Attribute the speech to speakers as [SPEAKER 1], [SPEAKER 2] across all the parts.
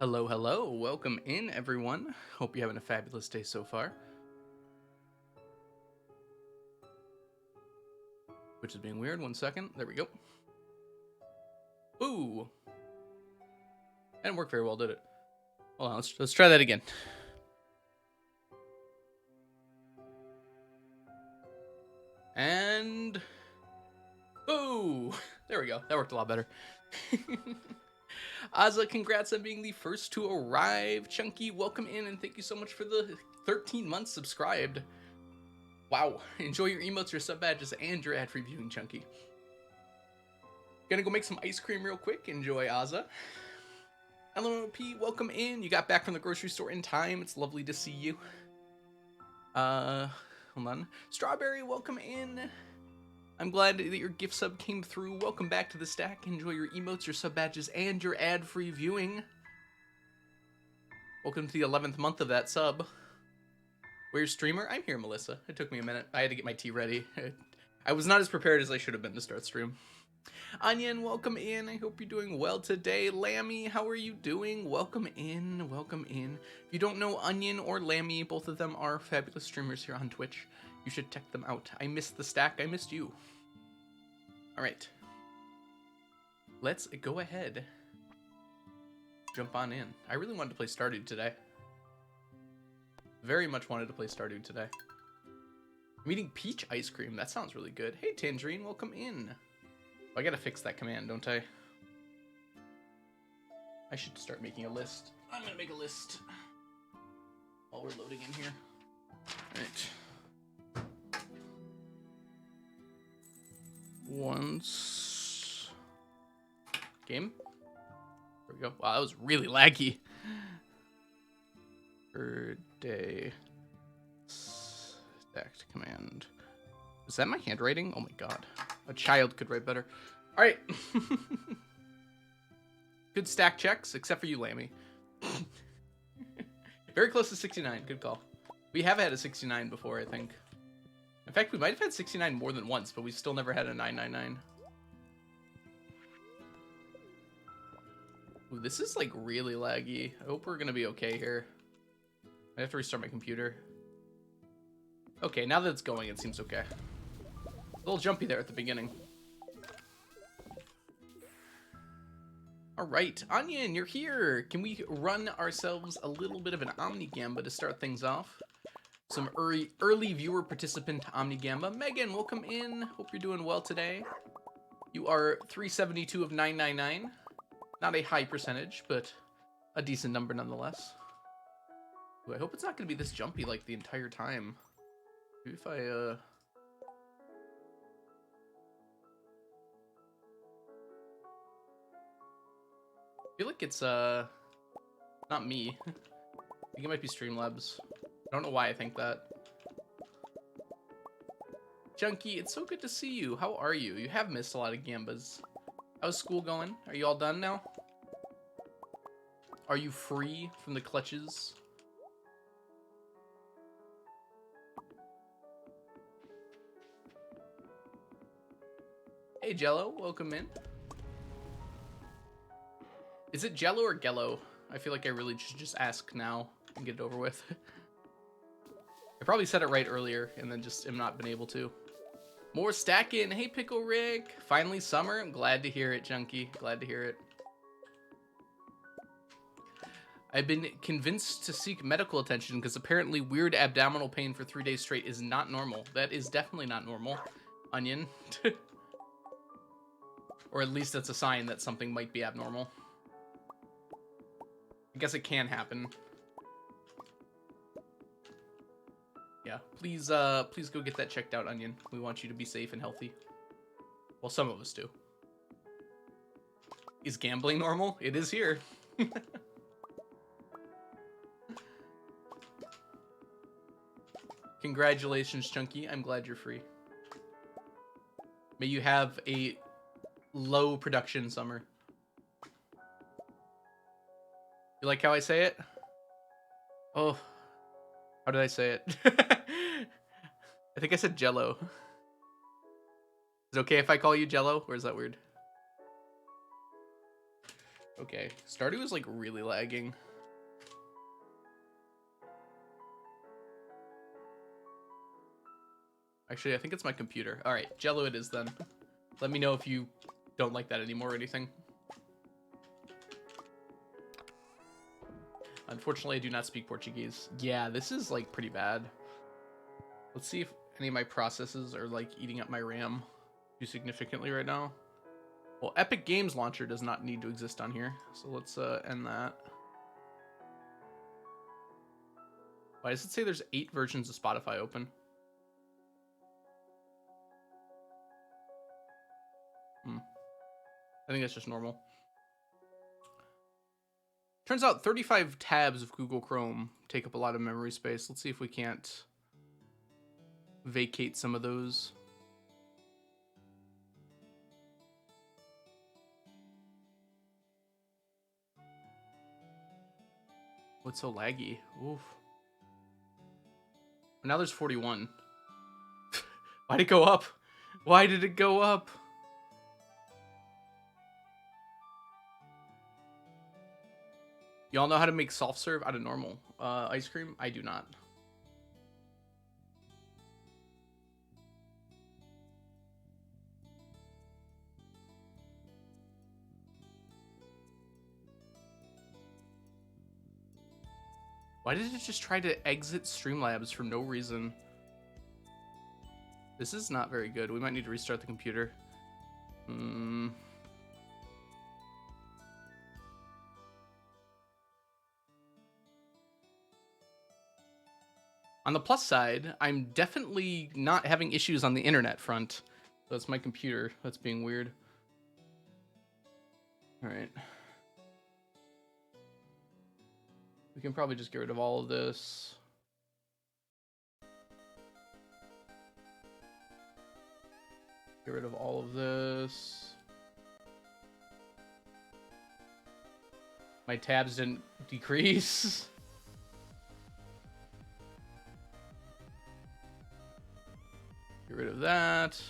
[SPEAKER 1] Hello, hello. Welcome in, everyone. Hope you're having a fabulous day so far. Which is being weird. 1 second. There we go. Ooh. That didn't work very well, did it? Hold on. Let's try that again. And... Ooh. There we go. That worked a lot better. Azza, congrats on being the first to arrive. Chunky, welcome in, and thank you so much for the 13 months subscribed. Wow. Enjoy your emotes, your sub badges, and your ad-free viewing, Chunky. Gonna go make some ice cream real quick. Enjoy, Azza. LMP, welcome in. You got back from the grocery store in time. It's lovely to see you. Hold on. Strawberry, welcome in. I'm glad that your gift sub came through. Welcome back to the stack. Enjoy your emotes, your sub badges, and your ad-free viewing. Welcome to the 11th month of that sub. Where's your streamer? I'm here, Melissa. It took me a minute. I had to get my tea ready. I was not as prepared as I should have been to start stream. Onion, welcome in. I hope you're doing well today. Lammy, how are you doing? Welcome in. Welcome in. If you don't know Onion or Lammy, both of them are fabulous streamers here on Twitch. You should check them out. I missed the stack. I missed you. All right. Let's go ahead. Jump on in. I really wanted to play Stardew today. Very much wanted to play Stardew today. I'm eating peach ice cream. That sounds really good. Hey, Tangerine, welcome in. I gotta fix that command, don't I? I should start making a list. I'm gonna make a list while we're loading in here. Alright. Once. Game. There we go. Wow, that was really laggy. Per day. Stacked command. Is that my handwriting? Oh my god. A child could write better. Alright. Good stack checks, except for you, Lammy. Very close to 69. Good call. We have had a 69 before, I think. In fact, we might have had 69 more than once, but we still never had a 999. Ooh, this is like really laggy. I hope we're gonna be okay here. I have to restart my computer. Okay, now that it's going, it seems okay. A little jumpy there at the beginning. All right, Onion, you're here. Can we run ourselves a little bit of an Omni Gamba to start things off? Some early viewer participant Omni Gamba. Megan, welcome in. Hope you're doing well today. You are 372 of 999. Not a high percentage, but a decent number nonetheless. Ooh, I hope it's not going to be this jumpy like the entire time. Maybe if I, I feel like it's, not me. I think it might be Streamlabs. I don't know why I think that. Junkie, it's so good to see you. How are you? You have missed a lot of Gambas. How's school going? Are you all done now? Are you free from the clutches? Hey, Jello, welcome in. Is it Jello or Gello? I feel like I really should just ask now and get it over with. I probably said it right earlier and then just am not been able to. More stacking. Hey, Pickle Rick. Finally summer. I'm glad to hear it, Junkie. Glad to hear it. I've been convinced to seek medical attention because apparently weird abdominal pain for 3 days straight is not normal. That is definitely not normal, Onion. Or at least that's a sign that something might be abnormal. I guess it can happen. Yeah, please go get that checked out, Onion. We want you to be safe and healthy. Well, some of us do. Is gambling normal? It is here. Congratulations, Chunky. I'm glad you're free. May you have a low production summer. You like how I say it? Oh, how did I say it? I think I said Jello. Is it okay if I call you Jello, or is that weird? Okay, Stardew is like really lagging. Actually, I think it's my computer. All right, Jello it is then. Let me know if you don't like that anymore or anything. Unfortunately, I do not speak Portuguese. Yeah, this is like pretty bad. Let's see if any of my processes are like eating up my RAM too significantly right now. Well, Epic Games Launcher does not need to exist on here, so let's end that. Why does it say there's 8 versions of Spotify open? I think that's just normal. Turns out 35 tabs of Google Chrome take up a lot of memory space. Let's see if we can't vacate some of those. What's so laggy? Oof. Now there's 41. Why'd it go up? Why did it go up? Y'all know how to make soft serve out of normal ice cream? I do not. Why did it just try to exit Streamlabs for no reason? This is not very good. We might need to restart the computer. On the plus side, I'm definitely not having issues on the internet front. So it's my computer that's being weird. All right. We can probably just get rid of all of this. Get rid of all of this. My tabs didn't decrease. Get rid of that.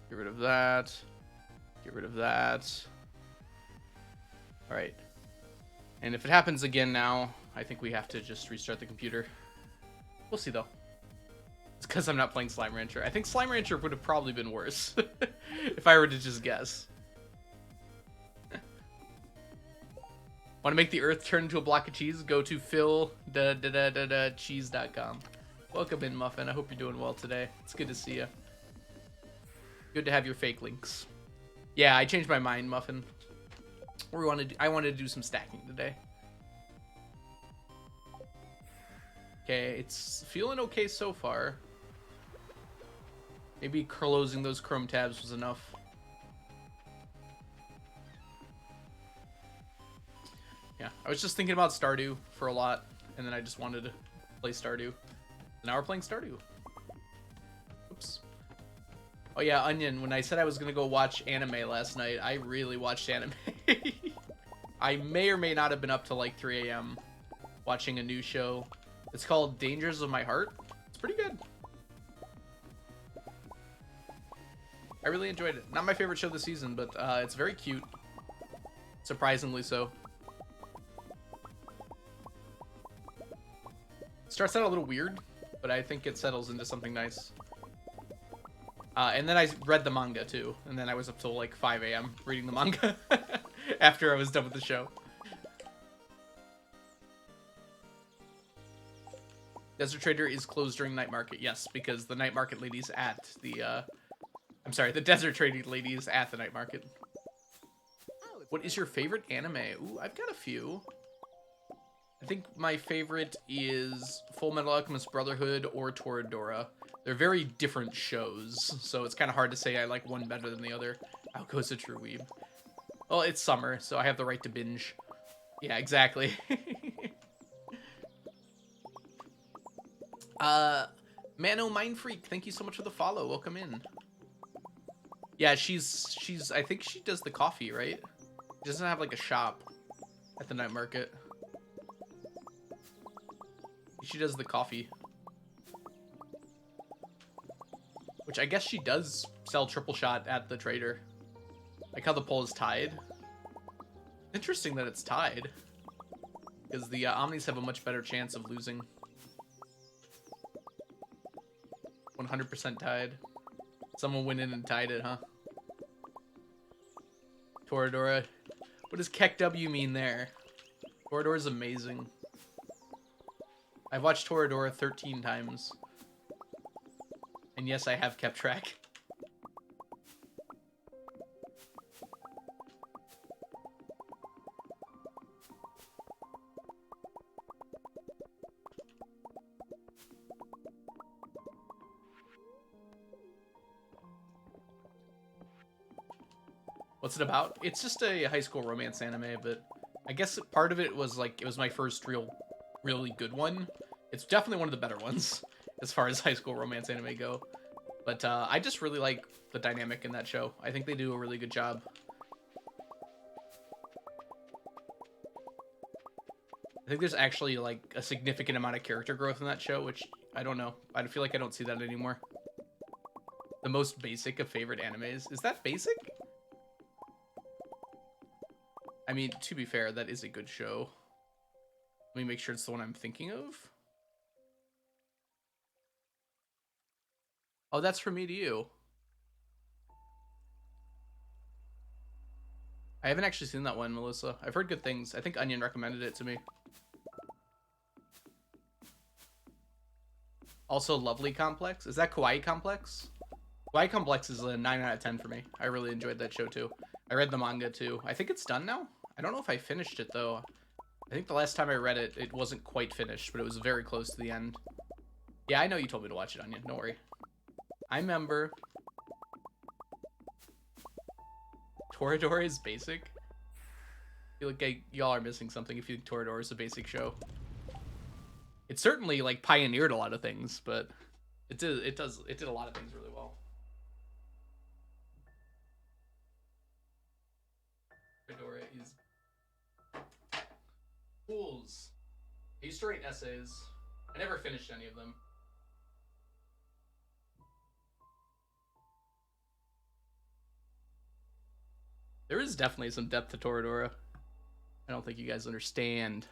[SPEAKER 1] Get rid of that. Get rid of that. All right. And if it happens again now, I think we have to just restart the computer. We'll see, though. It's because I'm not playing Slime Rancher. I think Slime Rancher would have probably been worse if I were to just guess. Want to make the earth turn into a block of cheese? Go to phil.cheese.com. Welcome in, Muffin. I hope you're doing well today. It's good to see you. Good to have your fake links. Yeah, I changed my mind, Muffin. I wanted to do some stacking today. Okay, it's feeling okay so far. Maybe closing those Chrome tabs was enough. Yeah, I was just thinking about Stardew for a lot, and then I just wanted to play Stardew. Now we're playing Stardew. Oops. Oh yeah, Onion, when I said I was going to go watch anime last night, I really watched anime. I may or may not have been up till like 3 a.m. watching a new show. It's called Dangers of My Heart. It's pretty good. I really enjoyed it. Not my favorite show this season, but it's very cute. Surprisingly so. Starts out a little weird, but I think it settles into something nice. And then I read the manga too, and then I was up till like 5 a.m. reading the manga after I was done with the show. Desert Trader is closed during night market. Yes, because the night market ladies at the I'm sorry, the desert trading ladies at the night market. What is your favorite anime? Ooh, I've got a few. I think my favorite is Full Metal Alchemist Brotherhood or Toradora. They're very different shows, so it's kind of hard to say I like one better than the other. Out goes a true weeb. Well, it's summer, so I have the right to binge. Yeah, exactly. Mano Mind Freak, thank you so much for the follow. Welcome in. Yeah, she's I think she does the coffee, right? She doesn't have like a shop at the night market. She does the coffee. Which I guess she does sell triple shot at the trader. Like how the poll is tied. Interesting that it's tied. Because the Omnis have a much better chance of losing. 100% tied. Someone went in and tied it, huh? Toradora. What does Keck W mean there? Toradora's amazing. I've watched Toradora 13 times. And yes, I have kept track. What's it about? It's just a high school romance anime, but I guess part of it was like, it was my first really good one. It's definitely one of the better ones as far as high school romance anime go. But I just really like the dynamic in that show. I think they do a really good job. I think there's actually like a significant amount of character growth in that show, which I don't know. I feel like I don't see that anymore. The most basic of favorite animes. Is that basic? I mean, to be fair, that is a good show. Let me make sure it's the one I'm thinking of. Oh, that's From Me to You. I haven't actually seen that one, Melissa. I've heard good things. I think Onion recommended it to me. Also, Lovely Complex. Is that Kawaii Complex? Kawaii Complex is a 9 out of 10 for me. I really enjoyed that show, too. I read the manga, too. I think it's done now. I don't know if I finished it, though. I think the last time I read it, it wasn't quite finished, but it was very close to the end. Yeah, I know you told me to watch it, Onion. Don't worry. I remember. Toradora is basic. I feel like y'all are missing something if you think Toradora is a basic show. It certainly, like, pioneered a lot of things, but it did a lot of things really well. Toradora is fools. I used to write essays. I never finished any of them. There is definitely some depth to Toradora. I don't think you guys understand.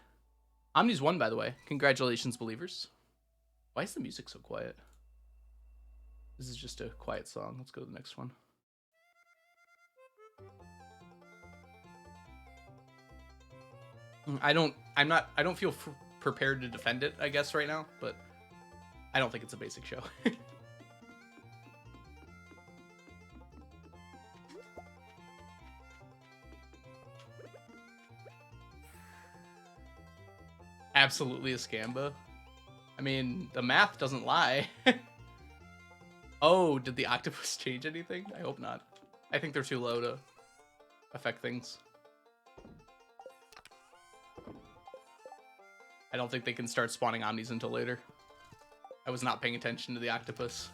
[SPEAKER 1] Omni's won, by the way. Congratulations, believers. Why is the music so quiet? This is just a quiet song. Let's go to the next one. I don't feel prepared to defend it, I guess, right now, but I don't think it's a basic show. Absolutely a scamba. I mean, the math doesn't lie. Oh, did the octopus change anything? I hope not. I think they're too low to affect things. I don't think they can start spawning Omnis until later. I was not paying attention to the octopus.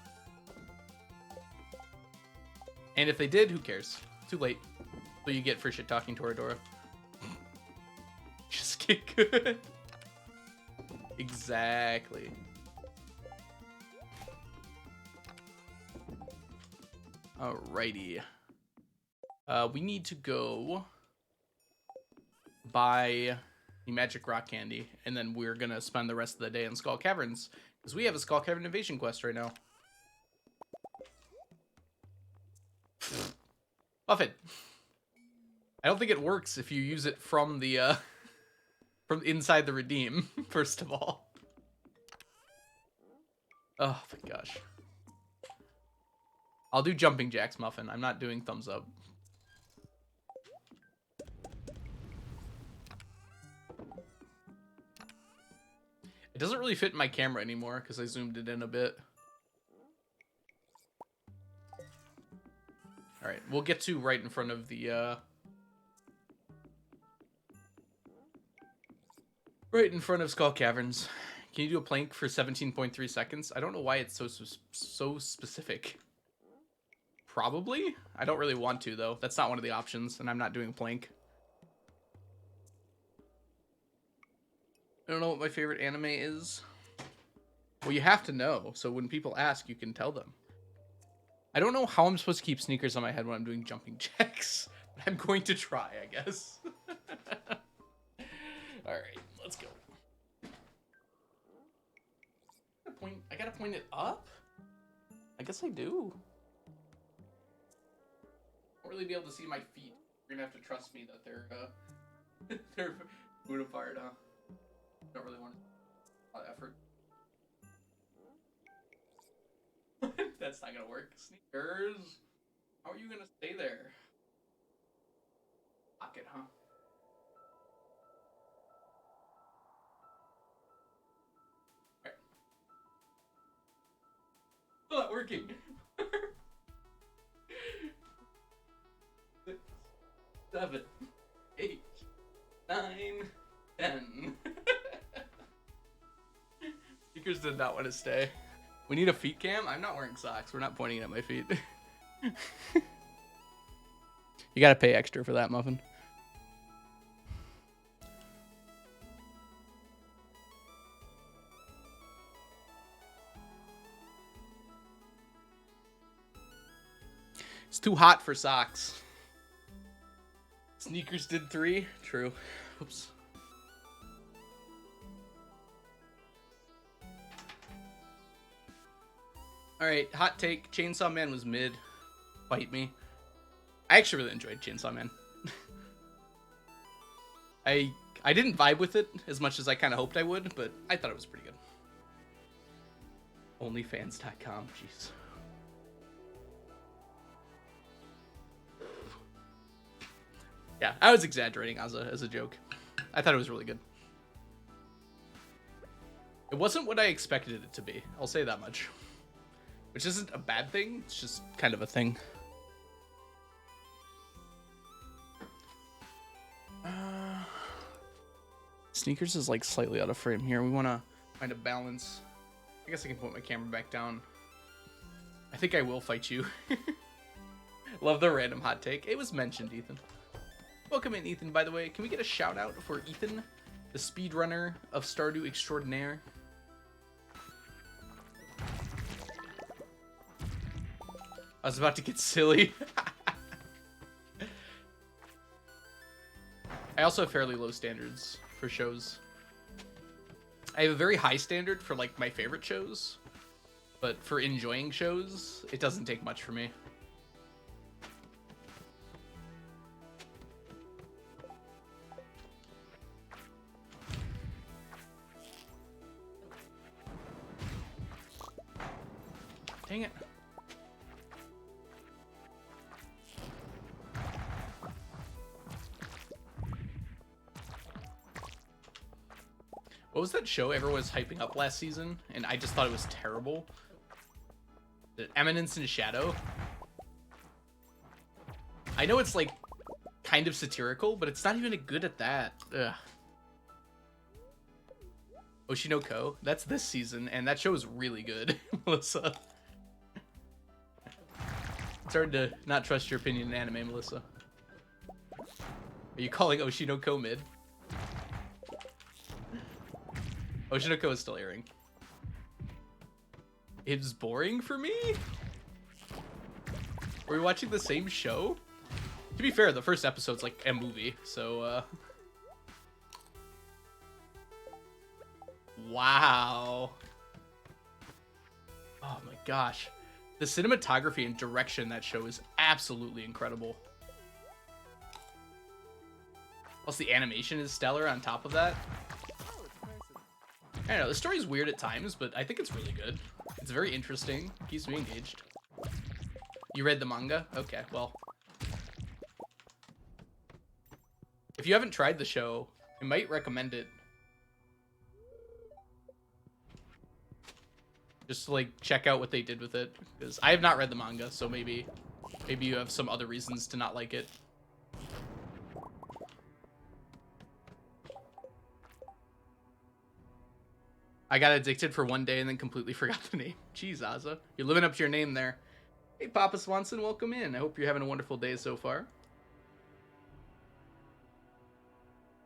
[SPEAKER 1] And if they did, who cares? Too late. So you get for shit talking Toradora. Just get good. Exactly. Alrighty. We need to go buy the magic rock candy, and then we're gonna spend the rest of the day in Skull Caverns, because we have a Skull Cavern invasion quest right now. Buffett. I don't think it works if you use it from the from inside the redeem, first of all. Oh my gosh. I'll do jumping jacks, Muffin. I'm not doing thumbs up. It doesn't really fit in my camera anymore because I zoomed it in a bit. Alright, we'll get to right in front of the right in front of Skull Caverns. Can you do a plank for 17.3 seconds? I don't know why it's so specific. Probably? I don't really want to, though. That's not one of the options, and I'm not doing plank. I don't know what my favorite anime is. Well, you have to know, so when people ask, you can tell them. I don't know how I'm supposed to keep sneakers on my head when I'm doing jumping jacks, but I'm going to try, I guess. Alright, let's go. I gotta point it up? I guess I do. Won't really be able to see my feet. You're gonna have to trust me that they're they're moving apart, huh? Don't really want a lot of effort. That's not gonna work. Sneakers. How are you gonna stay there? Pocket, huh? Right. Still not working. 6, 7, 8, 9, 10. Sneakers did not want to stay. We need a feet cam? I'm not wearing socks. We're not pointing at my feet. You gotta pay extra for that, Muffin. It's too hot for socks. Sneakers did 3. True. Oops. Alright, hot take. Chainsaw Man was mid. Bite me. I actually really enjoyed Chainsaw Man. I didn't vibe with it as much as I kind of hoped I would, but I thought it was pretty good. Onlyfans.com, jeez. Yeah, I was exaggerating as a joke. I thought it was really good. It wasn't what I expected it to be. I'll say that much. Which isn't a bad thing. It's just kind of a thing. Sneakers is like slightly out of frame here. We want to find a balance. I guess I can put my camera back down. I think I will fight you. Love the random hot take. It was mentioned, Ethan. Welcome in, Ethan, by the way. Can we get a shout out for Ethan, the speedrunner of Stardew extraordinaire? I was about to get silly. I also have fairly low standards for shows. I have a very high standard for like my favorite shows, but for enjoying shows, it doesn't take much for me. Dang it. What was that show everyone was hyping up last season? And I just thought it was terrible. The Eminence in Shadow. I know it's like kind of satirical, but it's not even good at that. Ugh. Oshinoko. That's this season, and that show is really good, Melissa. It's hard to not trust your opinion in anime, Melissa. Are you calling Oshinoko mid? Oshinoko is still airing. It's boring for me? Are we watching the same show? To be fair, the first episode's like a movie, so wow. Oh my gosh. The cinematography and direction in that show is absolutely incredible. Plus the animation is stellar on top of that. I don't know, the story's weird at times, but I think it's really good. It's very interesting. Keeps me engaged. You read the manga? Okay, well. If you haven't tried the show, I might recommend it. Just to, like, check out what they did with it. Because I have not read the manga, so maybe you have some other reasons to not like it. I got addicted for one day and then completely forgot the name. Jeez, Azza. You're living up to your name there. Hey, Papa Swanson, welcome in. I hope you're having a wonderful day so far.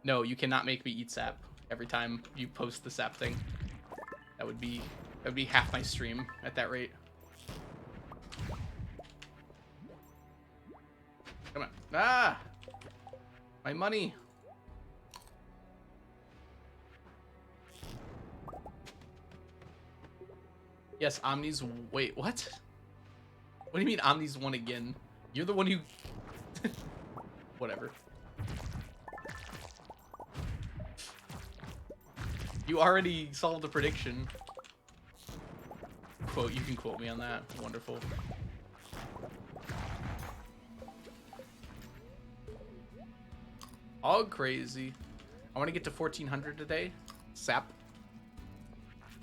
[SPEAKER 1] No, you cannot make me eat sap every time you post the sap thing. That would be half my stream at that rate. Come on. Ah! My money. Yes, Omni's... Wait, what? What do you mean Omni's won again? You're the one who... Whatever. You already solved the prediction. Quote, you can quote me on that. Wonderful. All crazy. I want to get to 1400 today. Sap.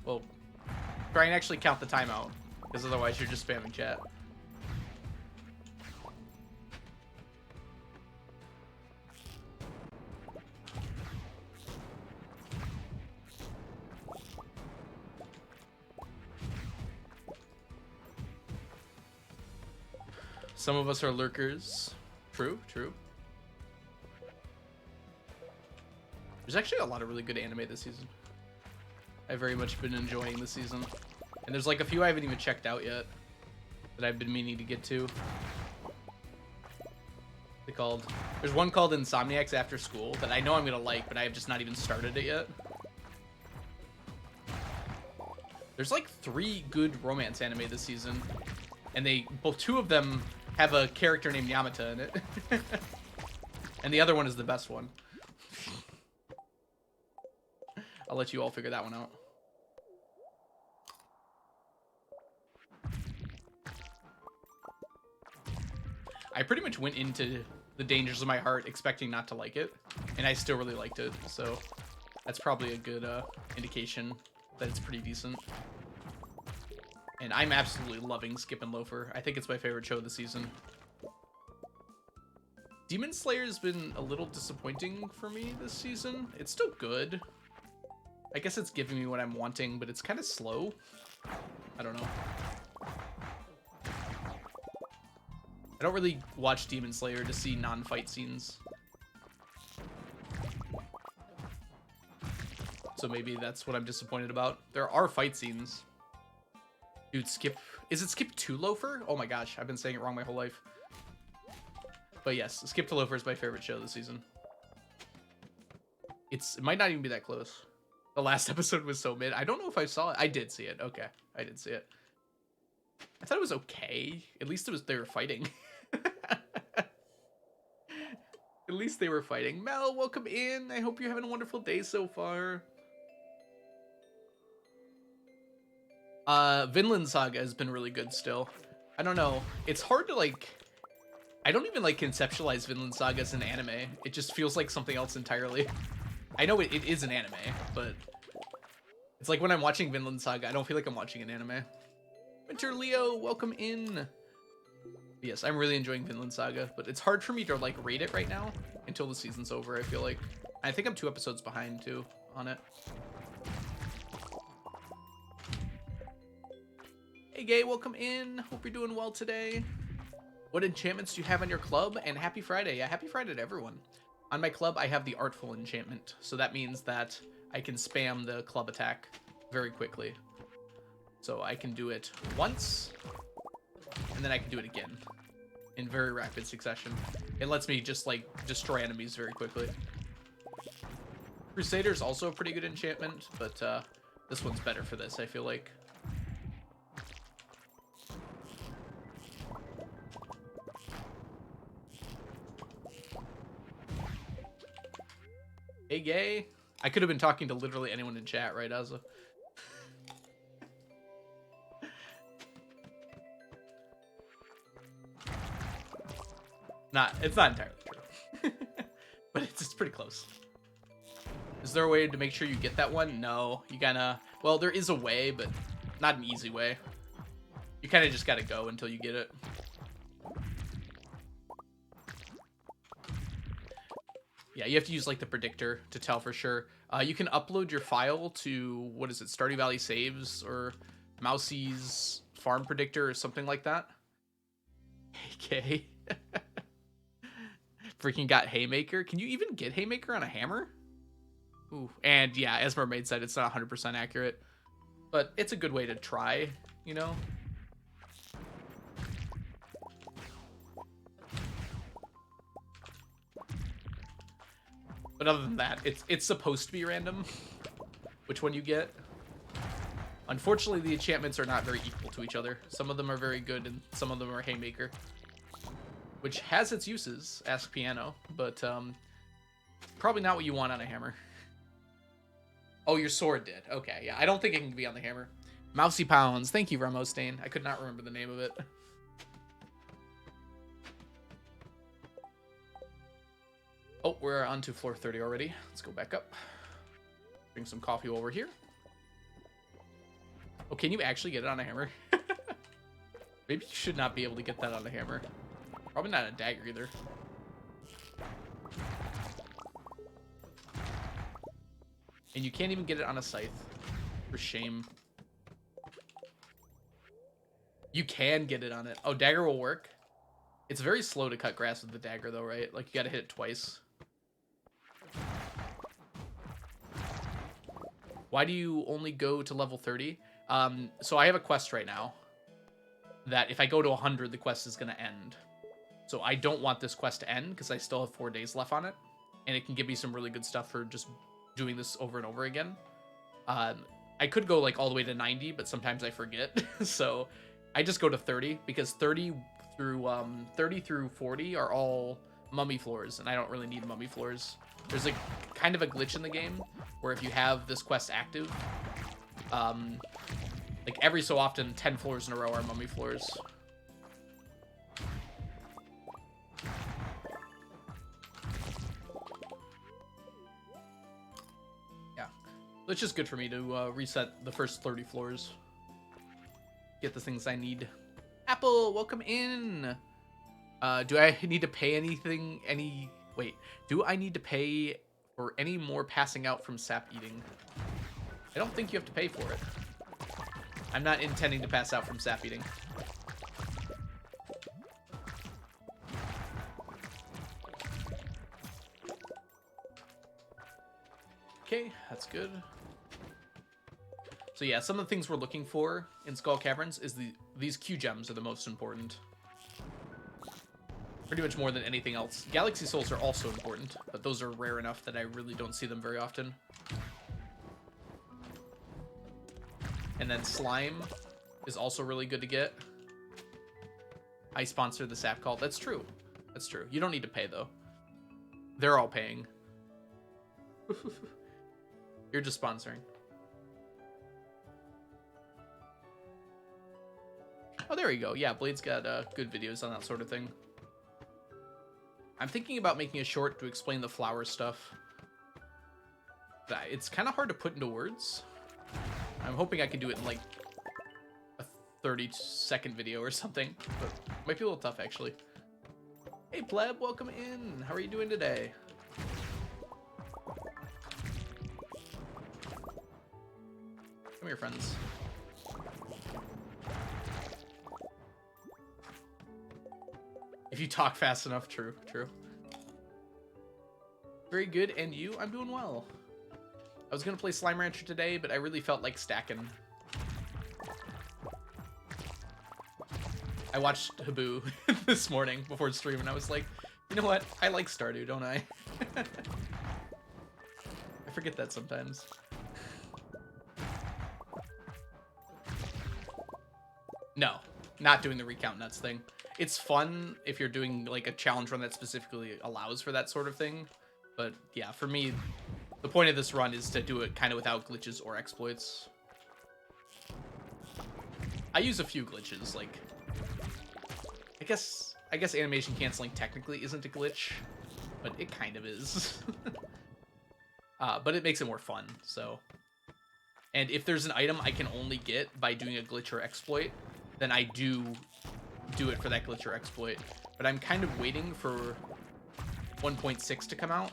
[SPEAKER 1] Well, try and actually count the timeout, because otherwise you're just spamming chat. Some of us are lurkers. True, true. There's actually a lot of really good anime this season. I've very much been enjoying this season. And there's like a few I haven't even checked out yet that I've been meaning to get to. There's one called Insomniacs After School that I know I'm gonna like, but I have just not even started it yet. There's like 3 good romance anime this season, and two of them have a character named Yamata in it. And the other one is the best one. I'll let you all figure that one out. I pretty much went into The Dangers of My Heart expecting not to like it, and I still really liked it, so that's probably a good indication that it's pretty decent. And I'm absolutely loving Skip and Loafer. I think it's my favorite show of the season. Demon Slayer's been a little disappointing for me this season. It's still good. I guess it's giving me what I'm wanting, but it's kind of slow. I don't know. I don't really watch Demon Slayer to see non-fight scenes. So maybe that's what I'm disappointed about. There are fight scenes. Dude, Skip... Is it Skip to Loafer? Oh my gosh, I've been saying it wrong my whole life. But yes, Skip to Loafer is my favorite show this season. It might not even be that close. The last episode was so mid. I don't know if I saw it. I did see it. Okay, I did see it. I thought it was okay. At least they were fighting. At least they were fighting. Mel, welcome in. I hope you're having a wonderful day so far. Vinland Saga has been really good still. I don't know. It's hard to like... I don't even like conceptualize Vinland Saga as an anime. It just feels like something else entirely. I know it is an anime, but it's like when I'm watching Vinland Saga, I don't feel like I'm watching an anime. Winter Leo, welcome in. Yes, I'm really enjoying Vinland Saga, but it's hard for me to like rate it right now until the season's over, I feel like. I think I'm 2 episodes behind too on it. Hey Gay, welcome in. Hope you're doing well today. What enchantments do you have on your club? And happy Friday. Yeah, happy Friday to everyone. On my club, I have the Artful enchantment. So that means that I can spam the club attack very quickly. So I can do it once, and then I can do it again in very rapid succession. It lets me just like destroy enemies very quickly. Crusader's also a pretty good enchantment, but this one's better for this, I feel like. Hey, Gay. I could have been talking to literally anyone in chat, right, Azza? It's not entirely true. But it's pretty close. Is there a way to make sure you get that one? No. You gotta... Well, there is a way, but not an easy way. You kind of just gotta go until you get it. Yeah, you have to use like the predictor to tell for sure. You can upload your file to, what is it, Stardew Valley Saves or Mousie's Farm Predictor or something like that. Okay. Freaking got Haymaker. Can you even get Haymaker on a hammer? Ooh, and yeah, as Mermaid said, it's not 100% accurate, but it's a good way to try, you know? But other than that, it's supposed to be random, which one you get. Unfortunately, the enchantments are not very equal to each other. Some of them are very good, and some of them are Haymaker. Which has its uses, ask Piano, but probably not what you want on a hammer. Oh, your sword did. Okay, yeah. I don't think it can be on the hammer. Mousy Pounds. Thank you, Ramostain. I could not remember the name of it. Oh, we're on to floor 30 already. Let's go back up. Bring some coffee over here. Oh, can you actually get it on a hammer? Maybe you should not be able to get that on a hammer. Probably not a dagger either. And you can't even get it on a scythe. For shame. You can get it on it. Oh, dagger will work. It's very slow to cut grass with the dagger though, right? Like you gotta hit it twice. Why do you only go to level 30? So I have a quest right now that if I go to 100, the quest is going to end. So I don't want this quest to end because I still have 4 days left on it. And it can give me some really good stuff for just doing this over and over again. I could go like all the way to 90, but sometimes I forget. So I just go to 30 because 30 through 40 are all mummy floors. And I don't really need mummy floors. There's like kind of a glitch in the game where if you have this quest active, like every so often 10 floors in a row are mummy floors. Yeah, it's just good for me to reset the first 30 floors. Get the things I need. Apple, welcome in. Do I need to pay anything? Do I need to pay for any more passing out from sap eating? I don't think you have to pay for it. I'm not intending to pass out from sap eating. Okay, that's good. So yeah, some of the things we're looking for in Skull Caverns is these Q gems are the most important. Pretty much more than anything else. Galaxy Souls are also important, but those are rare enough that I really don't see them very often. And then Slime is also really good to get. I sponsor the Sap Call. That's true. That's true. You don't need to pay, though. They're all paying. You're just sponsoring. Oh, there you go. Yeah, Blade's got good videos on that sort of thing. I'm thinking about making a short to explain the flower stuff. It's kind of hard to put into words. I'm hoping I can do it in like a 30-second video or something, but it might be a little tough actually. Hey pleb, welcome in. How are you doing today? Come here, friends. If you talk fast enough, true. Very good, and you? I'm doing well. I was gonna play Slime Rancher today, but I really felt like stacking. I watched Habu this morning before stream, and I was like, you know what? I like Stardew, don't I? I forget that sometimes. No, not doing the recount nuts thing. It's fun if you're doing like a challenge run that specifically allows for that sort of thing. But yeah, for me, the point of this run is to do it kind of without glitches or exploits. I use a few glitches, like I guess animation canceling technically isn't a glitch, but it kind of is. But it makes it more fun, so. And if there's an item I can only get by doing a glitch or exploit, then I do it for that glitch or exploit. But I'm kind of waiting for 1.6 to come out.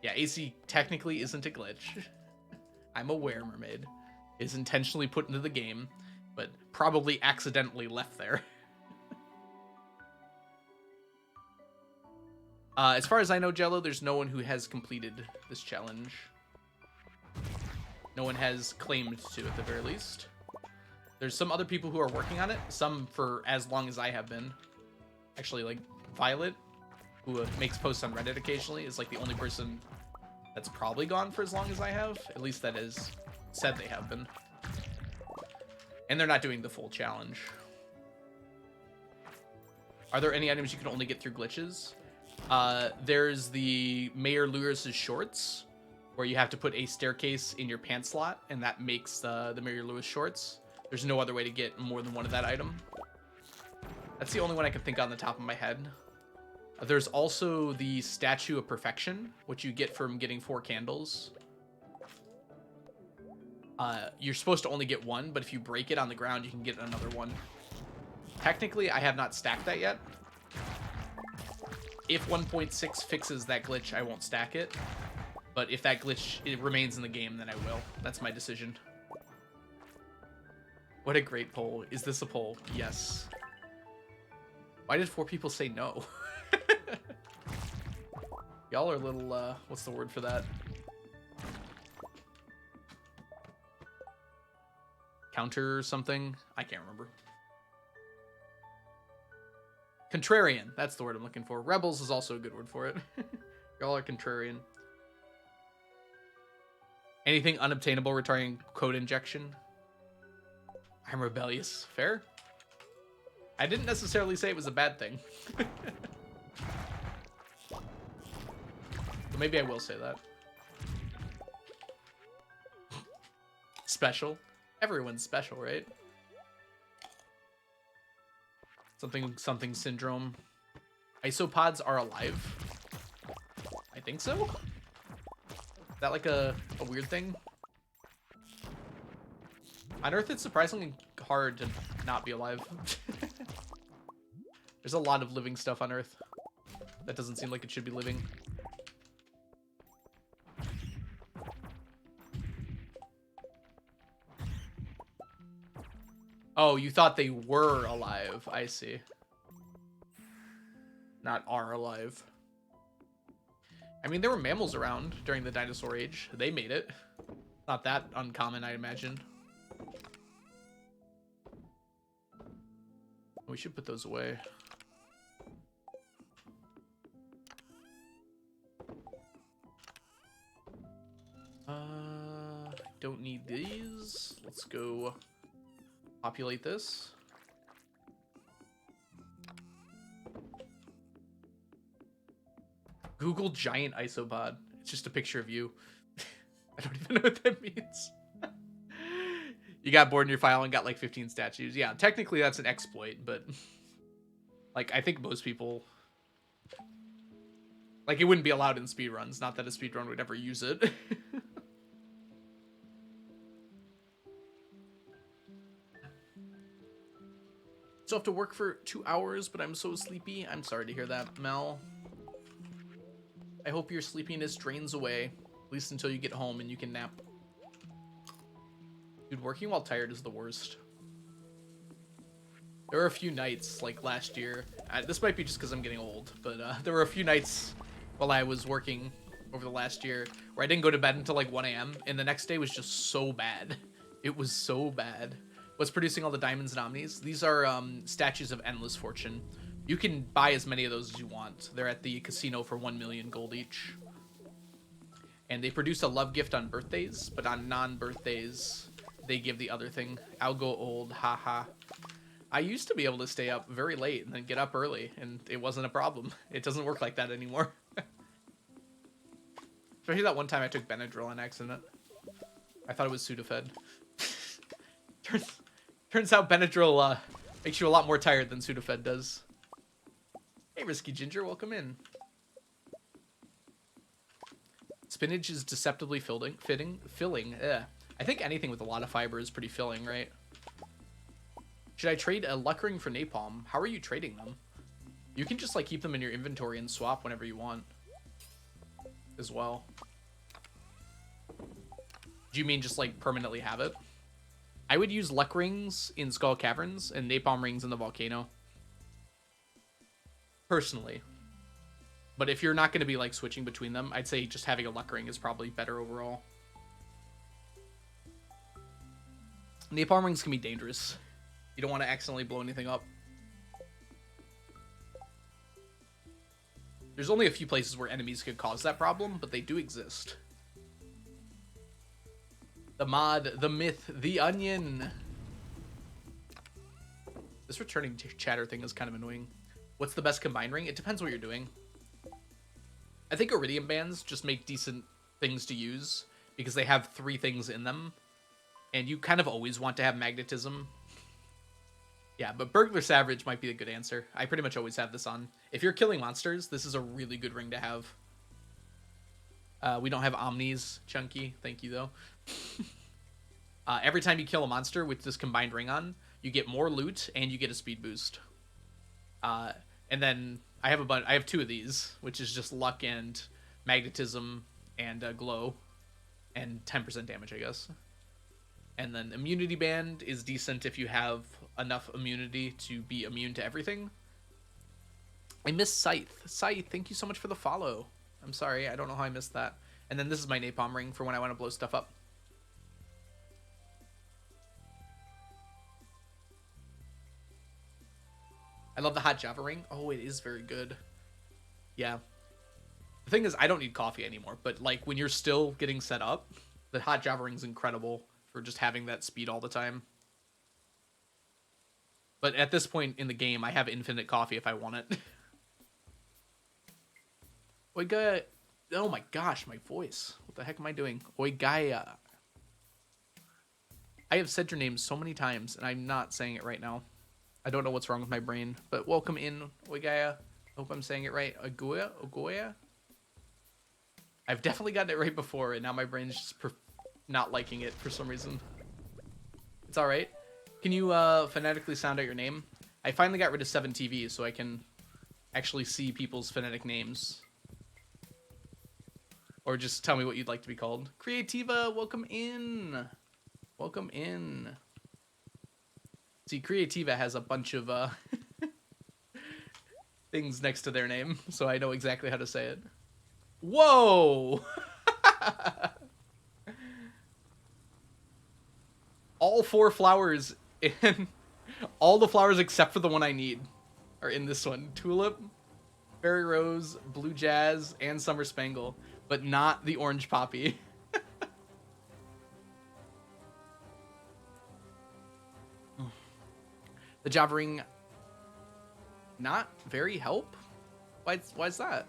[SPEAKER 1] Yeah, AC technically isn't a glitch. I'm aware, Mermaid. Is intentionally put into the game, but probably accidentally left there. As far as I know, Jello, there's no one who has completed this challenge. No one has claimed to, at the very least. There's some other people who are working on it, some for as long as I have been. Actually, like, Violet, who makes posts on Reddit occasionally, is like the only person that's probably gone for as long as I have. At least that is said they have been. And they're not doing the full challenge. Are there any items you can only get through glitches? There's the Mayor Lewis's shorts, where you have to put a staircase in your pant slot, and that makes the Mayor Lewis shorts. There's no other way to get more than one of that item. That's the only one I can think on the top of my head. There's also the Statue of Perfection, which you get from getting 4 candles. You're supposed to only get one, but if you break it on the ground, you can get another one. Technically, I have not stacked that yet. If 1.6 fixes that glitch, I won't stack it. But if that glitch remains in the game, then I will. That's my decision. What a great poll. Is this a poll? Yes. Why did 4 people say no? Y'all are a little, what's the word for that? Counter something? I can't remember. Contrarian. That's the word I'm looking for. Rebels is also a good word for it. Y'all are contrarian. Anything unobtainable requiring code injection? I'm rebellious. Fair? I didn't necessarily say it was a bad thing. But maybe I will say that. Special. Everyone's special, right? Something syndrome. Isopods are alive. I think so. Is that like a weird thing? On Earth, it's surprisingly hard to not be alive. There's a lot of living stuff on Earth. That doesn't seem like it should be living. Oh, you thought they were alive. I see. Not are alive. I mean, there were mammals around during the dinosaur age. They made it. Not that uncommon, I imagine. We should put those away. Don't need these. Let's go populate this. Google giant isopod. It's just a picture of you. I don't even know what that means. You got bored in your file and got like 15 statues. Yeah, technically that's an exploit, but like I think most people, like, it wouldn't be allowed in speedruns. Not that a speedrun would ever use it. Still have to work for 2 hours, but I'm so sleepy. I'm sorry to hear that, Mel. I hope your sleepiness drains away, at least until you get home and you can nap. Dude, working while tired is the worst. There were a few nights, like last year. This might be just because I'm getting old, but there were a few nights while I was working over the last year where I didn't go to bed until like 1 a.m. and the next day was just so bad. It was so bad. What's producing all the diamonds and omnis? These are statues of endless fortune. You can buy as many of those as you want. They're at the casino for 1 million gold each. And they produce a love gift on birthdays, but on non-birthdays, they give the other thing. I'll go old, haha. I used to be able to stay up very late and then get up early, and it wasn't a problem. It doesn't work like that anymore. Especially that one time I took Benadryl on accident. I thought it was Sudafed. Turns out Benadryl makes you a lot more tired than Sudafed does. Hey, Risky Ginger, welcome in. Spinach is deceptively filling. I think anything with a lot of fiber is pretty filling, right? Should I trade a luck ring for napalm? How are you trading them? You can just like keep them in your inventory and swap whenever you want as well. Do you mean just like permanently have it? I would use luck rings in Skull Caverns and napalm rings in the volcano. Personally. But if you're not going to be like switching between them, I'd say just having a luck ring is probably better overall. Napalm rings can be dangerous. You don't want to accidentally blow anything up. There's only a few places where enemies could cause that problem, but they do exist. The mod, the myth, the onion. This returning chatter thing is kind of annoying. What's the best combined ring? It depends what you're doing. I think iridium bands just make decent things to use because they have 3 things in them. And you kind of always want to have magnetism. Yeah, but Burglar Savage might be a good answer. I pretty much always have this on. If you're killing monsters, this is a really good ring to have. We don't have Omnis, Chunky. Thank you, though. Every time you kill a monster with this combined ring on, you get more loot and you get a speed boost. And then I have 2 of these, which is just luck and magnetism and glow and 10% damage, I guess. And then immunity band is decent if you have enough immunity to be immune to everything. I missed Scythe. Scythe, thank you so much for the follow. I'm sorry, I don't know how I missed that. And then this is my napalm ring for when I want to blow stuff up. I love the hot Java ring. Oh, it is very good. Yeah. The thing is, I don't need coffee anymore, but like when you're still getting set up, the hot Java ring's incredible for just having that speed all the time. But at this point in the game, I have infinite coffee if I want it. Oiga... Oh my gosh, my voice. What the heck am I doing? Oigaya. I have said your name so many times, and I'm not saying it right now. I don't know what's wrong with my brain, but welcome in, Oigaya. Hope I'm saying it right. Ogoya? I've definitely gotten it right before, and now my brain's just not liking it for some reason. It's alright. Can you phonetically sound out your name? I finally got rid of 7TV, so I can actually see people's phonetic names. Or just tell me what you'd like to be called. Creativa, welcome in. Welcome in. See, Creativa has a bunch of things next to their name, so I know exactly how to say it. Whoa! All 4 flowers in... All the flowers except for the one I need are in this one. Tulip, Fairy Rose, Blue Jazz, and Summer Spangle. But not the Orange Poppy. The Java ring... Not very help? Why's that?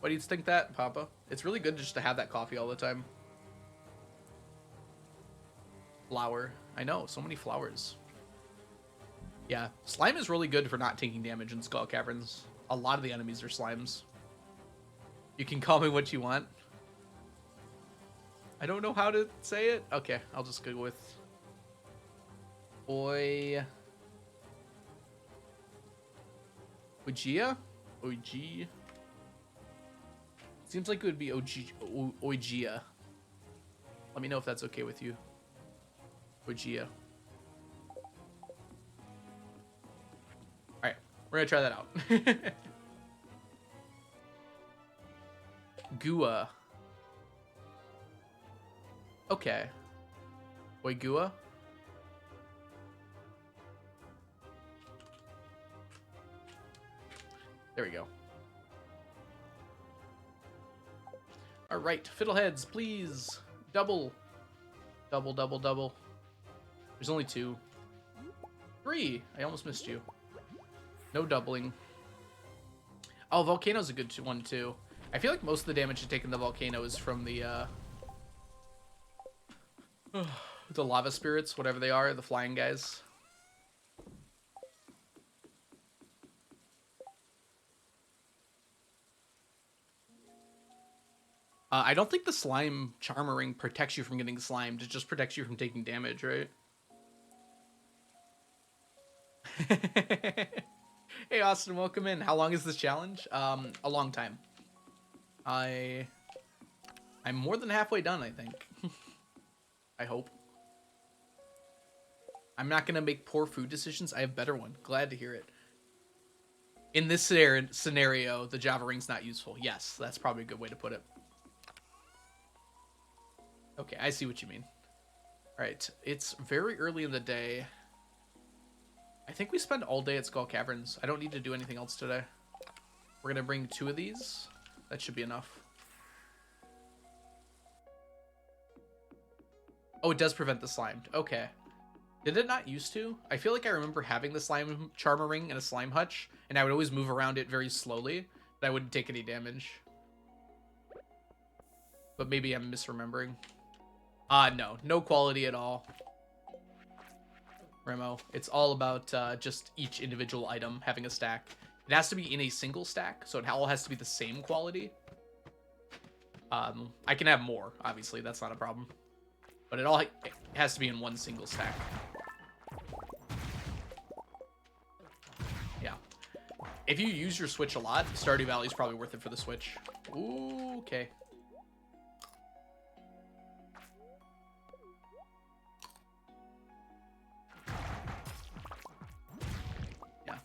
[SPEAKER 1] Why do you think that, Papa? It's really good just to have that coffee all the time. Flower. I know, so many flowers. Yeah, slime is really good for not taking damage in Skull Caverns. A lot of the enemies are slimes. You can call me what you want. I don't know how to say it. Okay, I'll just go with... Oigia? Oigia? Seems like it would be Oigia. Let me know if that's okay with you. Oigia. Alright, we're gonna try that out. Gua. Okay. Oigua? There we go. Alright, fiddleheads, please. Double. Double, double, double. There's only 2. 3! I almost missed you. No doubling. Oh, Volcano's a good one, too. I feel like most of the damage to take in the Volcano is from the, the lava spirits, whatever they are, the flying guys. I don't think the slime charmer ring protects you from getting slimed. It just protects you from taking damage, right? Hey, Austin, welcome in. How long is this challenge? A long time. I'm more than halfway done, I think. I hope. I'm not going to make poor food decisions. I have better one. Glad to hear it. In this scenario, the Java ring's not useful. Yes, that's probably a good way to put it. Okay, I see what you mean. All right, it's very early in the day. I think we spend all day at Skull Caverns. I don't need to do anything else today. We're going to bring 2 of these. That should be enough. Oh, it does prevent the slimed. Okay. Did it not used to? I feel like I remember having the slime charmer ring and a slime hutch, and I would always move around it very slowly, but I wouldn't take any damage. But maybe I'm misremembering. No. No quality at all. Remo. It's all about just each individual item having a stack. It has to be in a single stack, so it all has to be the same quality. I can have more, obviously. That's not a problem. But it has to be in one single stack. Yeah. If you use your Switch a lot, Stardew Valley is probably worth it for the Switch. Ooh, okay. Yeah.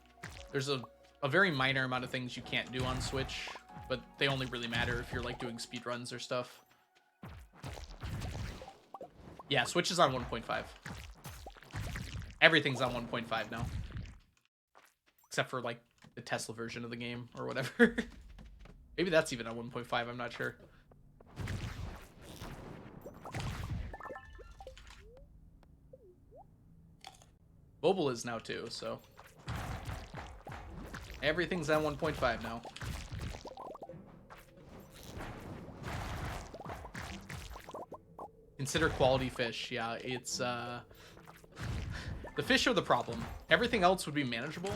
[SPEAKER 1] There's a very minor amount of things you can't do on Switch, but they only really matter if you're like doing speedruns or stuff. Yeah, Switch is on 1.5. Everything's on 1.5 now. Except for like the Tesla version of the game or whatever. Maybe that's even on 1.5, I'm not sure. Mobile is now too, so everything's on 1.5 now. Consider quality fish. Yeah, it's the fish are the problem. Everything else would be manageable.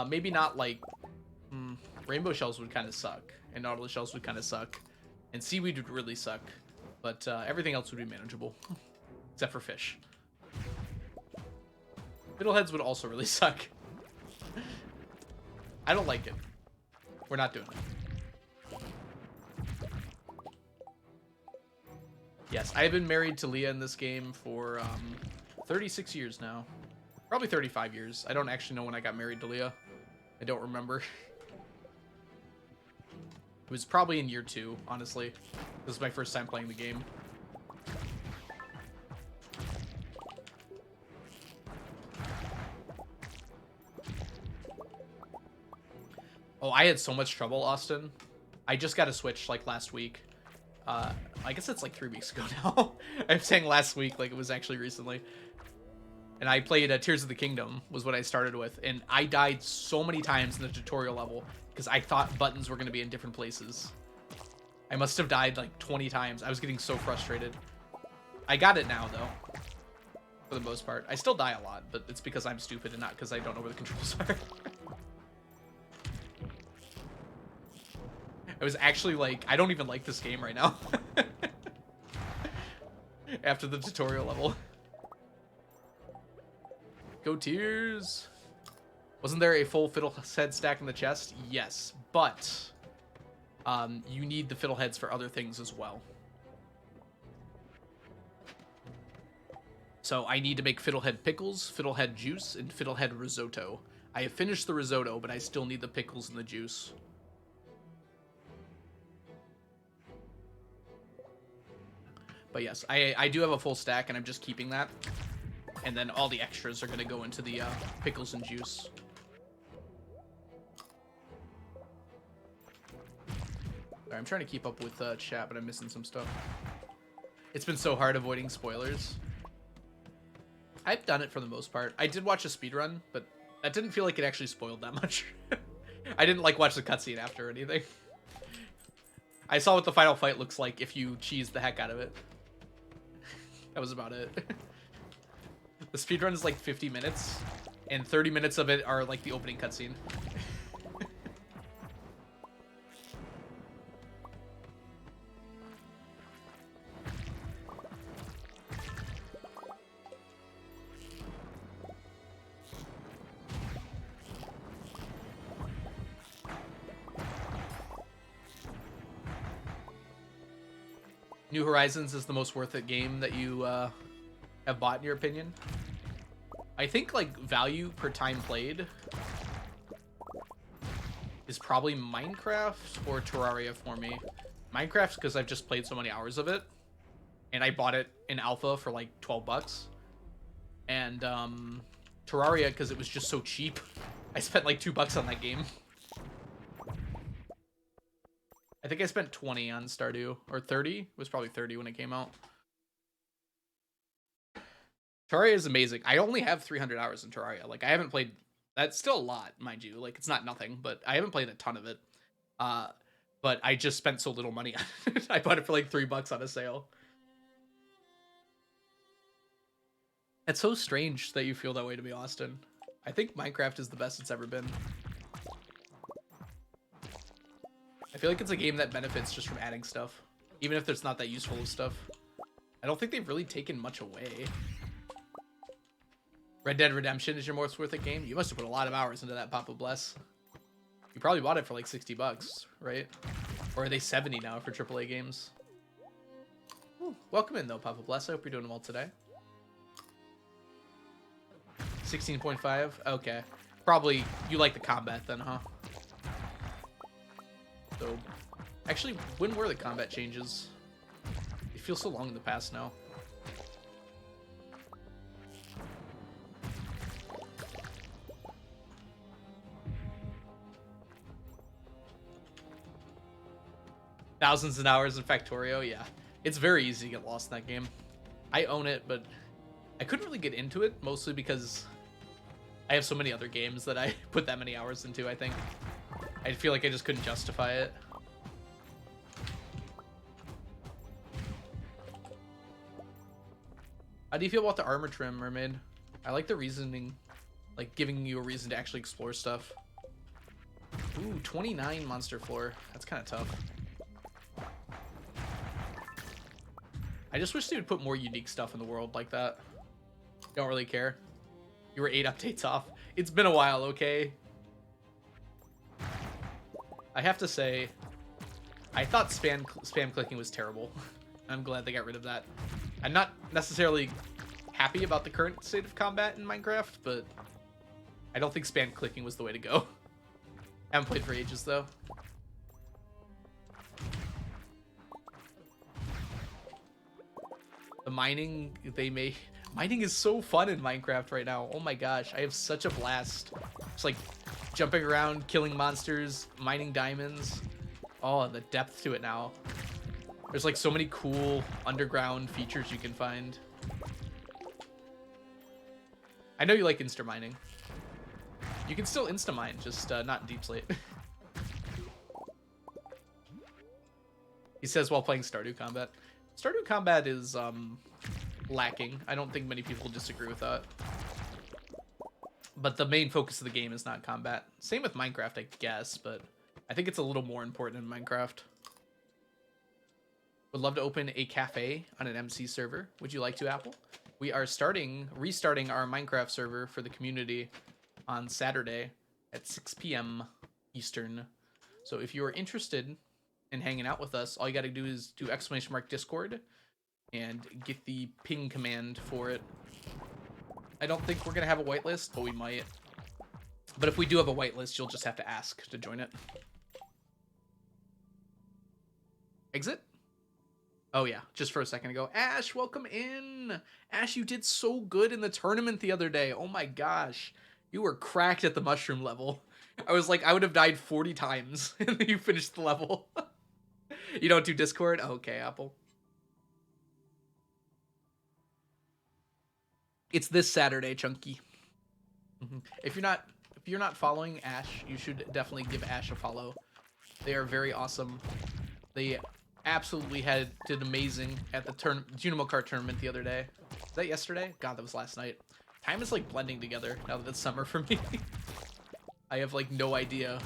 [SPEAKER 1] Maybe not like rainbow shells would kind of suck, and nautilus shells would kind of suck, and seaweed would really suck. But everything else would be manageable, except for fish. Fiddleheads would also really suck. I don't like it. We're not doing it. Yes, I've been married to Leah in this game for 36 years now. Probably 35 years. I don't actually know when I got married to Leah. I don't remember. It was probably in year 2, honestly. This is my first time playing the game. Oh, I had so much trouble, Austin. I just got a Switch like last week. I guess it's like 3 weeks ago now. I'm saying last week like it was actually recently. And I played Tears of the Kingdom was what I started with. And I died so many times in the tutorial level because I thought buttons were going to be in different places. I must have died like 20 times. I was getting so frustrated. I got it now, though. For the most part. I still die a lot, but it's because I'm stupid and not because I don't know where the controls are. I was actually like, I don't even like this game right now. After the tutorial level. Go Tears. Wasn't there a full fiddlehead stack in the chest? Yes, but you need the fiddleheads for other things as well. So I need to make fiddlehead pickles, fiddlehead juice, and fiddlehead risotto. I have finished the risotto, but I still need the pickles and the juice. But yes, I do have a full stack, and I'm just keeping that. And then all the extras are going to go into the pickles and juice. Right, I'm trying to keep up with chat, but I'm missing some stuff. It's been so hard avoiding spoilers. I've done it for the most part. I did watch a speedrun, but that didn't feel like it actually spoiled that much. I didn't like watch the cutscene after or anything. I saw what the final fight looks like if you cheese the heck out of it. That was about it. The speedrun is like 50 minutes, and 30 minutes of it are like the opening cutscene. New Horizons is the most worth it game that you have bought, in your opinion? I think like value per time played is probably Minecraft or Terraria for me. Minecraft because I've just played so many hours of it, and I bought it in alpha for like 12 bucks. And Terraria because it was just so cheap. I spent like $2 on that game. I think I spent 20 on Stardew, or 30. It was probably 30 when it came out. Terraria is amazing. I only have 300 hours in Terraria. Like, I haven't played... That's still a lot, mind you. Like, it's not nothing, but I haven't played a ton of it. But I just spent so little money on it. I bought it for like $3 on a sale. It's so strange that you feel that way to me, Austin. I think Minecraft is the best it's ever been. I feel like it's a game that benefits just from adding stuff, even if there's not that useful of stuff. I don't think they've really taken much away. Red Dead Redemption is your most worth it game? You must have put a lot of hours into that, Papa Bless. You probably bought it for like $60, right? Or are they 70 now for AAA games? Ooh, welcome in though, Papa Bless. I hope you're doing well today. 16.5? Okay. Probably you like the combat then, huh? So, actually, when were the combat changes? It feels so long in the past now. Thousands of hours in Factorio, yeah. It's very easy to get lost in that game. I own it, but I couldn't really get into it, mostly because I have so many other games that I put that many hours into, I think. I feel like I just couldn't justify it. How do you feel about the armor trim, Mermaid? I like the reasoning, like giving you a reason to actually explore stuff. Ooh, 29 monster floor. That's kind of tough. I just wish they would put more unique stuff in the world like that. Don't really care. You were 8 updates off. It's been a while, okay? I have to say, I thought spam clicking was terrible. I'm glad they got rid of that. I'm not necessarily happy about the current state of combat in Minecraft, but I don't think spam clicking was the way to go. I haven't played for ages, though. The mining mining is so fun in Minecraft right now. Oh my gosh, I have such a blast. Just like jumping around, killing monsters, mining diamonds. Oh, the depth to it now. There's like so many cool underground features you can find. I know you like insta mining. You can still insta mine, just not in Deep Slate. He says while playing Stardew Combat. Stardew Combat is lacking. I don't think many people disagree with that. But the main focus of the game is not combat. Same with Minecraft, I guess, but I think it's a little more important in Minecraft. Would love to open a cafe on an MC server. Would you like to, Apple? We are restarting our Minecraft server for the community on Saturday at 6 p.m. Eastern. So if you are interested in hanging out with us, all you got to do is do !Discord and get the ping command for it. I don't think we're going to have a whitelist, but we might. But if we do have a whitelist, you'll just have to ask to join it. Exit? Oh yeah, just for a second ago. Ash, welcome in. Ash, you did so good in the tournament the other day. Oh my gosh. You were cracked at the mushroom level. I was like, I would have died 40 times and then you finished the level. You don't do Discord? Okay, Apple. It's this Saturday, Chunky. If you're not following Ash, you should definitely give Ash a follow. They are very awesome. They absolutely did amazing at the Junimo Kart tournament the other day. Was that yesterday? God, that was last night. Time is like blending together now that it's summer for me. I have like no idea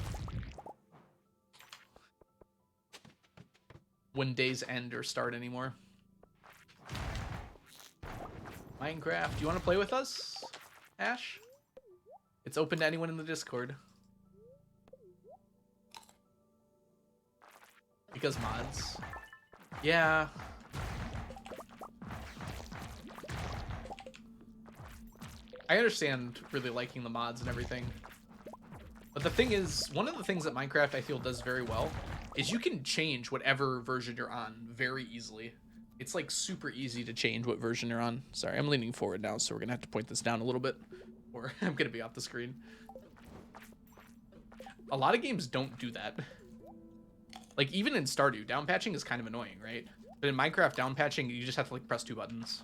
[SPEAKER 1] when days end or start anymore. Minecraft, do you want to play with us, Ash? It's open to anyone in the Discord. Because mods. Yeah. I understand really liking the mods and everything. But the thing is, one of the things that Minecraft I feel does very well is you can change whatever version you're on very easily. It's like super easy to change what version you're on. Sorry, I'm leaning forward now, so we're gonna have to point this down a little bit, or I'm gonna be off the screen. A lot of games don't do that. Like even in Stardew, down patching is kind of annoying, right? But in Minecraft, down patching, you just have to like press 2 buttons.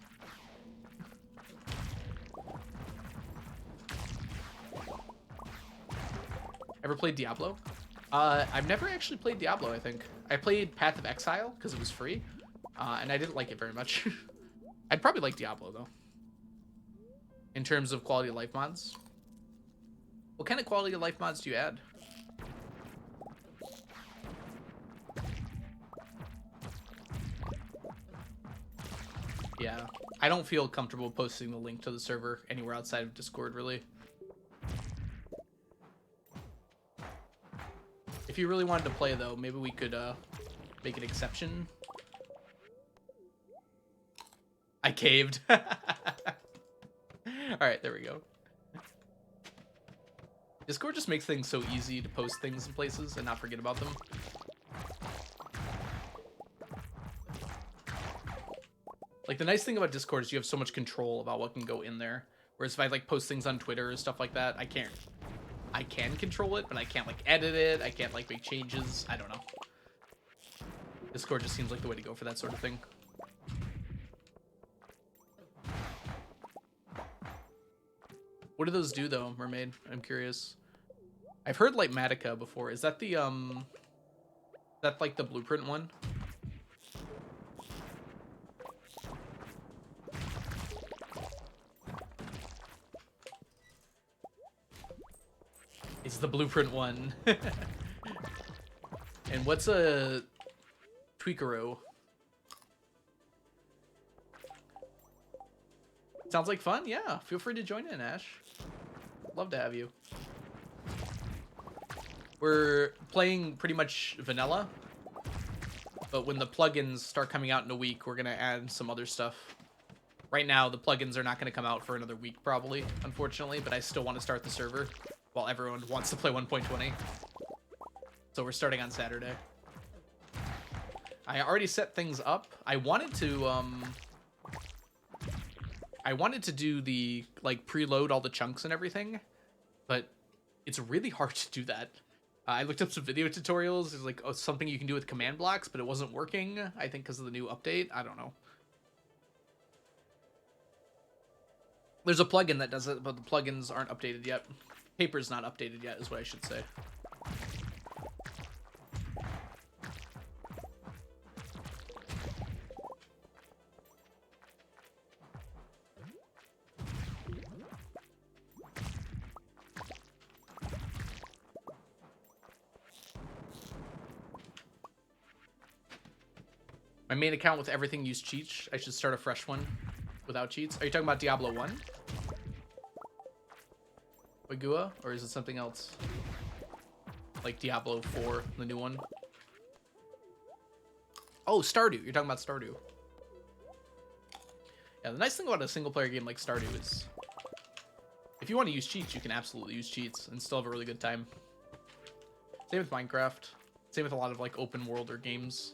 [SPEAKER 1] Ever played Diablo? I've never actually played Diablo, I think. I played Path of Exile because it was free, and I didn't like it very much. I'd probably like Diablo, though. In terms of quality of life mods. What kind of quality of life mods do you add? Yeah, I don't feel comfortable posting the link to the server anywhere outside of Discord, really. If you really wanted to play, though, maybe we could make an exception. I caved. All right, there we go. Discord just makes things so easy to post things in places and not forget about them. Like, the nice thing about Discord is you have so much control about what can go in there. Whereas if I, like, post things on Twitter or stuff like that, I can control it, but I can't, like, edit it. I can't, like, make changes. I don't know. Discord just seems like the way to go for that sort of thing. What do those do, though, Mermaid? I'm curious. I've heard Lightmatica before. Is that the, that, like, the blueprint one? It's the blueprint one. And what's a Tweakero? Sounds like fun? Yeah, feel free to join in, Ash. Love to have you. We're playing pretty much vanilla, but when the plugins start coming out in a week, we're going to add some other stuff. Right now, the plugins are not going to come out for another week, probably, unfortunately, but I still want to start the server while everyone wants to play 1.20. So we're starting on Saturday. I already set things up. I wanted to do the, like, preload all the chunks and everything, but it's really hard to do that. I looked up some video tutorials. There's, like, something you can do with command blocks, but it wasn't working, I think, because of the new update. I don't know. There's a plugin that does it, but the plugins aren't updated yet. Paper's not updated yet, is what I should say. My main account with everything used cheats. I should start a fresh one without cheats. Are you talking about Diablo 1? Wagua? Or is it something else? Like Diablo 4, the new one? Oh, Stardew. You're talking about Stardew. Yeah, the nice thing about a single-player game like Stardew is if you want to use cheats, you can absolutely use cheats and still have a really good time. Same with Minecraft. Same with a lot of, like, open world or games.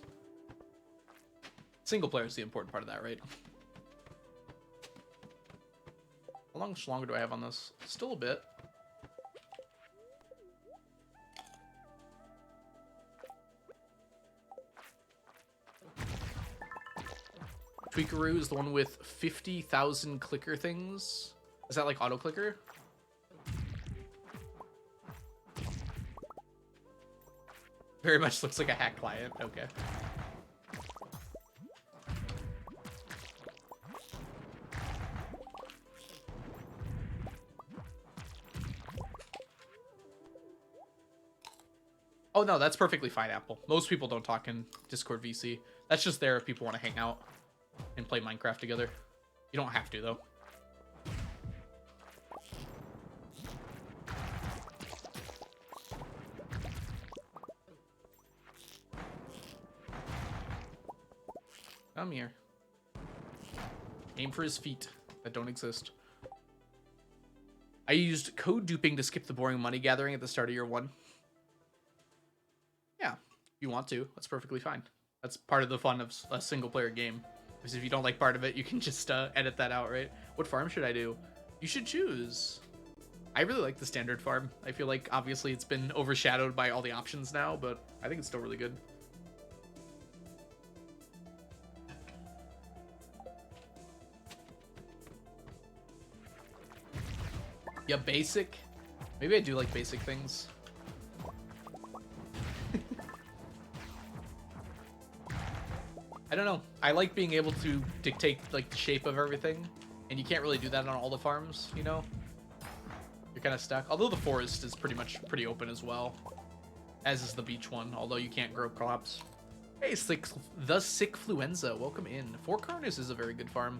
[SPEAKER 1] Single player is the important part of that, right? How much longer do I have on this? Still a bit. Tweakeroo is the one with 50,000 clicker things. Is that like auto clicker? Very much looks like a hack client. Okay. Oh, no, that's perfectly fine, Apple. Most people don't talk in Discord VC. That's just there if people want to hang out and play Minecraft together. You don't have to, though. Come here. Aim for his feet that don't exist. I used code duping to skip the boring money gathering at the start of year 1. Yeah, if you want to, that's perfectly fine. That's part of the fun of a single player game. Because if you don't like part of it, you can just edit that out, right? What farm should I do? You should choose. I really like the standard farm. I feel like obviously it's been overshadowed by all the options now, but I think it's still really good. Yeah, basic. Maybe I do like basic things. I don't know. I like being able to dictate like the shape of everything, and you can't really do that on all the farms, you know? You're kind of stuck. Although the forest is pretty open as well, as is the beach one, although you can't grow crops. Hey, the Sickfluenza, welcome in. Four Corners is a very good farm,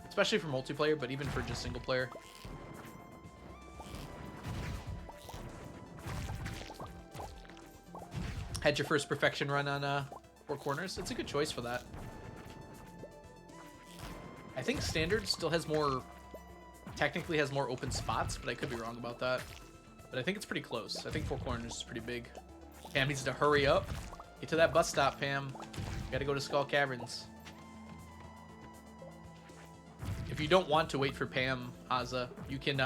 [SPEAKER 1] especially for multiplayer, but even for just single player. Had your first perfection run on Four Corners? It's a good choice for that. I think Standard still has more, technically has more open spots, but I could be wrong about that. But I think it's pretty close. I think Four Corners is pretty big. Pam needs to hurry up. Get to that bus stop, Pam. Gotta go to Skull Caverns. If you don't want to wait for Pam, Haza, you can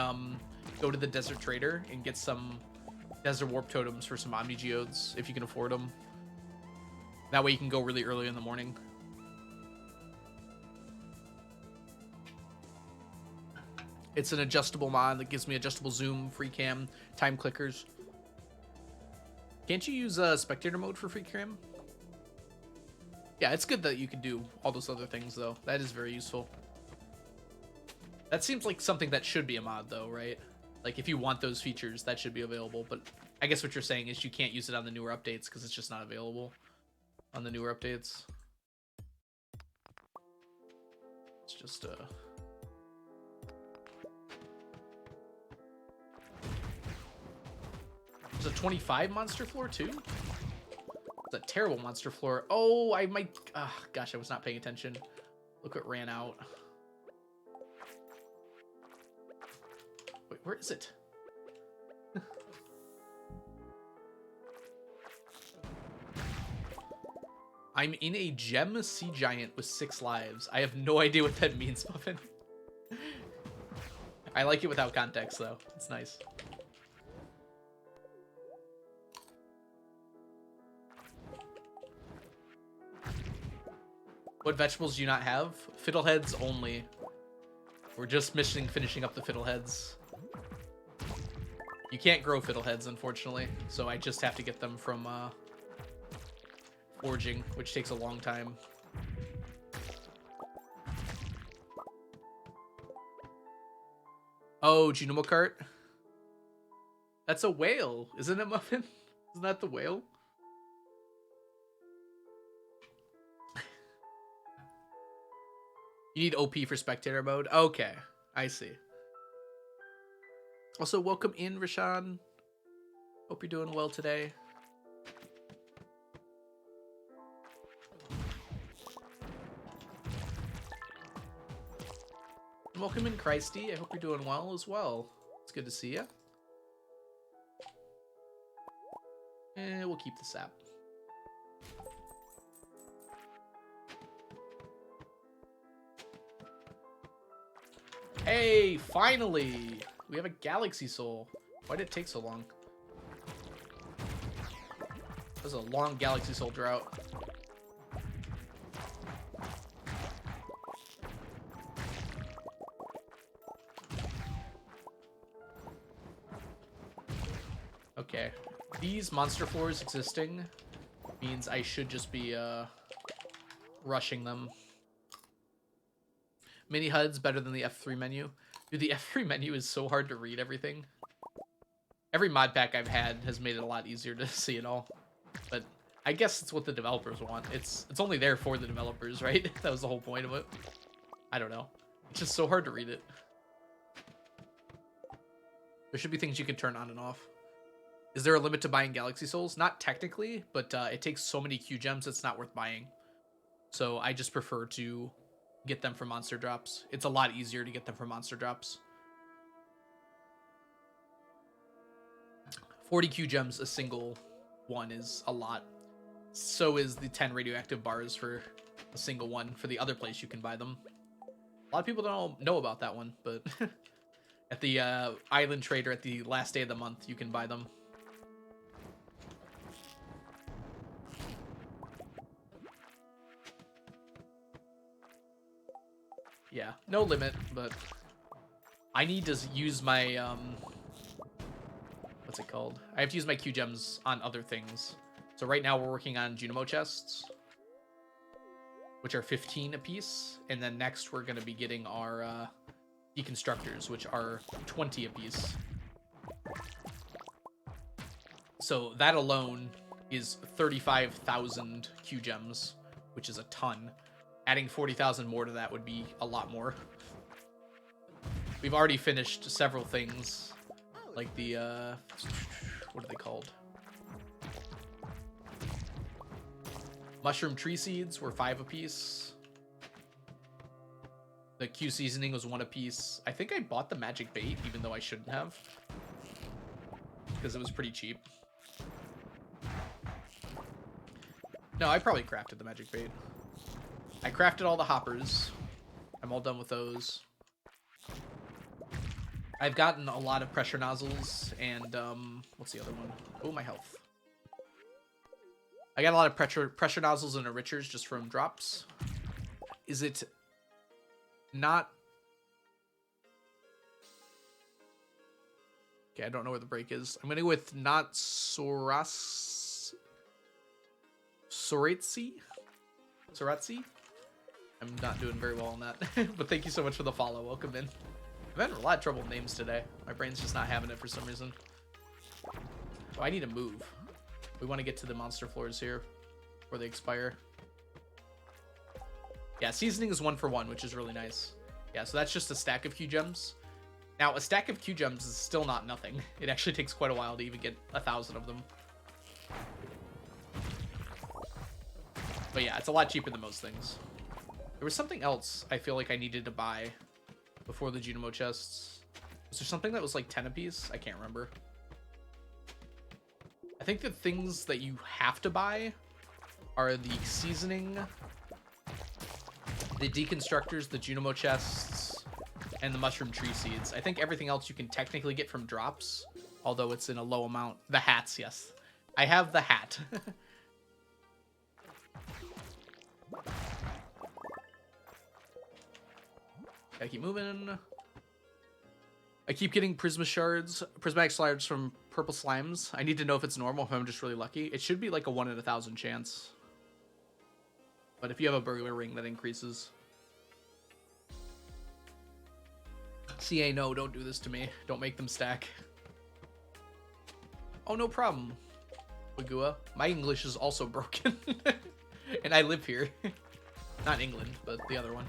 [SPEAKER 1] go to the Desert Trader and get some Desert Warp Totems for some Omni Geodes, if you can afford them. That way you can go really early in the morning. It's an adjustable mod that gives me adjustable zoom, free cam, time clickers. Can't you use spectator mode for free cam? Yeah, it's good that you can do all those other things, though. That is very useful. That seems like something that should be a mod, though, right? Like, if you want those features, that should be available. But I guess what you're saying is you can't use it on the newer updates because it's just not available on the newer updates. It's just, There's a 25 monster floor, too? It's a terrible monster floor. Oh, I might... gosh, I was not paying attention. Look what ran out. Wait, where is it? I'm in a gem sea giant with 6 lives. I have no idea what that means, Muffin. I like it without context, though. It's nice. What vegetables do you not have? Fiddleheads only. We're just finishing up the fiddleheads. You can't grow fiddleheads, unfortunately, so I just have to get them from foraging, which takes a long time. Oh, Junimo cart? That's a whale, isn't it, Muffin? Isn't that the whale? You need OP for spectator mode? Okay, I see. Also, welcome in, Rashawn. Hope you're doing well today. Welcome in, Christy. I hope you're doing well as well. It's good to see you. And we'll keep the sap. Hey, finally! We have a Galaxy Soul. Why did it take so long? That was a long Galaxy Soul drought. Okay. These monster floors existing means I should just be rushing them. Mini HUD's better than the F3 menu. Dude, the F3 menu is so hard to read everything. Every mod pack I've had has made it a lot easier to see it all. But I guess it's what the developers want. It's only there for the developers, right? That was the whole point of it. I don't know. It's just so hard to read it. There should be things you can turn on and off. Is there a limit to buying Galaxy Souls? Not technically, but it takes so many Q gems it's not worth buying. So I just prefer to get them from monster drops. It's a lot easier to get them from monster drops. 40 Q gems a single one is a lot. So is the 10 radioactive bars for a single one for the other place you can buy them. A lot of people don't know about that one, but at the Island Trader at the last day of the month, you can buy them. Yeah, no limit, but I need to use my, what's it called? I have to use my Q gems on other things. So right now we're working on Junimo chests. which are 15 apiece. And then next we're going to be getting our deconstructors, which are 20 apiece. So that alone is 35,000 Q gems, which is a ton. Adding 40,000 more to that would be a lot more. We've already finished several things, like the, what are they called? Mushroom tree seeds were 5 apiece. The Q seasoning was 1 apiece. I think I bought the magic bait, even though I shouldn't have, because it was pretty cheap. No, I probably crafted the magic bait. I crafted all the hoppers. I'm all done with those. I've gotten a lot of pressure nozzles and, what's the other one? Oh, my health. I got a lot of pressure nozzles and enrichers just from drops. Is it not... Okay, I don't know where the break is. I'm going to go with not Soratsi? Soratsi? I'm not doing very well on that. But thank you so much for the follow. Welcome in. I've had a lot of trouble with names today. My brain's just not having it for some reason. Oh, I need to move. We want to get to the monster floors here before they expire. Yeah, seasoning is 1 for 1, which is really nice. Yeah, so that's just a stack of Q gems. Now, a stack of Q gems is still not nothing. It actually takes quite a while to even get 1,000 of them. But yeah, it's a lot cheaper than most things. There was something else I feel like I needed to buy before the Junimo chests. Was there something that was like 10 apiece? I can't remember. I think the things that you have to buy are the seasoning, the deconstructors, the Junimo chests, and the mushroom tree seeds. I think everything else you can technically get from drops, although it's in a low amount. The hats, yes. I have the hat. Gotta keep moving. I keep getting prismatic shards from purple slimes. I need to know if it's normal, if I'm just really lucky. It should be like a 1 in 1,000 chance. But if you have a burglar ring, that increases. CA, no, don't do this to me. Don't make them stack. Oh, no problem, Wagua. My English is also broken. And I live here. Not England, but the other one.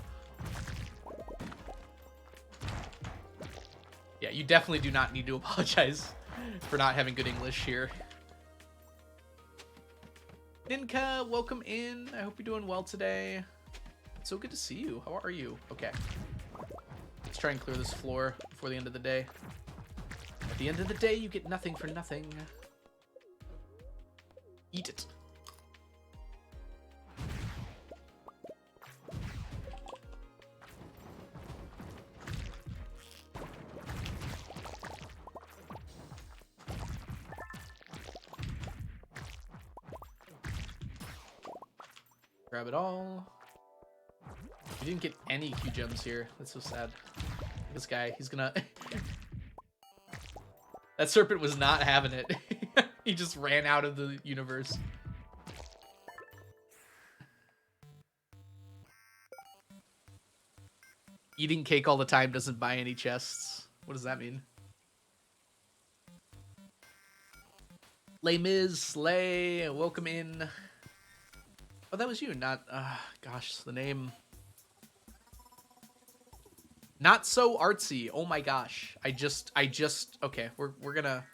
[SPEAKER 1] Yeah, you definitely do not need to apologize for not having good English here. Ninka, welcome in. I hope you're doing well today. It's so good to see you. How are you? Okay. Let's try and clear this floor before the end of the day. At the end of the day, you get nothing for nothing. Eat it. Grab it all. We didn't get any Q gems here. That's so sad. This guy, he's gonna... That serpent was not having it. He just ran out of the universe. Eating cake all the time doesn't buy any chests. What does that mean? Les Mis, Slay, welcome in. Oh, that was you, not, gosh, the name. Not so artsy. Oh my gosh. I just, okay, we're gonna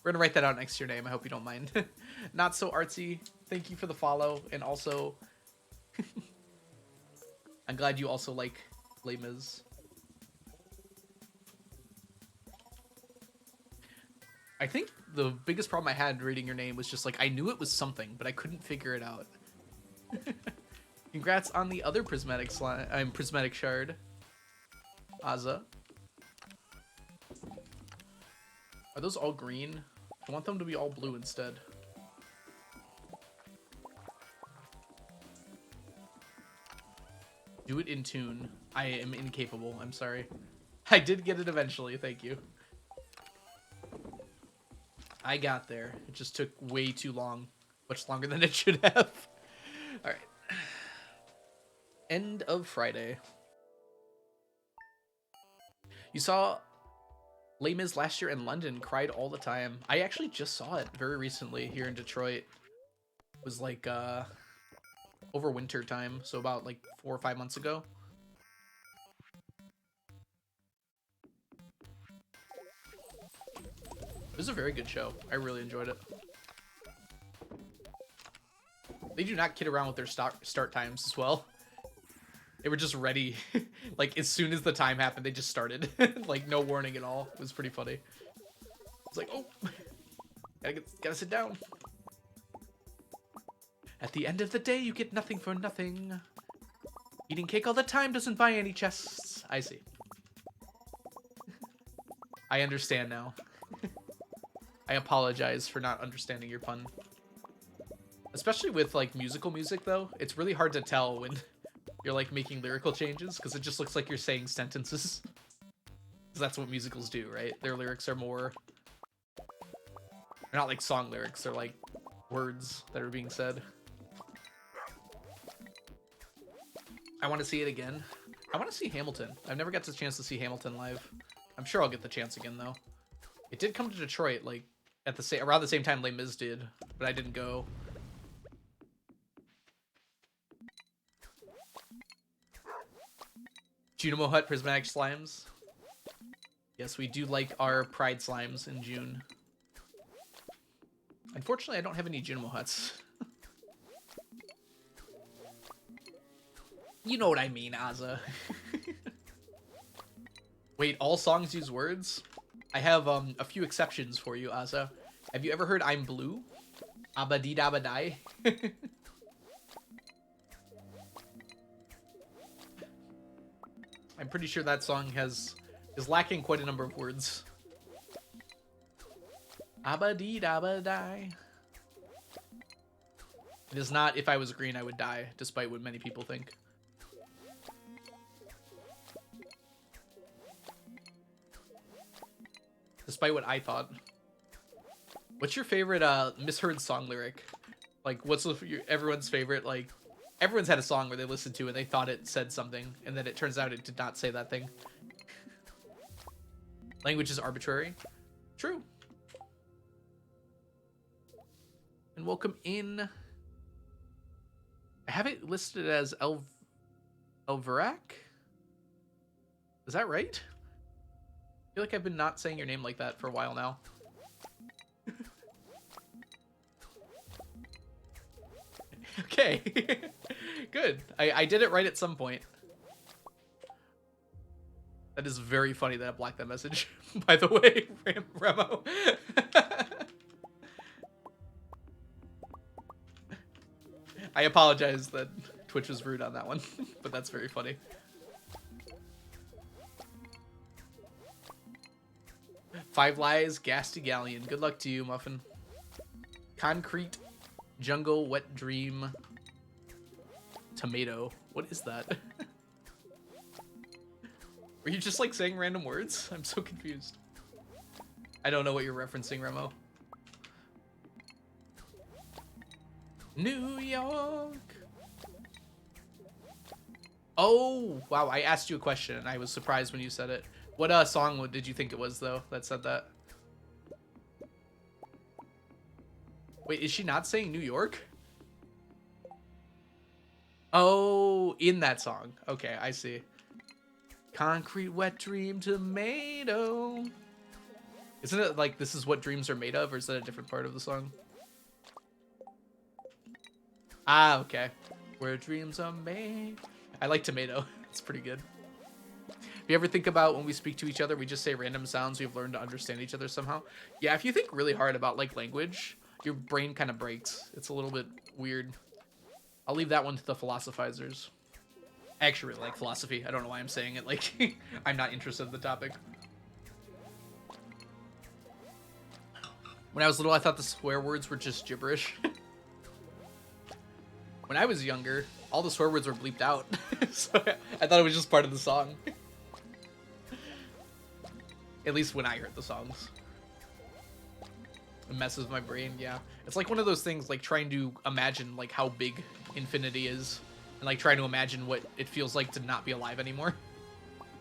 [SPEAKER 1] write that out next to your name. I hope you don't mind. Not so artsy. Thank you for the follow. And also, I'm glad you also like Les Mis. I think the biggest problem I had reading your name was just like, I knew it was something, but I couldn't figure it out. Congrats on the other prismatic prismatic shard. Aza. Are those all green? I want them to be all blue instead. Do it in tune. I am incapable. I'm sorry. I did get it eventually. Thank you. I got there. It just took way too long. Much longer than it should have. All right. End of Friday. You saw Les Mis last year in London, cried all the time. I actually just saw it very recently here in Detroit. It was like over winter time, so about like 4 or 5 months ago. It was a very good show. I really enjoyed it. They do not kid around with their start times as well. They were just ready. Like, as soon as the time happened, they just started. Like, no warning at all. It was pretty funny. It's like, oh, gotta sit down. At the end of the day, you get nothing for nothing. Eating cake all the time doesn't buy any chests. I see. I understand now. I apologize for not understanding your pun. Especially with, like, musical music, though. It's really hard to tell when you're, like, making lyrical changes, because it just looks like you're saying sentences. Because that's what musicals do, right? Their lyrics are more... They're not like song lyrics, they're like words that are being said. I want to see it again. I want to see Hamilton. I've never got the chance to see Hamilton live. I'm sure I'll get the chance again, though. It did come to Detroit, like, at the around the same time Les Mis did, but I didn't go. Junimo Hut Prismatic Slimes. Yes, we do like our Pride Slimes in June. Unfortunately, I don't have any Junimo Huts. You know what I mean, Azza. Wait, all songs use words? I have a few exceptions for you, Azza. Have you ever heard I'm Blue? Abadi Dabadai? I'm pretty sure that song is lacking quite a number of words. Abadi Dabadai. It is not If I Was Green I Would Die, despite what many people think. Despite what I thought. What's your favorite misheard song lyric? Like, what's everyone's favorite, like, everyone's had a song where they listened to and they thought it said something, and then it turns out it did not say that thing. Language is arbitrary. True. And welcome in. I have it listed as Elverac? Is that right? I feel like I've been not saying your name like that for a while now. Okay. Good. I did it right at some point. That is very funny that I blocked that message, by the way, Remo. I apologize that Twitch was rude on that one, but that's very funny. Five Lies, Gasty Galleon. Good luck to you, Muffin. Concrete, Jungle, Wet Dream, Tomato. What is that? Were you just like saying random words? I'm so confused. I don't know what you're referencing, Remo. New York. Oh, wow. I asked you a question and I was surprised when you said it. What song did you think it was, though, that said that? Wait, is she not saying New York? Oh, in that song. Okay, I see. Concrete, Wet Dream, Tomato. Isn't it like This Is What Dreams Are Made Of, or is that a different part of the song? Ah, okay. Where dreams are made. I like Tomato. It's pretty good. You ever think about when we speak to each other, we just say random sounds we've learned to understand each other somehow? Yeah, if you think really hard about, like, language, your brain kind of breaks. It's a little bit weird. I'll leave that one to the philosophizers. I actually really like philosophy. I don't know why I'm saying it like I'm not interested in the topic. When I was little, I thought the swear words were just gibberish. When I was younger, all the swear words were bleeped out. So I thought it was just part of the song. At least when I heard the songs. It messes with my brain, yeah. It's like one of those things, like trying to imagine like how big infinity is and like trying to imagine what it feels like to not be alive anymore.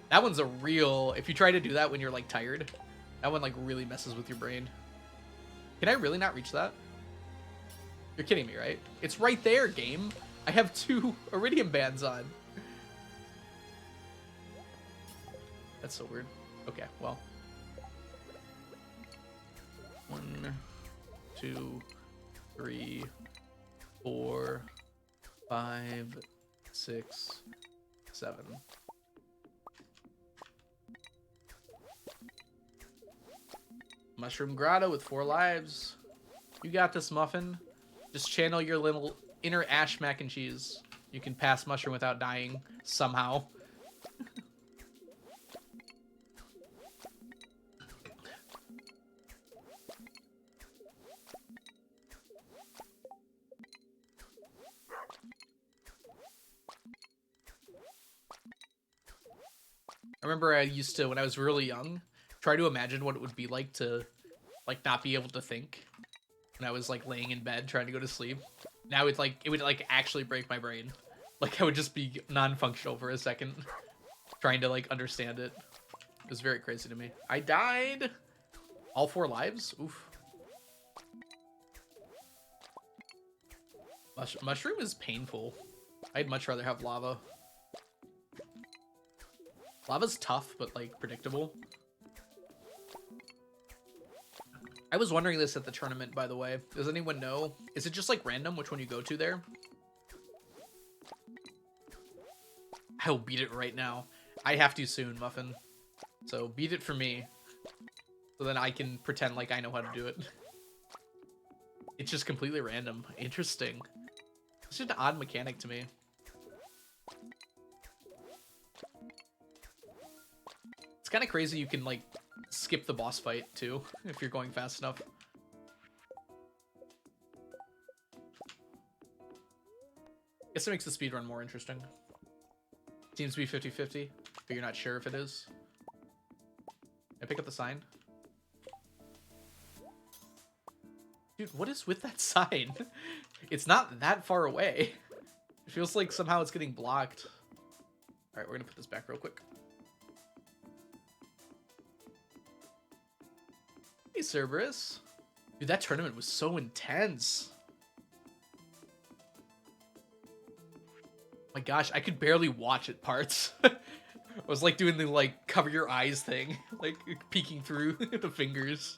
[SPEAKER 1] That one's a real, if you try to do that when you're like tired, that one like really messes with your brain. Can I really not reach that? You're kidding me, right? It's right there, game. I have 2 iridium bands on. That's so weird. Okay, well. 1, 2, 3, 4, 5, 6, 7. Mushroom Grotto with 4 lives. You got this, Muffin. Just channel your little inner Ash mac and cheese. You can pass Mushroom without dying somehow. I remember I used to, when I was really young, try to imagine what it would be like to, like, not be able to think when I was, like, laying in bed trying to go to sleep. Now it would, like, actually break my brain. Like, I would just be non-functional for a second trying to, like, understand it. It was very crazy to me. I died! All 4 lives? Oof. Mushroom is painful. I'd much rather have lava. Lava's tough, but, like, predictable. I was wondering this at the tournament, by the way. Does anyone know? Is it just, like, random which one you go to there? I will beat it right now. I have to soon, Muffin. So, beat it for me. So then I can pretend like I know how to do it. It's just completely random. Interesting. It's just an odd mechanic to me. It's kind of crazy you can, like, skip the boss fight, too, if you're going fast enough. Guess it makes the speedrun more interesting. Seems to be 50-50, but you're not sure if it is. Can I pick up the sign? Dude, what is with that sign? It's not that far away. It feels like somehow it's getting blocked. Alright, we're gonna put this back real quick. Hey, Cerberus. Dude, that tournament was so intense. My gosh, I could barely watch it parts. I was like doing the like cover your eyes thing, like peeking through the fingers.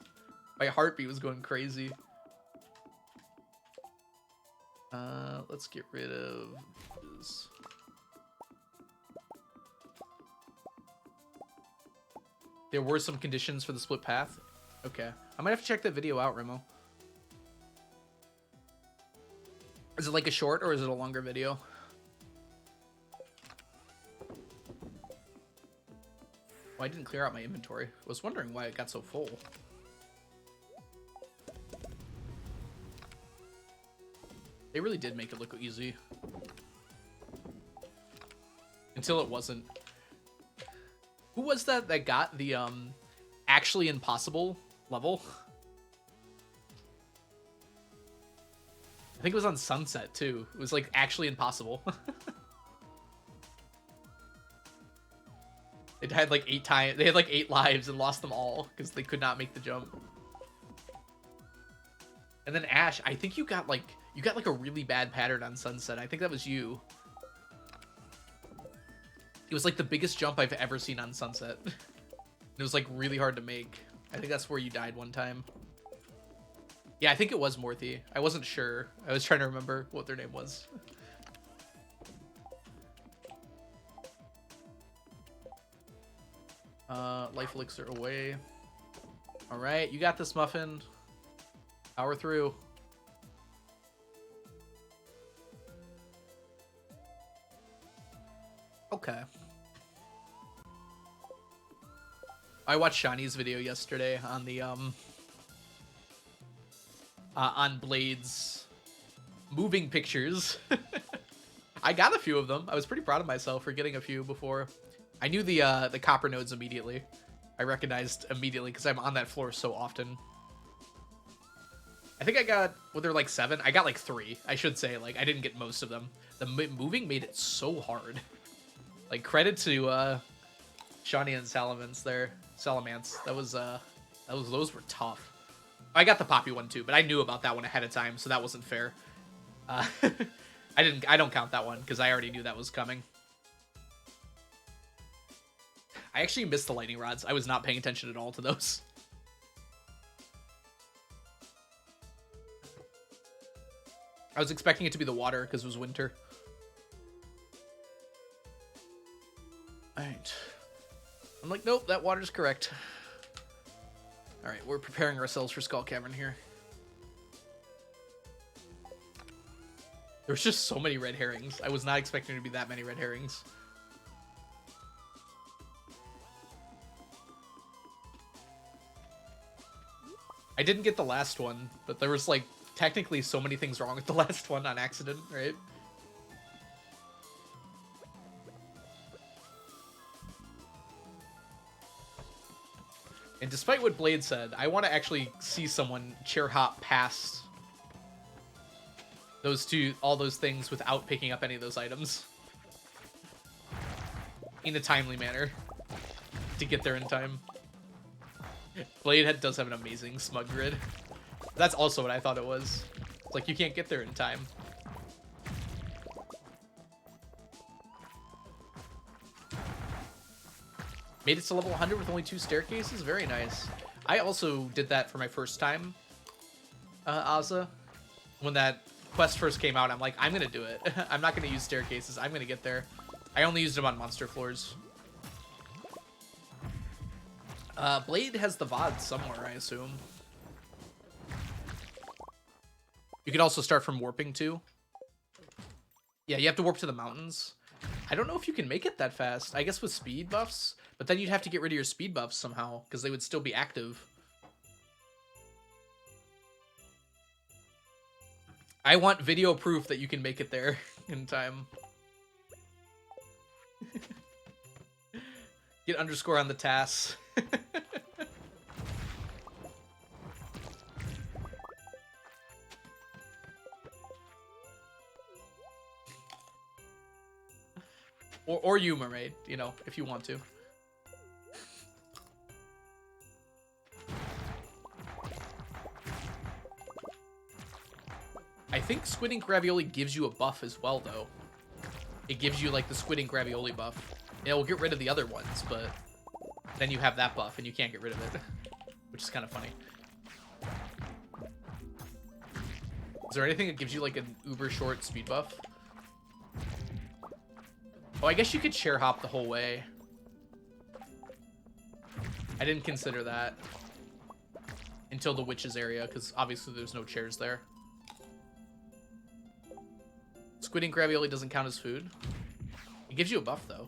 [SPEAKER 1] My heartbeat was going crazy. Let's get rid of this. There were some conditions for the split path. Okay, I might have to check that video out, Remo. Is it like a short or is it a longer video? Oh, I didn't clear out my inventory. I was wondering why it got so full. They really did make it look easy. Until it wasn't. Who was that got the actually impossible level? I think it was on Sunset too. It was like actually impossible. It had like 8 times. They had like 8 lives and lost them all because they could not make the jump. And then Ash, I think you got like a really bad pattern on Sunset. I think that was you. It was like the biggest jump I've ever seen on Sunset. It was like really hard to make. I think that's where you died one time. Yeah, I think it was Morthy. I wasn't sure. I was trying to remember what their name was. Life elixir away. All right, you got this, Muffin. Power through. Okay. I watched Shani's video yesterday on the on Blade's moving pictures. I got a few of them. I was pretty proud of myself for getting a few before. I knew the copper nodes immediately. I recognized immediately because I'm on that floor so often. I think I got, well, they're like 7. I got like 3. I should say, like, I didn't get most of them. The moving made it so hard. Like, credit to Shawnee and Salamance there. Salamance. Those were tough. I got the Poppy one too, but I knew about that one ahead of time, so that wasn't fair. I don't count that one because I already knew that was coming. I actually missed the lightning rods. I was not paying attention at all to those. I was expecting it to be the water because it was winter. Alright. I'm like, nope, that water's correct. Alright, we're preparing ourselves for Skull Cavern here. There's just so many red herrings. I was not expecting there to be that many red herrings. I didn't get the last one, but there was, like, technically so many things wrong with the last one on accident, right? And despite what Blade said, I want to actually see someone chair hop past all those things without picking up any of those items. In a timely manner. To get there in time. Blade does have an amazing smug grid. That's also what I thought it was. It's like, you can't get there in time. Made it to level 100 with only 2 staircases? Very nice. I also did that for my first time, Aza. When that quest first came out, I'm like, I'm gonna do it. I'm not gonna use staircases. I'm gonna get there. I only used them on monster floors. Blade has the VOD somewhere, I assume. You can also start from warping too. Yeah, you have to warp to the mountains. I don't know if you can make it that fast. I guess with speed buffs, but then you'd have to get rid of your speed buffs somehow because they would still be active. I want video proof that you can make it there in time. Get underscore on the TAS. Or you, Mermaid, you know, if you want to. I think Squid Ink Ravioli gives you a buff as well, though. It gives you, like, the Squid Ink Ravioli buff. It will get rid of the other ones, but then you have that buff and you can't get rid of it. Which is kind of funny. Is there anything that gives you, like, an uber short speed buff? Oh, I guess you could chair hop the whole way. I didn't consider that. Until the witches area, because obviously there's no chairs there. Squid Ink Ravioli doesn't count as food. It gives you a buff, though.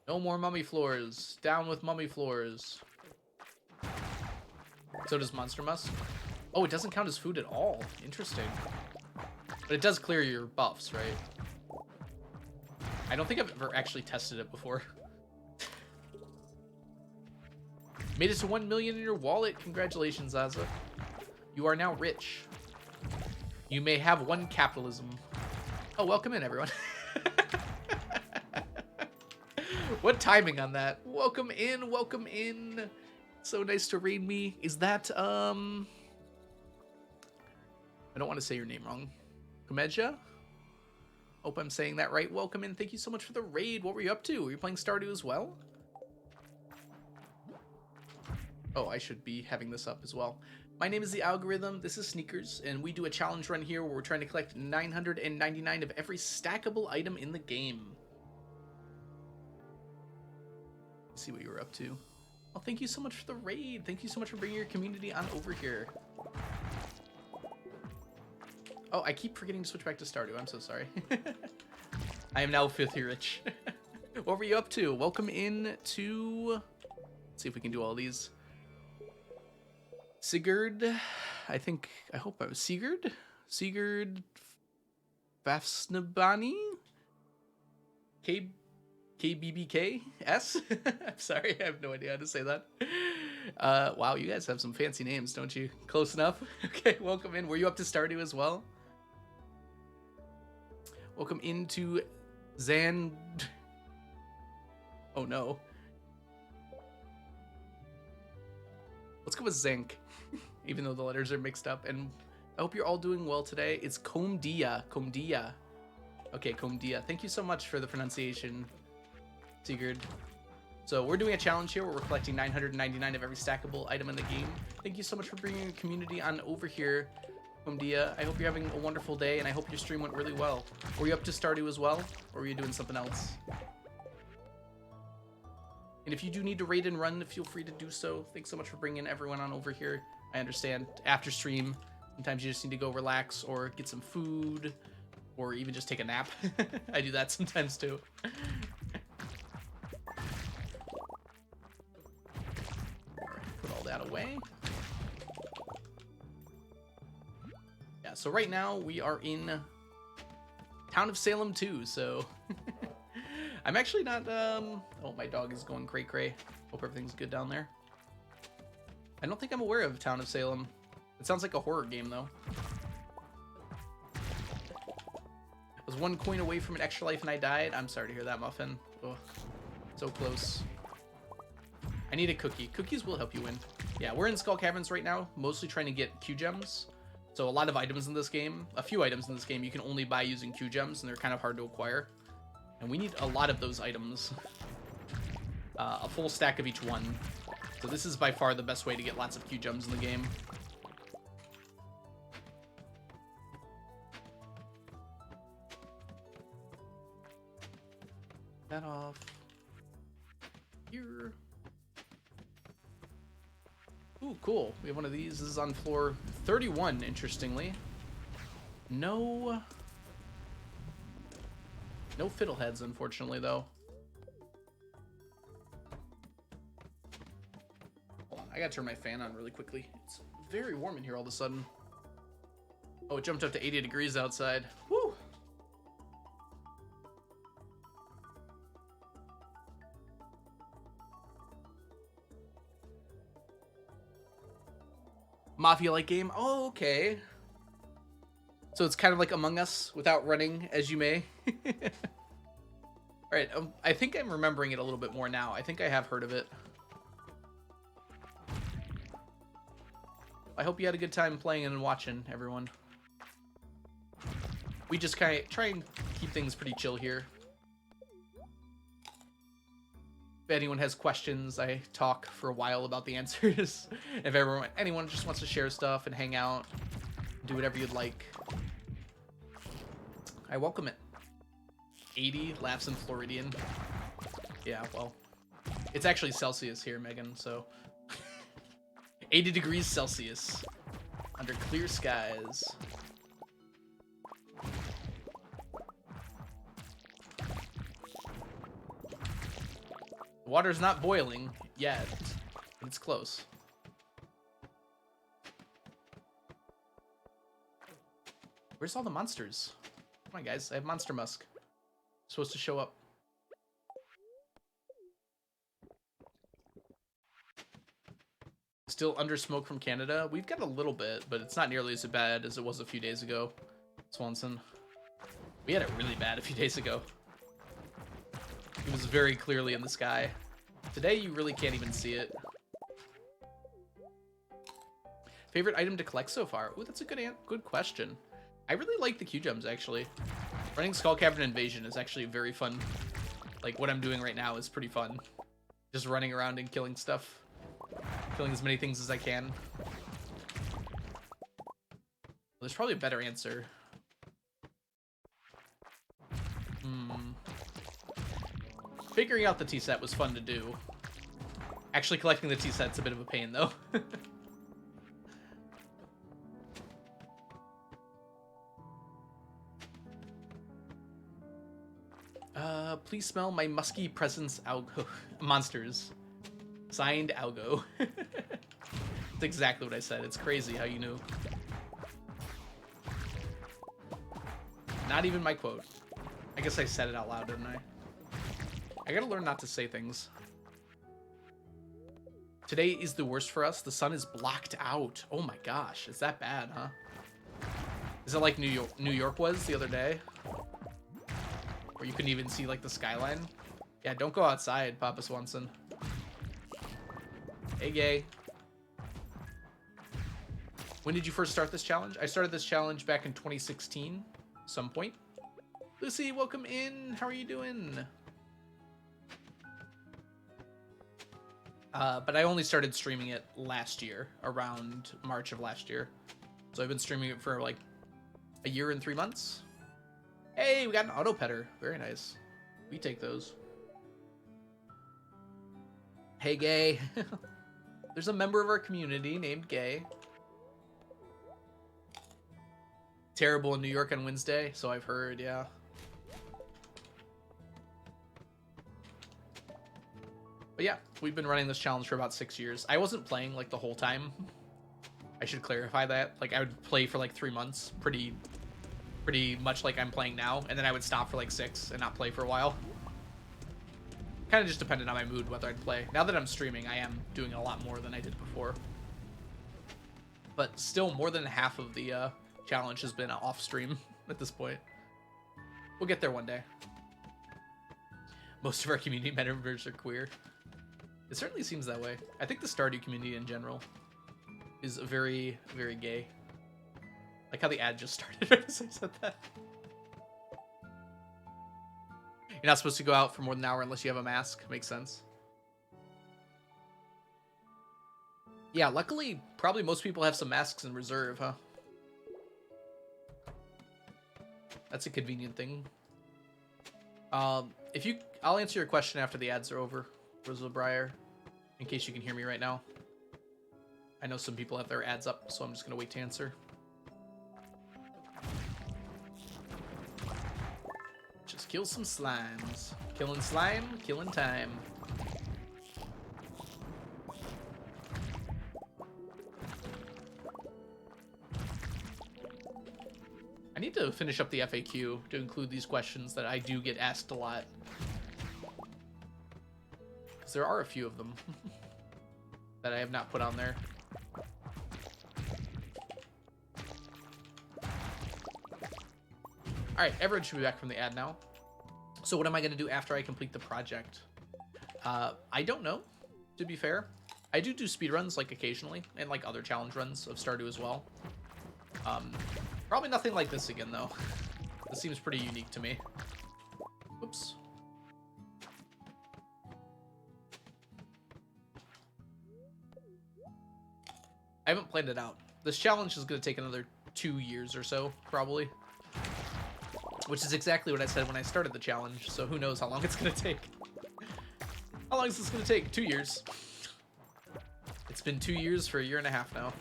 [SPEAKER 1] No more mummy floors. Down with mummy floors. So does Monster Musk. Oh, it doesn't count as food at all. Interesting. But it does clear your buffs, right? I don't think I've ever actually tested it before. Made it to 1 million in your wallet. Congratulations, Aza. You are now rich. You may have one capitalism. Oh, welcome in, everyone. What timing on that? Welcome in, welcome in. So nice to raid me. Is that, I don't want to say your name wrong. Kumeja? Hope I'm saying that right. Welcome in. Thank you so much for the raid. What were you up to? Were you playing Stardew as well? Oh, I should be having this up as well. My name is The Algorithm. This is Sneakers, and we do a challenge run here where we're trying to collect 999 of every stackable item in the game. Let's see what you were up to. Oh, thank you so much for the raid. Thank you so much for bringing your community on over here. Oh, I keep forgetting to switch back to Stardew. I'm so sorry. I am now filthy rich. What were you up to? Welcome in to... Let's see if we can do all these. Sigurd, I hope I was Sigurd Fafsnabani, K KBBKS? I'm sorry, I have no idea how to say that. Wow, you guys have some fancy names, don't you? Close enough? Okay, welcome in. Were you up to Stardew as well? Welcome into Zan... Oh no. Let's go with Zank, even though the letters are mixed up. And I hope you're all doing well today. It's Comdia. Comdia. Okay, Comdia. Thank you so much for the pronunciation, Sigurd. So we're doing a challenge here where we're collecting 999 of every stackable item in the game. Thank you so much for bringing your community on over here, Comdia. I hope you're having a wonderful day, and I hope your stream went really well. Were you up to Stardew as well, or were you doing something else? And if you do need to raid and run, feel free to do so. Thanks so much for bringing everyone on over here. I understand after stream, sometimes you just need to go relax or get some food or even just take a nap. I do that sometimes too. Put all that away. Yeah, so right now we are in Town of Salem 2, so... I'm actually not, oh, my dog is going cray-cray. Hope everything's good down there. I don't think I'm aware of Town of Salem. It sounds like a horror game, though. I was 1 coin away from an extra life and I died. I'm sorry to hear that, Muffin. Oh, so close. I need a cookie. Cookies will help you win. Yeah, we're in Skull Caverns right now, mostly trying to get Q gems. So a lot of items in this game, a few items in this game, you can only buy using Q gems, and they're kind of hard to acquire. And we need a lot of those items. A full stack of each one. So this is by far the best way to get lots of Q gems in the game. That off. Here. Ooh, cool. We have one of these. This is on floor 31, interestingly. No fiddleheads, unfortunately, though. Hold on, I gotta turn my fan on really quickly. It's very warm in here all of a sudden. Oh, it jumped up to 80 degrees outside. Woo! Mafia-like game? Oh, okay. So it's kind of like Among Us without running as you may. Alright, I think I'm remembering it a little bit more now. I think I have heard of it. I hope you had a good time playing and watching, everyone. We just kind of try and keep things pretty chill here. If anyone has questions, I talk for a while about the answers. If anyone just wants to share stuff and hang out, do whatever you'd like, I welcome it. 80 laughs in Floridian. Yeah, well, it's actually Celsius here, Megan, so 80 degrees Celsius under clear skies. The water's not boiling yet, but it's close. Where's all the monsters? Come on, guys. I have Monster Musk. Supposed to show up. Still under smoke from Canada? We've got a little bit, but it's not nearly as bad as it was a few days ago. Swanson. We had it really bad a few days ago. It was very clearly in the sky. Today, you really can't even see it. Favorite item to collect so far? Ooh, that's a good question. I really like the Q gems, actually. Running Skull Cavern Invasion is actually very fun. Like, what I'm doing right now is pretty fun. Just running around and killing stuff. Killing as many things as I can. There's probably a better answer. Figuring out the T-set was fun to do. Actually collecting the T-set's a bit of a pain, though. Please smell my musky presence, Algo. Monsters. Signed, Algo. That's exactly what I said. It's crazy how you knew. Not even my quote. I guess I said it out loud, didn't I? I gotta learn not to say things. Today is the worst for us. The sun is blocked out. Oh my gosh, is that bad, huh? Is it like New York was the other day? Where you couldn't even see like the skyline? Yeah, don't go outside, Papa Swanson. Hey, gay. When did you first start this challenge? I started this challenge back in 2016, some point. Lucy, welcome in. How are you doing? But I only started streaming it last year, around March of last year. So I've been streaming it for like a year and 3 months. Hey, we got an auto petter. Very nice. We take those. Hey, Gay. There's a member of our community named Gay. Terrible in New York on Wednesday, so I've heard, yeah. But yeah, we've been running this challenge for about 6 years. I wasn't playing like the whole time. I should clarify that. Like I would play for like 3 months, pretty much like I'm playing now, and then I would stop for like 6 and not play for a while. Kind of just depended on my mood whether I'd play. Now that I'm streaming, I am doing a lot more than I did before. But still, more than half of the challenge has been off stream at this point. We'll get there one day. Most of our community members are queer. It certainly seems that way. I think the Stardew community in general is very, very gay. Like how the ad just started right as I said that. You're not supposed to go out for more than an hour unless you have a mask. Makes sense. Yeah, luckily, probably most people have some masks in reserve, huh? That's a convenient thing. I'll answer your question after the ads are over, Rosal Breyer, in case you can hear me right now. I know some people have their ads up, so I'm just gonna wait to answer. Just kill some slimes. Killing slime, killing time. I need to finish up the FAQ to include these questions that I do get asked a lot. Because there are a few of them that I have not put on there. Alright, everyone should be back from the ad now. So what am I going to do after I complete the project? I don't know, to be fair. I do speedruns, like, occasionally, and, like, other challenge runs of Stardew as well. Probably nothing like this again, though. This seems pretty unique to me. Oops. I haven't planned it out. This challenge is going to take another 2 years or so, probably. Which is exactly what I said when I started the challenge, so who knows how long it's going to take. How long is this going to take? 2 years. It's been 2 years for a year and a half now.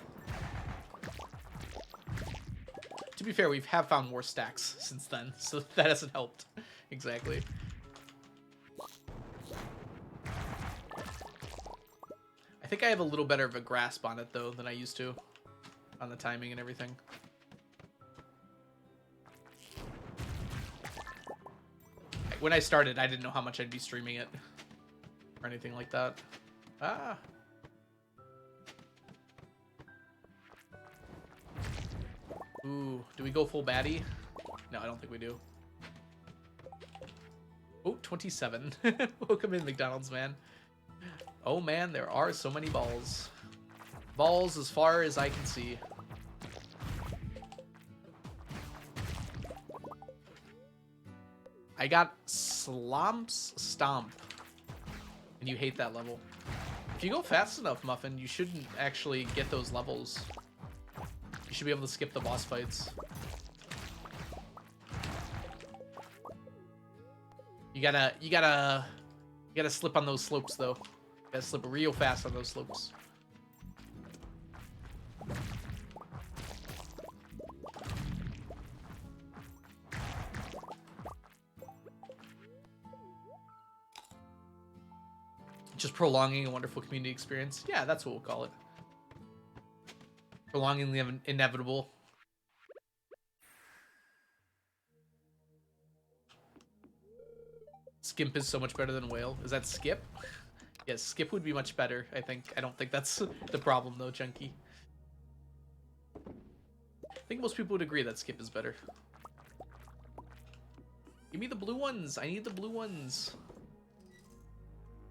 [SPEAKER 1] To be fair, we have found more stacks since then, so that hasn't helped. Exactly. I think I have a little better of a grasp on it, though, than I used to. On the timing and everything. When I started, I didn't know how much I'd be streaming it. Or anything like that. Ah! Ooh, do we go full baddie? No, I don't think we do. Oh, 27. Welcome in, McDonald's, man. Oh, man, there are so many balls. Balls as far as I can see. I got Slomps Stomp. And you hate that level. If you go fast enough, Muffin, you shouldn't actually get those levels. You should be able to skip the boss fights. You gotta slip on those slopes, though. You gotta slip real fast on those slopes. Just prolonging a wonderful community experience. Yeah, that's what we'll call it. Prolonging the inevitable. Skimp is so much better than whale. Is that skip? Yes, skip would be much better, I think. I don't think that's the problem, though, Chunky. I think most people would agree that skip is better. Give me the blue ones. I need the blue ones.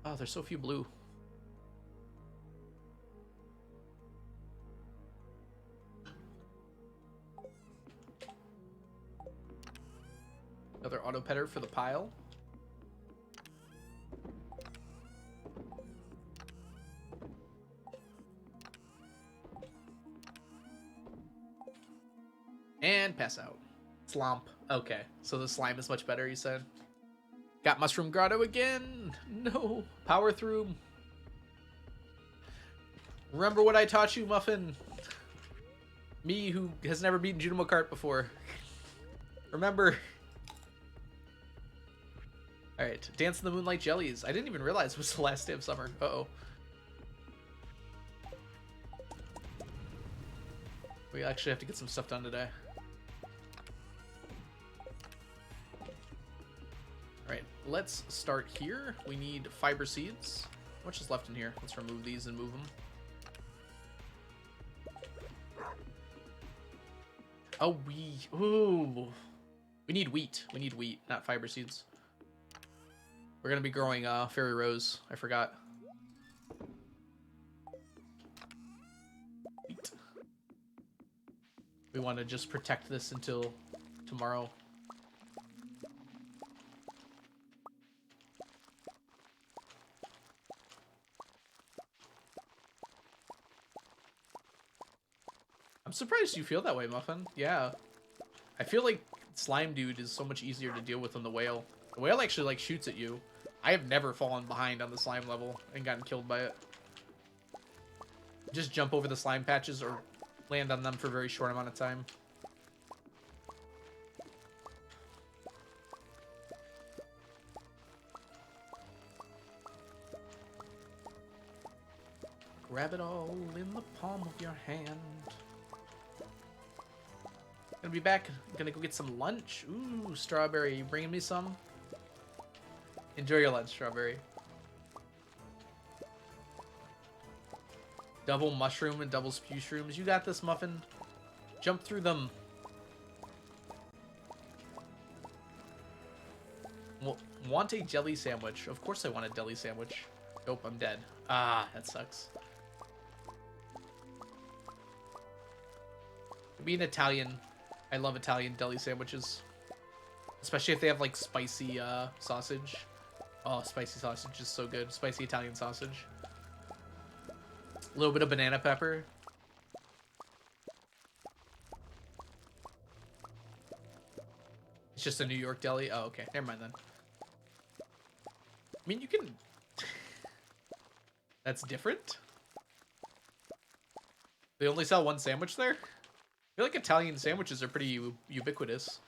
[SPEAKER 1] Oh, there's so few blue. Another auto petter for the pile. And pass out. Slomp. Okay, so the slime is much better, you said? Got Mushroom Grotto again! No! Power through. Remember what I taught you, Muffin? Me, who has never beaten Junimo Kart before. Remember. Alright, Dance in the Moonlight Jellies. I didn't even realize it was the last day of summer. Uh-oh. We actually have to get some stuff done today. Alright, let's start here. We need fiber seeds. How much is left in here? Let's remove these and move them. Oh, ooh. We need wheat. We need wheat, not fiber seeds. We're gonna be growing Fairy Rose. I forgot. Wheat. We want to just protect this until tomorrow. I'm surprised you feel that way, Muffin. Yeah. I feel like Slime Dude is so much easier to deal with than the whale. The whale actually, like, shoots at you. I have never fallen behind on the slime level and gotten killed by it. Just jump over the slime patches or land on them for a very short amount of time. Grab it all in the palm of your hand. Gonna be back. Gonna go get some lunch. Ooh, Strawberry, you bringing me some? Enjoy your lunch, Strawberry. Double mushroom and double spew shrooms. You got this, Muffin. Jump through them. Want a jelly sandwich? Of course I want a deli sandwich. Nope, I'm dead. Ah, that sucks. Being Italian, I love Italian deli sandwiches. Especially if they have, like, spicy sausage. Oh, spicy sausage is so good. Spicy Italian sausage. A little bit of banana pepper. It's just a New York deli? Oh, okay. Never mind then. I mean, you can... That's different? They only sell one sandwich there? I feel like Italian sandwiches are pretty ubiquitous.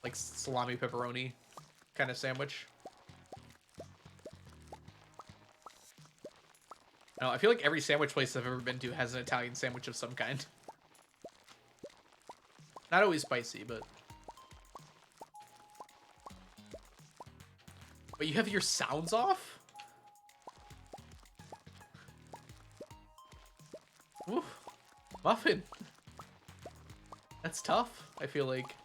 [SPEAKER 1] Like salami pepperoni kind of sandwich. No, I feel like every sandwich place I've ever been to has an Italian sandwich of some kind. Not always spicy, but... But you have your sounds off? Oof. Muffin. That's tough, I feel like.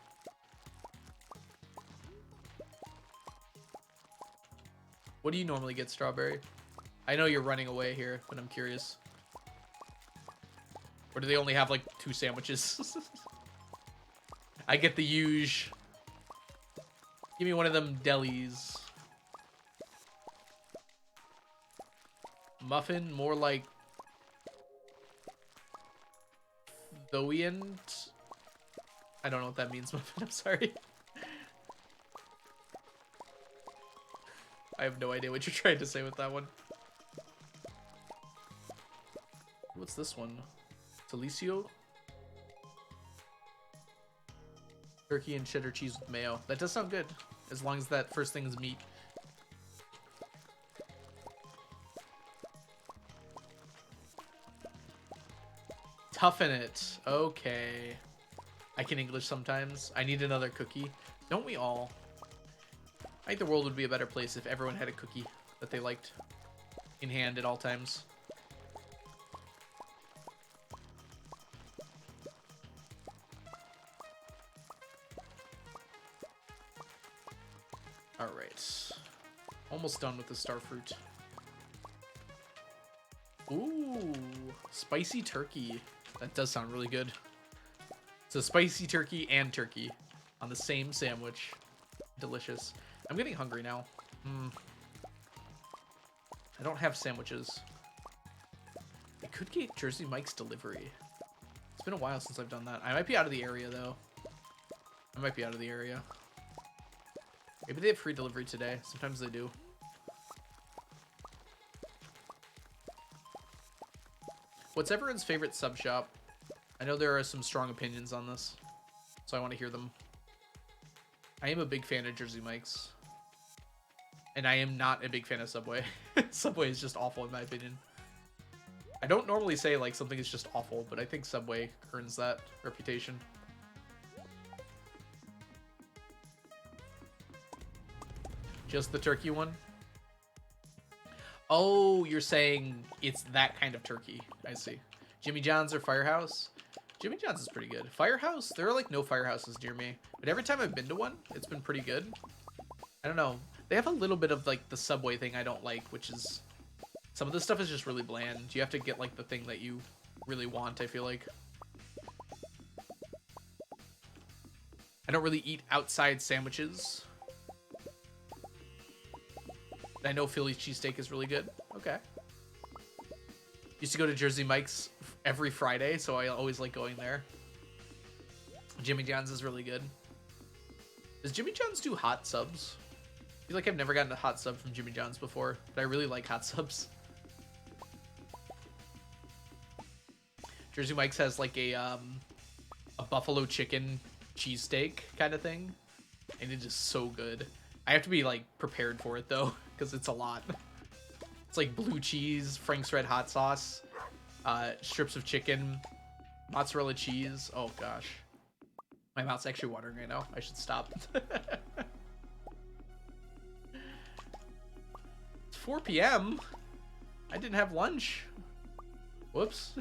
[SPEAKER 1] What do you normally get, Strawberry? I know you're running away here, but I'm curious. Or do they only have like 2 sandwiches? I get the huge. Give me one of them delis. Muffin, more like Thoient. I don't know what that means, Muffin. I'm sorry. I have no idea what you're trying to say with that one. What's this one? Delicio? Turkey and cheddar cheese with mayo. That does sound good, as long as that first thing is meat. Toughen it. Okay. I can English sometimes. I need another cookie. Don't we all? I think the world would be a better place if everyone had a cookie that they liked in hand at all times. Alright. Almost done with the star fruit. Ooh, spicy turkey. That does sound really good. So spicy turkey and turkey on the same sandwich. Delicious. I'm getting hungry now. I don't have sandwiches. I could get Jersey Mike's delivery. It's been a while since I've done that. I might be out of the area, though. I might be out of the area. Maybe they have free delivery today. Sometimes they do. What's everyone's favorite sub shop? I know there are some strong opinions on this, so I want to hear them. I am a big fan of Jersey Mike's. And I am not a big fan of Subway. Subway is just awful in my opinion. I don't normally say like something is just awful, but I think Subway earns that reputation. Just the turkey one? Oh, you're saying it's that kind of turkey. I see. Jimmy John's or Firehouse? Jimmy John's is pretty good. Firehouse? There are like no firehouses near me. But every time I've been to one, it's been pretty good. I don't know. They have a little bit of like the Subway thing I don't like, which is... Some of this stuff is just really bland. You have to get like the thing that you really want, I feel like. I don't really eat outside sandwiches. I know Philly cheesesteak is really good. Okay. Used to go to Jersey Mike's every Friday, so I always like going there. Jimmy John's is really good. Does Jimmy John's do hot subs? I feel like I've never gotten a hot sub from Jimmy John's before, but I really like hot subs. Jersey Mike's has like a buffalo chicken cheesesteak kind of thing, and it is so good. I have to be like prepared for it though, because it's a lot. It's like blue cheese, Frank's Red Hot Sauce, strips of chicken, mozzarella cheese. Oh gosh, my mouth's actually watering right now. I should stop. It's 4 p.m. I didn't have lunch. Whoops.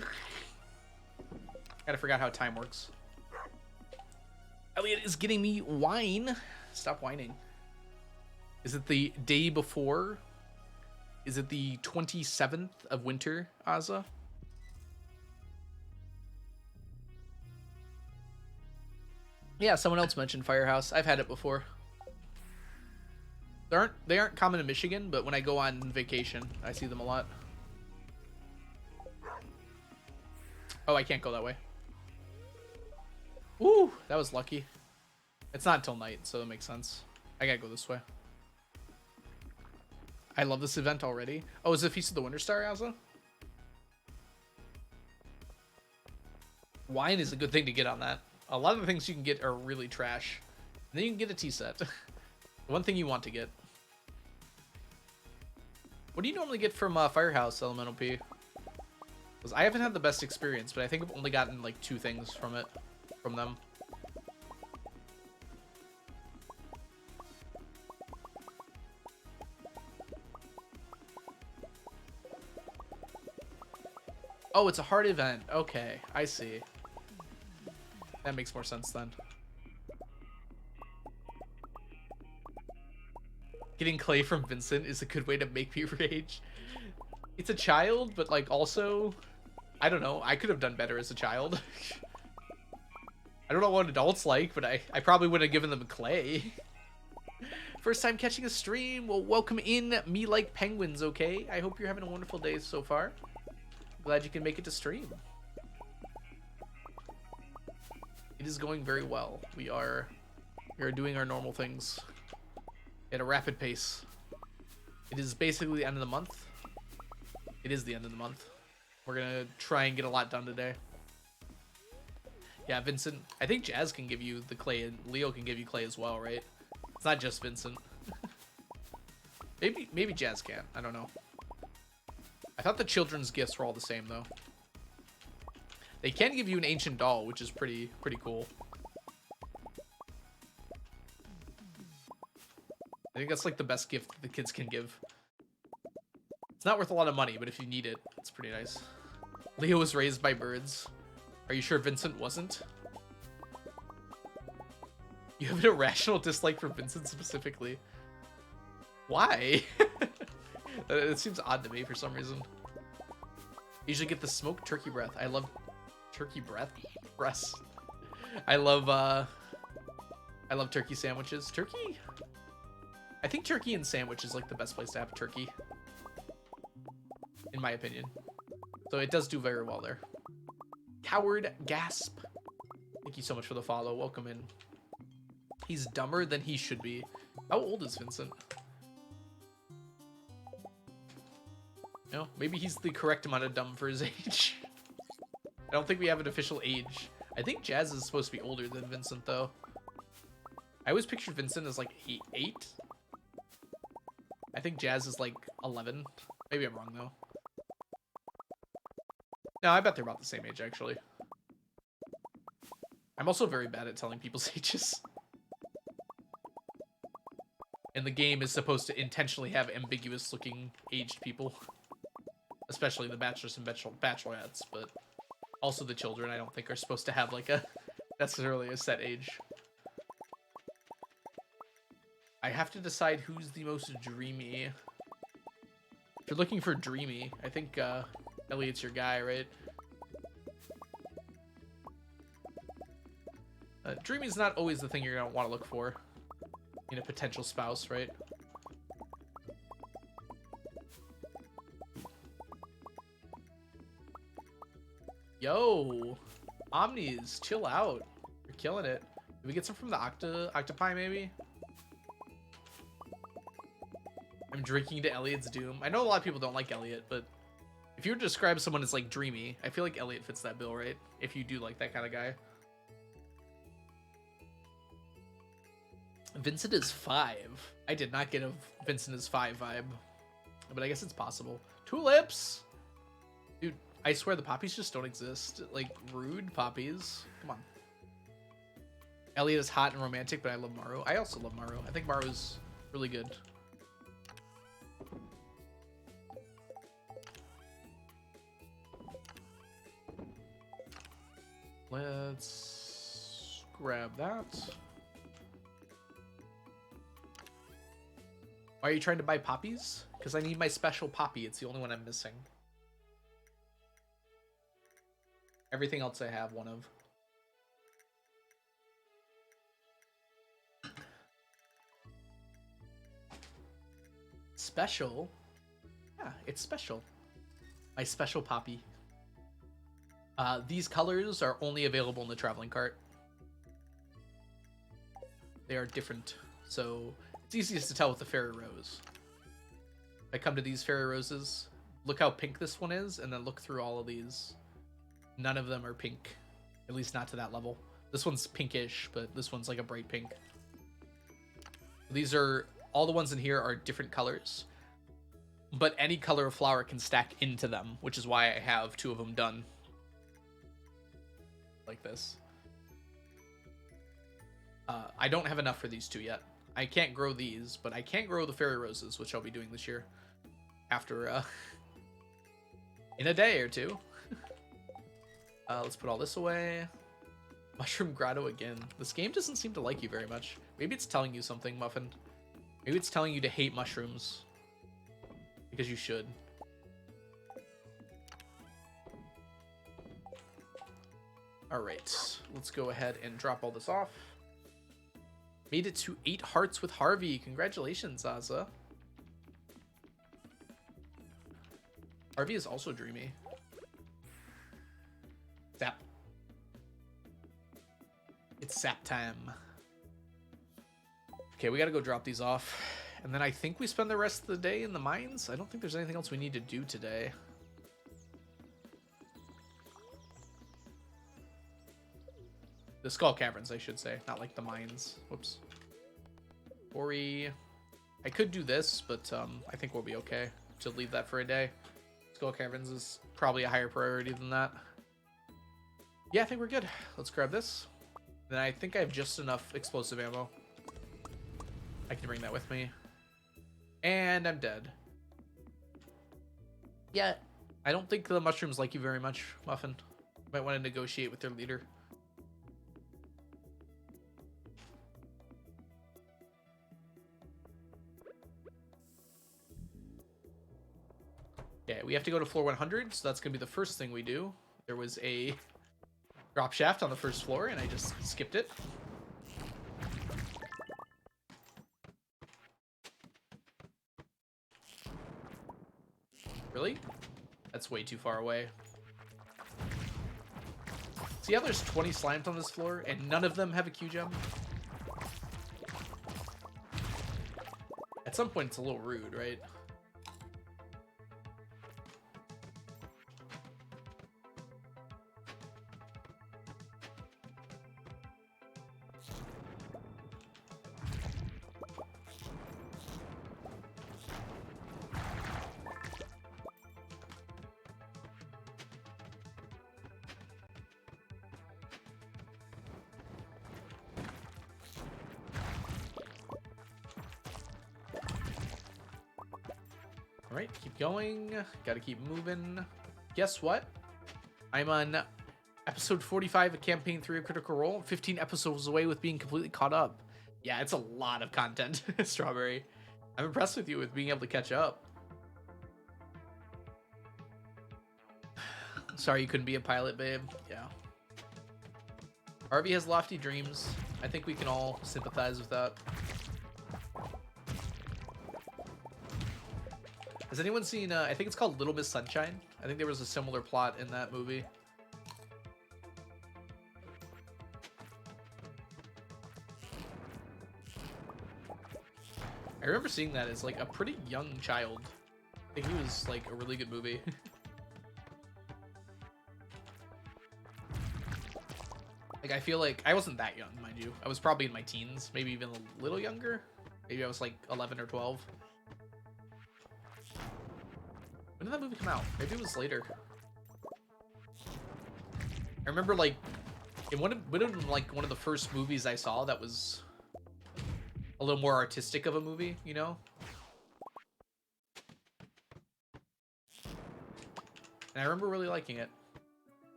[SPEAKER 1] Kinda forgot how time works. Elliot is getting me wine. Stop whining. Is it the day before? Is it the 27th of winter, Azza? Yeah, someone else mentioned Firehouse. I've had it before. They aren't common in Michigan, but when I go on vacation, I see them a lot. Oh, I can't go that way. Ooh, that was lucky. It's not until night, so that makes sense. I gotta go this way. I love this event already. Oh, is it Feast of the Winter Star, Azza? Wine is a good thing to get on that. A lot of the things you can get are really trash. And then you can get a tea set. The one thing you want to get. What do you normally get from Firehouse, Elemental P? Because I haven't had the best experience, but I think I've only gotten like 2 things from them. Oh, it's a hard event. Okay, I see. That makes more sense then. Getting clay from Vincent is a good way to make me rage. It's a child, but like also, I don't know. I could have done better as a child. I don't know what adults like, but I probably would have given them clay. First time catching a stream. Well, welcome in, Me Like Penguins, okay? I hope you're having a wonderful day so far. Glad you can make it to stream. It is going very well. We are doing our normal things at a rapid pace. It is basically the end of the month. It is the end of the month. We're gonna try and get a lot done today. Yeah, Vincent. I think Jazz can give you the clay, and Leo can give you clay as well, right? It's not just Vincent. maybe Jazz can. I don't know. I thought the children's gifts were all the same though. They can give you an ancient doll, which is pretty cool. think that's like the best gift the kids can give. It's not worth a lot of money, but if you need it, it's pretty nice. Leo was raised by birds. Are you sure Vincent wasn't? You have an irrational dislike for Vincent specifically. Why? It seems odd to me for some reason. Usually get the smoked turkey breath. I love turkey breasts. I love turkey sandwiches. Turkey? I think turkey and sandwich is like the best place to have turkey, in my opinion. So it does do very well there. Coward gasp. Thank you so much for the follow. Welcome in. He's dumber than he should be. How old is Vincent? No, maybe he's the correct amount of dumb for his age. I don't think we have an official age. I think Jazz is supposed to be older than Vincent, though. I always pictured Vincent as like 8. I think Jazz is like 11. Maybe I'm wrong, though. No, I bet they're about the same age, actually. I'm also very bad at telling people's ages. And the game is supposed to intentionally have ambiguous-looking aged people. Especially the bachelors and bachelorettes, but also the children I don't think are supposed to have like a necessarily a set age. I have to decide who's the most dreamy. If you're looking for dreamy, I think Elliot's your guy, right? Dreamy is not always the thing you're gonna want to look for in a potential spouse, right? Yo, Omnis, chill out. You're killing it. Did we get some from the octopi maybe? I'm drinking to Elliot's doom. I know a lot of people don't like Elliot, but if you were to describe someone as like dreamy, I feel like Elliot fits that bill, right? If you do like that kind of guy. Vincent is 5. I did not get a Vincent is 5 vibe, but I guess it's possible. Tulips! Dude, I swear the poppies just don't exist. Like, rude poppies. Come on. Elliot is hot and romantic, but I love Maru. I also love Maru. I think Maru's really good. Let's grab that. Why are you trying to buy poppies? Because I need my special poppy. It's the only one I'm missing. Everything else I have one of. Special? Yeah, it's special. My special poppy. These colors are only available in the traveling cart. They are different, so it's easiest to tell with the fairy rose. If I come to these fairy roses, look how pink this one is, and then look through all of these. None of them are pink, at least not to that level. This one's pinkish, but this one's like a bright pink. These are, all the ones in here are different colors, but any color of flower can stack into them, which is why I have 2 of them done. Like this. I don't have enough for these 2 yet. I can't grow these, but I can grow the fairy roses, which I'll be doing this year. After, in a day or 2. Let's put all this away. Mushroom Grotto again. This game doesn't seem to like you very much. Maybe it's telling you something, Muffin. Maybe it's telling you to hate mushrooms. Because you should. Alright, let's go ahead and drop all this off. Made it to 8 hearts with Harvey. Congratulations, Zaza. Harvey is also dreamy. Sap. It's sap time. Okay, we gotta go drop these off. And then I think we spend the rest of the day in the mines. I don't think there's anything else we need to do today. The Skull Caverns, I should say. Not like the mines. Whoops. Ori. I could do this, but I think we'll be okay to leave that for a day. Skull Caverns is probably a higher priority than that. Yeah, I think we're good. Let's grab this. Then I think I have just enough explosive ammo. I can bring that with me. And I'm dead. Yeah, I don't think the mushrooms like you very much, Muffin. Might want to negotiate with their leader. Okay, we have to go to floor 100, so that's going to be the first thing we do. There was a drop shaft on the first floor, and I just skipped it. Really? That's way too far away. See how there's 20 slimes on this floor, and none of them have a Q gem? At some point, it's a little rude, right? Alright, keep going. Gotta keep moving. Guess what? I'm on episode 45 of Campaign 3 of Critical Role. 15 episodes away with being completely caught up. Yeah, it's a lot of content, Strawberry. I'm impressed with you with being able to catch up. Sorry you couldn't be a pilot, babe. Yeah. Harvey has lofty dreams. I think we can all sympathize with that. Has anyone seen, I think it's called Little Miss Sunshine? I think there was a similar plot in that movie. I remember seeing that as like a pretty young child. I think it was like a really good movie. Like, I feel like I wasn't that young, mind you. I was probably in my teens, maybe even a little younger. Maybe I was like 11 or 12. When did that movie come out? Maybe it was later. I remember like in one of the first movies I saw that was a little more artistic of a movie, you know? And I remember really liking it.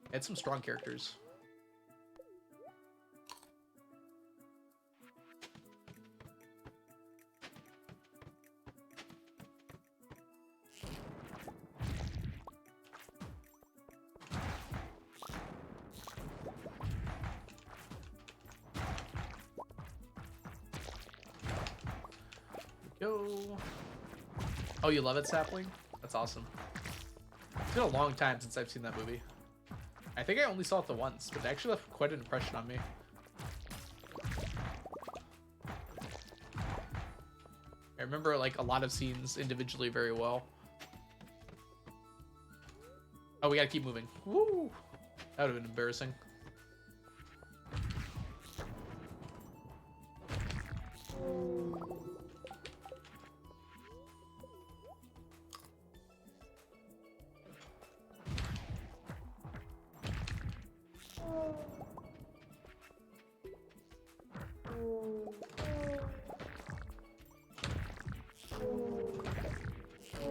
[SPEAKER 1] It had some strong characters. Go. Oh, you love it, Sapling? That's awesome. It's been a long time since I've seen that movie. I think I only saw it the once, but it actually left quite an impression on me. I remember like a lot of scenes individually very well. Oh, we gotta keep moving. Woo! That would have been embarrassing.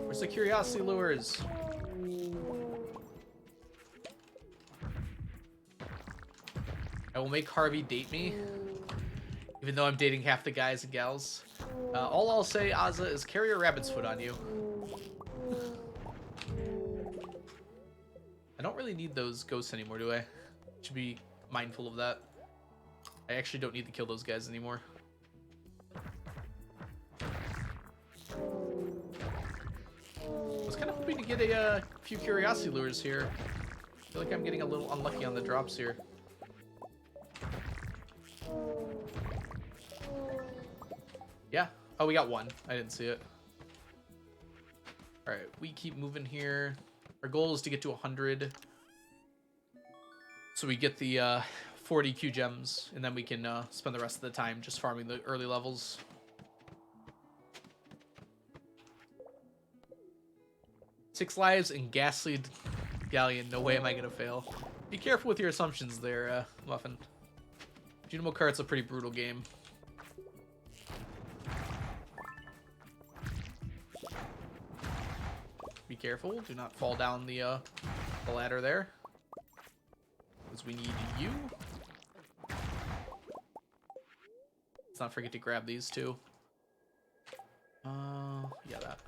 [SPEAKER 1] Where's the curiosity lures? I will make Harvey date me, even though I'm dating half the guys and gals. All I'll say, Azza, is carry a rabbit's foot on you. I don't really need those ghosts anymore, do I? Should be mindful of that. I actually don't need to kill those guys anymore. I was kind of hoping to get a few curiosity lures here. I feel like I'm getting a little unlucky on the drops here. Yeah. Oh, we got one. I didn't see it. All right, we keep moving here. Our goal is to get to 100. So we get the 40 Q gems, and then we can spend the rest of the time just farming the early levels. Six lives and ghastly galleon. No way am I gonna fail. Be careful with your assumptions there, Muffin. Junimo Kart's a pretty brutal game. Be careful. Do not fall down the ladder there. Because we need you. Let's not forget to grab these two. Yeah, that.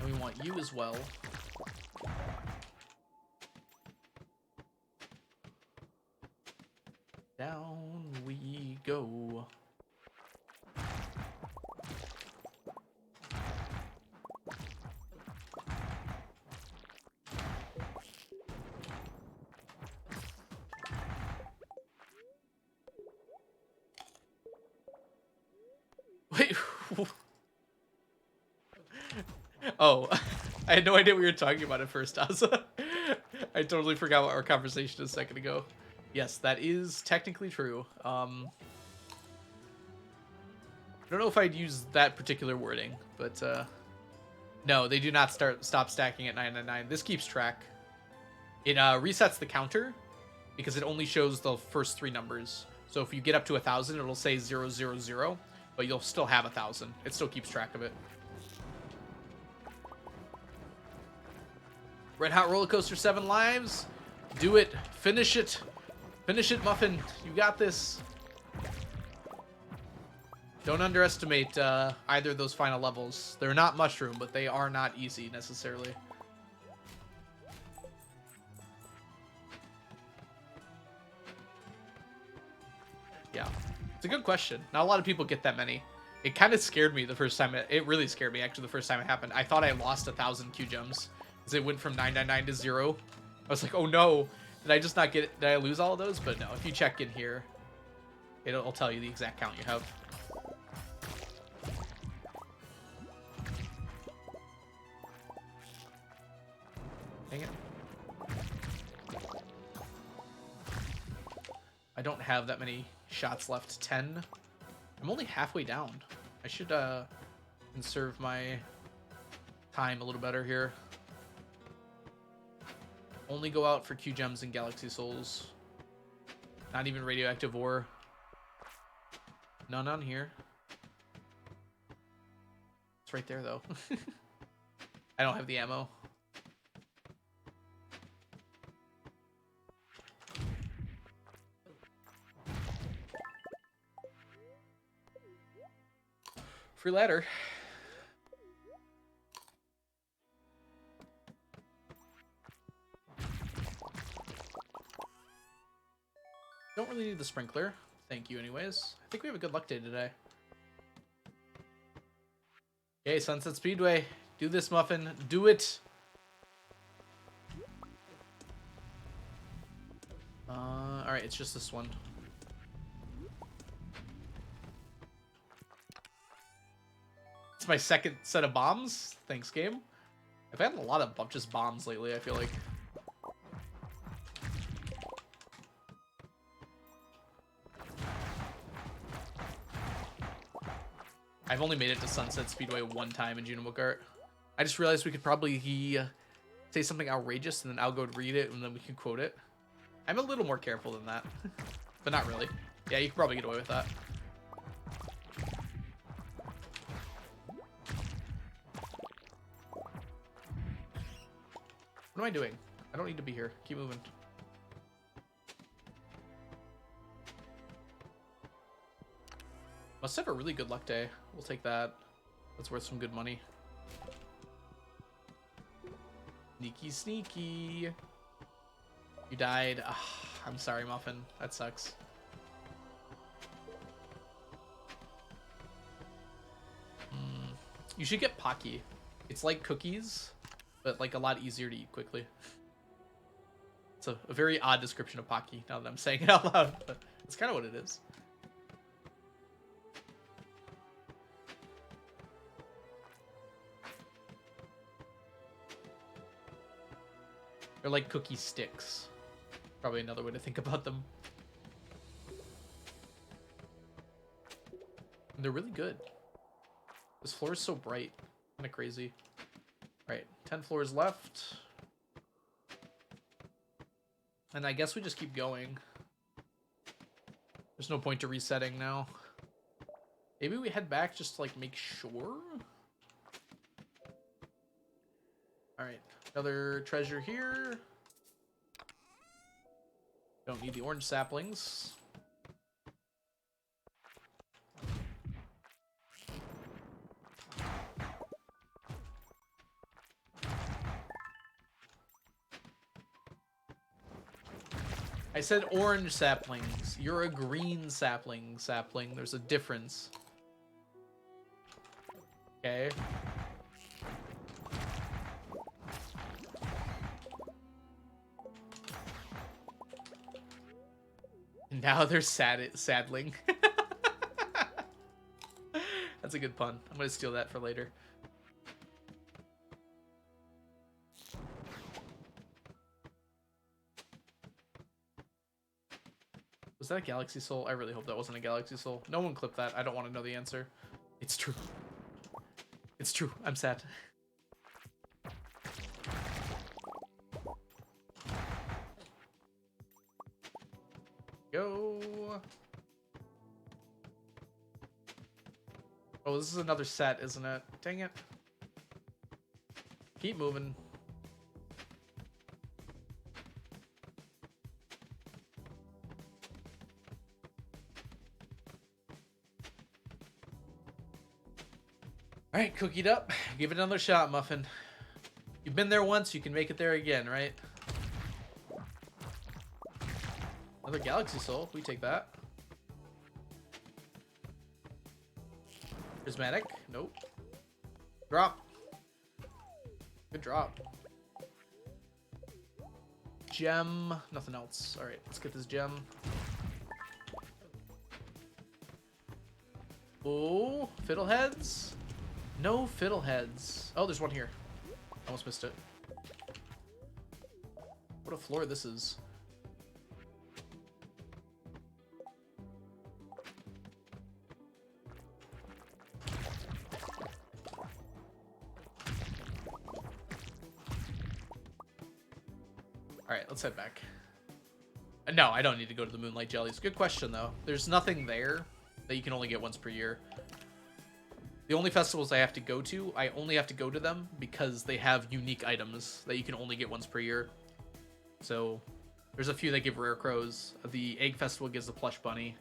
[SPEAKER 1] And we want you as well. Down we go. Wait. Oh, I had no idea what we were talking about at first, Asa. I totally forgot what our conversation a second ago. Yes, that is technically true. I don't know if I'd use that particular wording, but no, they do not stop stacking at 999. This keeps track. It resets the counter because it only shows the first three numbers. So if you get up to 1,000, it'll say 000, but you'll still have 1,000. It still keeps track of it. Red Hot Roller Coaster 7 lives. Do it. Finish it. Finish it, Muffin. You got this. Don't underestimate either of those final levels. They're not mushroom, but they are not easy necessarily. Yeah. It's a good question. Not a lot of people get that many. It kind of scared me the first time. It really scared me, actually, the first time it happened. I thought I lost 1,000 Q gems. Because it went from 999 to 0. I was like, oh no. Did I just not get it? Did I lose all of those? But no, if you check in here, it'll tell you the exact count you have. Dang it. I don't have that many shots left. 10. I'm only halfway down. I should conserve my time a little better here. Only go out for Q gems and galaxy souls. Not even radioactive ore. None on here. It's right there though. I don't have the ammo. Free ladder. Don't really need the sprinkler. Thank you anyways. I think we have a good luck day today. Okay, Sunset Speedway. Do this, Muffin. Do it. Alright, it's just this one. It's my second set of bombs. Thanks, game. I've had a lot of just bombs lately, I feel like. I've only made it to Sunset Speedway one time in Junimo Kart. I just realized we could probably say something outrageous and then I'll go read it and then we can quote it. I'm a little more careful than that, but not really. Yeah, you can probably get away with that. What am I doing? I don't need to be here. Keep moving. Must have a really good luck day. We'll take that. That's worth some good money. Sneaky, sneaky. You died. Ugh, I'm sorry, Muffin. That sucks. You should get Pocky. It's like cookies, but like a lot easier to eat quickly. It's a very odd description of Pocky now that I'm saying it out loud, but it's kind of what it is. They're like cookie sticks. Probably another way to think about them. And they're really good. This floor is so bright. Kind of crazy. Right, 10 floors left. And I guess we just keep going. There's no point to resetting now. Maybe we head back just to like make sure? Alright, another treasure here. Don't need the orange saplings. I said orange saplings. You're a green sapling. There's a difference. Okay. Now they're saddling. That's a good pun. I'm gonna steal that for later. Was that a galaxy soul? I really hope that wasn't a galaxy soul. No one clip that. I don't want to know the answer. It's true. It's true. I'm sad. Go. Oh, this is another set, isn't it? Dang it. Keep moving. Alright, cookied up. Give it another shot, Muffin. You've been there once, you can make it there again, right? Another galaxy soul. We take that. Prismatic. Nope. Drop. Good drop. Gem. Nothing else. Alright, let's get this gem. Oh, fiddleheads. No fiddleheads. Oh, there's one here. Almost missed it. What a floor this is. Alright, let's head back. No, I don't need to go to the Moonlight Jellies. Good question, though. There's nothing there that you can only get once per year. The only festivals I have to go to, I only have to go to them because they have unique items that you can only get once per year. So, there's a few that give rare crows. The Egg Festival gives the plush bunny.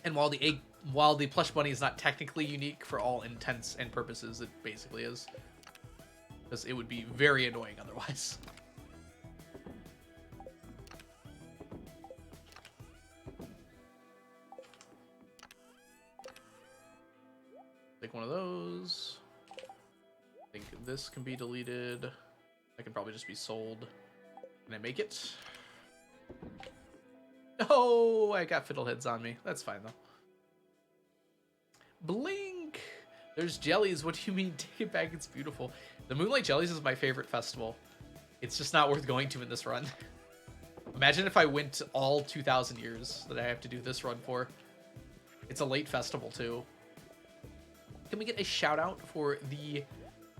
[SPEAKER 1] And while the plush bunny is not technically unique for all intents and purposes, it basically is. Because it would be very annoying otherwise. Take one of those. I think this can be deleted. I can probably just be sold. Can I make it? Oh, I got fiddleheads on me. That's fine, though. Blink! There's jellies. What do you mean? Take it back. It's beautiful. The Moonlight Jellies is my favorite festival. It's just not worth going to in this run. Imagine if I went all 2,000 years that I have to do this run for. It's a late festival, too. Can we get a shout out for the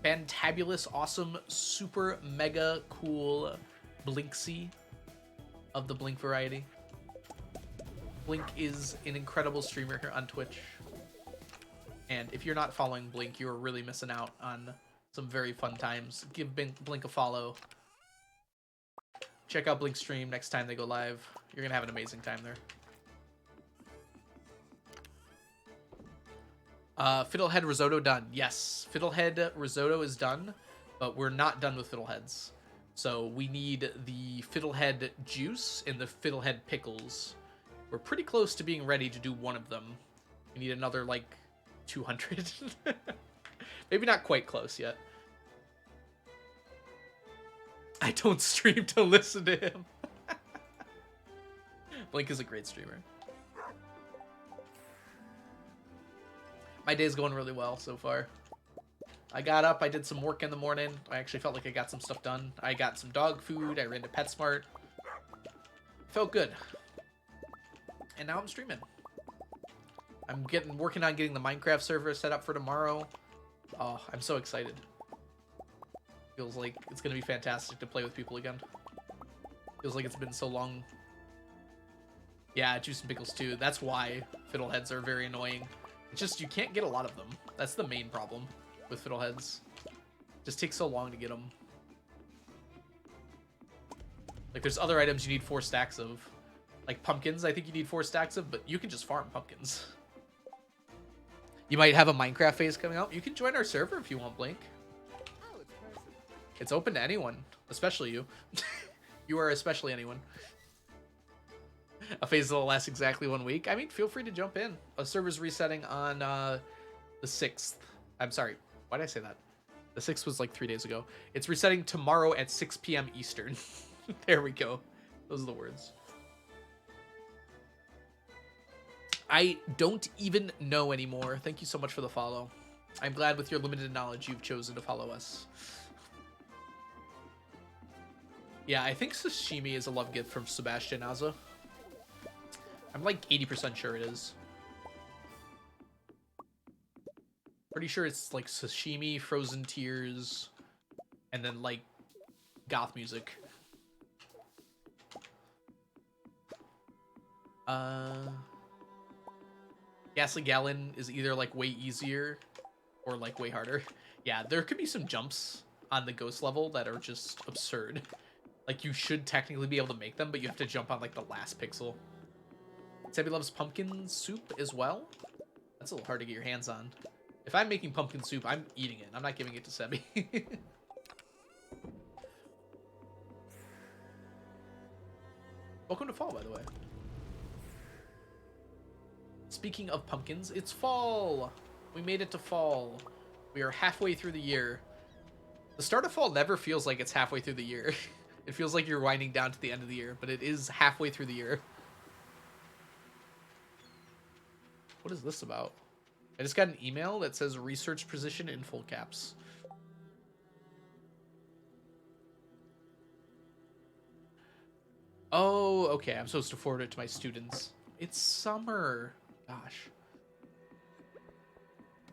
[SPEAKER 1] fantabulous, awesome, super mega cool Blinksy of the Blink variety? Blink is an incredible streamer here on Twitch. And if you're not following Blink, you're really missing out on some very fun times. Give Blink a follow. Check out Blink stream next time they go live. You're going to have an amazing time there. Fiddlehead risotto done. Yes, Fiddlehead risotto is done, but we're not done with fiddleheads. So we need the fiddlehead juice and the fiddlehead pickles. We're pretty close to being ready to do one of them. We need another, like, 200. Maybe not quite close yet. I don't stream to listen to him. Blink is a great streamer. My day's going really well so far. I got up, I did some work in the morning. I actually felt like I got some stuff done. I got some dog food, I ran to PetSmart. Felt good. And now I'm streaming. I'm working on getting the Minecraft server set up for tomorrow. Oh, I'm so excited. Feels like it's gonna be fantastic to play with people again. Feels like it's been so long. Yeah, juice and pickles too. That's why fiddleheads are very annoying. It's just you can't get a lot of them. That's the main problem. with fiddleheads. Just takes so long to get them. Like, there's other items you need 4 stacks of. Like pumpkins, I think you need 4 stacks of, but you can just farm pumpkins. You might have a Minecraft phase coming out. You can join our server if you want, Blink. It's open to anyone, especially you. You are especially anyone. A phase that'll last exactly 1 week. I mean, feel free to jump in. A server's resetting on the 6th. I'm sorry. Why did I say that? The 6th was like 3 days ago. It's resetting tomorrow at 6 p.m. Eastern. There we go. Those are the words. I don't even know anymore. Thank you so much for the follow. I'm glad with your limited knowledge you've chosen to follow us. Yeah, I think sashimi is a love gift from Sebastian Aza. I'm like 80% sure it is. Pretty sure it's like sashimi, frozen tears, and then like goth music. Ghastly Gallon is either like way easier or like way harder. Yeah, there could be some jumps on the ghost level that are just absurd. Like you should technically be able to make them, but you have to jump on like the last pixel. Sebi loves pumpkin soup as well. That's a little hard to get your hands on. If I'm making pumpkin soup, I'm eating it. I'm not giving it to Sebi. Welcome to fall, by the way. Speaking of pumpkins, it's fall. We made it to fall. We are halfway through the year. The start of fall never feels like it's halfway through the year. It feels like you're winding down to the end of the year, but it is halfway through the year. What is this about? I just got an email that says research position in full caps. Oh, okay. I'm supposed to forward it to my students. It's summer. Gosh.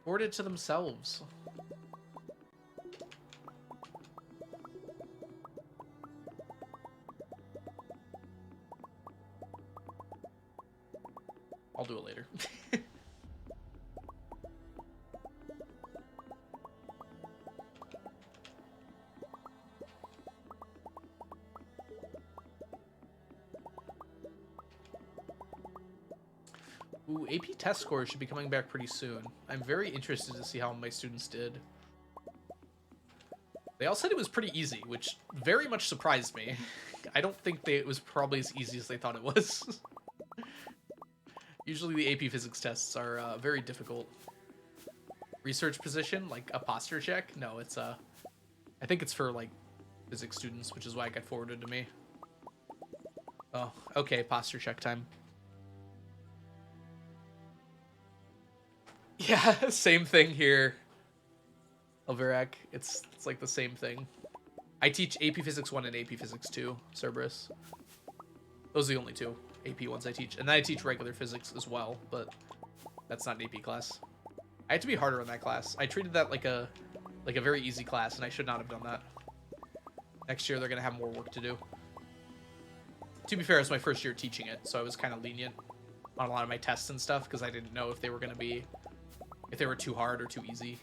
[SPEAKER 1] Forward it to themselves. I'll do it later. Ooh, AP test scores should be coming back pretty soon. I'm very interested to see how my students did. They all said it was pretty easy, which very much surprised me. I don't think it was probably as easy as they thought it was. Usually the AP physics tests are very difficult. Research position, like a posture check? No, it's I think it's for like physics students, which is why it got forwarded to me. Oh, okay, posture check time. Yeah, same thing here. Alverac, it's like the same thing. I teach AP Physics 1 and AP Physics 2, Cerberus. Those are the only two AP ones I teach. And then I teach regular physics as well, but that's not an AP class. I had to be harder on that class. I treated that like a very easy class, and I should not have done that. Next year, they're going to have more work to do. To be fair, it's my first year teaching it, so I was kind of lenient on a lot of my tests and stuff, because I didn't know if they were going to be... if they were too hard or too easy.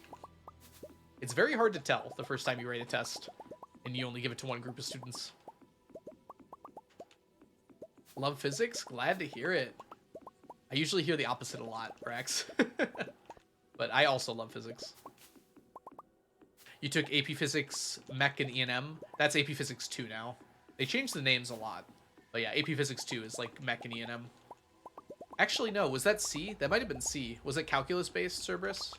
[SPEAKER 1] It's very hard to tell the first time you write a test, and you only give it to one group of students. Love physics? Glad to hear it. I usually hear the opposite a lot, Brax. But I also love physics. You took AP Physics, Mech, and E&M. That's AP Physics 2 now. They changed the names a lot. But yeah, AP Physics 2 is like Mech and E&M. Actually, no. Was that C? That might have been C. Was it calculus-based, Cerberus?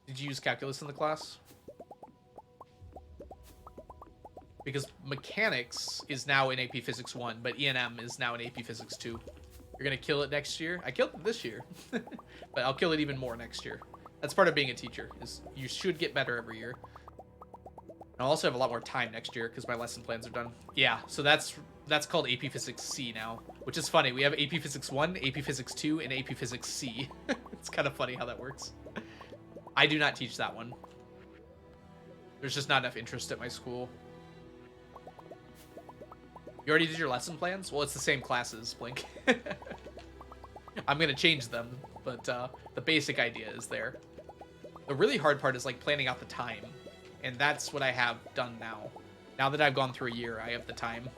[SPEAKER 1] Did you use calculus in the class? Because mechanics is now in AP Physics 1, but E&M is now in AP Physics 2. You're going to kill it next year? I killed it this year. But I'll kill it even more next year. That's part of being a teacher, is you should get better every year. And I'll also have a lot more time next year because my lesson plans are done. Yeah, so that's called AP Physics C now, which is funny. We have AP Physics 1, AP Physics 2, and AP Physics C. It's kind of funny how that works. I do not teach that one. There's just not enough interest at my school. You already did your lesson plans? Well, it's the same classes, Blink. I'm going to change them, but the basic idea is there. The really hard part is like planning out the time, and that's what I have done now. Now that I've gone through a year, I have the time.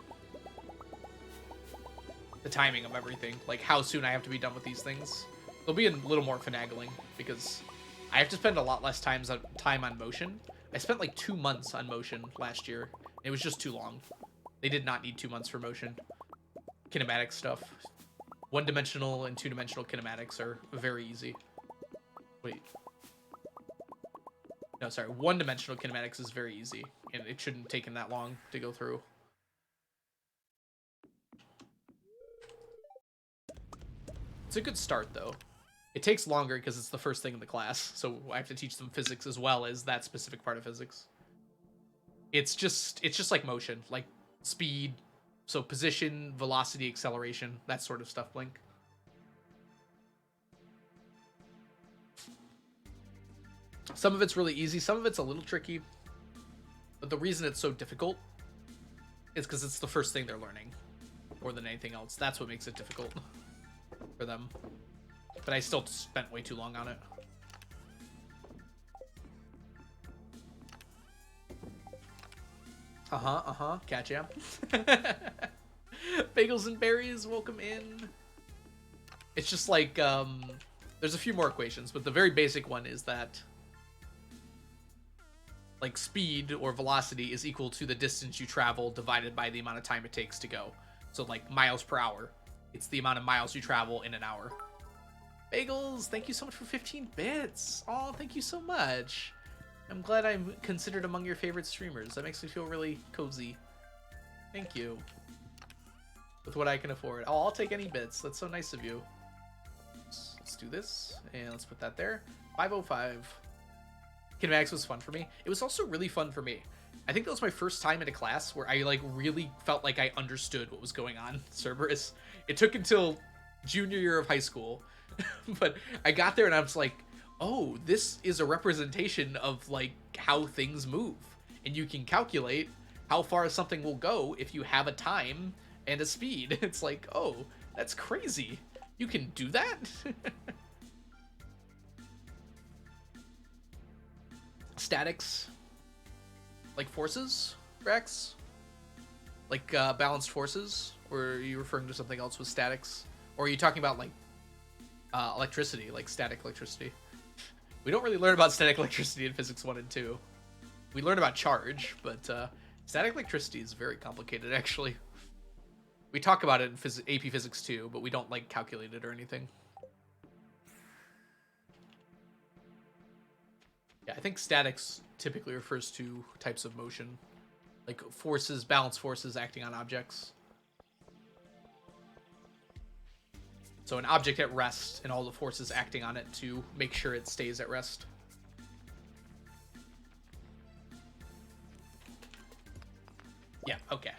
[SPEAKER 1] The timing of everything, like how soon I have to be done with these things. There'll be a little more finagling because I have to spend a lot less time on motion. I spent like 2 months on motion last year. It was just too long. They did not need 2 months for motion. Kinematic stuff. One-dimensional and two-dimensional kinematics are very easy. Wait. No, sorry. One-dimensional kinematics is very easy, and it shouldn't have taken that long to go through. It's a good start, though. It takes longer because it's the first thing in the class, so I have to teach them physics as well as that specific part of physics. It's just like motion, like speed, so position, velocity, acceleration, that sort of stuff, Blink. Some of it's really easy, some of it's a little tricky, but the reason it's so difficult is because it's the first thing they're learning, more than anything else. That's what makes it difficult for them. But I still spent way too long on it. Catch ya. Bagels and berries, welcome in. It's just like, there's a few more equations, but the very basic one is that like speed or velocity is equal to the distance you travel divided by the amount of time it takes to go. So like miles per hour, it's the amount of miles you travel in an hour. Bagels, thank you so much for 15 bits. Oh, thank you so much. I'm glad I'm considered among your favorite streamers. That makes me feel really cozy. Thank you. With what I can afford. Oh, I'll take any bits. That's so nice of you. Let's do this, and let's put that there. 505. Kinematics was fun for me. It was also really fun for me. I think that was my first time in a class where I like really felt like I understood what was going on. Cerberus. It took until junior year of high school, but I got there and I was like, oh, this is a representation of like how things move, and you can calculate how far something will go if you have a time and a speed. It's like, oh, that's crazy. You can do that? Statics. Like forces, Rex? Like balanced forces? Or are you referring to something else with statics? Or are you talking about like electricity, like static electricity? We don't really learn about static electricity in Physics 1 and 2. We learn about charge, but static electricity is very complicated, actually. We talk about it in AP Physics 2, but we don't like calculate it or anything. Yeah, I think statics typically refers to types of motion, like forces, balanced forces acting on objects. So an object at rest and all the forces acting on it to make sure it stays at rest. Yeah, okay.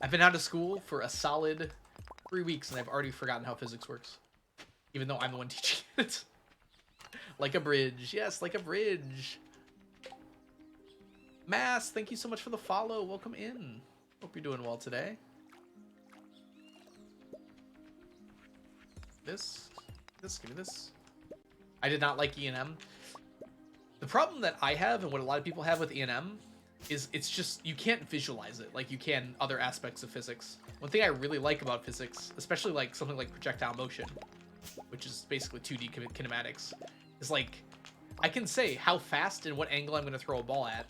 [SPEAKER 1] I've been out of school for a solid 3 weeks and I've already forgotten how physics works. Even though I'm the one teaching it. Like a bridge. Yes, like a bridge. Mass, thank you so much for the follow. Welcome in. Hope you're doing well today. This, give me this. I did not like E&M. The problem that I have and what a lot of people have with E&M is it's just, you can't visualize it like you can other aspects of physics. One thing I really like about physics, especially like something like projectile motion, which is basically 2D kinematics, is like, I can say how fast and what angle I'm going to throw a ball at,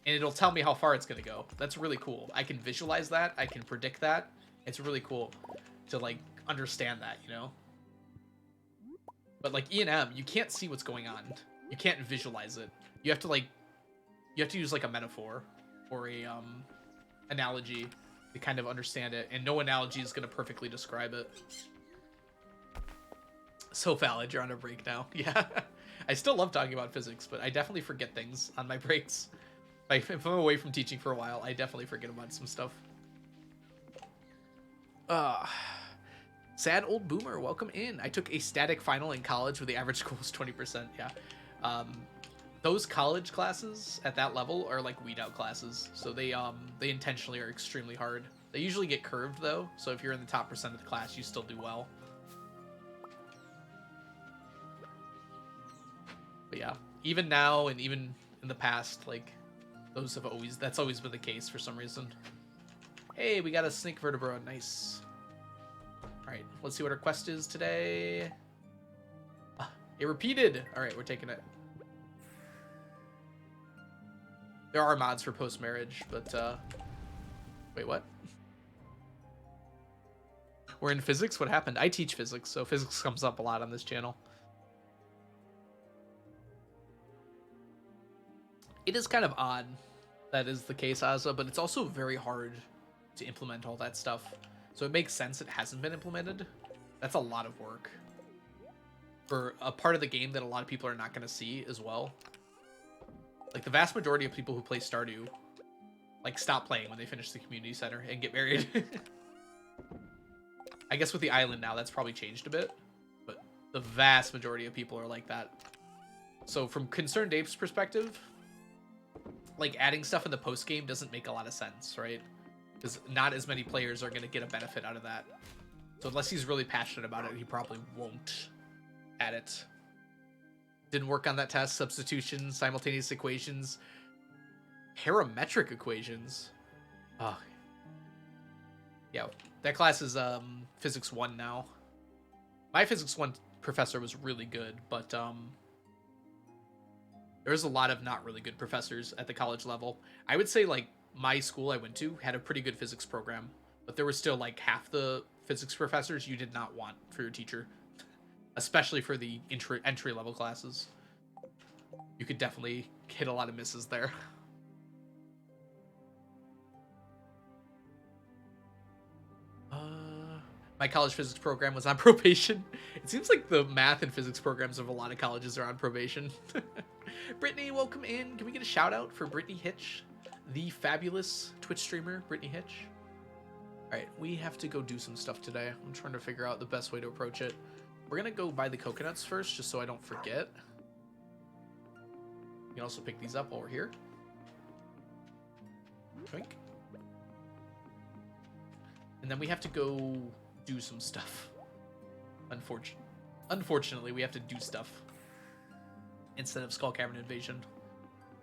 [SPEAKER 1] and it'll tell me how far it's going to go. That's really cool. I can visualize that. I can predict that. It's really cool to like understand that, you know? But like E&M, you can't see what's going on. You can't visualize it. You have to use like a metaphor or a analogy to kind of understand it, and no analogy is going to perfectly describe it. So valid, you're on a break now. Yeah. I still love talking about physics, but I definitely forget things on my breaks. Like, if I'm away from teaching for a while, I definitely forget about some stuff. Sad old boomer, welcome in. I took a static final in college where the average score was 20%. Yeah. Those college classes at that level are like weed out classes. So they intentionally are extremely hard. They usually get curved though. So if you're in the top percent of the class, you still do well. But yeah, even now and even in the past, like that's always been the case for some reason. Hey, we got a snake vertebra. Nice. All right, let's see what our quest is today. It repeated. All right, we're taking it. There are mods for post-marriage, but wait, what? We're in physics? What happened? I teach physics, so physics comes up a lot on this channel. It is kind of odd that is the case, Asa, but it's also very hard to implement all that stuff. So it makes sense it hasn't been implemented. That's a lot of work for a part of the game that a lot of people are not going to see as well. Like the vast majority of people who play Stardew like stop playing when they finish the community center and get married. I guess with the island now, that's probably changed a bit, but the vast majority of people are like that. So from Concerned Ape's perspective, like adding stuff in the post game doesn't make a lot of sense, right? Because not as many players are going to get a benefit out of that. So unless he's really passionate about it, he probably won't add it. Didn't work on that test. Substitution, simultaneous equations, parametric equations. Oh, yeah, that class is physics 1 now. My physics 1 professor was really good, but there's a lot of not really good professors at the college level. I would say like my school I went to had a pretty good physics program, but there was still like half the physics professors you did not want for your teacher, especially for the entry level classes. You could definitely hit a lot of misses there. My college physics program was on probation. It seems like the math and physics programs of a lot of colleges are on probation. Brittany, welcome in. Can we get a shout out for Brittany Hitch, the fabulous Twitch streamer, Brittany Hitch? All right, we have to go do some stuff today. I'm trying to figure out the best way to approach it. We're gonna go buy the coconuts first, just so I don't forget. You can also pick these up while we're here. Drink. And then we have to go do some stuff. Unfortunately, we have to do stuff instead of Skull Cavern Invasion.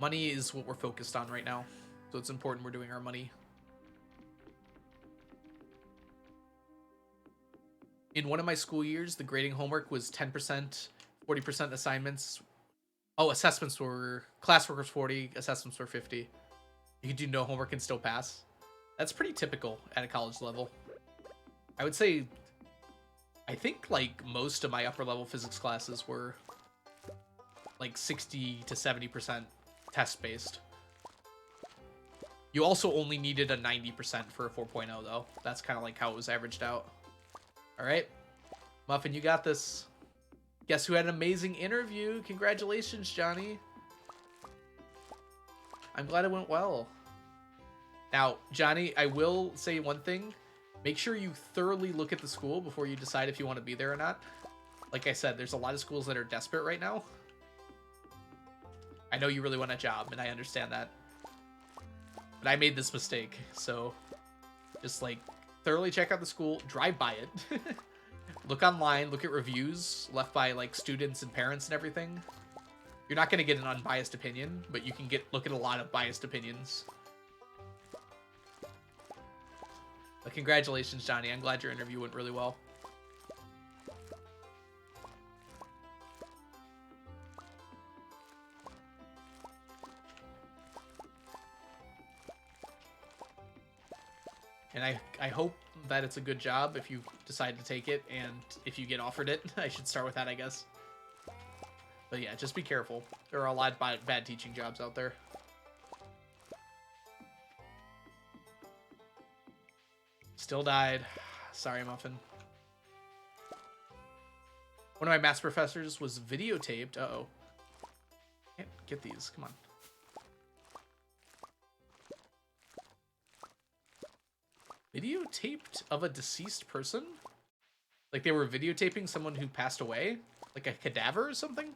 [SPEAKER 1] Money is what we're focused on right now, so it's important we're doing our money. In one of my school years, the grading homework was 10%, 40% assignments. Oh, assessments were, classwork was 40, assessments were 50. You could do no homework and still pass. That's pretty typical at a college level. I would say, I think like most of my upper level physics classes were like 60 to 70% test based. You also only needed a 90% for a 4.0 though. That's kind of like how it was averaged out. All right, Muffin, you got this. Guess who had an amazing interview? Congratulations, Johnny. I'm glad it went well. Now, Johnny, I will say one thing. Make sure you thoroughly look at the school before you decide if you want to be there or not. Like I said, there's a lot of schools that are desperate right now. I know you really want a job, and I understand that. But I made this mistake, so just like thoroughly check out the school, drive by it. Look online, look at reviews left by like students and parents and everything. You're not going to get an unbiased opinion, but you can look at a lot of biased opinions. But congratulations, Johnny. I'm glad your interview went really well. And I hope that it's a good job if you decide to take it, and if you get offered it. I should start with that, I guess. But yeah, just be careful. There are a lot of bad teaching jobs out there. Still died. Sorry, Muffin. One of my maths professors was videotaped. Uh-oh. Can't get these. Come on. Videotaped of a deceased person? Like they were videotaping someone who passed away? Like a cadaver or something?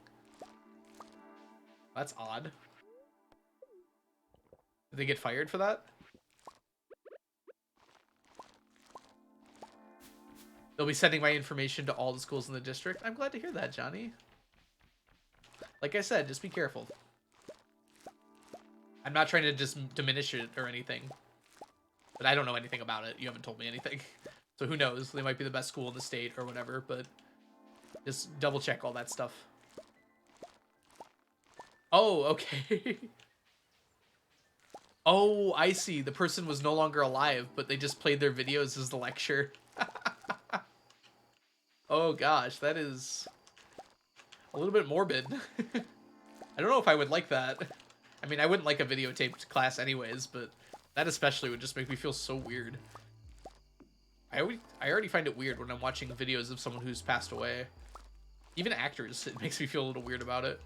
[SPEAKER 1] That's odd. Did they get fired for that? They'll be sending my information to all the schools in the district. I'm glad to hear that, Johnny. Like I said, just be careful. I'm not trying to just diminish it or anything. But I don't know anything about it. You haven't told me anything. So who knows? They might be the best school in the state or whatever, but just double check all that stuff. Oh, okay. Oh, I see. The person was no longer alive, but they just played their videos as the lecture. Oh gosh, that is a little bit morbid. I don't know if I would like that. I mean, I wouldn't like a videotaped class anyways, but that especially would just make me feel so weird. I already find it weird when I'm watching videos of someone who's passed away. Even actors, it makes me feel a little weird about it.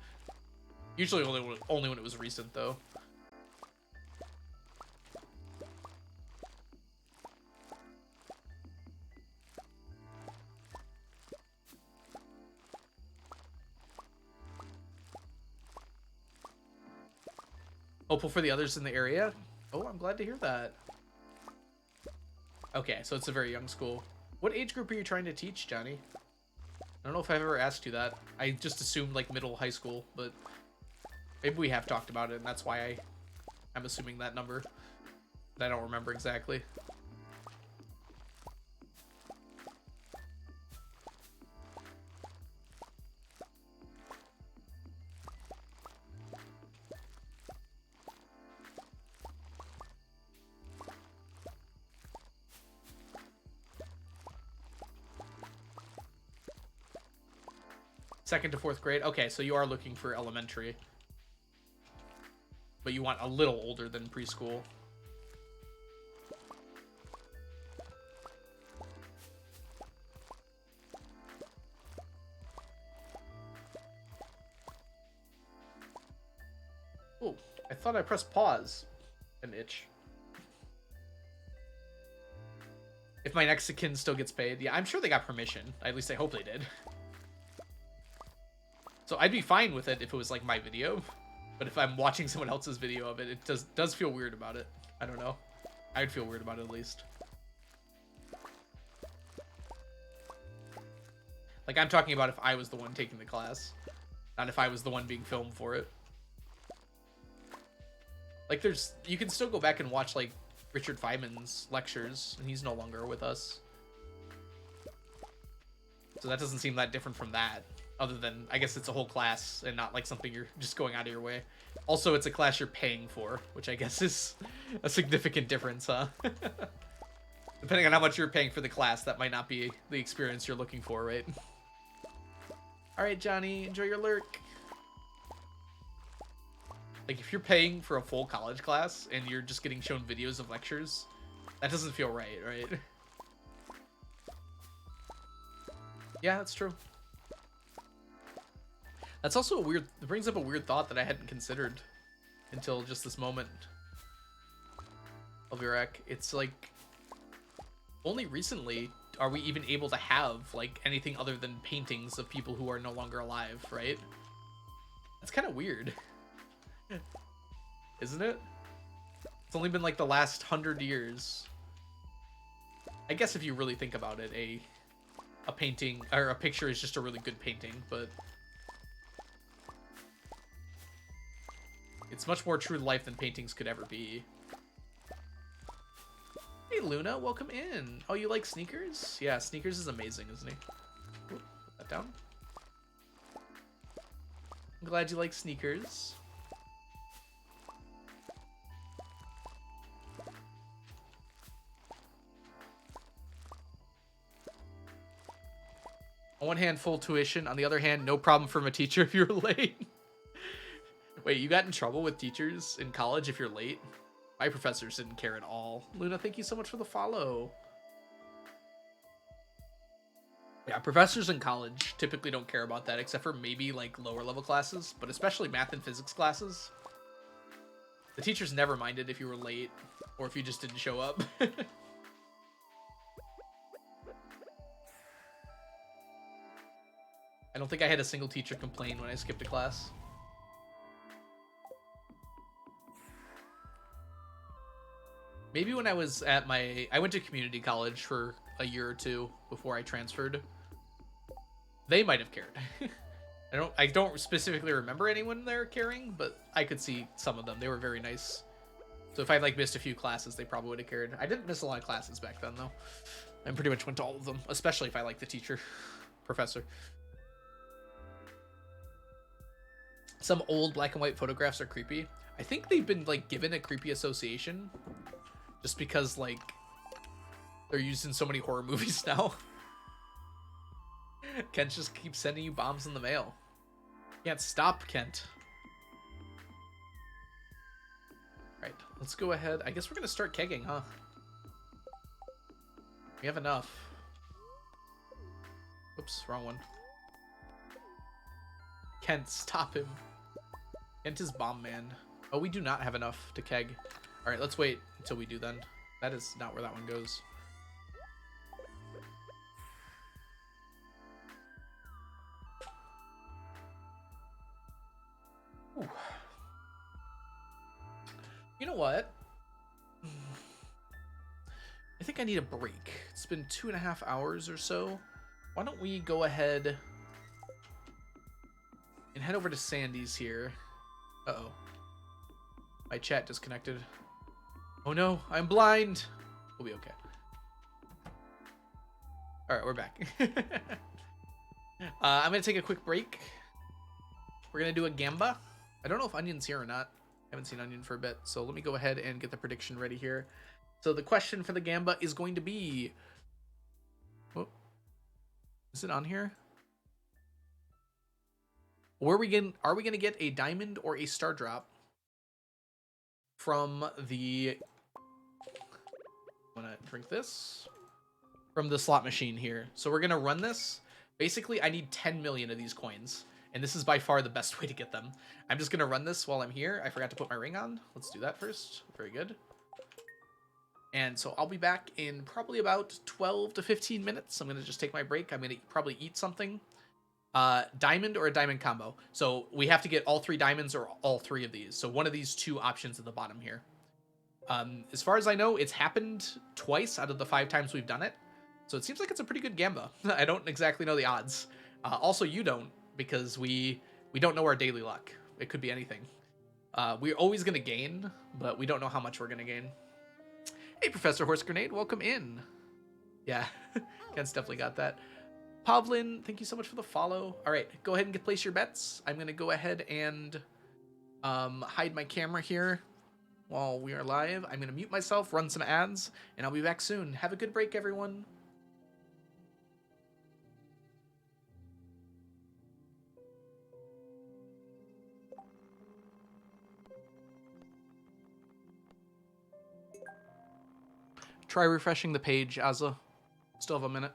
[SPEAKER 1] Usually only when it was recent, though. Hopeful for the others in the area? Oh, I'm glad to hear that. Okay, so it's a very young school. What age group are you trying to teach, Johnny? I don't know if I've ever asked you that. I just assumed, like, middle high school, but maybe we have talked about it, and that's why I'm assuming that number. But I don't remember exactly. Second to fourth grade? Okay, so you are looking for elementary. But you want a little older than preschool. Oh, I thought I pressed pause. An itch. If my next of kin still gets paid. Yeah, I'm sure they got permission. At least I hope they did. So I'd be fine with it if it was like my video, but if I'm watching someone else's video of it, it does feel weird about it. I don't know. I'd feel weird about it at least. Like I'm talking about if I was the one taking the class, not if I was the one being filmed for it. Like you can still go back and watch like Richard Feynman's lectures, and he's no longer with us. So that doesn't seem that different from that. Other than, I guess it's a whole class and not like something you're just going out of your way. Also, it's a class you're paying for, which I guess is a significant difference, huh? Depending on how much you're paying for the class, that might not be the experience you're looking for, right? Alright, Johnny, enjoy your lurk. Like, if you're paying for a full college class and you're just getting shown videos of lectures, that doesn't feel right, right? Yeah, that's true. That's also it brings up a weird thought that I hadn't considered until just this moment. I'll be right. It's like, only recently are we even able to have like anything other than paintings of people who are no longer alive, right? That's kind of weird. Isn't it? It's only been like the last 100 years. I guess if you really think about it, a painting or a picture is just a really good painting, but it's much more true to life than paintings could ever be. Hey Luna, welcome in. Oh, you like sneakers? Yeah, sneakers is amazing, isn't he? Ooh, put that down. I'm glad you like sneakers. On one hand, full tuition. On the other hand, no problem from a teacher if you're late. Wait, you got in trouble with teachers in college if you're late? My professors didn't care at all. Luna, thank you so much for the follow. Yeah, professors in college typically don't care about that, except for maybe like lower level classes, but especially math and physics classes. The teachers never minded if you were late or if you just didn't show up. I don't think I had a single teacher complain when I skipped a class. Maybe when I was at I went to community college for a year or two before I transferred. They might have cared. I don't specifically remember anyone there caring, but I could see some of them. They were very nice. So if I like missed a few classes, they probably would have cared. I didn't miss a lot of classes back then though. I pretty much went to all of them, especially if I like the teacher, professor. Some old black and white photographs are creepy. I think they've been like given a creepy association just because like they're used in so many horror movies now. Kent just keeps sending you bombs in the mail. Can't stop, Kent. Right, let's go ahead. I guess we're gonna start kegging, huh? We have enough. Oops, wrong one. Kent, stop him. Kent is bomb man. Oh, we do not have enough to keg. All right, let's wait until we do then. That is not where that one goes. Ooh. You know what? I think I need a break. It's been 2.5 hours or so. Why don't we go ahead and head over to Sandy's here. Uh-oh. My chat disconnected. Oh no, I'm blind. We'll be okay. All right, we're back. I'm gonna take a quick break. We're gonna do a gamba. I don't know if Onion's here or not. I haven't seen Onion for a bit, so let me go ahead and get the prediction ready here. So the question for the gamba is going to be... Oh, is it on here? Are we gonna get a diamond or a star drop from the... I'm gonna drink this from the slot machine here. So we're gonna run this. Basically, I need 10 million of these coins, and this is by far the best way to get them. I'm just gonna run this while I'm here. I forgot to put my ring on. Let's do that first. Very good. And so I'll be back in probably about 12 to 15 minutes. I'm gonna just take my break. I'm gonna probably eat something. Diamond or a diamond combo. So we have to get all 3 diamonds or all 3 of these. So one of these 2 options at the bottom here. As far as I know, it's happened twice out of the 5 times we've done it. So it seems like it's a pretty good gamba. I don't exactly know the odds. Also, you don't, because we don't know our daily luck. It could be anything. We're always going to gain, but we don't know how much we're going to gain. Hey, Professor Horse Grenade, welcome in. Yeah, Ken's definitely got that. Pavlin, thank you so much for the follow. All right, go ahead and place your bets. I'm going to go ahead and hide my camera here while we are live. I'm going to mute myself, run some ads, and I'll be back soon. Have a good break, everyone. Try refreshing the page, Azza. Still have a minute.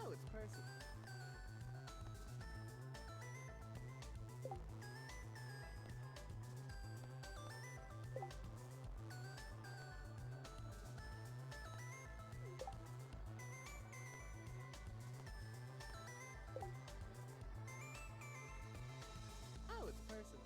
[SPEAKER 2] Oh, it's Percy. Oh, it's Percy.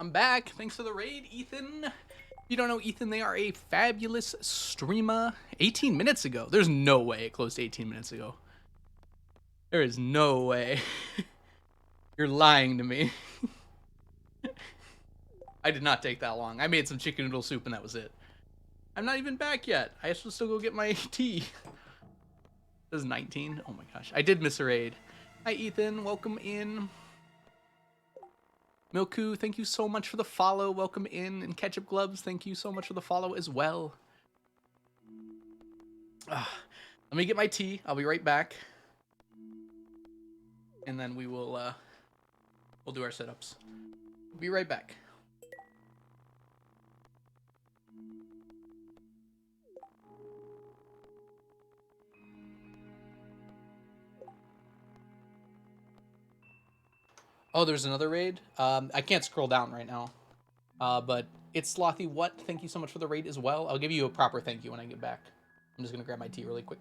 [SPEAKER 1] I'm back. Thanks for the raid, Ethan. If you don't know Ethan, they are a fabulous streamer. 18 minutes ago. There's no way it closed 18 minutes ago. There is no way. You're lying to me. I did not take that long. I made some chicken noodle soup and that was it. I'm not even back yet. I should still go get my tea. This is 19. Oh my gosh. I did miss a raid. Hi, Ethan. Welcome in. Milku, thank you so much for the follow. Welcome in. And Ketchup Gloves, thank you so much for the follow as well. Let me get my tea. I'll be right back. And then we'll do our setups. Be right back. Oh, there's another raid? I can't scroll down right now. But it's Slothy What? Thank you so much for the raid as well. I'll give you a proper thank you when I get back. I'm just gonna grab my tea really quick.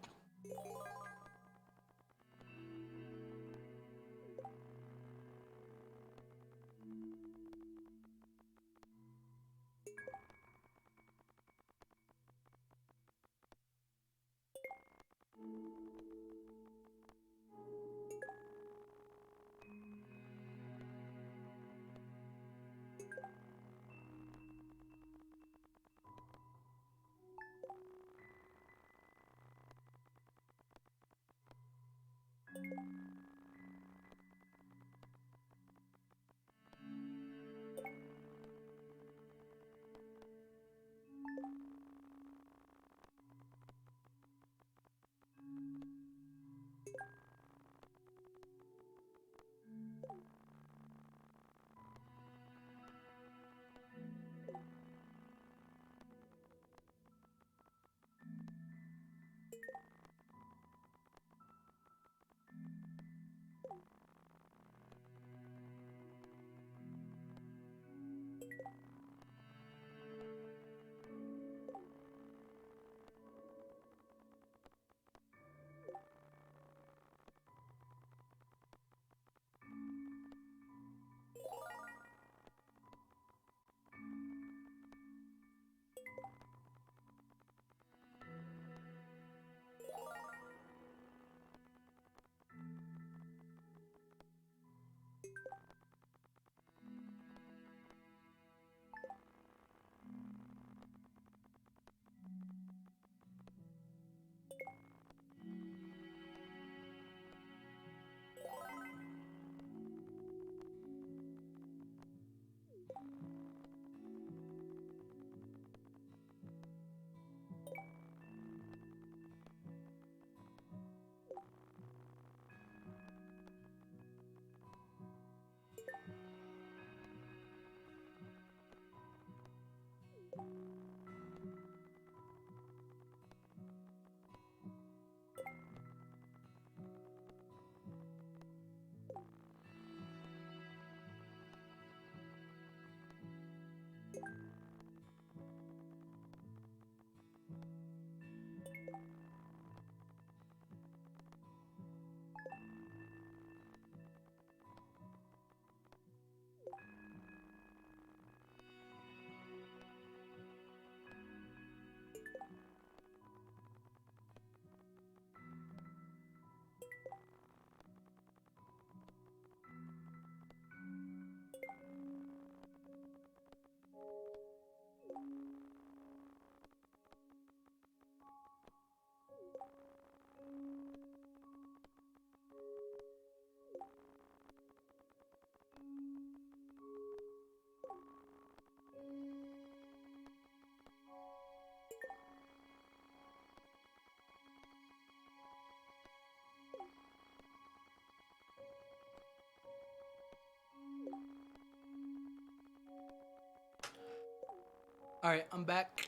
[SPEAKER 1] All right, I'm back.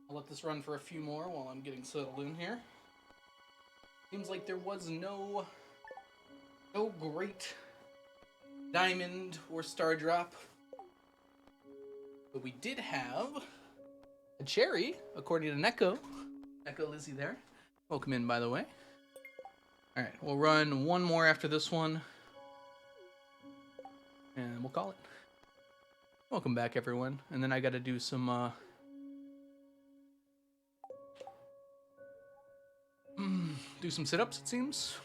[SPEAKER 1] I'll let this run for a few more while I'm getting settled in here. Seems like there was no great diamond or star drop, but we did have a cherry, according to Neko. Neko Lizzie there. Welcome in, by the way. All right, we'll run one more after this one, and we'll call it. Welcome back, everyone. And then I got to do some sit-ups, it seems.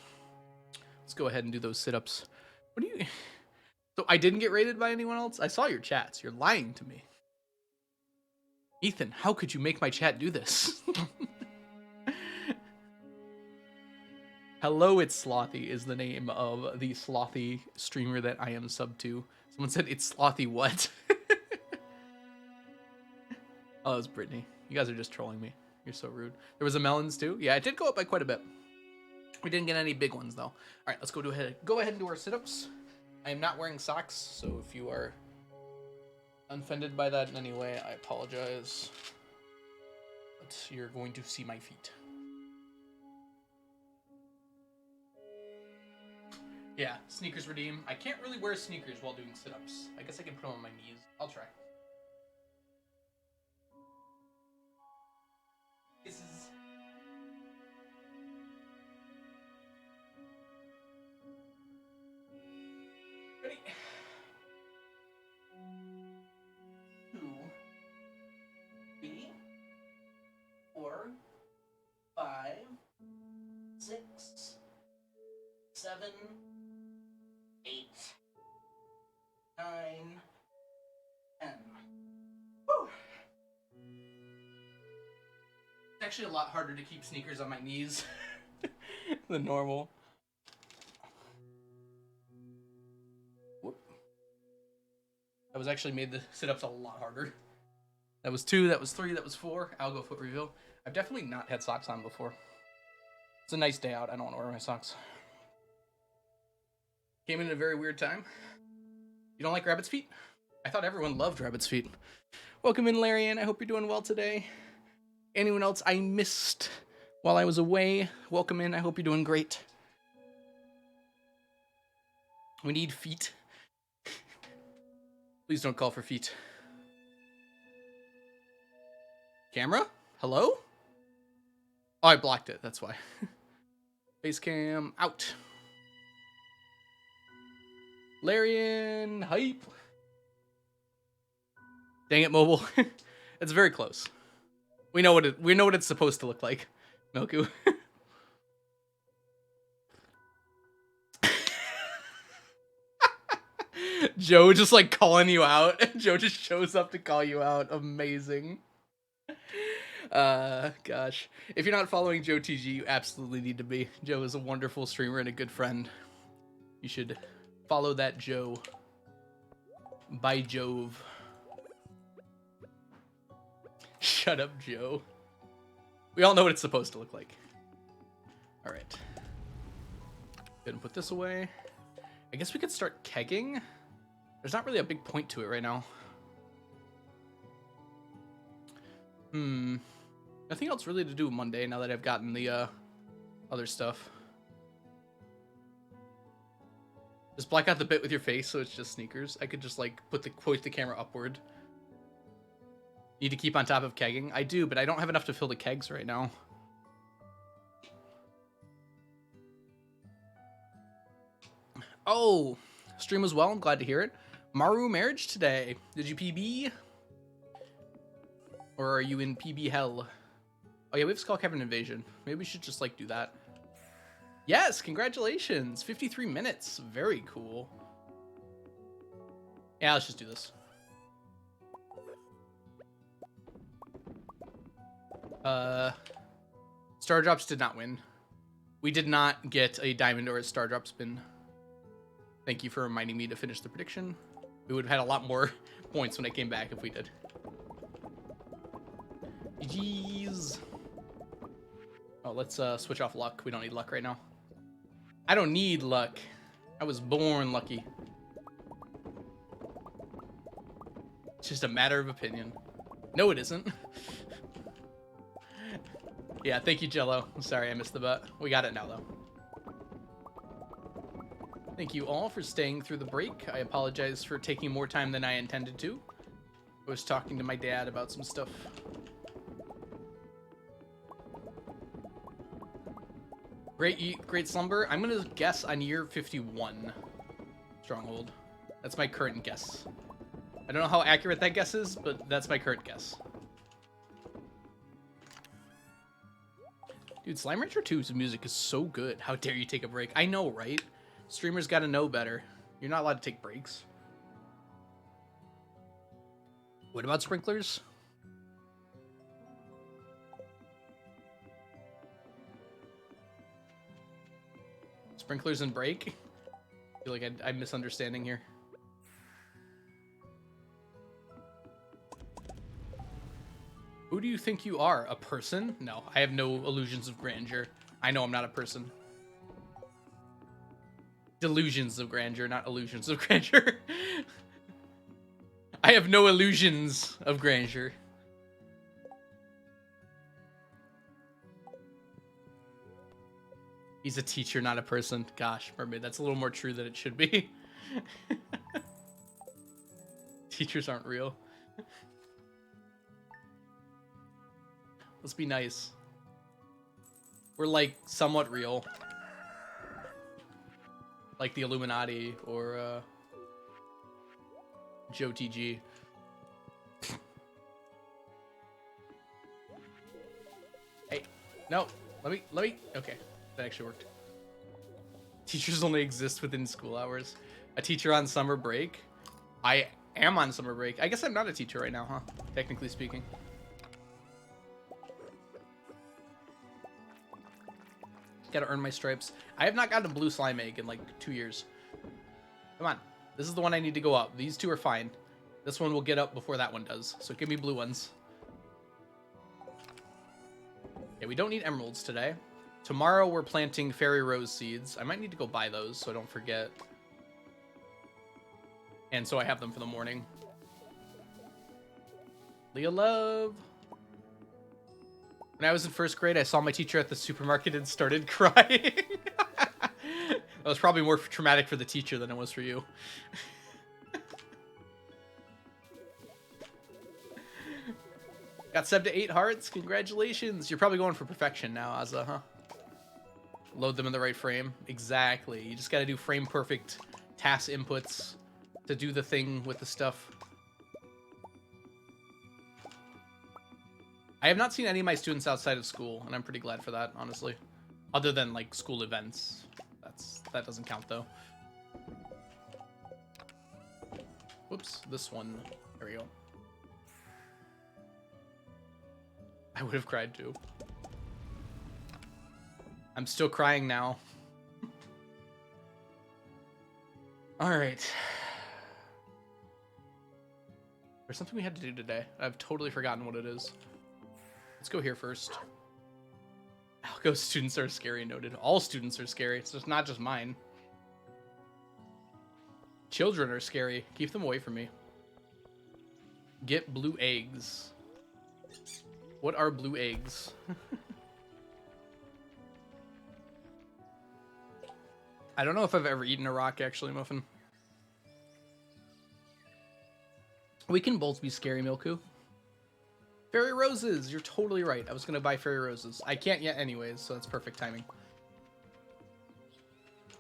[SPEAKER 1] Let's go ahead and do those sit-ups. What do you... So I didn't get rated by anyone else? I saw your chats. You're lying to me. Ethan, how could you make my chat do this? Hello, it's Slothy is the name of the Slothy streamer that I am sub to. Someone said it's slothy what? Oh, it was Brittany. You guys are just trolling me. You're so rude. There was a melons too. Yeah, it did go up by quite a bit. We didn't get any big ones though. All right, let's go ahead and do our sit-ups. I am not wearing socks, so if you are offended by that in any way, I apologize. But you're going to see my feet. Yeah, sneakers redeem. I can't really wear sneakers while doing sit-ups. I guess I can put them on my knees. I'll try. This is... Ready? 2, 3, 4, 5, 6, 7, 8, 9, 10. Woo! It's actually a lot harder to keep sneakers on my knees than normal. Whoop. That was actually made the sit-ups a lot harder. That was 2, that was 3, that was 4. I'll go foot reveal. I've definitely not had socks on before. It's a nice day out. I don't want to wear my socks. Came in at a very weird time. You don't like rabbit's feet? I thought everyone loved rabbit's feet. Welcome in, Larian. I hope you're doing well today. Anyone else I missed while I was away? Welcome in. I hope you're doing great. We need feet. Please don't call for feet. Camera? Hello? Oh, I blocked it. That's why. Face cam out. Larian hype. Dang it, mobile. It's very close. We know what it's supposed to look like. Milku. Joe just like calling you out. Joe just shows up to call you out. Amazing. Gosh. If you're not following Joe TG, you absolutely need to be. Joe is a wonderful streamer and a good friend. You should follow that Joe. By Jove. Shut up, Joe. We all know what it's supposed to look like. Alright. Go ahead and put this away. I guess we could start kegging. There's not really a big point to it right now. Nothing else really to do Monday now that I've gotten the other stuff. Just black out the bit with your face so it's just sneakers. I could just like point the camera upward. Need to keep on top of kegging. I do, but I don't have enough to fill the kegs right now. Oh, stream as well. I'm glad to hear it. Maru marriage today. Did you PB? Or are you in PB hell? Oh yeah, we have Skull Cavern Invasion. Maybe we should just like do that. Yes, congratulations. 53 minutes. Very cool. Yeah, let's just do this. Star Drops did not win. We did not get a diamond or a Star Drop spin. Thank you for reminding me to finish the prediction. We would have had a lot more points when I came back if we did. Jeez. Oh, let's switch off luck. We don't need luck right now. I don't need luck. I was born lucky. It's just a matter of opinion. No, it isn't. Yeah, thank you, Jello. I'm sorry I missed the butt. We got it now, though. Thank you all for staying through the break. I apologize for taking more time than I intended to. I was talking to my dad about some stuff. Great slumber. I'm gonna guess on year 51. Stronghold. That's my current guess. I don't know how accurate that guess is, but that's my current guess. Dude, Slime Rancher 2's music is so good. How dare you take a break? I know, right? Streamers gotta know better. You're not allowed to take breaks. What about sprinklers? Sprinklers and break? I feel like I'm misunderstanding here. do you think you are? A person? No, I have no illusions of grandeur. I know I'm not a person. Delusions of grandeur, not illusions of grandeur. I have no illusions of grandeur. He's a teacher, not a person. Gosh, mermaid, that's a little more true than it should be. Teachers aren't real. Let's be nice. We're like somewhat real. Like the Illuminati or Joe TG. Hey, no, let me, okay, that actually worked. Teachers only exist within school hours. A teacher on summer break? I am on summer break. I guess I'm not a teacher right now, huh? Technically speaking. Gotta earn my stripes. I have not gotten a blue slime egg in like 2 years. Come on. This is the one I need to go up. These two are fine. This one will get up before that one does. So give me blue ones. Okay, we don't need emeralds today. Tomorrow we're planting fairy rose seeds. I might need to go buy those so I don't forget. And so I have them for the morning. Leah Love. When I was in first grade, I saw my teacher at the supermarket and started crying. That was probably more traumatic for the teacher than it was for you. Got 7 to 8 hearts. Congratulations. You're probably going for perfection now, Azza, huh? Load them in the right frame. Exactly. You just got to do frame perfect task inputs to do the thing with the stuff. I have not seen any of my students outside of school, and I'm pretty glad for that, honestly. Other than, like, school events. That doesn't count, though. Whoops, this one. There we go. I would have cried, too. I'm still crying now. Alright. There's something we had to do today. I've totally forgotten what it is. Let's go here first. Algo students are scary, noted. All students are scary. It's just not just mine. Children are scary. Keep them away from me. Get blue eggs. What are blue eggs? I don't know if I've ever eaten a rock, actually, Muffin. We can both be scary, Milku. Fairy roses! You're totally right. I was going to buy fairy roses. I can't yet anyways, so that's perfect timing.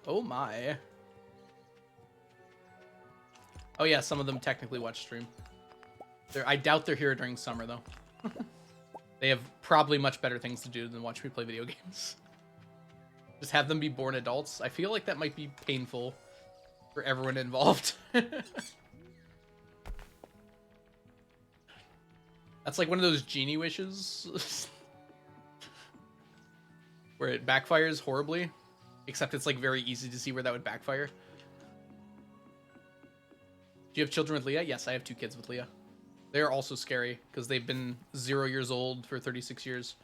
[SPEAKER 1] Oh my. Oh yeah, some of them technically watch stream. I doubt they're here during summer, though. They have probably much better things to do than watch me play video games. Just have them be born adults. I feel like that might be painful for everyone involved. That's like one of those genie wishes. Where it backfires horribly. Except it's like very easy to see where that would backfire. Do you have children with Leah? Yes, I have 2 kids with Leah. They are also scary because they've been 0 years old for 36 years.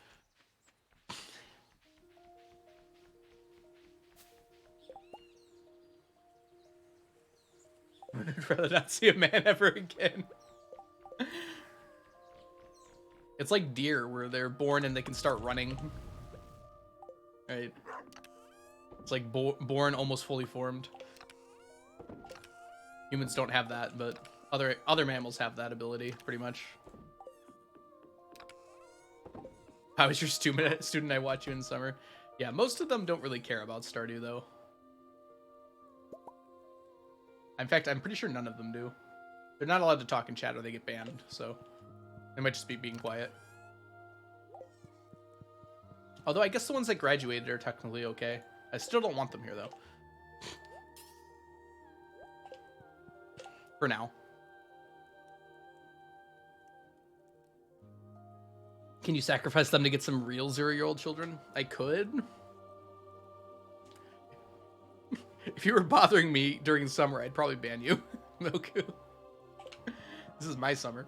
[SPEAKER 1] I'd rather not see a man ever again. It's like deer where they're born and they can start running. Right? It's like born almost fully formed. Humans don't have that, but other mammals have that ability, pretty much. How is your student? I watch you in summer. Yeah, most of them don't really care about Stardew, though. In fact, I'm pretty sure none of them do. They're not allowed to talk in chat or they get banned, so they might just be being quiet. Although I guess the ones that graduated are technically okay. I still don't want them here, though. For now. Can you sacrifice them to get some real 0-year-old children? I could. If you were bothering me during summer, I'd probably ban you. Milku. This is my summer.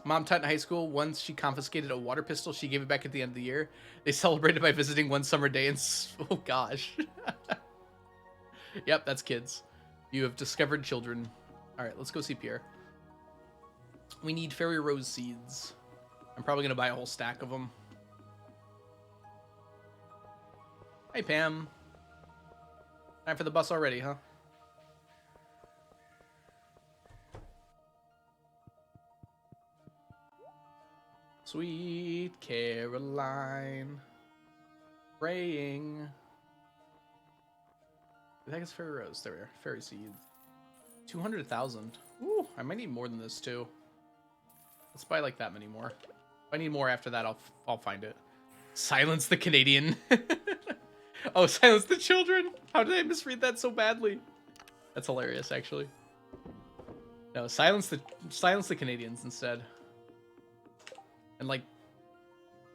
[SPEAKER 1] Mom taught in high school. Once she confiscated a water pistol, she gave it back at the end of the year. They celebrated by visiting one summer day and oh gosh. Yep, that's kids. You have discovered children. All right, let's go see Pierre. We need fairy rose seeds. I'm probably gonna buy a whole stack of them. Hey Pam. Time for the bus already, huh? Sweet Caroline. Praying. I think it's fairy rose. There we are. Fairy seeds. 200,000. Ooh, I might need more than this too. Let's buy like that many more. If I need more after that, I'll find it. Silence the Canadian. Oh, silence the children. How did I misread that so badly? That's hilarious, actually. No, silence the Canadians instead. And like,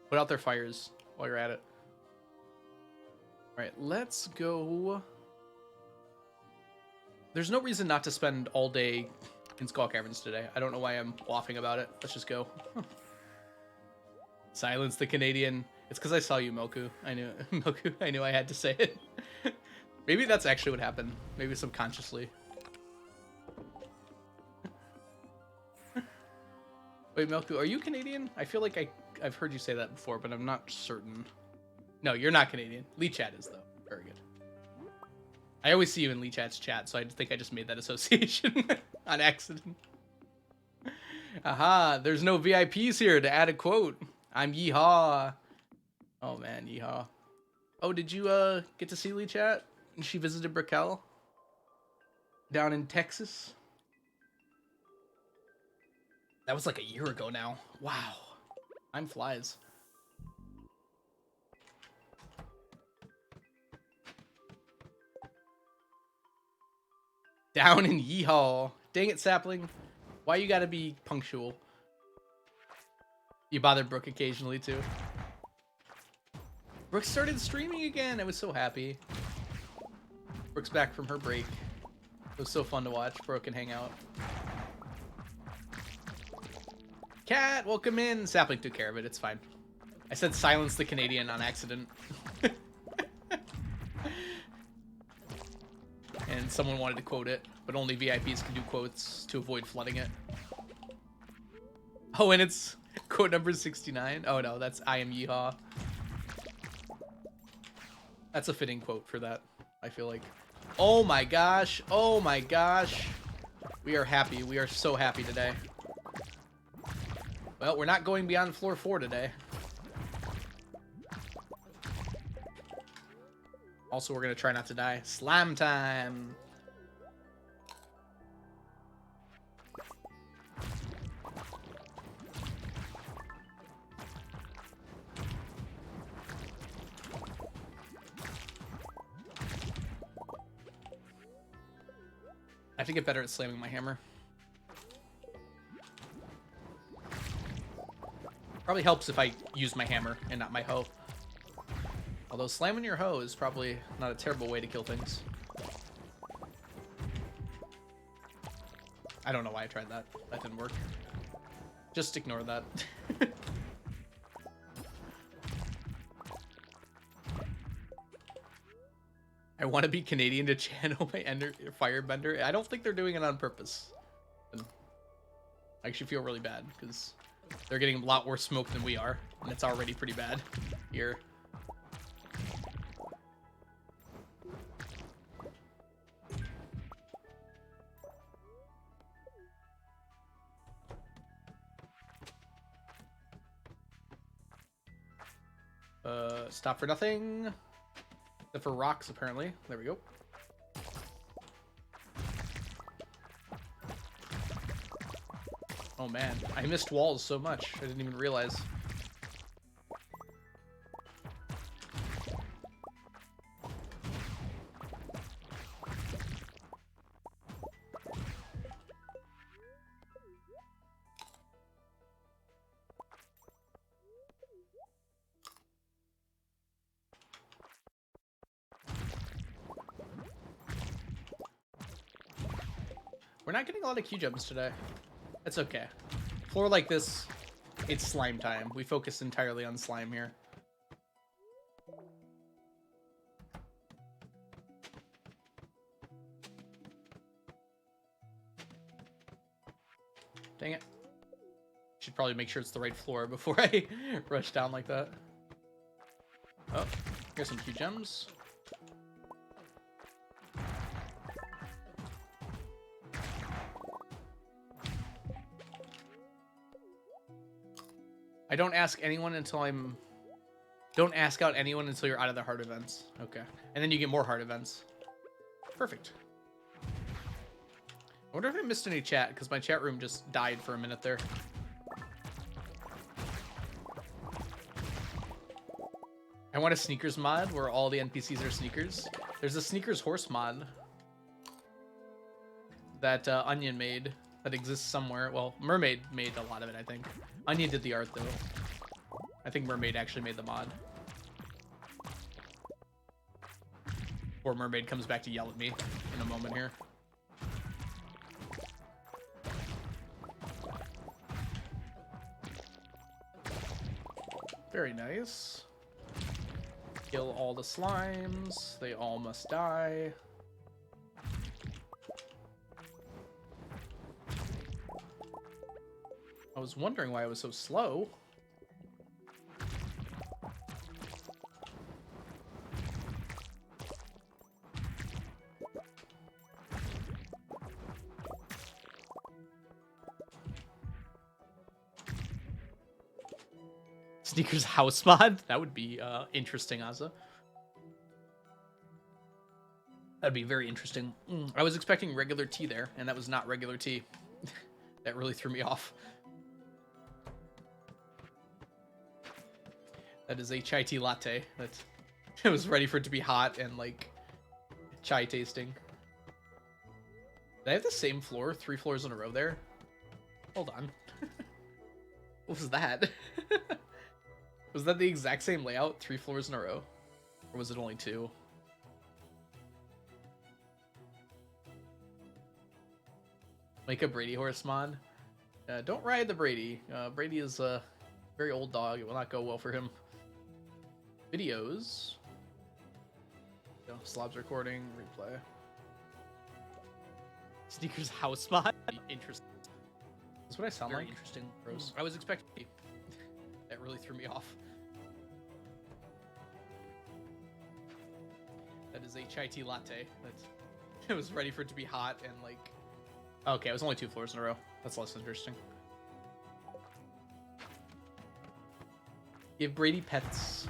[SPEAKER 1] put out their fires while you're at it. All right, let's go. There's no reason not to spend all day in Skull Caverns today. I don't know why I'm waffling about it. Let's just go. Silence the Canadian. It's because I saw you, Moku. I knew Moku. I knew I had to say it. Maybe that's actually what happened. Maybe subconsciously. Wait, Moku, are you Canadian? I feel like I've heard you say that before, but I'm not certain. No, you're not Canadian. Lee Chat is though. Very good. I always see you in Lee Chat's chat, so I think I just made that association on accident. Aha, there's no VIPs here to add a quote. I'm Yeehaw. Oh man, Yeehaw. Oh, did you get to see Lee Chat? She visited Brickell down in Texas. That was like a year ago now. Wow. Time flies. Down in Yeehaw. Dang it, Sapling. Why you gotta be punctual? You bother Brooke occasionally, too. Brooke started streaming again. I was so happy. Brooke's back from her break. It was so fun to watch Brooke and hang out. Cat, welcome in. Sapling took care of it. It's fine. I said silence the Canadian on accident. And someone wanted to quote it, but only VIPs can do quotes to avoid flooding it. Oh, and it's quote number 69. Oh no, that's I am Yeehaw. That's a fitting quote for that, I feel like. Oh my gosh. Oh my gosh. We are happy. We are so happy today. Well, we're not going beyond floor 4 today. Also, we're going to try not to die. Slam time. I have to get better at slamming my hammer. Probably helps if I use my hammer and not my hoe. Although slamming your hoe is probably not a terrible way to kill things. I don't know why I tried that. That didn't work. Just ignore that. I want to be Canadian to channel my firebender. I don't think they're doing it on purpose. I actually feel really bad because they're getting a lot worse smoke than we are, and it's already pretty bad here. Stop for nothing. Except for rocks, apparently. There we go. Oh man, I missed walls so much. I didn't even realize. We're not getting a lot of Q jumps today. It's okay. Floor like this, it's slime time. We focus entirely on slime here. Dang it. Should probably make sure it's the right floor before I rush down like that. Oh, here's some Q gems. I don't ask anyone until I'm... Don't ask out anyone until you're out of the heart events. Okay. And then you get more heart events. Perfect. I wonder if I missed any chat, because my chat room just died for a minute there. I want a sneakers mod where all the NPCs are sneakers. There's a sneakers horse mod that Onion made that exists somewhere. Well, Mermaid made a lot of it, I think. Onion did the art, though. I think Mermaid actually made the mod. Or Mermaid comes back to yell at me in a moment here. Very nice. Kill all the slimes. They all must die. I was wondering why it was so slow. Sneakers house mod? That would be interesting, Asa. That'd be very interesting. I was expecting regular tea there, and that was not regular tea. That really threw me off. That is a chai tea latte. That it was ready for it to be hot and like chai tasting. Did I have the same floor 3 floors in a row there? Hold on. What was that? Was that the exact same layout 3 floors in a row? Or was it only 2? Make a Brady horse mod. Don't ride the Brady. Brady is a very old dog. It will not go well for him. Videos. Slob's recording. Replay. Sneakers house mod. Interesting. That's what I sound like. Interesting. Gross. I was expecting. That really threw me off. That is a chai tea latte. That's it was ready for it to be hot and like. Okay, it was only 2 floors in a row. That's less interesting. Give Brady pets.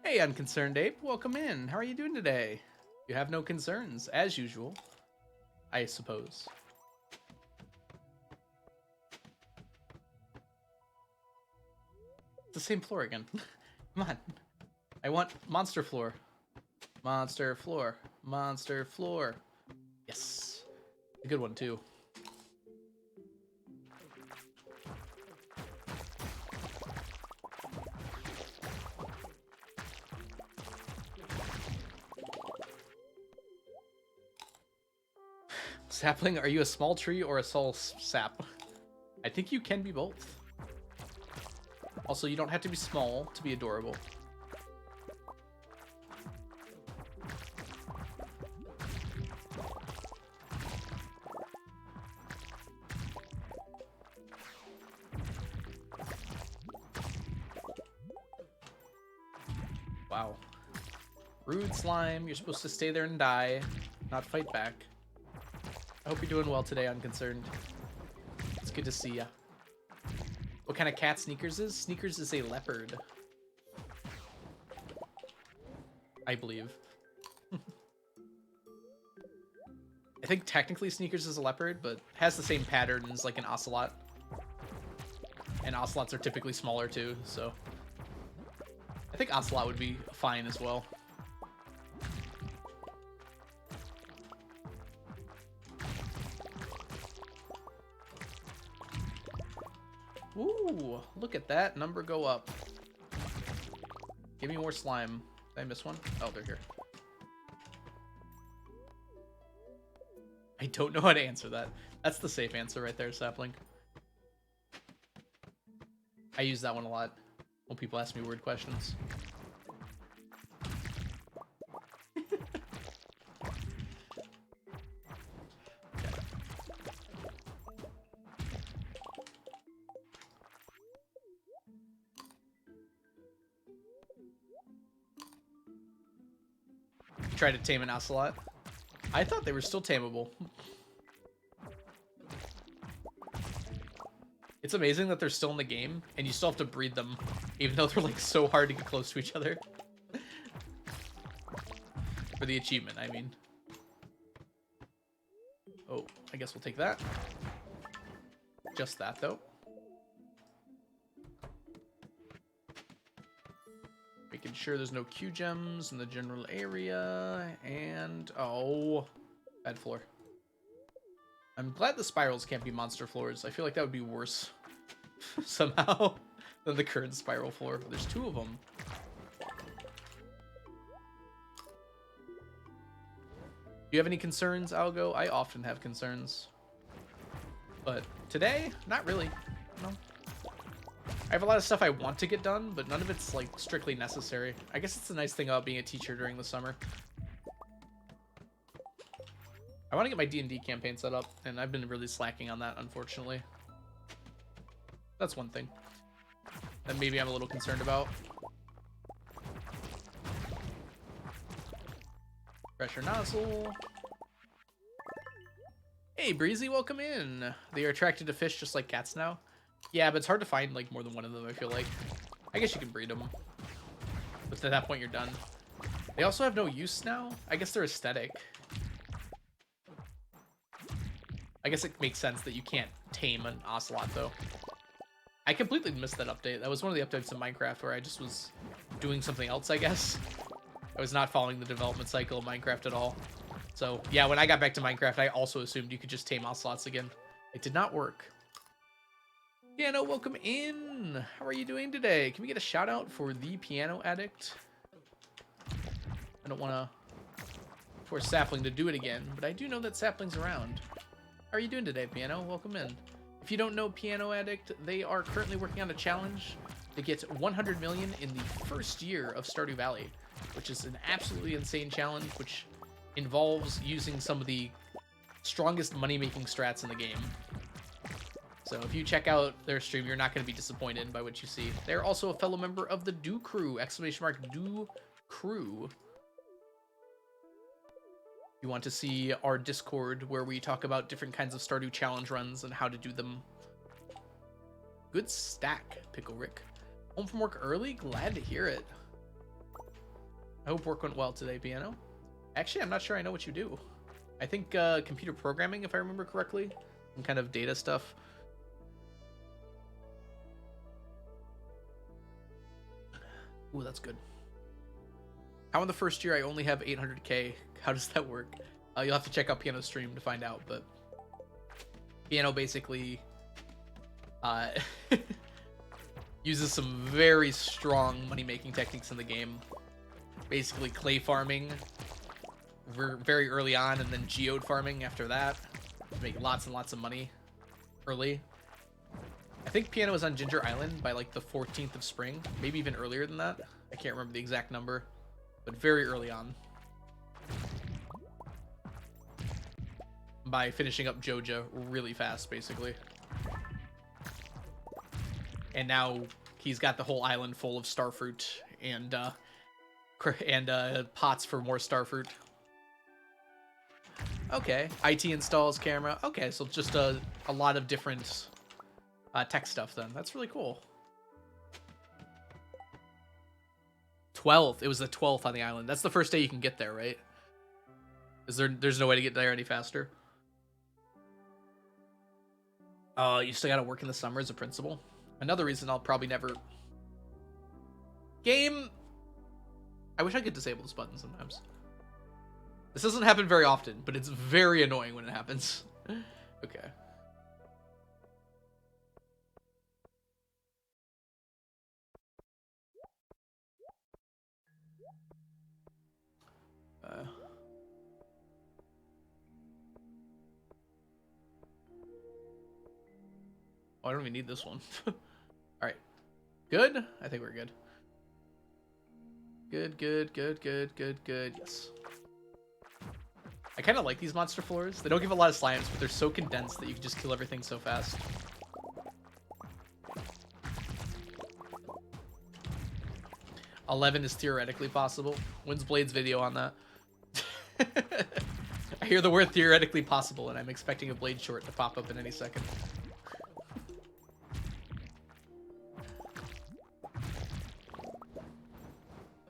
[SPEAKER 1] Hey, Unconcerned Ape. Welcome in. How are you doing today? You have no concerns, as usual, I suppose. It's the same floor again. Come on. I want monster floor. Monster floor. Monster floor. Yes. A good one, too. Sapling, are you a small tree or a soul sap? I think you can be both. Also, you don't have to be small to be adorable. Wow. Rude slime, you're supposed to stay there and die, not fight back. I hope you're doing well today, Unconcerned. It's good to see ya. What kind of cat Sneakers is? Sneakers is a leopard. I believe. I think technically Sneakers is a leopard, but has the same pattern as like an ocelot. And ocelots are typically smaller too, so... I think ocelot would be fine as well. Ooh, look at that number go up. Give me more slime. Did I miss one? Oh, they're here. I don't know how to answer that. That's the safe answer right there, Sapling. I use that one a lot when people ask me weird questions. Try to tame an ocelot. I thought they were still tameable. It's amazing that they're still in the game, and you still have to breed them, even though they're like so hard to get close to each other. For the achievement, I mean. Oh, I guess we'll take that. Just that, though. Making sure there's no Q gems in the general area, and oh, bad floor. I'm glad the spirals can't be monster floors. I feel like that would be worse somehow than the current spiral floor. There's two of them. Do you have any concerns, Algo? I often have concerns. But today, not really. No. I have a lot of stuff I want to get done, but none of it's like strictly necessary. I guess it's the nice thing about being a teacher during the summer. I want to get my D&D campaign set up, and I've been really slacking on that, unfortunately. That's one thing that maybe I'm a little concerned about. Pressure nozzle. Hey, Breezy, welcome in. They are attracted to fish just like cats now. Yeah, but it's hard to find like more than one of them, I feel like. I guess you can breed them. But at that point, you're done. They also have no use now. I guess they're aesthetic. I guess it makes sense that you can't tame an ocelot, though. I completely missed that update. That was one of the updates in Minecraft where I just was doing something else, I guess. I was not following the development cycle of Minecraft at all. So, yeah, when I got back to Minecraft, I also assumed you could just tame ocelots again. It did not work. Piano, welcome in. How are you doing today? Can we get a shout out for the Piano Addict? I don't want to force Sapling to do it again, but I do know that Sapling's around. How are you doing today, Piano? Welcome in. If you don't know Piano Addict, they are currently working on a challenge to get 100 million in the first year of Stardew Valley, which is an absolutely insane challenge, which involves using some of the strongest money-making strats in the game. So if you check out their stream, you're not going to be disappointed by what you see. They're also a fellow member of the Do Crew, !Do Crew. You want to see our Discord where we talk about different kinds of Stardew challenge runs and how to do them. Good stack, Pickle Rick. Home from work early? Glad to hear it. I hope work went well today, Piano. Actually, I'm not sure I know what you do. I think computer programming, if I remember correctly, and kind of data stuff. Ooh, that's good. How in the first year I only have 800k? How does that work? You'll have to check out Piano's stream to find out, but Piano basically uses some very strong money-making techniques in the game. Basically clay farming very early on, and then geode farming after that to make lots and lots of money early. I think Piano was on Ginger Island by like the 14th of spring, maybe even earlier than that. I can't remember the exact number, but very early on. By finishing up Joja really fast, basically. And now he's got the whole island full of starfruit and pots for more starfruit. Okay, IT installs camera. Okay, so just a lot of different tech stuff then. That's really cool. 12th. It was the 12th on the island. That's the first day you can get there, right? There's no way to get there any faster? You still gotta work in the summer as a principal. Another reason I'll probably never... Game! I wish I could disable this button sometimes. This doesn't happen very often, but it's very annoying when it happens. Okay. Oh, I don't even need this one. All right. Good? I think we're good. Good, good, good, good, good, good. Yes. I kind of like these monster floors. They don't give a lot of slimes, but they're so condensed that you can just kill everything so fast. $11 is theoretically possible. When's Blade's video on that? I hear the word theoretically possible, and I'm expecting a Blade short to pop up in any second.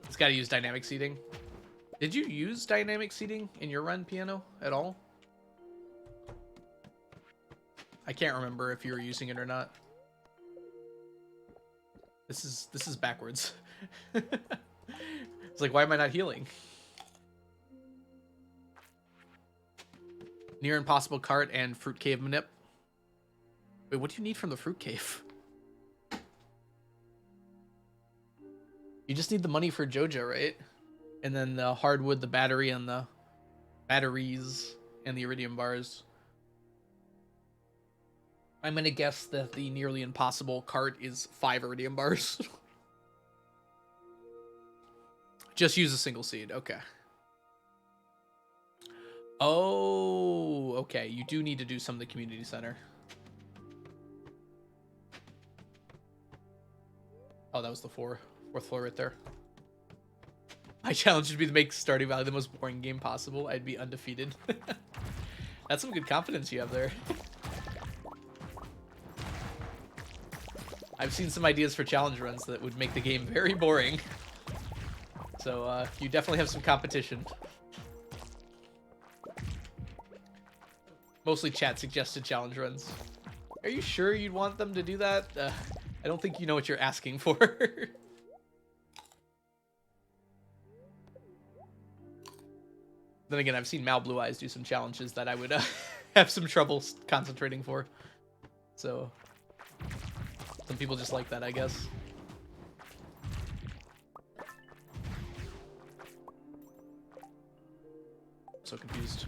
[SPEAKER 1] It's got to use dynamic seeding. Did you use dynamic seeding in your run, Piano, at all? I can't remember if you were using it or not. This is backwards. It's like, why am I not healing? Near impossible cart and fruit cave manip. Wait, what do you need from the fruit cave? You just need the money for Jojo, right? And then the hardwood, the battery, and the batteries, and the iridium bars. I'm gonna guess that the nearly impossible cart is 5 iridium bars. Just use a single seed. Okay. Oh, okay. You do need to do some of the community center. Oh, that was the fourth floor right there. My challenge would be to make Stardew Valley the most boring game possible. I'd be undefeated. That's some good confidence you have there. I've seen some ideas for challenge runs that would make the game very boring. So you definitely have some competition. Mostly chat suggested challenge runs. Are you sure you'd want them to do that? I don't think you know what you're asking for. Then again, I've seen Mal Blue Eyes do some challenges that I would have some trouble concentrating for. So some people just like that, I guess. So confused.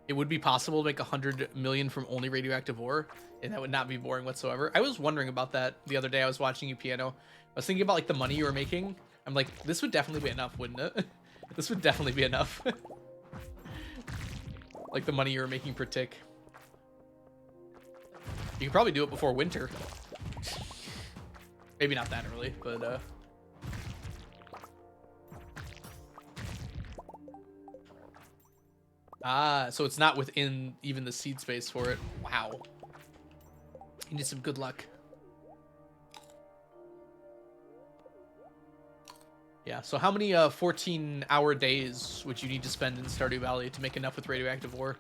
[SPEAKER 1] It would be possible to make 100 million from only radioactive ore, and that would not be boring whatsoever. I was wondering about that the other day. I was watching you, Piano. I was thinking about like the money you were making. I'm like, this would definitely be enough, wouldn't it? This would definitely be enough. Like the money you were making per tick. You could probably do it before winter. Maybe not that early, but ah, so it's not within even the seed space for it. Wow. You need some good luck. Yeah, so how many 14-hour days would you need to spend in Stardew Valley to make enough with radioactive ore?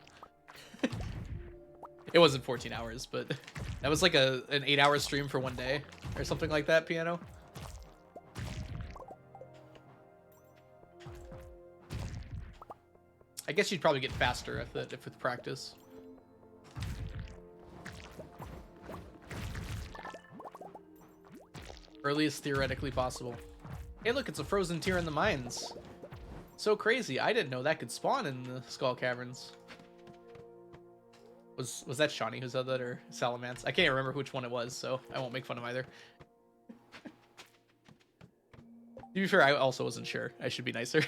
[SPEAKER 1] It wasn't 14 hours, but that was like an 8-hour stream for one day or something like that, Piano. I guess you'd probably get faster if with practice. Earliest theoretically possible. Hey, look, it's a frozen tear in the mines. So crazy. I didn't know that could spawn in the Skull Caverns. Was that Shawnee who said that, or Salamance? I can't remember which one it was, so I won't make fun of either. To be fair, I also wasn't sure. I should be nicer.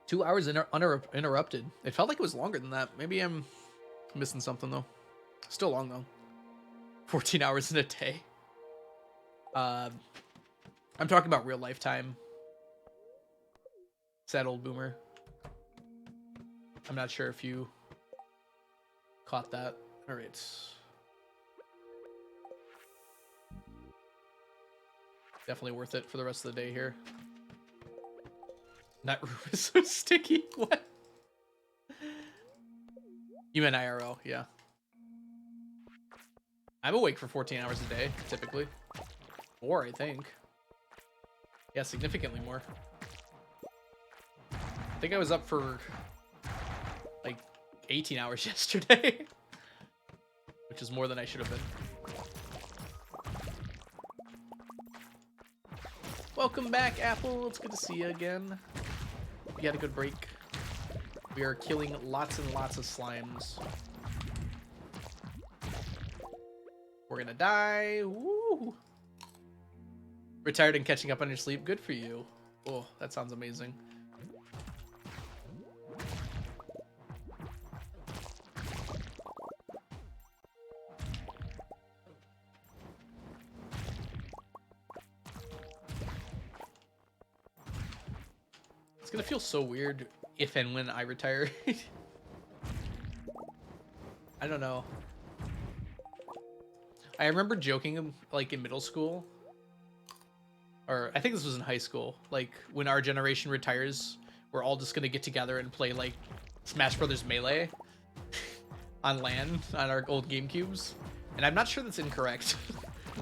[SPEAKER 1] 2 hours uninterrupted. It felt like it was longer than that. Maybe I'm missing something, though. Still long, though. 14 hours in a day. I'm talking about real lifetime. Sad old boomer. I'm not sure if you caught that. All right. Definitely worth it for the rest of the day here. That room is so sticky. What? You meant IRL, yeah. I'm awake for 14 hours a day, typically. More, I think. Yeah, significantly more. I think I was up for like 18 hours yesterday. Which is more than I should have been. Welcome back, Apple. It's good to see you again. You had a good break. We are killing lots and lots of slimes. We're gonna die. Woo! Retired and catching up on your sleep. Good for you. Oh, that sounds amazing. It's gonna feel so weird if and when I retire. I don't know. I remember joking like in middle school, or I think this was in high school, like when our generation retires, we're all just gonna get together and play like Smash Brothers Melee on LAN on our old GameCubes. And I'm not sure that's incorrect.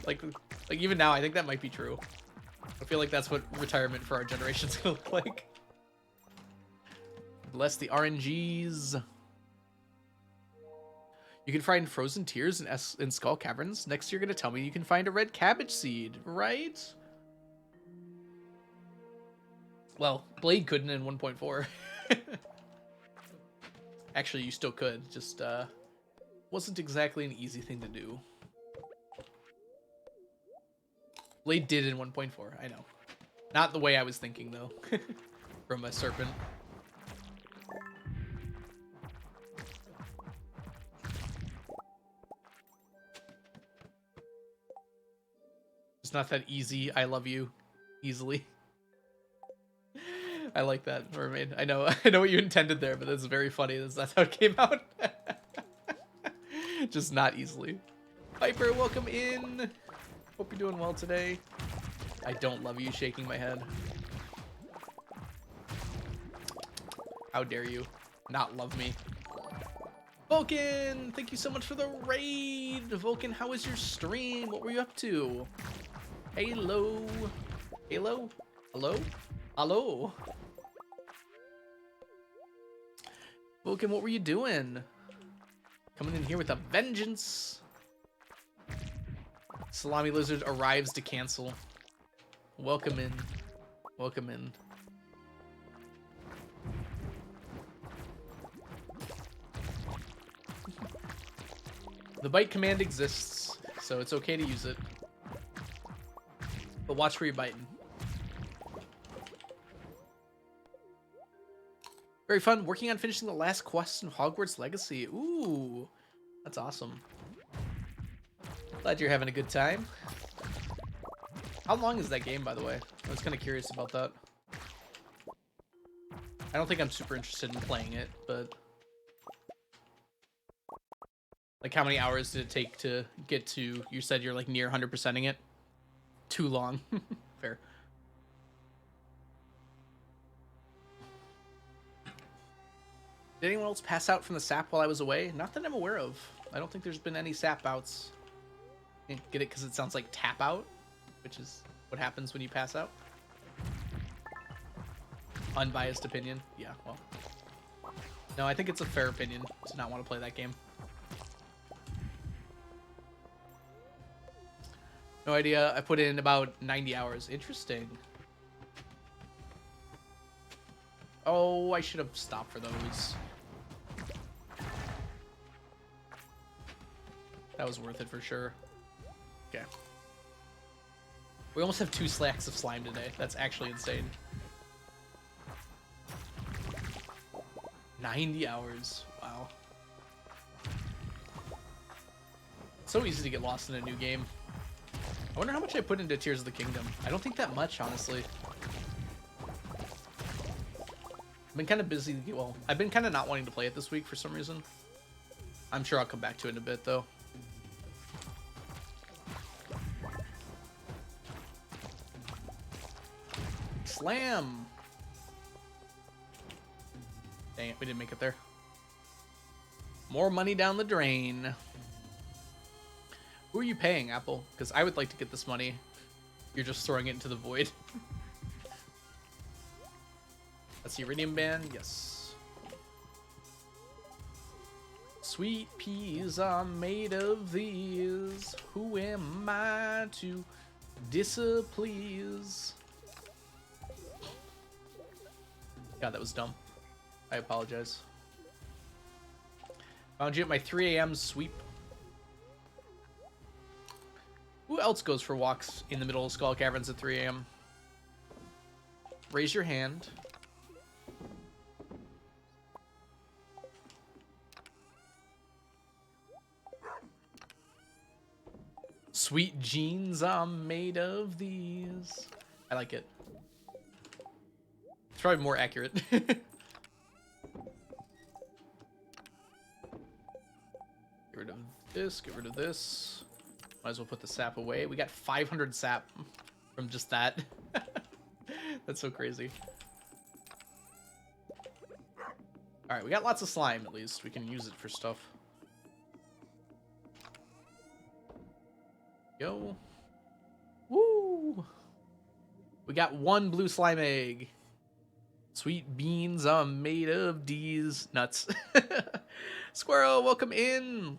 [SPEAKER 1] like even now, I think that might be true. I feel like that's what retirement for our generation's gonna look like. Bless the RNGs. You can find frozen tears in Skull Caverns. Next, you're gonna tell me you can find a red cabbage seed, right? Well, Blade couldn't in 1.4. Actually, you still could. Just wasn't exactly an easy thing to do. Blade did in 1.4. I know. Not the way I was thinking though. From a serpent. It's not that easy. I love you easily. I like that, Mermaid. I know what you intended there, but that's very funny. That's how it came out. Just not easily. Piper, welcome in. Hope you're doing well today. I don't love you shaking my head. How dare you not love me? Vulcan, thank you so much for the raid. Vulcan, how was your stream? What were you up to? Hello. Hello? Hello? Hello? Vulcan, what were you doing? Coming in here with a vengeance. Salami Lizard arrives to cancel. Welcome in. Welcome in. The bite command exists, so it's okay to use it. But watch where you're biting. Very fun. Working on finishing the last quest in Hogwarts Legacy. Ooh, that's awesome. Glad you're having a good time. How long is that game, by the way? I was kind of curious about that. I don't think I'm super interested in playing it, but... Like, how many hours did it take to get to... You said you're, like, near 100%ing it? Too long. Fair. Did anyone else pass out from the sap while I was away? Not that I'm aware of. I don't think there's been any sap outs. Get it? Because it sounds like tap out, which is what happens when you pass out. Unbiased opinion. Yeah, well. No, I think it's a fair opinion to not want to play that game. No idea. I put in about 90 hours. Interesting. Oh, I should have stopped for those. That was worth it for sure. Okay. We almost have 2 slacks of slime today. That's actually insane. 90 hours. Wow. So easy to get lost in a new game. I wonder how much I put into Tears of the Kingdom. I don't think that much, honestly. I've been kind of busy. Well, I've been kind of not wanting to play it this week for some reason. I'm sure I'll come back to it in a bit, though. Slam! Dang it, we didn't make it there. More money down the drain. Who are you paying, Apple? Because I would like to get this money. You're just throwing it into the void. That's the Iridium Band. Yes. Sweet peas are made of these. Who am I to displease? God, that was dumb. I apologize. Found you at my 3 a.m. sweep. Who else goes for walks in the middle of Skull Caverns at 3 a.m.? Raise your hand. Sweet jeans are made of these. I like it. It's probably more accurate. Get rid of this, get rid of this. Might as well put the sap away. We got 500 sap from just that. That's so crazy. Alright, we got lots of slime at least. We can use it for stuff. Go. Woo! We got 1 blue slime egg. Sweet beans are made of these nuts. Squirrel, welcome in.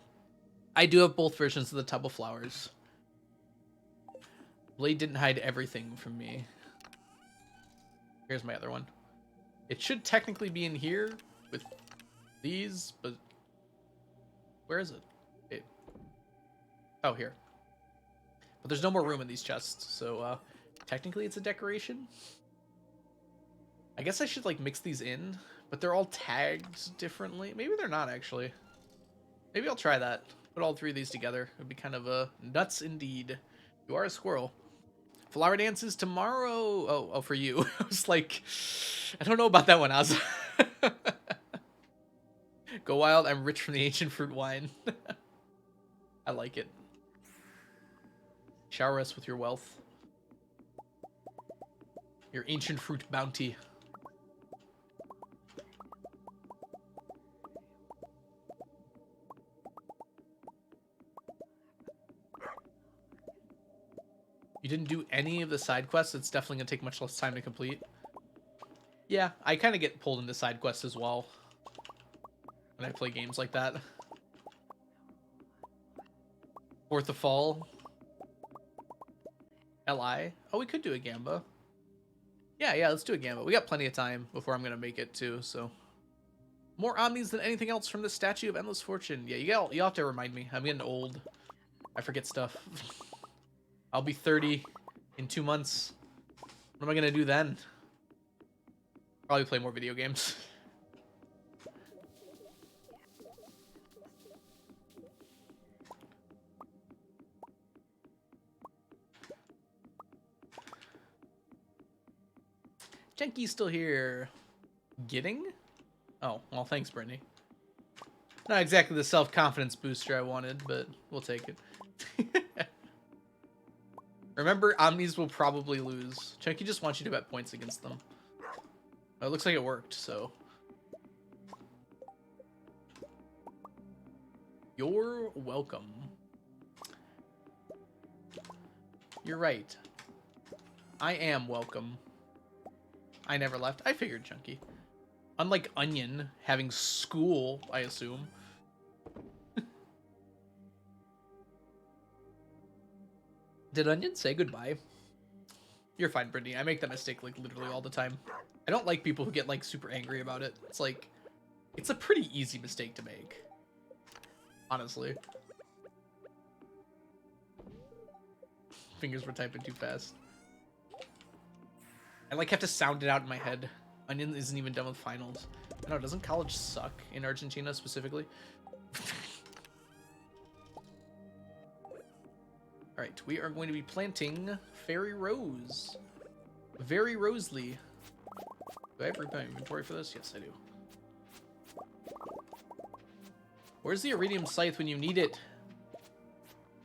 [SPEAKER 1] I do have both versions of the tub of flowers. Blade didn't hide everything from me. Here's my other one. It should technically be in here with these, but where is it? Oh, here. But there's no more room in these chests, so technically it's a decoration. I guess I should like mix these in, but they're all tagged differently. Maybe they're not actually. Maybe I'll try that. Put all 3 of these together. It'd be kind of a nuts indeed. You are a squirrel. Flower dance is tomorrow. Oh, for you. I was like, I don't know about that one, Oz. Go wild. I'm rich from the ancient fruit wine. I like it. Shower us with your wealth. Your ancient fruit bounty. You didn't do any of the side quests? It's definitely going to take much less time to complete. Yeah, I kind of get pulled into side quests as well when I play games like that. Fourth of Fall. LI. Oh, we could do a Gamba. Yeah, let's do a Gamba. We got plenty of time before I'm going to make it too, so. More Omnis than anything else from the Statue of Endless Fortune. Yeah, you'll have to remind me. I'm getting old. I forget stuff. I'll be 30 in 2 months. What am I going to do then? Probably play more video games. Jenky's still here. Getting? Oh, well, thanks, Brittany. Not exactly the self-confidence booster I wanted, but we'll take it. Remember, Omnis will probably lose. Chunky just wants you to bet points against them. Oh, it looks like it worked, so. You're welcome. You're right. I am welcome. I never left. I figured, Chunky. Unlike Onion having school, I assume. Did Onion say goodbye? You're fine, Brittany. I make that mistake like literally all the time. I don't like people who get like super angry about it. It's like, it's a pretty easy mistake to make. Honestly. Fingers were typing too fast. I like have to sound it out in my head. Onion isn't even done with finals. I know, doesn't college suck in Argentina specifically? Alright, we are going to be planting Fairy Rose. Very Rosely. Do I have root inventory for this? Yes, I do. Where's the Iridium Scythe when you need it?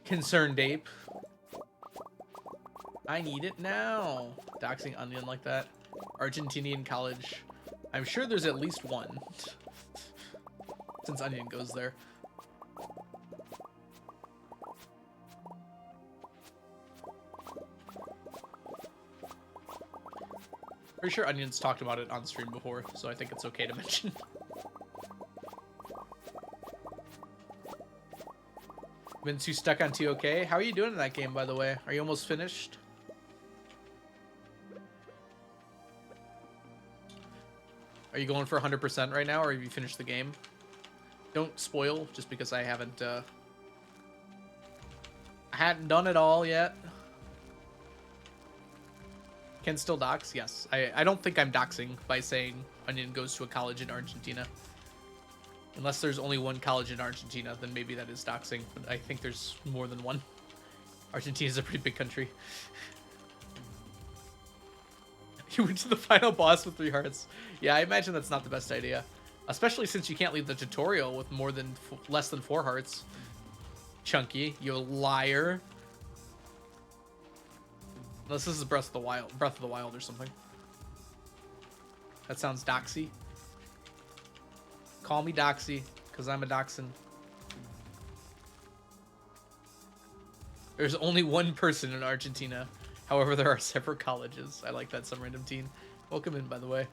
[SPEAKER 1] Concerned Ape. I need it now. Doxing Onion like that. Argentinian college. I'm sure there's at least one. Since Onion goes there. Pretty sure Onion's talked about it on stream before, so I think it's okay to mention. Been too stuck on TOK. How are you doing in that game, by the way? Are you almost finished? Are you going for 100% right now, or have you finished the game? Don't spoil, just because I haven't, I hadn't done it all yet. Can still dox? Yes. I don't think I'm doxing by saying Onion goes to a college in Argentina. Unless there's only one college in Argentina, then maybe that is doxing. But I think there's more than one. Argentina's a pretty big country. You went to the final boss with 3 hearts. Yeah, I imagine that's not the best idea. Especially since you can't leave the tutorial with less than 4 hearts. Chunky, you liar. Unless this is Breath of the Wild or something. That sounds doxy. Call me Doxy, because I'm a Dachshund. There's only one person in Argentina. However, there are several colleges. I like that, some random teen. Welcome in, by the way.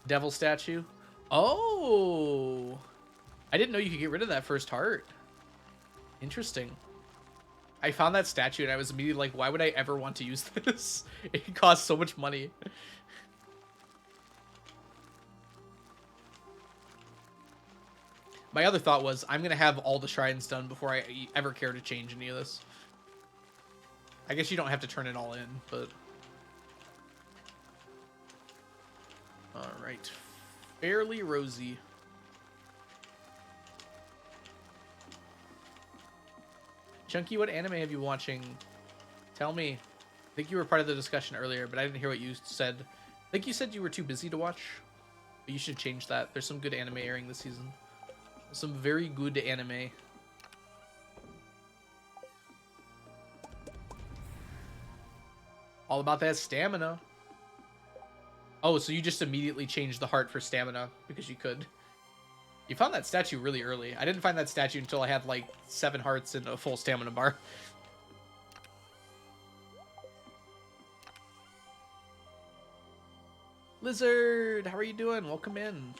[SPEAKER 1] Devil statue. Oh! I didn't know you could get rid of that first heart. Interesting. I found that statue and I was immediately like, why would I ever want to use this? It costs so much money. My other thought was, I'm going to have all the shrines done before I ever care to change any of this. I guess you don't have to turn it all in, but... Alright. Fairly Rosy. Chunky, what anime have you been watching? Tell me. I think you were part of the discussion earlier, but I didn't hear what you said. I think you said you were too busy to watch. But you should change that. There's some good anime airing this season. Some very good anime. All about that stamina. Oh, so you just immediately changed the heart for stamina because you could. You found that statue really early. I didn't find that statue until I had like 7 hearts and a full stamina bar. Lizard, how are you doing? Welcome in.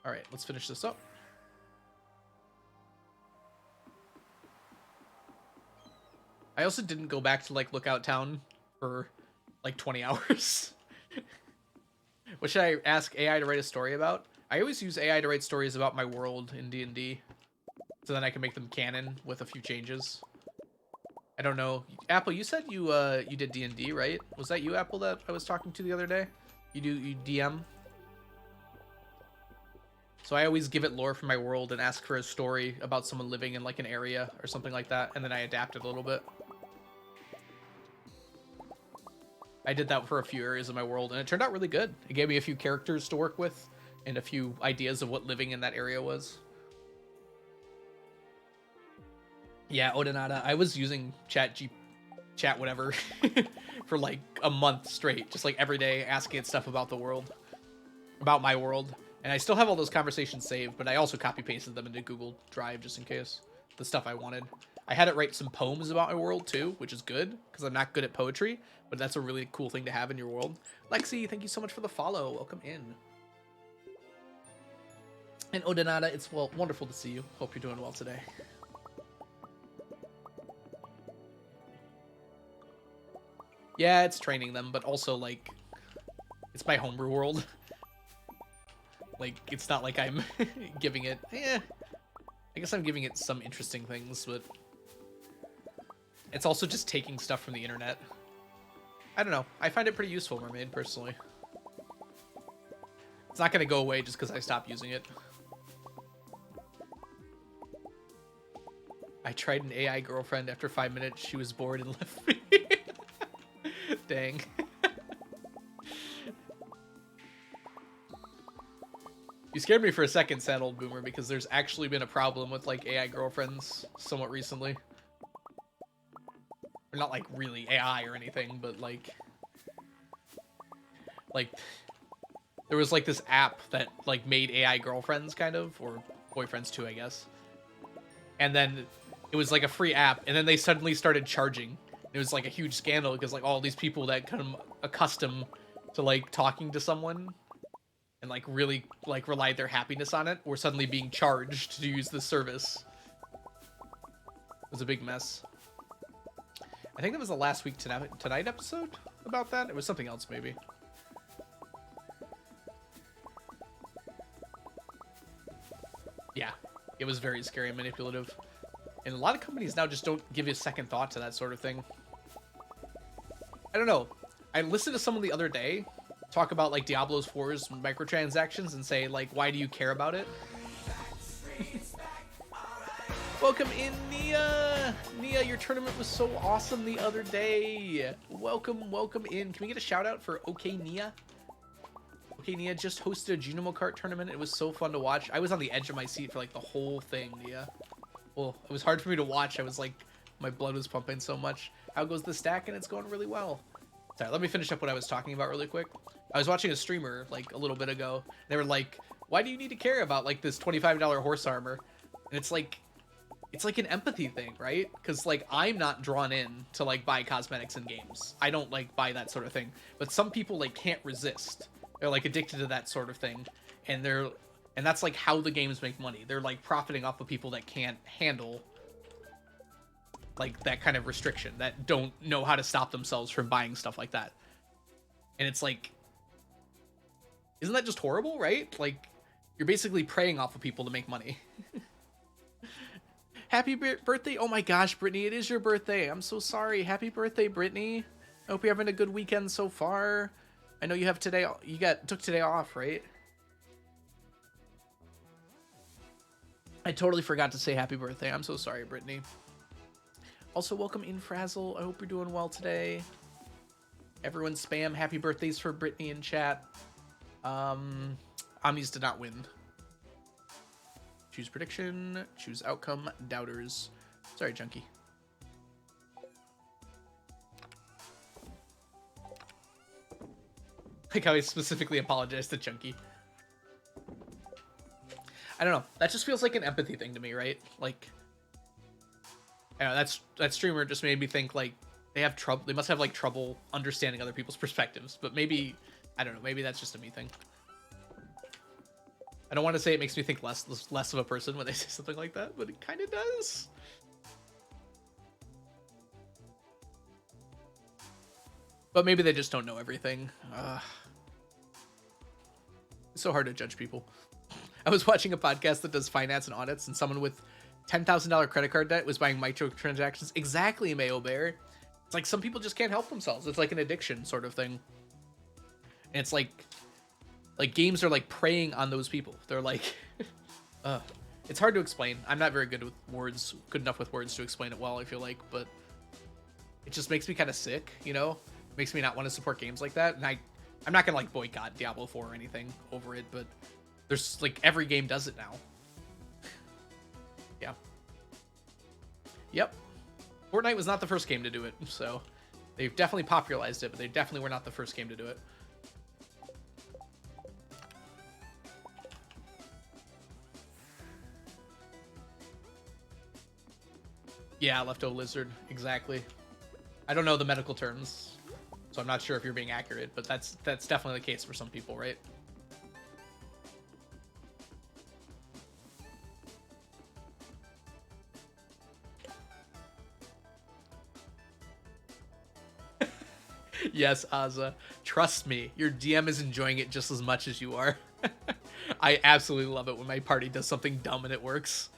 [SPEAKER 1] All right, let's finish this up. I also didn't go back to like Lookout Town for like 20 hours. What should I ask AI to write a story about? I always use AI to write stories about my world in D&D, so then I can make them canon with a few changes. I don't know. Apple, you said you did D&D, right? Was that you, Apple, that I was talking to the other day? You DM? So I always give it lore for my world and ask for a story about someone living in like an area or something like that, and then I adapt it a little bit. I did that for a few areas of my world, and it turned out really good. It gave me a few characters to work with and a few ideas of what living in that area was. Yeah, Odinata, I was using chat whatever for like a month straight, just like every day asking it stuff about the world, about my world. And I still have all those conversations saved, but I also copy pasted them into Google Drive just in case. The stuff I wanted. I had it write some poems about my world too, which is good because I'm not good at poetry, but that's a really cool thing to have in your world. Lexi, thank you so much for the follow. Welcome in. And Odinata, it's wonderful to see you. Hope you're doing well today. Yeah, it's training them, but also like it's my homebrew world. Like, it's not like I'm giving it... I guess I'm giving it some interesting things, but... It's also just taking stuff from the internet. I don't know. I find it pretty useful, Mermaid, personally. It's not going to go away just because I stop using it. I tried an AI girlfriend. After 5 minutes, she was bored and left me. Dang. You scared me for a second, sad old boomer, because there's actually been a problem with like AI girlfriends somewhat recently. Or not like really AI or anything, but like there was like this app that like made AI girlfriends kind of, or boyfriends too, I guess. And then it was like a free app, and then they suddenly started charging. It was like a huge scandal because like all these people that come accustomed to like talking to someone and like really like relied their happiness on it were suddenly being charged to use this service. It was a big mess. I think that was the last week tonight episode about that. It was something else, maybe. Yeah, it was very scary and manipulative. And a lot of companies now just don't give you a second thought to that sort of thing. I don't know. I listened to someone the other day talk about like Diablo 4's microtransactions and say like, why do you care about it? Welcome in, Nia. Nia, your tournament was so awesome the other day. Welcome in. Can we get a shout out for OK Nia? OK Nia just hosted a Junimo Kart tournament. It was so fun to watch. I was on the edge of my seat for like the whole thing, Nia. Well, it was hard for me to watch. I was like, my blood was pumping so much. How goes the stack? And it's going really well. Sorry, let me finish up what I was talking about really quick. I was watching a streamer like a little bit ago. They were like, why do you need to care about like this $25 horse armor? And it's like an empathy thing, right? Because like I'm not drawn in to like buy cosmetics in games. I don't like buy that sort of thing. But some people like can't resist. They're like addicted to that sort of thing. And that's like how the games make money. They're like profiting off of people that can't handle like that kind of restriction, that don't know how to stop themselves from buying stuff like that. And it's like, isn't that just horrible, right? Like you're basically preying off of people to make money. Happy birthday. Oh my gosh, Brittany, it is your birthday. I'm so sorry. Happy birthday, Brittany. I hope you're having a good weekend so far. I know you have today. Took today off, right? I totally forgot to say happy birthday. I'm so sorry, Brittany. Also, welcome in, Frazzle. I hope you're doing well today. Everyone spam happy birthdays for Brittany in chat. Omnis did not win. Choose prediction, choose outcome, doubters. Sorry, Junkie. Like how he specifically apologized to Chunky. I don't know. That just feels like an empathy thing to me, right? Like, I don't know, that streamer just made me think like they have trouble. They must have like trouble understanding other people's perspectives. But maybe, I don't know. Maybe that's just a me thing. I don't want to say it makes me think less of a person when they say something like that, but it kind of does. But maybe they just don't know everything. It's so hard to judge people. I was watching a podcast that does finance and audits, and someone with $10,000 credit card debt was buying microtransactions. Exactly, Mayo Bear. It's like some people just can't help themselves. It's like an addiction sort of thing. And it's like games are like preying on those people. They're like, it's hard to explain. I'm not very good enough with words to explain it well, I feel like, but it just makes me kind of sick, you know? It makes me not want to support games like that. And I'm not gonna like boycott Diablo 4 or anything over it, but there's like every game does it now. Yeah. Yep. Fortnite was not the first game to do it, so they've definitely popularized it, but they definitely were not the first game to do it. Yeah, leftover lizard, exactly. I don't know the medical terms, so I'm not sure if you're being accurate, but that's definitely the case for some people, right? Yes, Azza. Trust me, your DM is enjoying it just as much as you are. I absolutely love it when my party does something dumb and it works.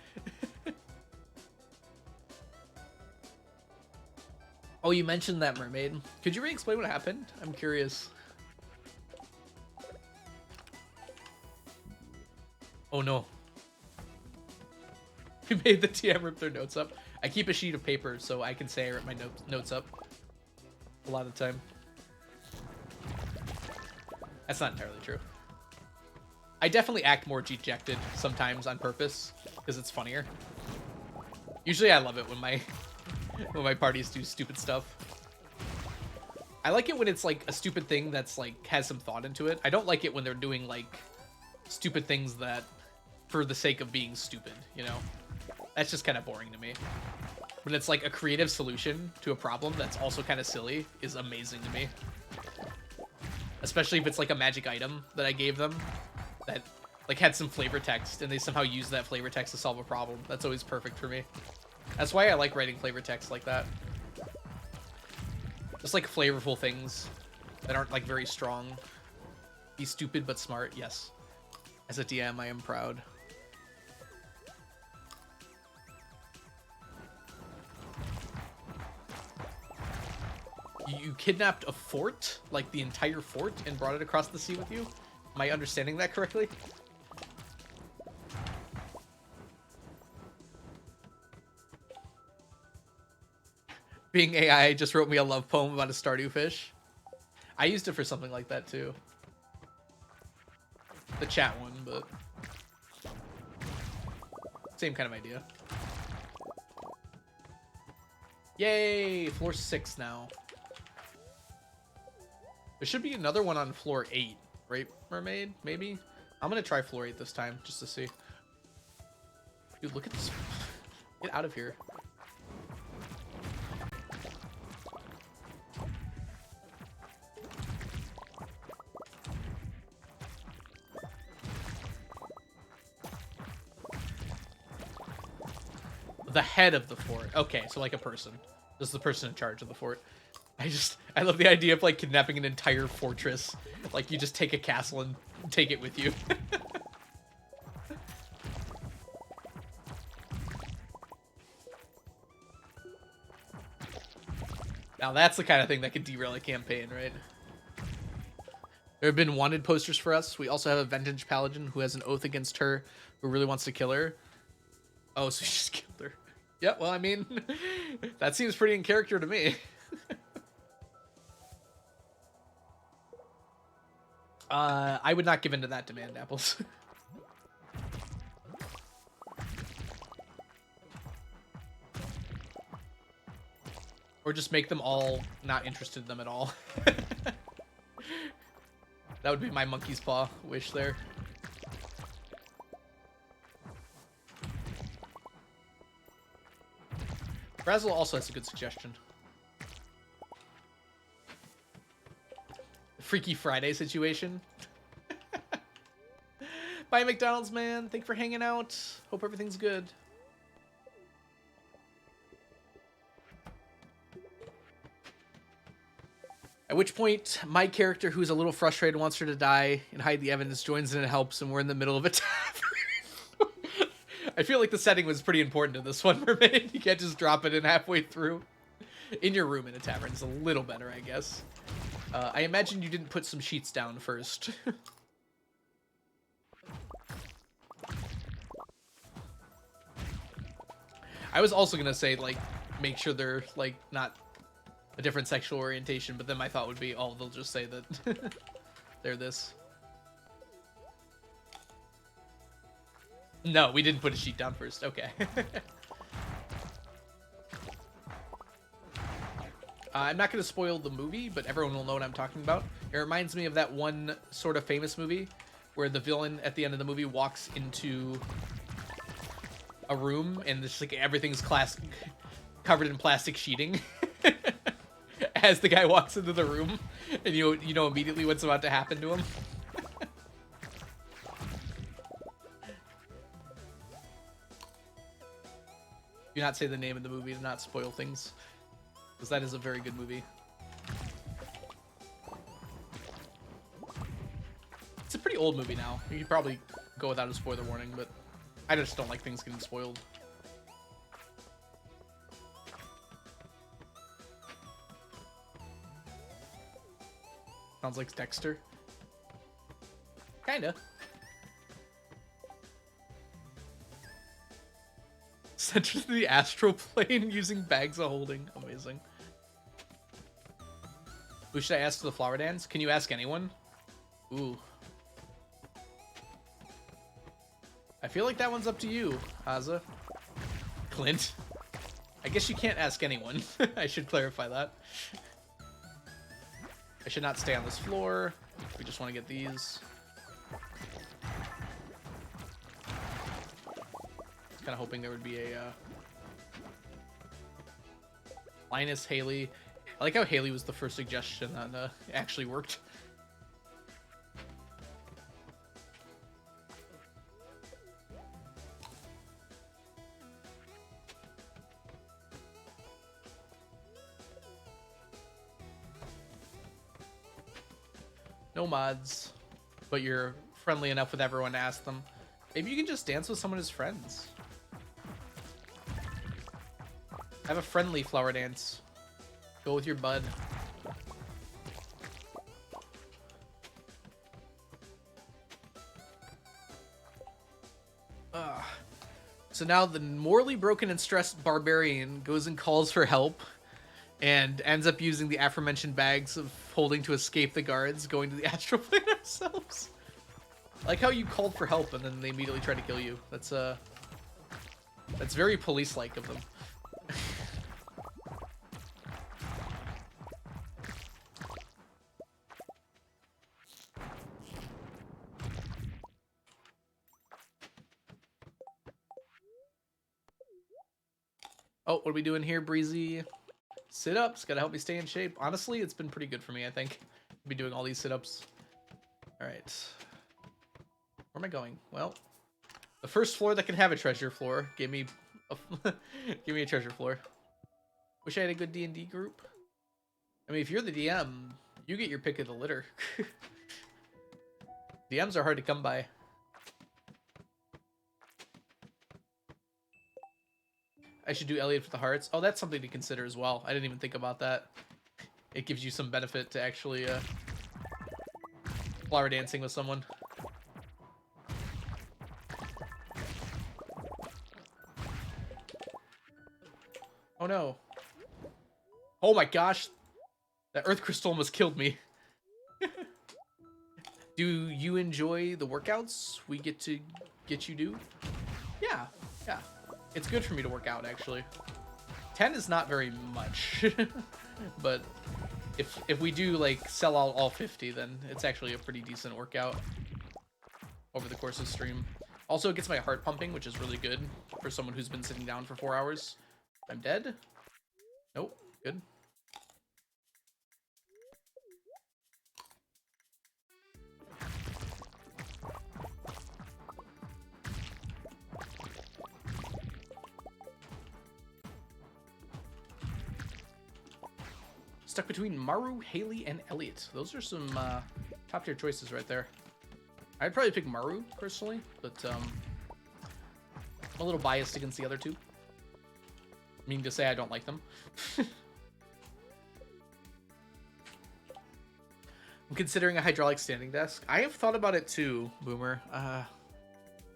[SPEAKER 1] Oh, you mentioned that, Mermaid. Could you re-explain what happened? I'm curious. Oh no. We made the TM rip their notes up. I keep a sheet of paper so I can say I rip my notes up a lot of the time. That's not entirely true. I definitely act more dejected sometimes on purpose because it's funnier. Usually I love it when my parties do stupid stuff. I like it when it's like a stupid thing that's like has some thought into it. I don't like it when they're doing like stupid things that for the sake of being stupid, you know? That's just kind of boring to me. When it's like a creative solution to a problem that's also kind of silly is amazing to me. Especially if it's like a magic item that I gave them that like had some flavor text and they somehow use that flavor text to solve a problem. That's always perfect for me. That's why I like writing flavor text like that. Just like flavorful things that aren't like very strong. Be stupid but smart, yes. As a DM, I am proud. You kidnapped a fort, like the entire fort, and brought it across the sea with you? Am I understanding that correctly? Being AI just wrote me a love poem about a Stardew fish. I used it for something like that too. The chat one, but same kind of idea. Yay! Floor 6 now. There should be another one on floor 8, right, Mermaid? Maybe? I'm gonna try floor 8 this time, just to see. Dude, look at this. Get out of here. The head of the fort. Okay, so like a person. This is the person in charge of the fort. I love the idea of like kidnapping an entire fortress. Like you just take a castle and take it with you. Now that's the kind of thing that could derail a campaign, right? There have been wanted posters for us. We also have a vintage paladin who has an oath against her, who really wants to kill her. Oh, so she just killed her. Yeah, well, I mean, that seems pretty in character to me. I would not give in to that demand, Apples. Or just make them all not interested in them at all. That would be my monkey's paw wish there. Brazel also has a good suggestion. Freaky Friday situation. Bye, McDonald's, man. Thank you for hanging out. Hope everything's good. At which point, my character, who's a little frustrated, wants her to die and hide the evidence, joins in and helps, and we're in the middle of a tavern. I feel like the setting was pretty important in this one, Mermaid. You can't just drop it in halfway through. In your room in a tavern is a little better, I guess. I imagine you didn't put some sheets down first. I was also gonna say, like, make sure they're, like, not a different sexual orientation, but then my thought would be, oh, they'll just say that they're this. No, we didn't put a sheet down first. Okay. I'm not going to spoil the movie, but everyone will know what I'm talking about. It reminds me of that one sort of famous movie where the villain at the end of the movie walks into a room and it's like everything's covered in plastic sheeting as the guy walks into the room, and you know immediately what's about to happen to him. Do not say the name of the movie to not spoil things, because that is a very good movie. It's a pretty old movie now. You could probably go without a spoiler warning, but I just don't like things getting spoiled. Sounds like Dexter. Kinda. Sent to the astral plane using bags of holding. Amazing. Who should I ask to the flower dance? Can you ask anyone? Ooh. I feel like that one's up to you, Haza. Clint. I guess you can't ask anyone. I should clarify that. I should not stay on this floor. We just want to get these. Kind of hoping there would be a Linus, Haley. I like how Haley was the first suggestion that actually worked. No mods. But you're friendly enough with everyone to ask them. Maybe you can just dance with someone as friends. Have a friendly flower dance. Go with your bud. So now the morally broken and stressed barbarian goes and calls for help and ends up using the aforementioned bags of holding to escape the guards, going to the astral plane ourselves. Like how you called for help and then they immediately try to kill you. That's very police-like of them. Oh, what are we doing here, Breezy? Sit-ups, gotta help me stay in shape. Honestly, it's been pretty good for me, I think. I'll be doing all these sit-ups. Alright. Where am I going? Well, the first floor that can have a treasure floor gave me a, give me a treasure floor. Wish I had a good D&D group. I mean, if you're the DM, you get your pick of the litter. DMs are hard to come by. I should do Elliot for the hearts. Oh, that's something to consider as well. I didn't even think about that. It gives you some benefit to actually flower dancing with someone. Oh no. Oh my gosh. That earth crystal almost killed me. Do you enjoy the workouts we get you do? Yeah, yeah. It's good for me to work out, actually. 10 is not very much. But if we do, like, sell out all 50, then it's actually a pretty decent workout over the course of stream. Also, it gets my heart pumping, which is really good for someone who's been sitting down for 4 hours. I'm dead? Nope. Good. Stuck between Maru, Haley, and Elliot. Those are some top tier choices right there. I'd probably pick Maru personally, but I'm a little biased against the other two. I mean to say I don't like them. I'm considering a hydraulic standing desk. I have thought about it too, Boomer.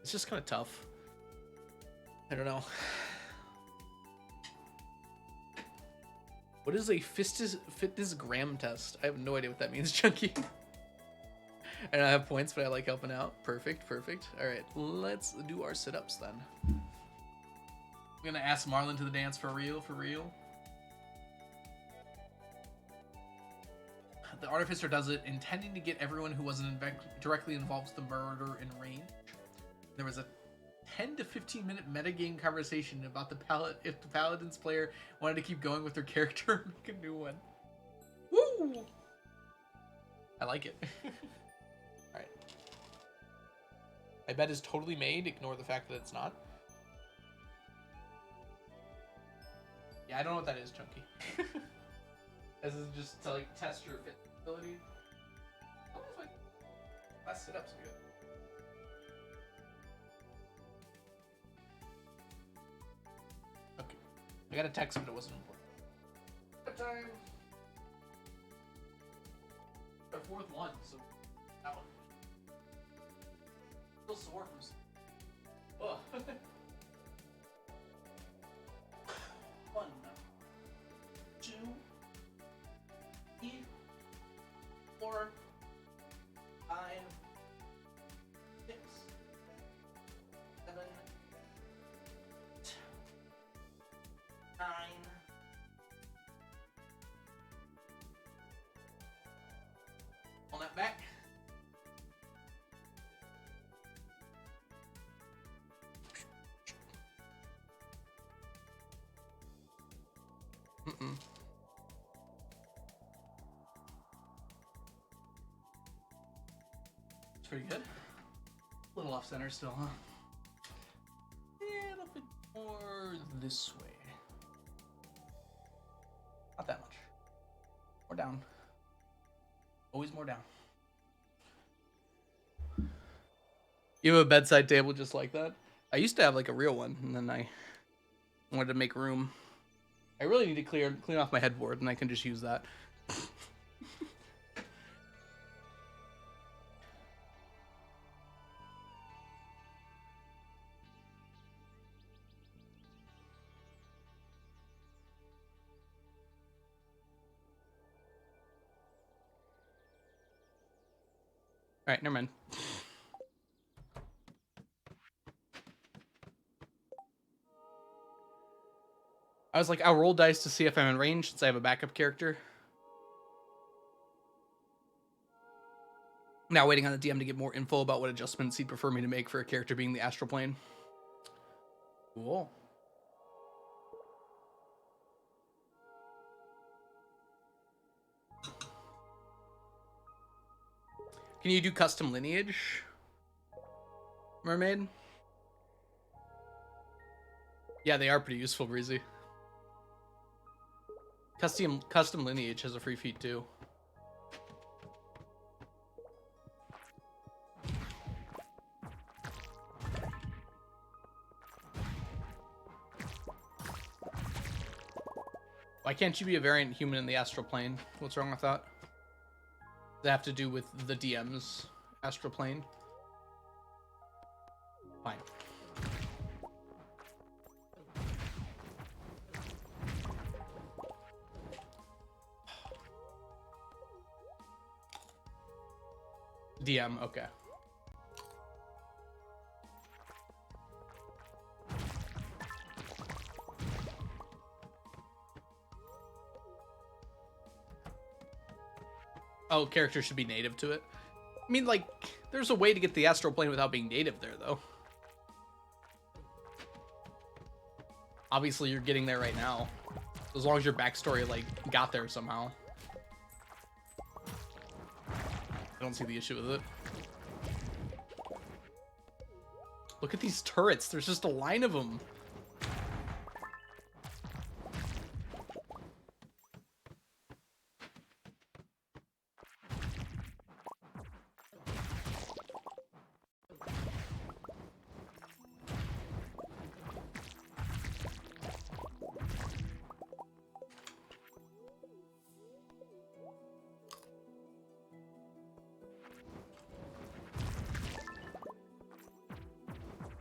[SPEAKER 1] It's just kind of tough. I don't know. What is a fitness gram test? I have no idea what that means, Chunky. I don't have points, but I like helping out. Perfect, perfect. All right, let's do our sit-ups then. I'm gonna ask Marlon to the dance for real, for real. The Artificer does it, intending to get everyone who wasn't directly involved with the murder in range. There was a 10 to 15 minute metagame conversation about if the Paladins player wanted to keep going with their character or make a new one. Woo! I like it. Alright. My bet is totally made. Ignore the fact that it's not. Yeah, I don't know what that is, Chunky. This is just to like test your fit ability. Oh, my last sit-up's good. Okay. I got a text, but it wasn't important. What time? Our fourth one, so that one. Still sore from. Oh. 1, 2, 3, 4, 5, 6, 7, 8, 9. Pull that back. It's pretty good. A little off center still, huh? Yeah, a little bit more this way. Not that much. More down. Always more down. You have a bedside table just like that? I used to have like a real one, and then I wanted to make room. I really need to clean off my headboard, and I can just use that. All right, never mind. I was like, I'll roll dice to see if I'm in range since I have a backup character. Now waiting on the DM to get more info about what adjustments he'd prefer me to make for a character being the astral plane. Cool. Can you do custom lineage, Mermaid? Yeah, they are pretty useful, Breezy. Custom lineage has a free feat too. Why can't you be a variant human in the astral plane? What's wrong with that? Does that have to do with the DM's astral plane? Fine. DM, okay. Oh, character should be native to it. I mean, like, there's a way to get the astral plane without being native there, though. Obviously, you're getting there right now. As long as your backstory, like, got there somehow. I don't see the issue with it. Look at these turrets. There's just a line of them.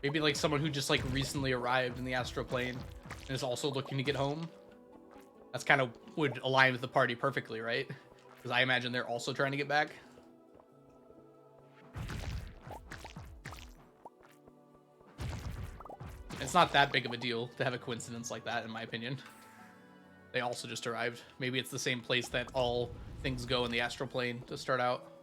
[SPEAKER 1] Maybe like someone who just like recently arrived in the astral plane and is also looking to get home. That's kind of would align with the party perfectly, right? Because I imagine they're also trying to get back. It's not that big of a deal to have a coincidence like that, in my opinion. They also just arrived. Maybe it's the same place that all things go in the astral plane to start out.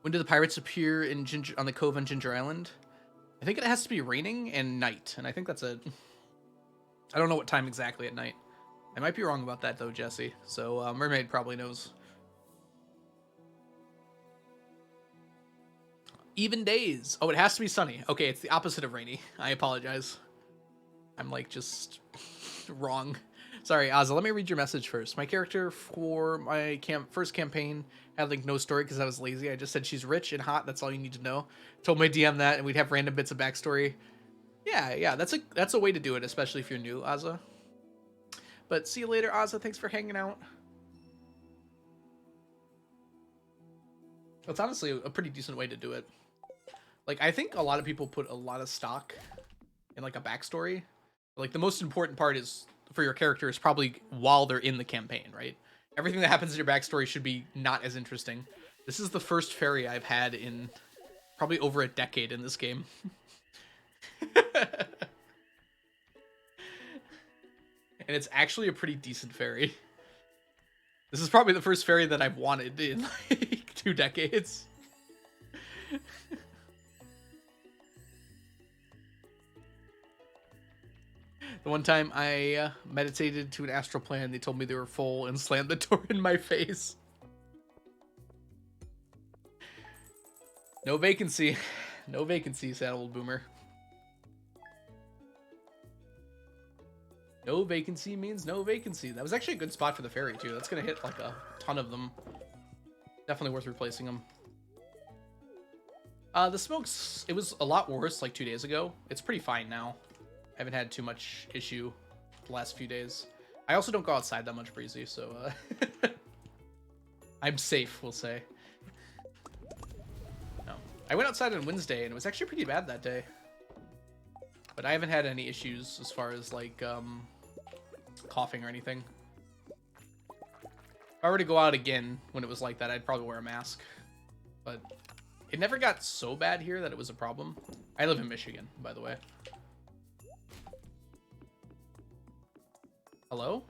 [SPEAKER 1] When do the pirates appear in on the cove on Ginger Island? I think it has to be raining and night, and I think that's a... I don't know what time exactly at night. I might be wrong about that, though, Jesse. So, Mermaid probably knows. Even days. Oh, it has to be sunny. Okay, it's the opposite of rainy. I apologize. I'm, like, just wrong. Sorry, Ozza, let me read your message first. My character for my first campaign had, like, no story because I was lazy. I just said she's rich and hot. That's all you need to know. Told my DM that, and we'd have random bits of backstory. Yeah, that's a way to do it, especially if you're new, Ozza. But see you later, Ozza. Thanks for hanging out. It's honestly a pretty decent way to do it. Like, I think a lot of people put a lot of stock in, like, a backstory. Like, the most important part is for your character is probably while they're in the campaign, right? Everything that happens in your backstory should be not as interesting. This is the first fairy I've had in probably over a decade in this game. And it's actually a pretty decent fairy. This is probably the first fairy that I've wanted in like 2 decades. The one time I meditated to an astral plane, they told me they were full and slammed the door in my face. No vacancy. No vacancy, sad old boomer. No vacancy means no vacancy. That was actually a good spot for the ferry, too. That's going to hit, like, a ton of them. Definitely worth replacing them. The smokes, it was a lot worse, like, 2 days ago. It's pretty fine now. I haven't had too much issue the last few days. I also don't go outside that much, Breezy, so, I'm safe, we'll say. No. I went outside on Wednesday, and it was actually pretty bad that day. But I haven't had any issues as far as, like, coughing or anything. If I were to go out again when it was like that, I'd probably wear a mask. But it never got so bad here that it was a problem. I live in Michigan, by the way. Hello?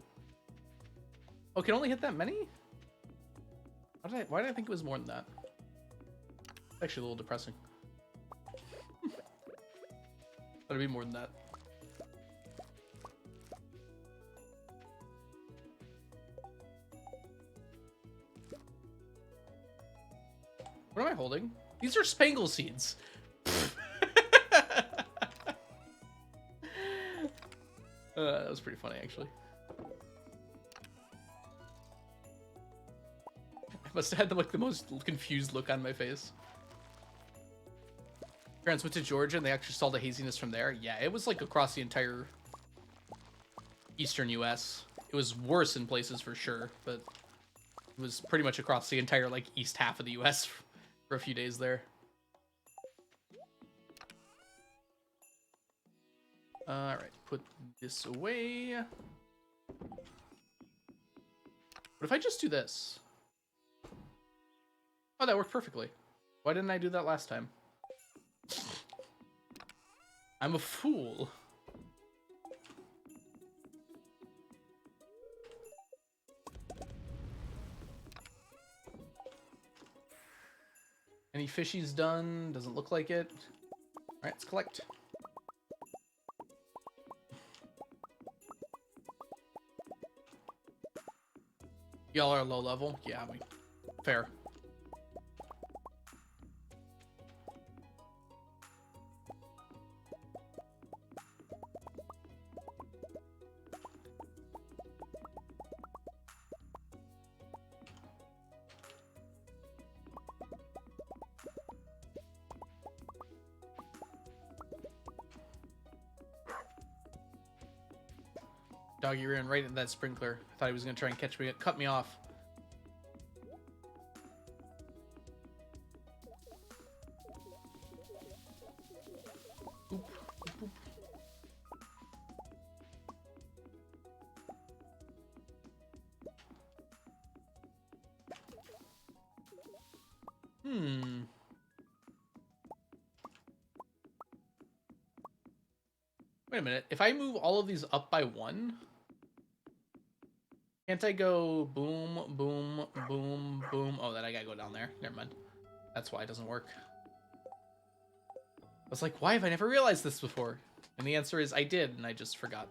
[SPEAKER 1] Oh, can only hit that many? Why did I think it was more than that? It's actually a little depressing. Thought it'd be more than that. What am I holding? These are spangle seeds. That was pretty funny, actually. I must have had like the most confused look on my face. Parents went to Georgia and they actually saw the haziness from there. Yeah, it was like across the entire eastern U.S. It was worse in places for sure, but it was pretty much across the entire like east half of the U.S. for a few days there. All right, put this away. What if I just do this? Oh, that worked perfectly. Why didn't I do that last time? I'm a fool. Any fishies done? Doesn't look like it. All right, let's collect. Y'all are low level. Yeah, fair. Doggy ran right into that sprinkler. I thought he was gonna try and catch me, cut me off. Oop, oop, oop. Wait a minute. If I move all of these up by one, can't I go boom, boom, boom, boom? Oh, then I gotta go down there. Never mind. That's why it doesn't work. I was like, why have I never realized this before? And the answer is I did, and I just forgot.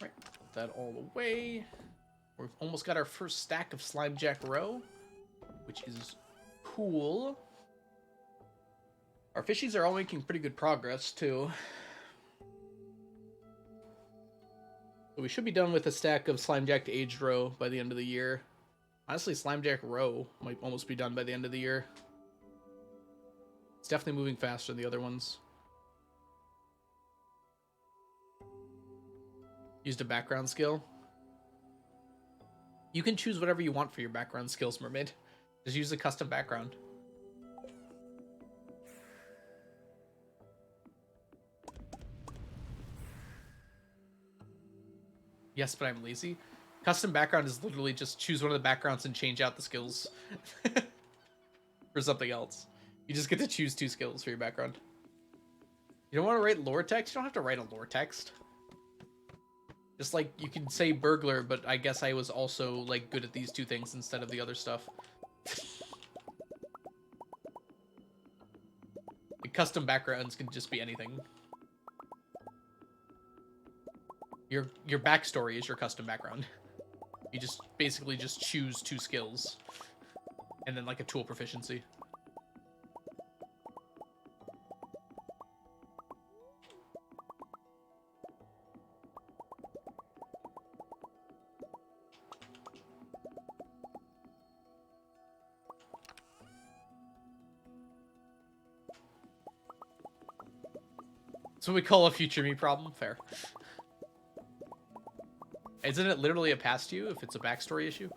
[SPEAKER 1] Right, put that all away. We've almost got our first stack of Slime Jack Row, which is cool. Our fishies are all making pretty good progress, too. So we should be done with a stack of Slime Jack Aged Row by the end of the year. Honestly, Slime Jack Row might almost be done by the end of the year. It's definitely moving faster than the other ones. Used a background skill. You can choose whatever you want for your background skills, Mermaid. Just use a custom background. Yes, but I'm lazy. Custom background is literally just choose one of the backgrounds and change out the skills for something else. You just get to choose 2 skills for your background. You don't want to write lore text? You don't have to write a lore text. Just like you can say burglar, but I guess I was also like good at these 2 things instead of the other stuff. Like, custom backgrounds can just be anything. Your backstory is your custom background. You just basically just choose 2 skills. And then like a tool proficiency. That's what we call a future me problem. Fair. Isn't it literally a past you if it's a backstory issue?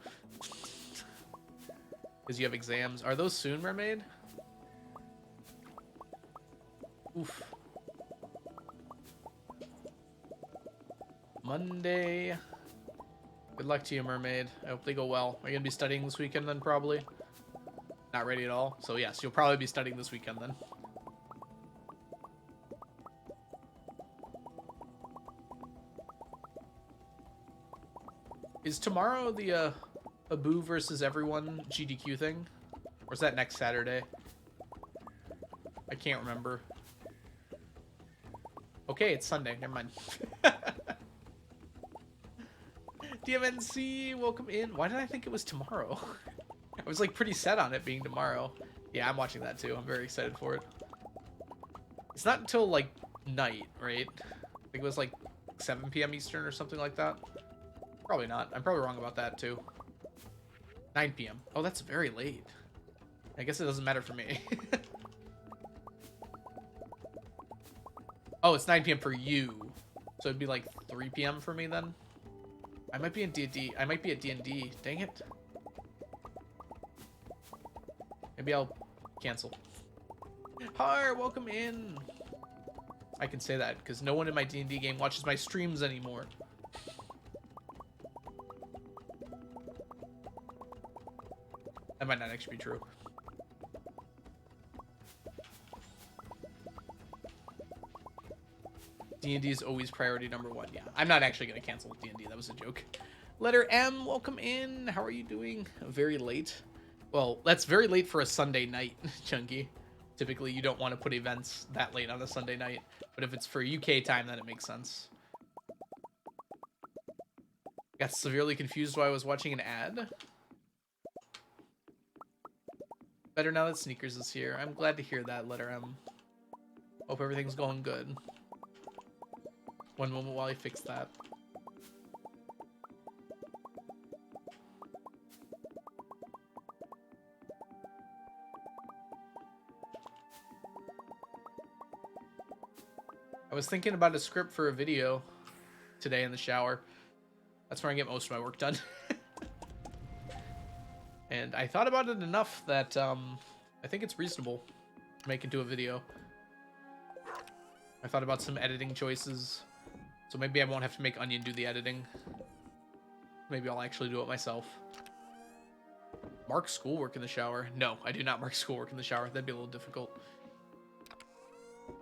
[SPEAKER 1] Because you have exams. Are those soon, Mermaid? Oof. Monday. Good luck to you, Mermaid. I hope they go well. Are you going to be studying this weekend then, probably? Not ready at all? So yes, you'll probably be studying this weekend then. Is tomorrow the Abu versus everyone GDQ thing? Or is that next Saturday? I can't remember. Okay, it's Sunday. Never mind. DMNC, welcome in. Why did I think it was tomorrow? I was like pretty set on it being tomorrow. Yeah, I'm watching that too. I'm very excited for it. It's not until like night, right? I think it was like 7 p.m. Eastern or something like that. Probably not. I'm probably wrong about that too. 9 p.m. Oh, that's very late. I guess it doesn't matter for me. Oh, it's 9 p.m. for you. So it'd be like 3 p.m. for me then. I might be in D&D. I might be at D&D. Dang it. Maybe I'll cancel. Hi, welcome in. I can say that because no one in my D&D game watches my streams anymore. That might not actually be true. D&D is always priority number 1. Yeah, I'm not actually going to cancel D&D. That was a joke. Letter M, welcome in. How are you doing? Very late. Well, that's very late for a Sunday night, Chunky. Typically, you don't want to put events that late on a Sunday night. But if it's for UK time, then it makes sense. Got severely confused while I was watching an ad. Better now that Sneakers is here. I'm glad to hear that, Letter M. Hope everything's going good. One moment while I fix that. I was thinking about a script for a video today in the shower. That's where I get most of my work done. And I thought about it enough that I think it's reasonable to make into a video. I thought about some editing choices. So maybe I won't have to make Onion do the editing. Maybe I'll actually do it myself. Mark schoolwork in the shower. No, I do not mark schoolwork in the shower. That'd be a little difficult.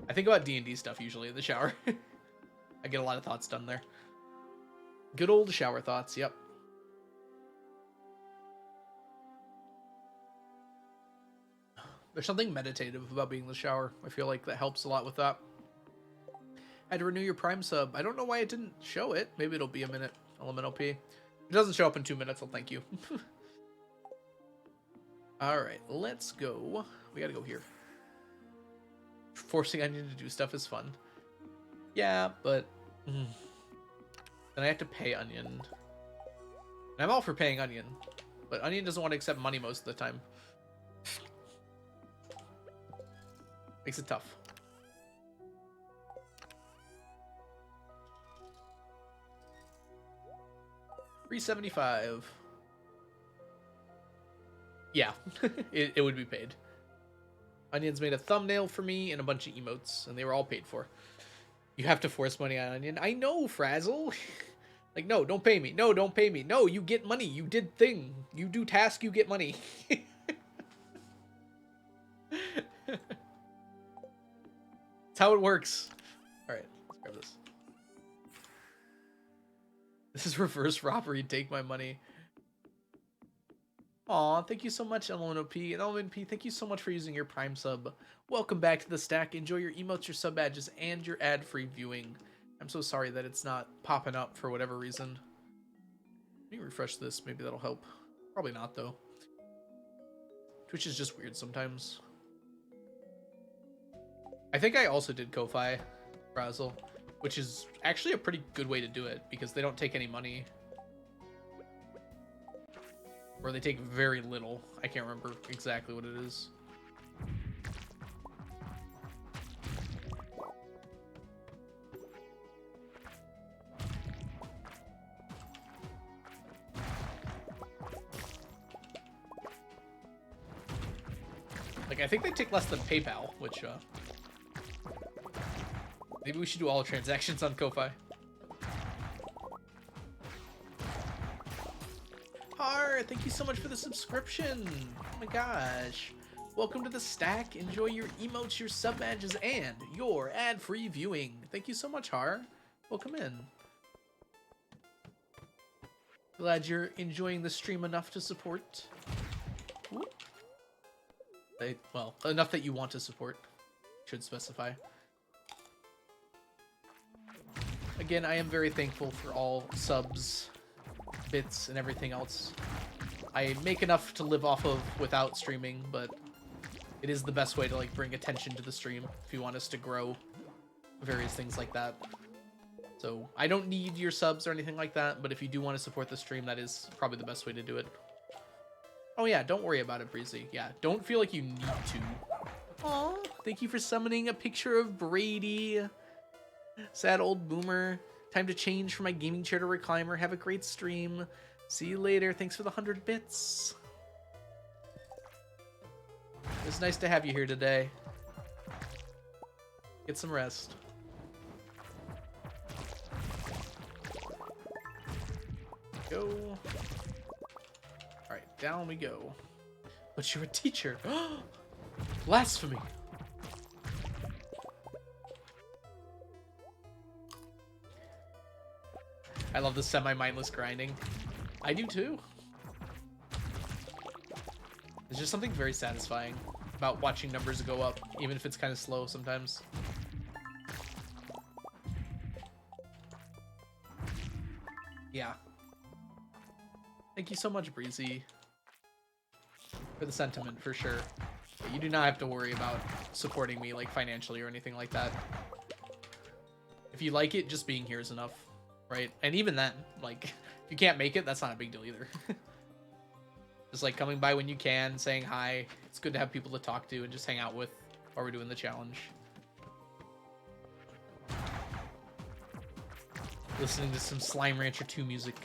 [SPEAKER 1] I think about D&D stuff usually in the shower. I get a lot of thoughts done there. Good old shower thoughts, yep. There's something meditative about being in the shower. I feel like that helps a lot with that. I had to renew your Prime sub. I don't know why it didn't show it. Maybe it'll be a minute. Elemental P. If it doesn't show up in 2 minutes, I'll thank you. Alright, let's go. We gotta go here. Forcing Onion to do stuff is fun. Yeah, but... then I have to pay Onion. And I'm all for paying Onion. But Onion doesn't want to accept money most of the time. Makes it tough. $3.75. Yeah, it would be paid. Onion's made a thumbnail for me and a bunch of emotes, and they were all paid for. You have to force money on Onion. I know, Frazzle. Like, no, don't pay me. No, don't pay me. No, you get money. You did thing. You do task, you get money. That's how it works. All right, let's grab this. This is reverse robbery. Take my money. Aw, thank you so much, LMP. And LMP, thank you so much for using your Prime sub. Welcome back to the stack. Enjoy your emotes, your sub badges, and your ad-free viewing. I'm so sorry that it's not popping up for whatever reason. Let me refresh this. Maybe that'll help. Probably not, though. Twitch is just weird sometimes. I think I also did Ko-Fi Frazzle, which is actually a pretty good way to do it because they don't take any money. Or they take very little. I can't remember exactly what it is. Like, I think they take less than PayPal, which, maybe we should do all transactions on Ko-Fi. Har, thank you so much for the subscription. Oh my gosh. Welcome to the stack. Enjoy your emotes, your sub badges, and your ad-free viewing. Thank you so much, Har. Welcome in. Glad you're enjoying the stream enough to support. Whoop. Well, enough that you want to support, should specify. Again, I am very thankful for all subs, bits, and everything else. I make enough to live off of without streaming, but it is the best way to like bring attention to the stream if you want us to grow, various things like that. So I don't need your subs or anything like that, but if you do want to support the stream, that is probably the best way to do it. Oh yeah, don't worry about it, Breezy. Yeah, don't feel like you need to. Aw, thank you for summoning a picture of Brady. Sad old boomer. Time to change from my gaming chair to recliner. Have a great stream. See you later. Thanks for the 100 bits. It's nice to have you here today. Get some rest. Go. Alright, down we go. But you're a teacher. Blasphemy. I love the semi-mindless grinding. I do too. There's just something very satisfying about watching numbers go up, even if it's kind of slow sometimes. Yeah. Thank you so much, Breezy, for the sentiment, for sure. You do not have to worry about supporting me, like, financially or anything like that. If you like it, just being here is enough, right? And even then, like, if you can't make it, that's not a big deal either. Just, like, coming by when you can, saying hi. It's good to have people to talk to and just hang out with while we're doing the challenge. Listening to some Slime Rancher 2 music.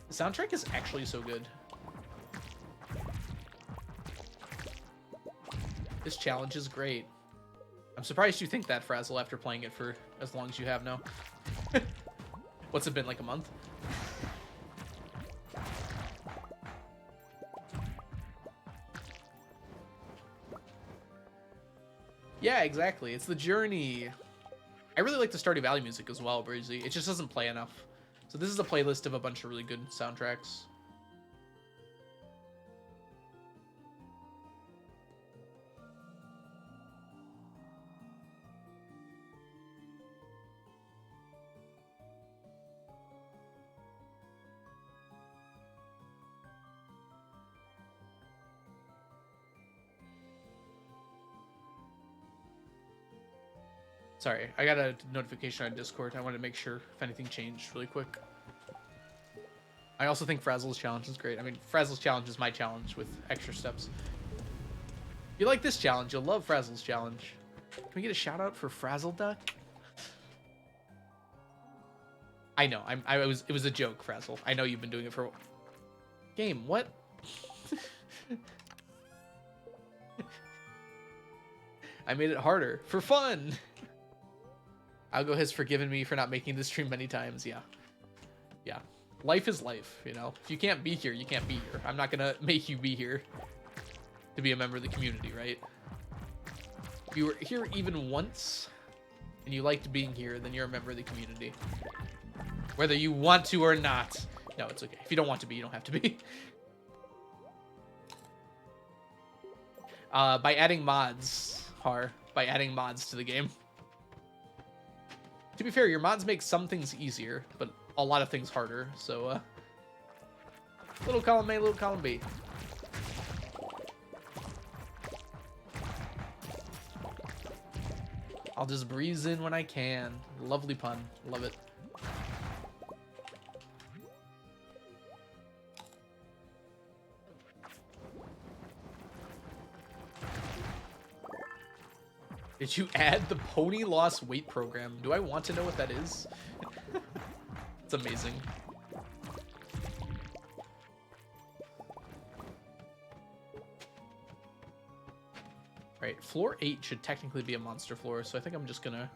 [SPEAKER 1] The soundtrack is actually so good. This challenge is great. I'm surprised you think that, Frazzle, after playing it for as long as you have now. What's it been, like a month? Yeah, exactly. It's the journey. I really like the Stardew Valley music as well, Breezy. It just doesn't play enough. So this is a playlist of a bunch of really good soundtracks. Sorry, I got a notification on Discord. I wanted to make sure if anything changed really quick. I also think Frazzle's challenge is great. I mean, Frazzle's challenge is my challenge with extra steps. If you like this challenge, you'll love Frazzle's challenge. Can we get a shout out for Frazzle Duck? I know. It was a joke, Frazzle. I know you've been doing it for game. What? I made it harder for fun. Algo has forgiven me for not making this stream many times. Yeah. Yeah. Life is life, you know? If you can't be here, you can't be here. I'm not gonna make you be here to be a member of the community, right? If you were here even once and you liked being here, then you're a member of the community. Whether you want to or not. No, it's okay. If you don't want to be, you don't have to be. By adding mods, by adding mods to the game. To be fair, your mods make some things easier, but a lot of things harder, so, Little column A, little column B. I'll just breeze in when I can. Lovely pun. Love it. Did you add the pony loss weight program? Do I want to know what that is? It's amazing. Alright, floor 8 should technically be a monster floor, so I think I'm just gonna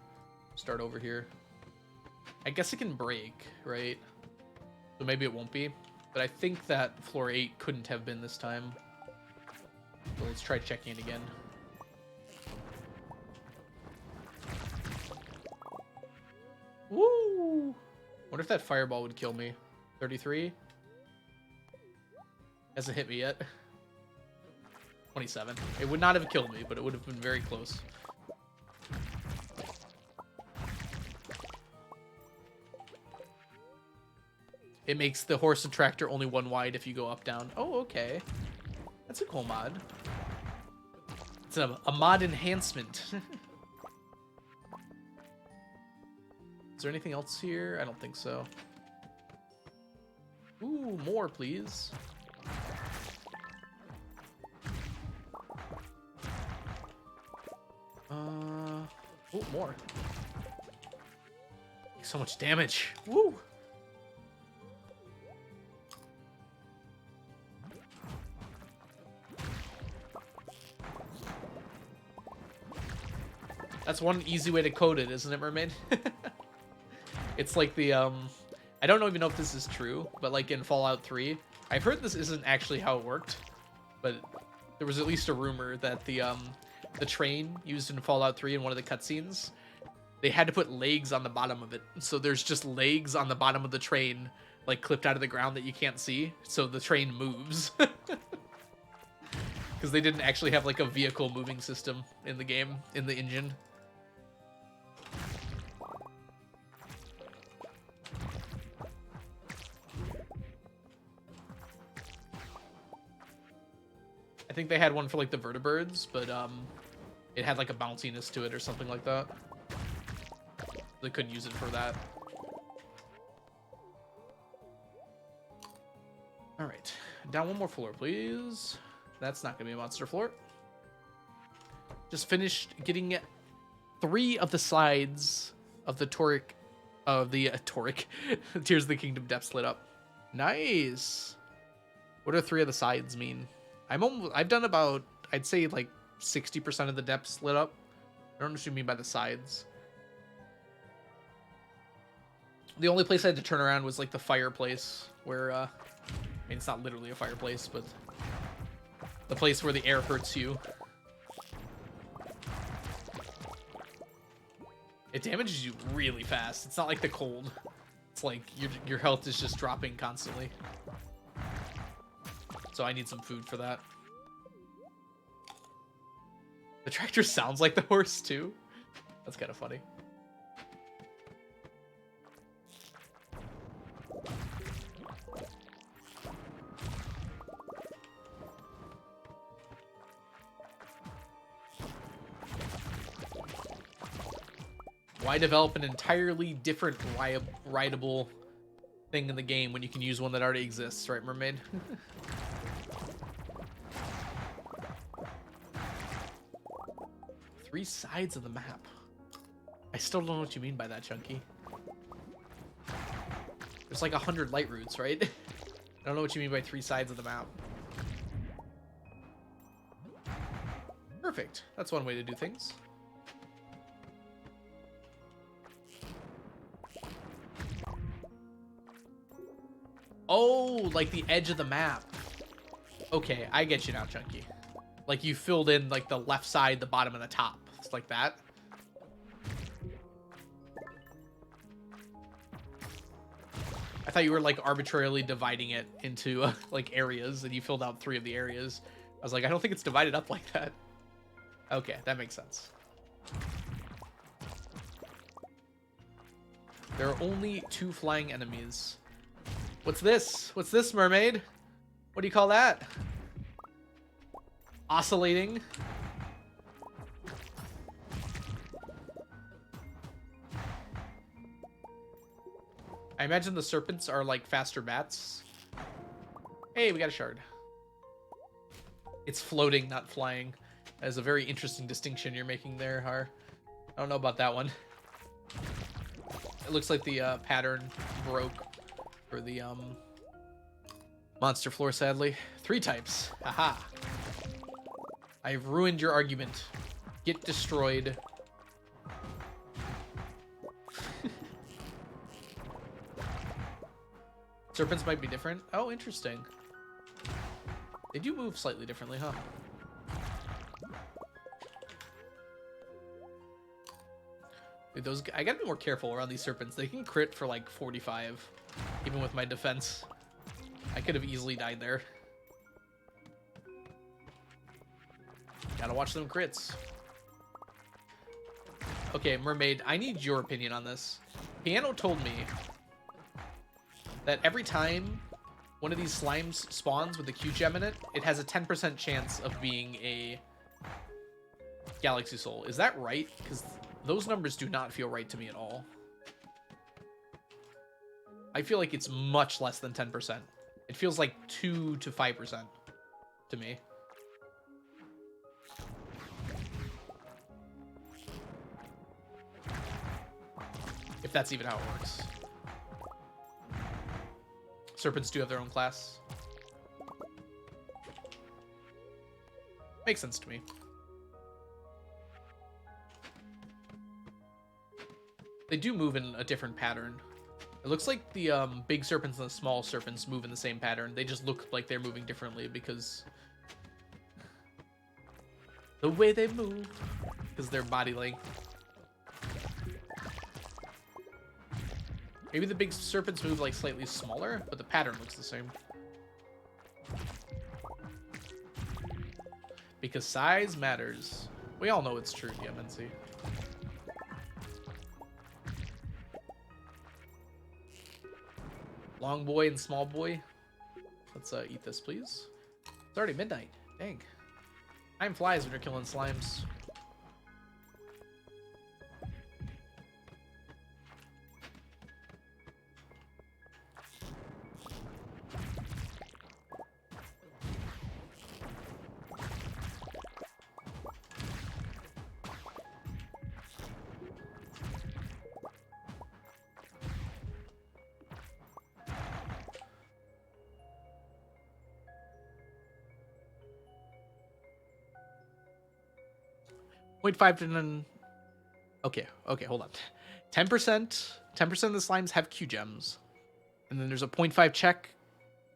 [SPEAKER 1] start over here. I guess it can break, right? So maybe it won't be. But I think that floor 8 couldn't have been this time. So let's try checking it again. Woo! Wonder if that fireball would kill me. 33? Hasn't hit me yet. 27. It would not have killed me, but it would have been very close. It makes the horse and tractor only one wide if you go up, down. Oh, okay. That's a cool mod. It's a mod enhancement. Is there anything else here? I don't think so. Ooh, more, please. Oh, more. So much damage. Woo! That's one easy way to code it, isn't it, Mermaid? It's like the, I don't even know if this is true, but like in Fallout 3, I've heard this isn't actually how it worked, but there was at least a rumor that the train used in Fallout 3 in one of the cutscenes, they had to put legs on the bottom of it. So there's just legs on the bottom of the train, like clipped out of the ground that you can't see, so the train moves. Because they didn't actually have like a vehicle moving system in the game, in the engine. I think they had one for like the vertibirds, but it had like a bounciness to it or something like that. They couldn't use it for that. All right, down one more floor, please. That's not gonna be a monster floor. Just finished getting 3 of the sides of the Tears of the Kingdom depths lit up. Nice. What do 3 of the sides mean? I've done about, I'd say like 60% of the depths lit up. I don't know what you mean by the sides. The only place I had to turn around was like the fireplace where, I mean, it's not literally a fireplace, but the place where the air hurts you. It damages you really fast. It's not like the cold. It's like your health is just dropping constantly. So I need some food for that. The tractor sounds like the horse too. That's kind of funny. Why develop an entirely different rideable thing in the game when you can use one that already exists, right, Mermaid? 3 sides of the map. I still don't know what you mean by that, Chunky. There's like 100 light routes, right? I don't know what you mean by 3 sides of the map. Perfect. That's one way to do things. Oh, like the edge of the map. Okay, I get you now, Chunky. Like you filled in like the left side, the bottom, and the top. It's like that. I thought you were like arbitrarily dividing it into like areas, and you filled out 3 of the areas. I was like, I don't think it's divided up like that. Okay, that makes sense. There are only 2 flying enemies. What's this? What's this, Mermaid? What do you call that? Oscillating. I imagine the serpents are like faster bats. Hey, we got a shard. It's floating, not flying. That is a very interesting distinction you're making there, Har. I don't know about that one. It looks like the pattern broke for the monster floor, sadly. 3 types. Haha. I've ruined your argument. Get destroyed. Serpents might be different. Oh, interesting. They do move slightly differently, huh? Dude, those I gotta be more careful around these serpents. They can crit for like 45, even with my defense. I could have easily died there. Gotta watch them crits. Okay, Mermaid, I need your opinion on this. Piano told me that every time one of these slimes spawns with a Q gem in it, it has a 10% chance of being a Galaxy Soul. Is that right? Because those numbers do not feel right to me at all. I feel like it's much less than 10%. It feels like 2 to 5% to me. If that's even how it works. Serpents do have their own class. Makes sense to me. They do move in a different pattern. It looks like the big serpents and the small serpents move in the same pattern. They just look like they're moving differently because the way they move, because their body length. Maybe the big serpents move like slightly smaller, but the pattern looks the same. Because size matters. We all know it's true, MNC. Long boy and small boy. Let's eat this, please. It's already midnight. Dang. Time flies when you're killing slimes. .5 to none. Okay, hold on. 10% of the slimes have Q gems. And then there's a 0.5 check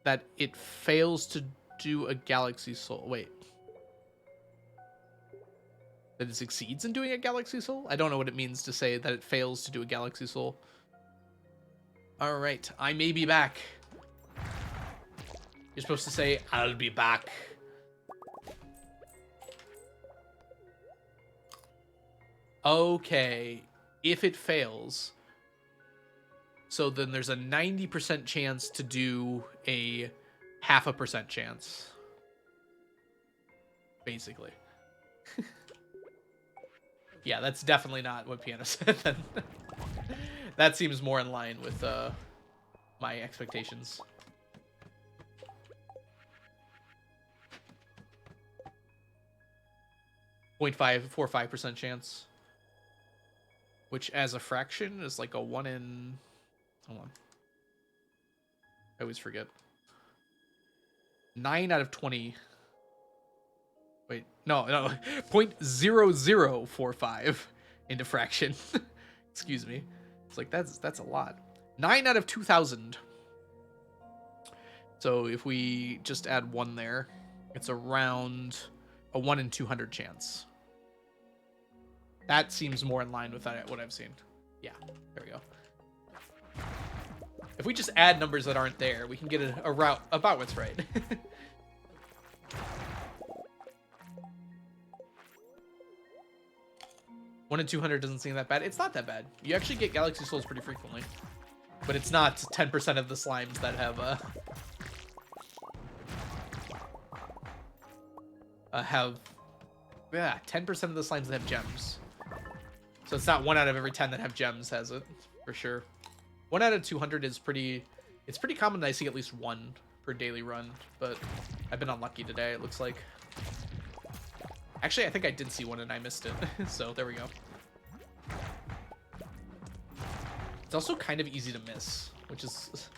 [SPEAKER 1] that it fails to do a Galaxy Soul. Wait. That it succeeds in doing a Galaxy Soul? I don't know what it means to say that it fails to do a Galaxy Soul. Alright, I may be back. You're supposed to say, I'll be back. Okay, if it fails, so then there's a 90% chance to do a 0.5% chance. Basically. Yeah, that's definitely not what Piano said then. That seems more in line with my expectations. .545% chance. Which, as a fraction, is like a 1 in... Hold on. I always forget. 9 out of 20. Wait, no. 0.0045 into fraction. Excuse me. It's like, that's a lot. 9 out of 2,000. So if we just add 1 there, it's around a 1 in 200 chance. That seems more in line with what I've seen. Yeah, there we go. If we just add numbers that aren't there, we can get a route about what's right. 1 in 200 doesn't seem that bad. It's not that bad. You actually get Galaxy Souls pretty frequently. But it's not 10% of the slimes that have have 10% of the slimes that have gems. So it's not 1 out of every 10 that have gems has it, for sure. 1 out of 200 is pretty... It's pretty common that I see at least 1 per daily run, but I've been unlucky today, it looks like. Actually, I think I did see 1 and I missed it, so there we go. It's also kind of easy to miss, which is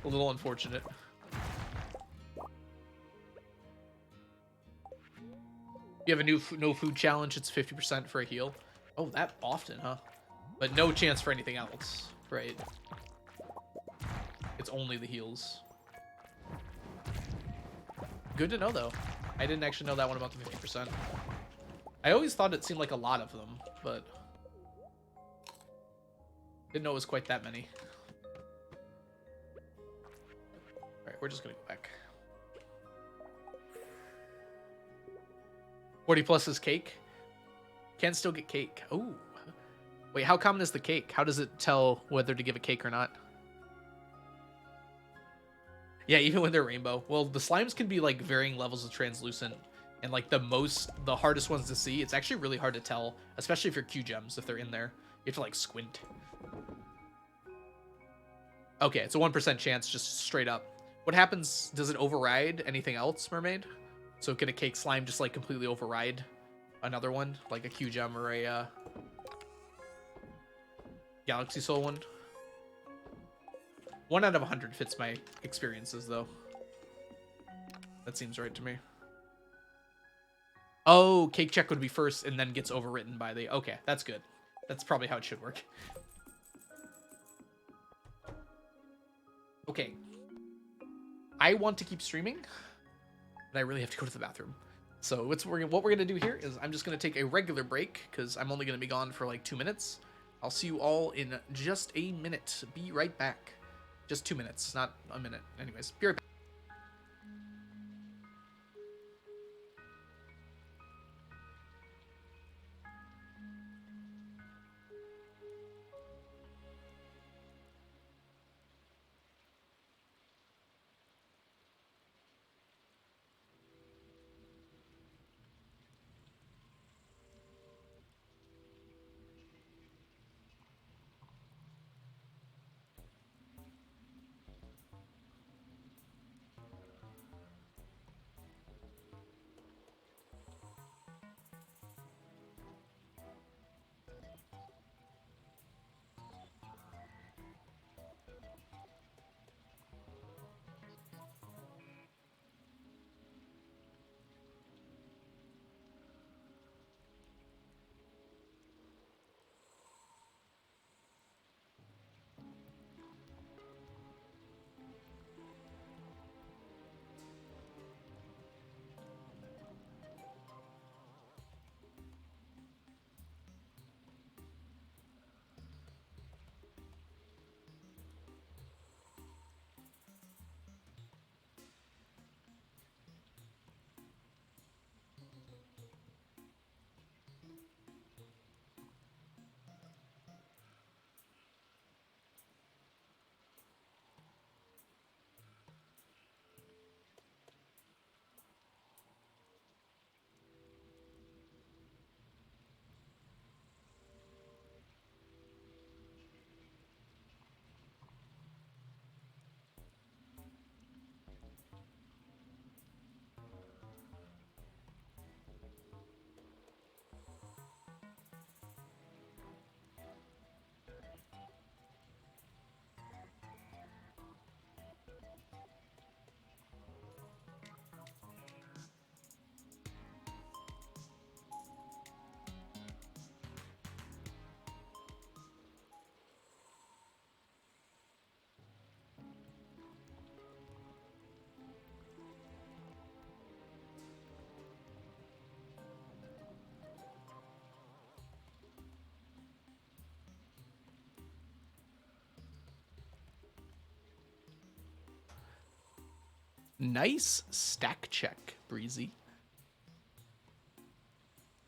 [SPEAKER 1] a little unfortunate. You have a new no food challenge, it's 50% for a heal. Oh, that often, huh? But no chance for anything else, right? It's only the heals. Good to know, though. I didn't actually know that one about the 50%. I always thought it seemed like a lot of them, but didn't know it was quite that many. Alright, we're just gonna go back. 40 plus is cake. Can still get cake. Oh. Wait, how common is the cake? How does it tell whether to give a cake or not? Yeah, even when they're rainbow. Well, the slimes can be like varying levels of translucent, and like the hardest ones to see, it's actually really hard to tell, especially if you're Q gems, if they're in there. You have to like squint. Okay, it's a 1% chance, just straight up. What happens, does it override anything else, Mermaid? So can a cake slime just like completely override another one, like a Q gem or a Galaxy Soul one? 1 out of 100 fits my experiences, though. That seems right to me. Oh, cake check would be first and then gets overwritten by the... Okay, that's good. That's probably how it should work. Okay. I want to keep streaming, but I really have to go to the bathroom. So what we're going to do here is I'm just going to take a regular break because I'm only going to be gone for like 2 minutes. I'll see you all in just a minute. Be right back. Just 2 minutes, not a minute. Anyways, be right back. Nice stack check, Breezy.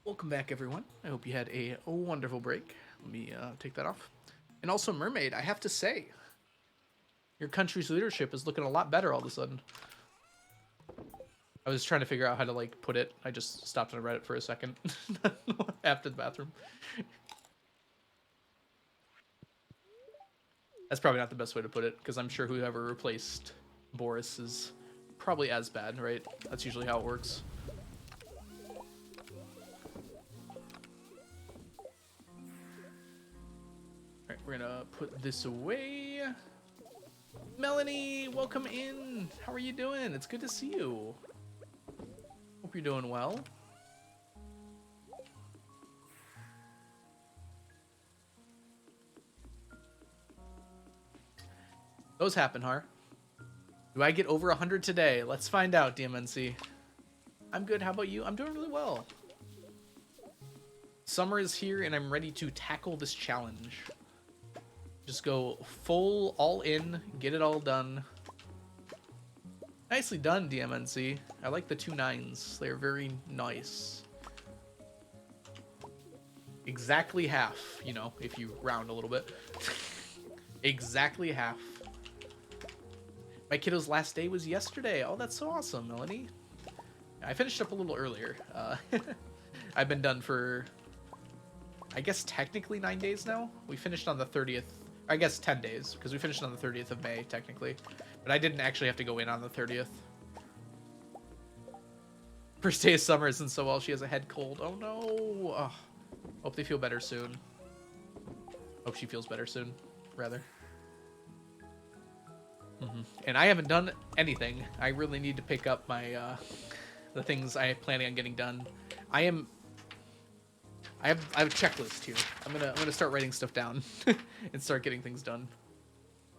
[SPEAKER 1] Welcome back, everyone. I hope you had a wonderful break. Let me take that off. And also, Mermaid, I have to say, your country's leadership is looking a lot better all of a sudden. I was trying to figure out how to like put it. I just stopped and read it for a second after the bathroom. That's probably not the best way to put it, because I'm sure whoever replaced Boris is probably as bad, right? That's usually how it works. Alright, we're gonna put this away. Melanie, welcome in. How are you doing? It's good to see you. Hope you're doing well. Those happen, huh? Do I get over 100 today? Let's find out, DMNC. I'm good. How about you? I'm doing really well. Summer is here, and I'm ready to tackle this challenge. Just go full, all in, get it all done. Nicely done, DMNC. I like the 2 9s. They're very nice. Exactly half, you know, if you round a little bit. Exactly half. My kiddo's last day was yesterday. Oh, that's so awesome, Melanie. I finished up a little earlier. I've been done for, I guess, technically 9 days now. We finished on the 30th. I guess 10 days, because we finished on the 30th of May, technically. But I didn't actually have to go in on the 30th. First day of summer isn't so well. She has a head cold. Oh, no. Oh, hope they feel better soon. Hope she feels better soon, rather. And I haven't done anything. I really need to pick up my the things I am planning on getting done. I have a checklist here. I'm gonna start writing stuff down and start getting things done.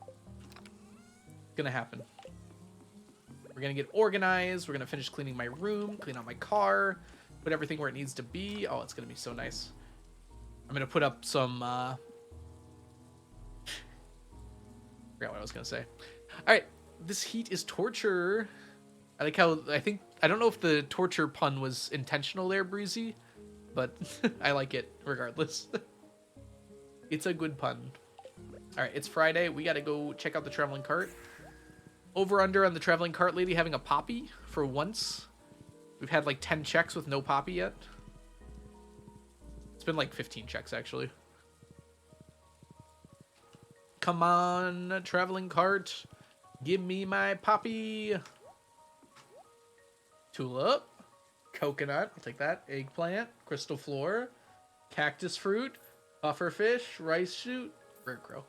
[SPEAKER 1] It's gonna happen. We're gonna get organized. We're gonna finish cleaning my room, clean out my car, put everything where it needs to be. Oh, it's gonna be so nice. I'm gonna put up some. Forgot what I was gonna say. All right, this heat is torture. I like how I don't know if the torture pun was intentional there, Breezy, but I like it regardless. It's a good pun. All right, it's Friday. We got to go check out the traveling cart. Over under on the traveling cart lady having a poppy for once. We've had like 10 checks with no poppy yet. It's been like 15 checks actually. Come on, traveling cart. Give me my poppy. Tulip. Coconut. I'll take that. Eggplant. Crystal floor. Cactus fruit. Pufferfish. Rice shoot. Rare crow.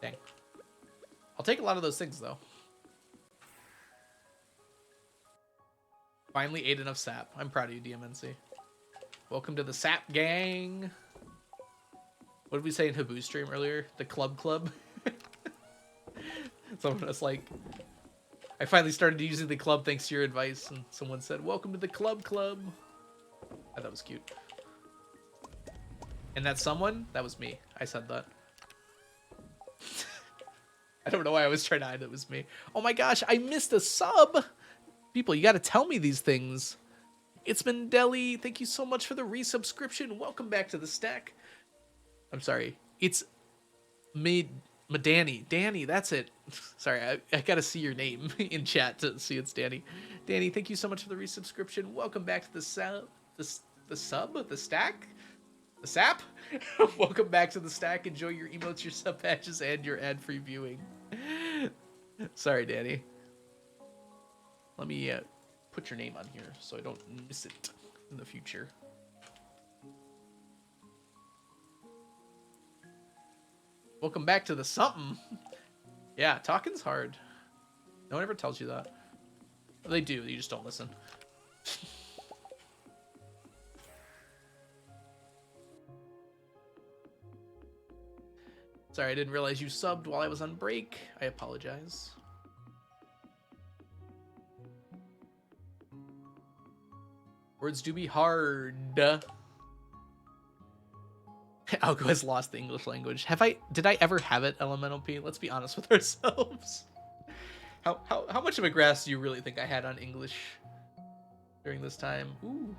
[SPEAKER 1] Dang. I'll take a lot of those things, though. Finally ate enough sap. I'm proud of you, DMNC. Welcome to the sap gang. What did we say in Habu stream earlier? The club. Someone was like, I finally started using the club thanks to your advice, and someone said, welcome to the club. I thought that was cute. And that someone, that was me. I said that. I don't know why I was trying to hide it was me. Oh my gosh, I missed a sub! People, you gotta tell me these things. It's been Deli. Thank you so much for the resubscription. Welcome back to the stack. I'm sorry. It's me. Danny. Danny, that's it. Sorry, I gotta see your name in chat to see it's Danny. Danny, thank you so much for the resubscription. Welcome back to the sub, the stack, the sap. Welcome back to the stack. Enjoy your emotes, your sub patches, and your ad-free viewing. Sorry, Danny. Let me put your name on here so I don't miss it in the future. Welcome back to the something. Yeah, talking's hard. No one ever tells you that. Well, they do, you just don't listen. Sorry, I didn't realize you subbed while I was on break. I apologize. Words do be hard. Algo has lost the English language. Did I ever have it, Elemental P? Let's be honest with ourselves. How much of a grasp do you really think I had on English during this time? Ooh.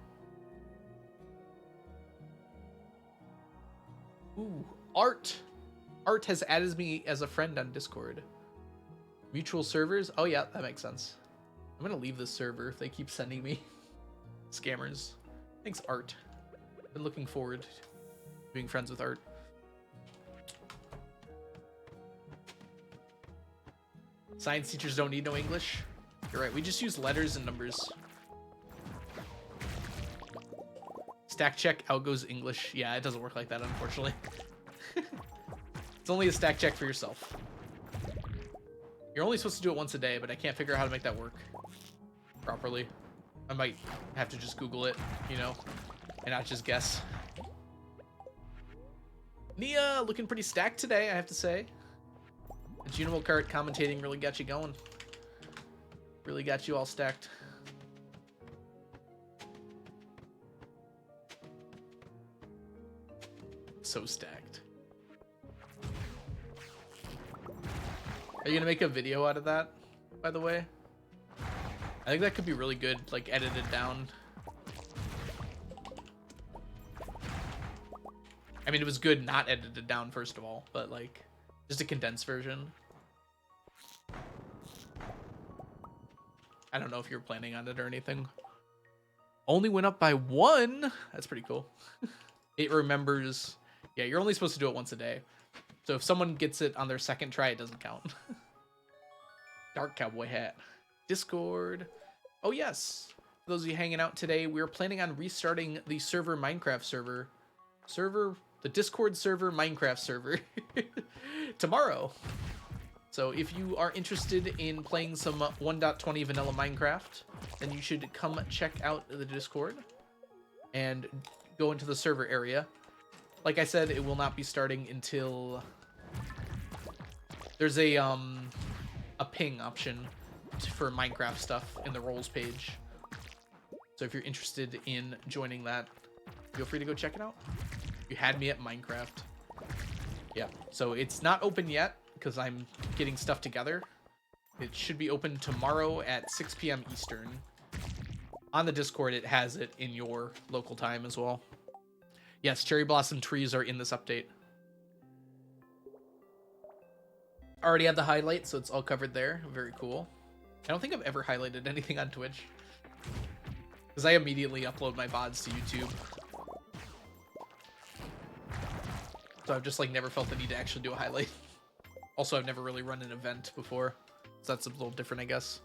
[SPEAKER 1] Ooh. Art has added me as a friend on Discord. Mutual servers? Oh yeah, that makes sense. I'm gonna leave this server if they keep sending me scammers. Thanks, Art. Been looking forward to being friends with Art. Science teachers don't need no English. You're right, we just use letters and numbers. Stack check, Algo's English. Yeah, it doesn't work like that, unfortunately. It's only a stack check for yourself. You're only supposed to do it once a day, but I can't figure out how to make that work properly. I might have to just Google it, you know, and not just guess. Nia looking pretty stacked today, I have to say. The Junimo cart commentating really got you going. Really got you all stacked. So stacked. Are you gonna make a video out of that, by the way? I think that could be really good, like edited down. I mean, it was good not edited down, first of all, but like just a condensed version. I don't know if you're planning on it or anything. Only went up by 1. That's pretty cool. It remembers. Yeah, you're only supposed to do it once a day. So if someone gets it on their second try, it doesn't count. Dark cowboy hat. Discord. Oh yes. For those of you hanging out today, we're planning on restarting the server Minecraft server. The Discord server Minecraft server. Tomorrow. So if you are interested in playing some 1.20 vanilla Minecraft, then you should come check out the Discord and go into the server area. Like I said, it will not be starting until there's a ping option for Minecraft stuff in the roles page. So if you're interested in joining that, feel free to go check it out. You had me at Minecraft. Yeah, so it's not open yet because I'm getting stuff together. It should be open tomorrow at 6 p.m. Eastern. On the Discord, it has it in your local time as well. Yes, cherry blossom trees are in this update. Already had the highlight, so it's all covered there. Very cool. I don't think I've ever highlighted anything on Twitch, because I immediately upload my VODs to YouTube. So I've just like never felt the need to actually do a highlight. Also, I've never really run an event before, so that's a little different, I guess.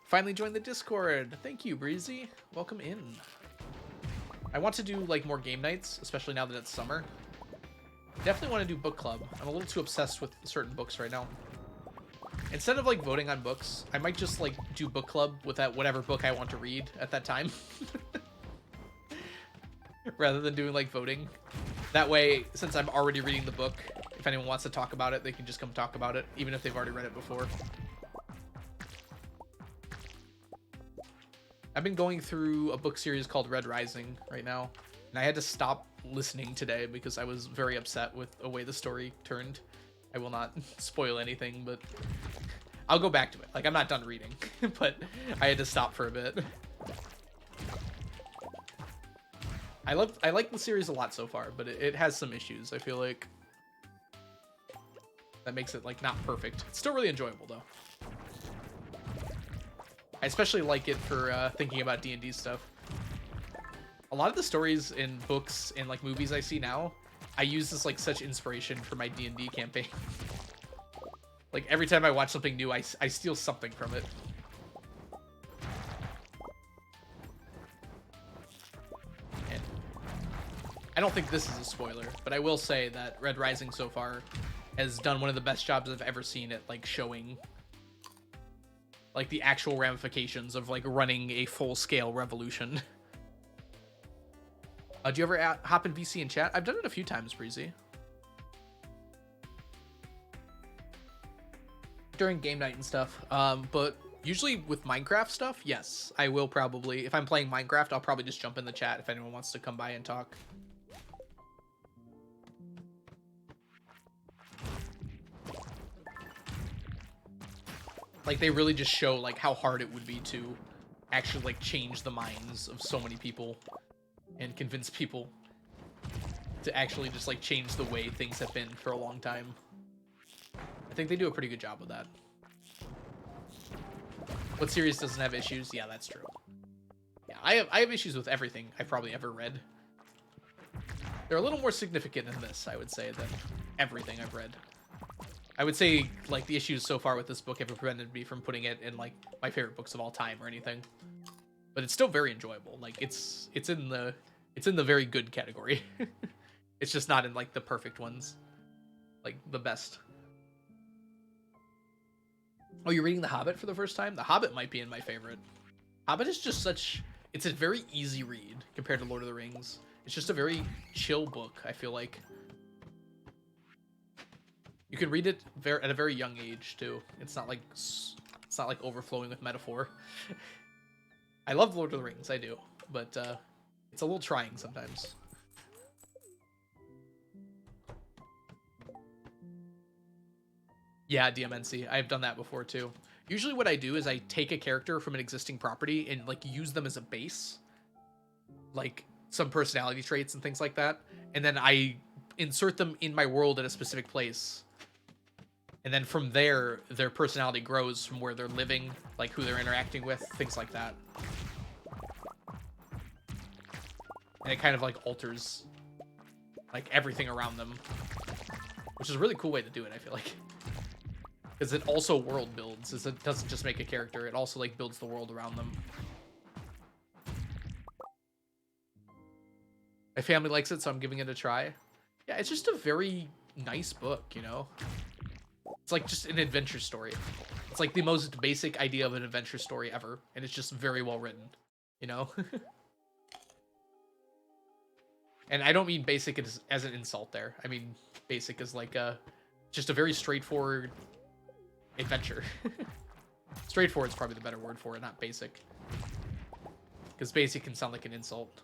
[SPEAKER 1] Finally joined the Discord. Thank you, Breezy. Welcome in. I want to do like more game nights, especially now that it's summer. Definitely want to do book club. I'm a little too obsessed with certain books right now. Instead of like voting on books, I might just like do book club with that whatever book I want to read at that time. Rather than doing like voting. That way, since I'm already reading the book, if anyone wants to talk about it, they can just come talk about it, even if they've already read it before. I've been going through a book series called Red Rising right now, and I had to stop listening today because I was very upset with the way the story turned. I will not spoil anything, but I'll go back to it. Like, I'm not done reading, but I had to stop for a bit. I like the series a lot so far, but it has some issues. I feel like that makes it like not perfect. It's still really enjoyable though. I especially like it for thinking about D&D stuff. A lot of the stories in books and like movies I see now, I use this like such inspiration for my D&D campaign. Like every time I watch something new, I steal something from it. And I don't think this is a spoiler, but I will say that Red Rising so far has done one of the best jobs I've ever seen at like showing like the actual ramifications of like running a full-scale revolution. Do you ever hop in VC and chat? I've done it a few times, Breezy. During game night and stuff. But usually with Minecraft stuff, yes. I will probably, if I'm playing Minecraft, I'll probably just jump in the chat if anyone wants to come by and talk. Like, they really just show like how hard it would be to actually like change the minds of so many people and convince people to actually just like change the way things have been for a long time. I think they do a pretty good job of that. What series doesn't have issues? Yeah, that's true. Yeah, I have issues with everything I've probably ever read. They're a little more significant in this, I would say, than everything I've read. I would say, like, the issues so far with this book have prevented me from putting it in, like, my favorite books of all time or anything. But it's still very enjoyable. Like, it's in the very good category. It's just not in, like, the perfect ones. Like, the best. Oh, you're reading The Hobbit for the first time? The Hobbit might be in my favorite. Hobbit is just such... It's a very easy read compared to Lord of the Rings. It's just a very chill book, I feel like. You can read it at a very young age, too. It's not like overflowing with metaphor. I love Lord of the Rings, I do. But it's a little trying sometimes. Yeah, DMNC. I've done that before, too. Usually what I do is I take a character from an existing property and, like, use them as a base. Like, some personality traits and things like that. And then I insert them in my world at a specific place. And then from there, their personality grows from where they're living, like who they're interacting with, things like that. And it kind of, like, alters, like, everything around them. Which is a really cool way to do it, I feel like. Because it also world builds. It doesn't just make a character, it also, like, builds the world around them. My family likes it, so I'm giving it a try. Yeah, it's just a very nice book, you know? It's like just an adventure story. It's like the most basic idea of an adventure story ever, and it's just very well written, you know? And I don't mean basic as an insult there. I mean basic as like just a very straightforward adventure. Straightforward is probably the better word for it, not basic. Because basic can sound like an insult.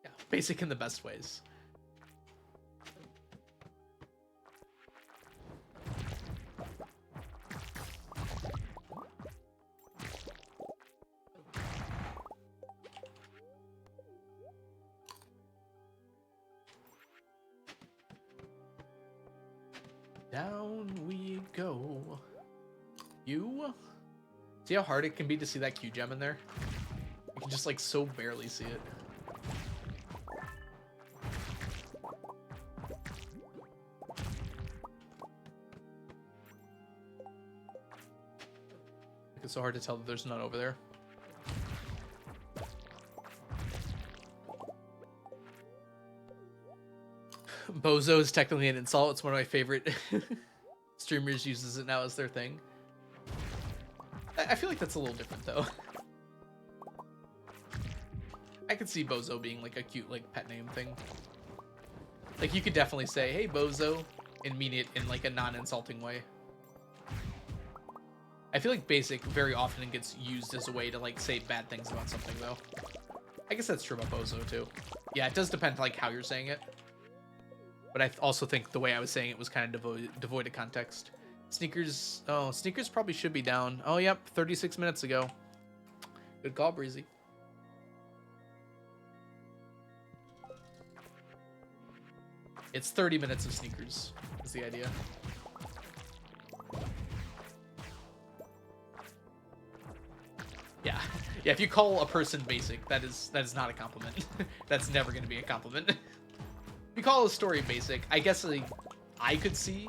[SPEAKER 1] Yeah, basic in the best ways. Down we go. You? See how hard it can be to see that Q gem in there? You can just, like, so barely see it. It's so hard to tell that there's none over there. Bozo is technically an insult. It's one of my favorite streamers uses it now as their thing. I feel like that's a little different, though. I could see Bozo being, like, a cute, like, pet name thing. Like, you could definitely say, hey, Bozo, and mean it in, like, a non-insulting way. I feel like basic very often gets used as a way to, like, say bad things about something, though. I guess that's true about Bozo, too. Yeah, it does depend, like, how you're saying it. But I also think the way I was saying it was kind of devoid of context. Sneakers... Oh, Sneakers probably should be down. Oh, yep, 36 minutes ago. Good call, Breezy. It's 30 minutes of Sneakers, is the idea. Yeah. Yeah, if you call a person basic, that is not a compliment. That's never going to be a compliment. If you call a story basic, I guess I could see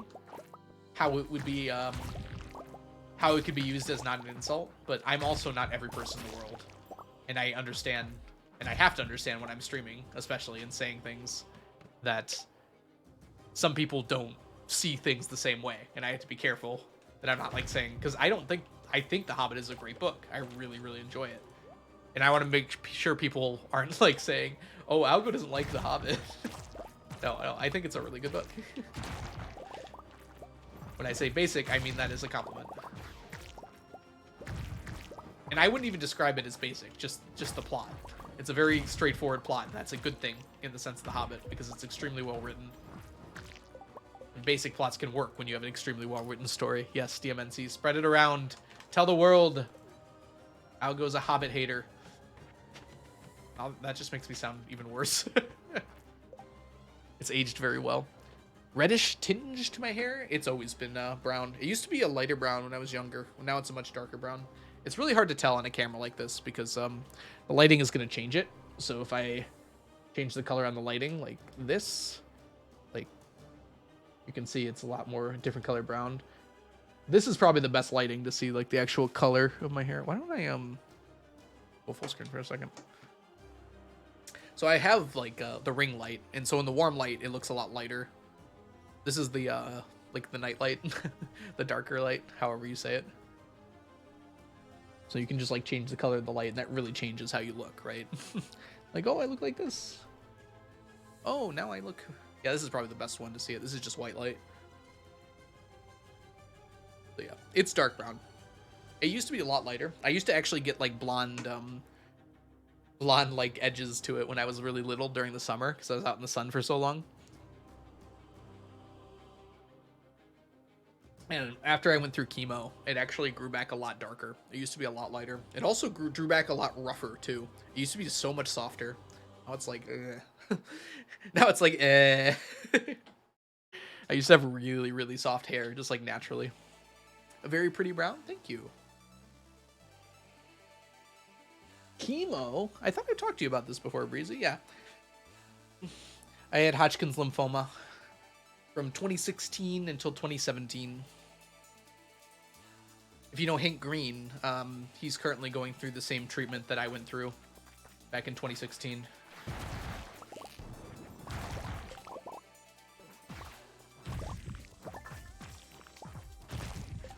[SPEAKER 1] how it would be, how it could be used as not an insult, but I'm also not every person in the world. And I understand, and I have to understand when I'm streaming, especially, and saying things that some people don't see things the same way. And I have to be careful that I'm not, like, saying, because I think The Hobbit is a great book. I really, really enjoy it. And I want to make sure people aren't, like, saying, oh, Algo doesn't like The Hobbit. No, I think it's a really good book. When I say basic, I mean that as a compliment. And I wouldn't even describe it as basic, just the plot. It's a very straightforward plot, and that's a good thing in the sense of The Hobbit, because it's extremely well written. And basic plots can work when you have an extremely well written story. Yes, DMNC, spread it around. Tell the world. Algo's a Hobbit hater. That just makes me sound even worse. It's aged very well. Reddish tinge to my hair. It's always been brown. It used to be a lighter brown when I was younger. Now it's a much darker brown. It's really hard to tell on a camera like this because the lighting is going to change it. So if I change the color on the lighting like this, like you can see it's a lot more different color brown. This is probably the best lighting to see like the actual color of my hair. Why don't I go full screen for a second? So I have like the ring light, and so in the warm light it looks a lot lighter. This is the like the night light, the darker light, however you say it. So you can just like change the color of the light, and that really changes how you look, right? Like, oh, I look like this. Oh, now I look. Yeah, this is probably the best one to see it. This is just white light. So yeah, it's dark brown. It used to be a lot lighter. I used to actually get like blonde like edges to it when I was really little during the summer because I was out in the sun for so long. And after I went through chemo, it actually grew back a lot darker. It used to be a lot lighter. It also drew back a lot rougher too. It used to be so much softer. Now it's like, now it's like, I used to have really, really soft hair, just like naturally. A very pretty brown. Thank you. Chemo? I thought I talked to you about this before, Breezy. Yeah. I had Hodgkin's lymphoma from 2016 until 2017. If you know Hank Green, he's currently going through the same treatment that I went through back in 2016.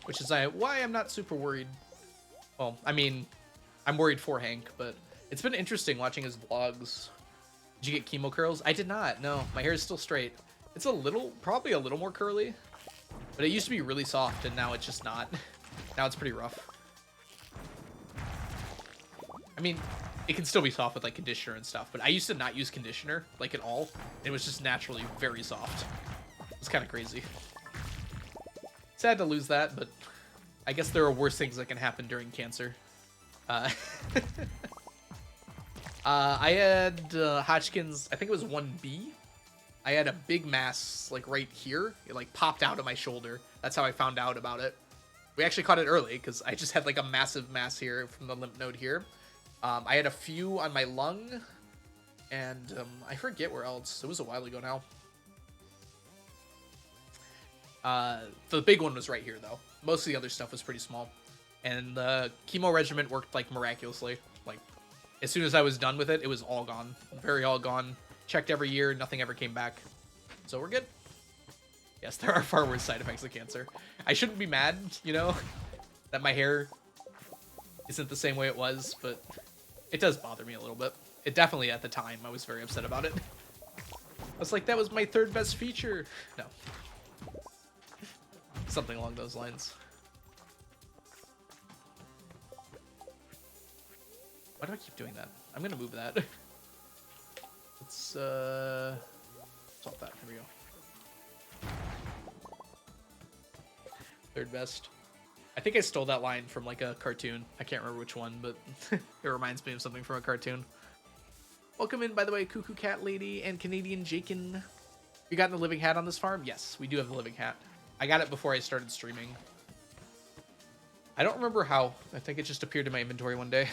[SPEAKER 1] Which is why I'm not super worried. Well, I mean, I'm worried for Hank, but it's been interesting watching his vlogs. Did you get chemo curls? I did not. No, my hair is still straight. It's probably a little more curly, but it used to be really soft, and now it's just not. Now it's pretty rough. I mean, it can still be soft with like conditioner and stuff, but I used to not use conditioner like at all. It was just naturally very soft. It's kind of crazy. Sad to lose that, but I guess there are worse things that can happen during cancer. I had Hodgkin's, I think it was 1B. I had a big mass like right here. It like popped out of my shoulder. That's how I found out about it. We actually caught it early because I just had like a massive mass here from the lymph node here. I had a few on my lung, and I forget where else. It was a while ago now. The big one was right here though. Most of the other stuff was pretty small, and the chemo regimen worked like miraculously. Like as soon as I was done with it, it was all gone, very all gone. Checked every year, nothing ever came back, so we're good. Yes, there are far worse side effects of cancer. I shouldn't be mad, you know, that my hair isn't the same way it was, but it does bother me a little bit. It definitely, at the time, I was very upset about it. I was like, that was my third best feature. No. Something along those lines. Why do I keep doing that? I'm gonna move that. Let's solve that. Here we go. Third best. I think I stole that line from like a cartoon. I can't remember which one, but it reminds me of something from a cartoon. Welcome in, by the way, Cuckoo Cat Lady and Canadian Jakin. You got the living hat on this farm? Yes, we do have the living hat. I got it before I started streaming. I don't remember how. I think it just appeared in my inventory one day.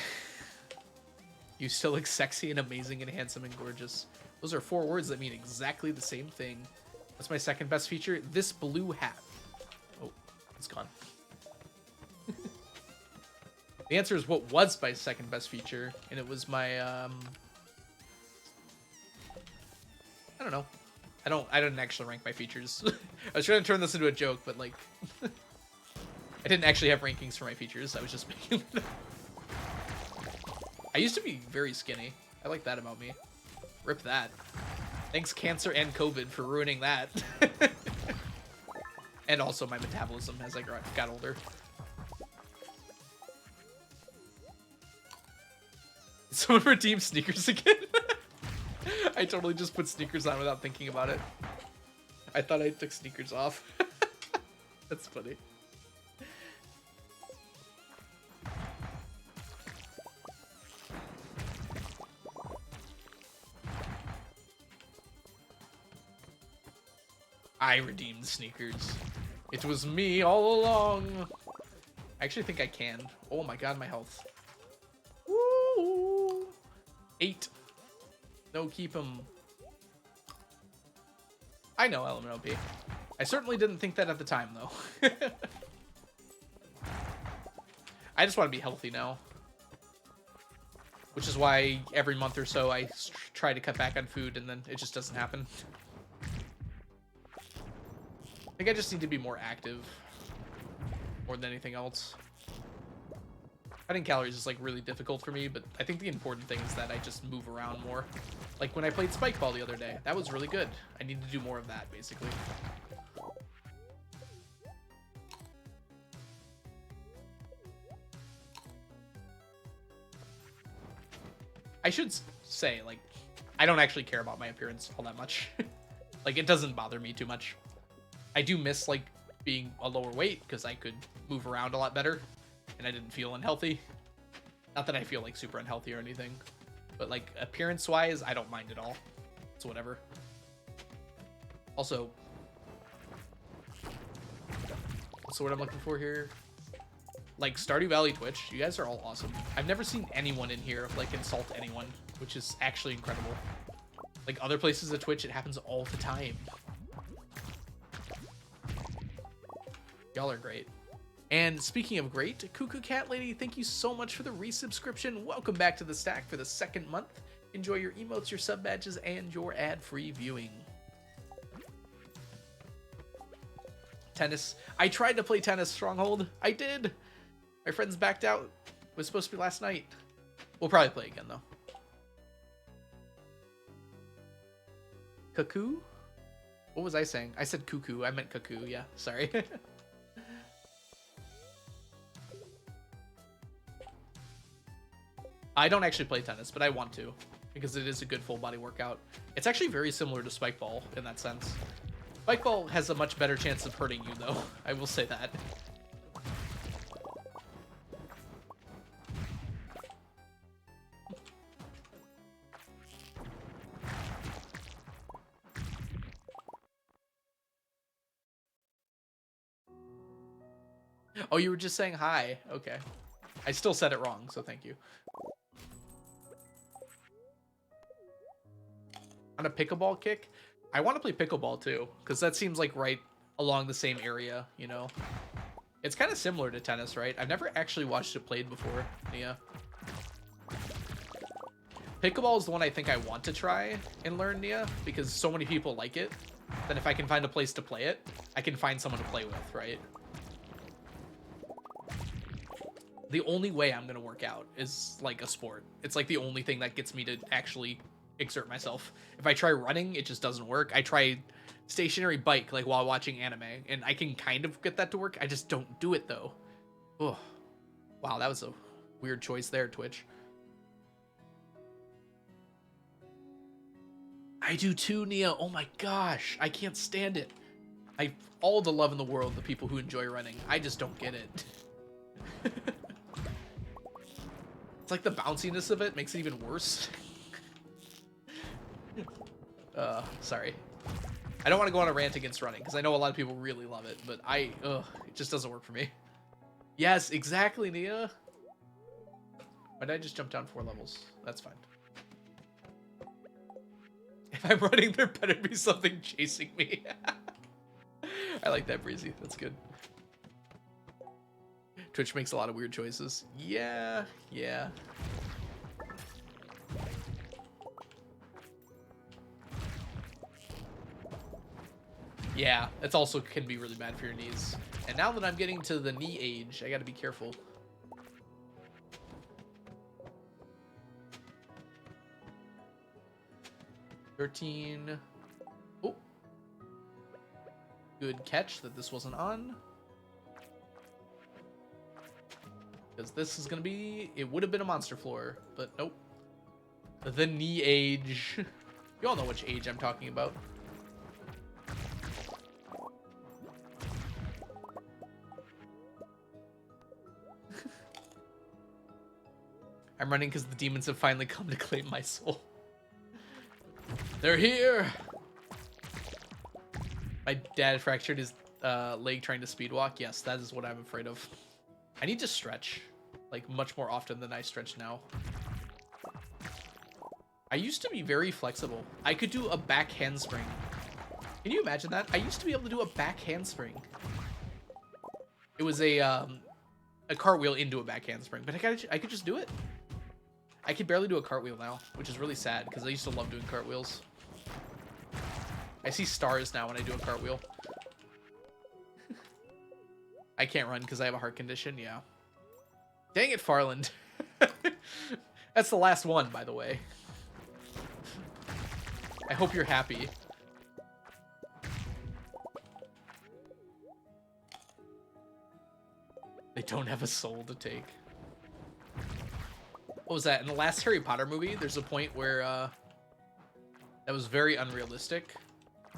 [SPEAKER 1] You still look sexy and amazing and handsome and gorgeous. Those are 4 words that mean exactly the same thing. That's my second best feature. This blue hat. Oh, it's gone. The answer is what was my second best feature, and it was my I don't know. I didn't actually rank my features. I was trying to turn this into a joke, but like I didn't actually have rankings for my features. I was just making them. I used to be very skinny. I like that about me. Rip that. Thanks cancer and COVID for ruining that. And also my metabolism as I got older. Someone redeemed sneakers again? I totally just put sneakers on without thinking about it. I thought I took sneakers off. That's funny. I redeemed sneakers. It was me all along. I actually think I can. Oh my god, my health. Woo! 8. No, keep him. I know element OP. I certainly didn't think that at the time, though. I just want to be healthy now. Which is why every month or so I try to cut back on food, and then it just doesn't happen. I think I just need to be more active. More than anything else. Cutting calories is like really difficult for me, but I think the important thing is that I just move around more. Like when I played Spike Ball the other day, that was really good. I need to do more of that, basically. I should say, like, I don't actually care about my appearance all that much. Like, it doesn't bother me too much. I do miss, like, being a lower weight because I could move around a lot better and I didn't feel unhealthy. Not that I feel, like, super unhealthy or anything. But, like, appearance-wise, I don't mind at all. It's whatever. Also, what's the word I'm looking for here? Like, Stardew Valley Twitch, you guys are all awesome. I've never seen anyone in here, like, insult anyone, which is actually incredible. Like, other places at Twitch, it happens all the time. Y'all are great. And speaking of great, Cuckoo Cat Lady, thank you so much for the resubscription. Welcome back to the stack for the 2nd month. Enjoy your emotes, your sub badges, and your ad-free viewing. Tennis. I tried to play tennis, Stronghold. I did. My friends backed out. It was supposed to be last night. We'll probably play again, though. Cuckoo? What was I saying? I said cuckoo. I meant cuckoo. Yeah, sorry. I don't actually play tennis, but I want to because it is a good full body workout. It's actually very similar to Spike Ball in that sense. Spike Ball has a much better chance of hurting you, though. I will say that. Oh, you were just saying hi. Okay. I still said it wrong, so thank you. On a pickleball kick? I want to play pickleball too, because that seems like right along the same area, you know? It's kind of similar to tennis, right? I've never actually watched it played before, Nia. Pickleball is the one I think I want to try and learn, Nia, because so many people like it. Then if I can find a place to play it, I can find someone to play with, right? The only way I'm going to work out is like a sport. It's like the only thing that gets me to actually exert myself. If I try running, it just doesn't work. I try stationary bike like while watching anime, and I can kind of get that to work. I just don't do it though. Oh, wow, that was a weird choice there, Twitch. I do too, Nia. Oh my gosh, I can't stand it. All the love in the world, the people who enjoy running. I just don't get it. It's like the bounciness of it makes it even worse. Sorry. I don't want to go on a rant against running because I know a lot of people really love it, but it just doesn't work for me. Yes, exactly, Nia. Why did I just jump down 4 levels? That's fine. If I'm running, there better be something chasing me. I like that, Breezy. That's good. Twitch makes a lot of weird choices. Yeah. Yeah, it's also can be really bad for your knees. And now that I'm getting to the knee age, I gotta be careful. $13. Oh. Good catch that this wasn't on. Because this is gonna be, it would have been a monster floor, but nope. The knee age. You all know which age I'm talking about. I'm running because the demons have finally come to claim my soul. They're here! My dad fractured his leg trying to speed walk. Yes, that is what I'm afraid of. I need to stretch, like, much more often than I stretch now. I used to be very flexible. I could do a back handspring. Can you imagine that? I used to be able to do a back handspring. It was a cartwheel into a back handspring, but I could just do it. I can barely do a cartwheel now, which is really sad because I used to love doing cartwheels. I see stars now when I do a cartwheel. I can't run because I have a heart condition, yeah. Dang it, Farland. That's the last one, by the way. I hope you're happy. They don't have a soul to take. What was that? In the last Harry Potter movie, there's a point where that was very unrealistic,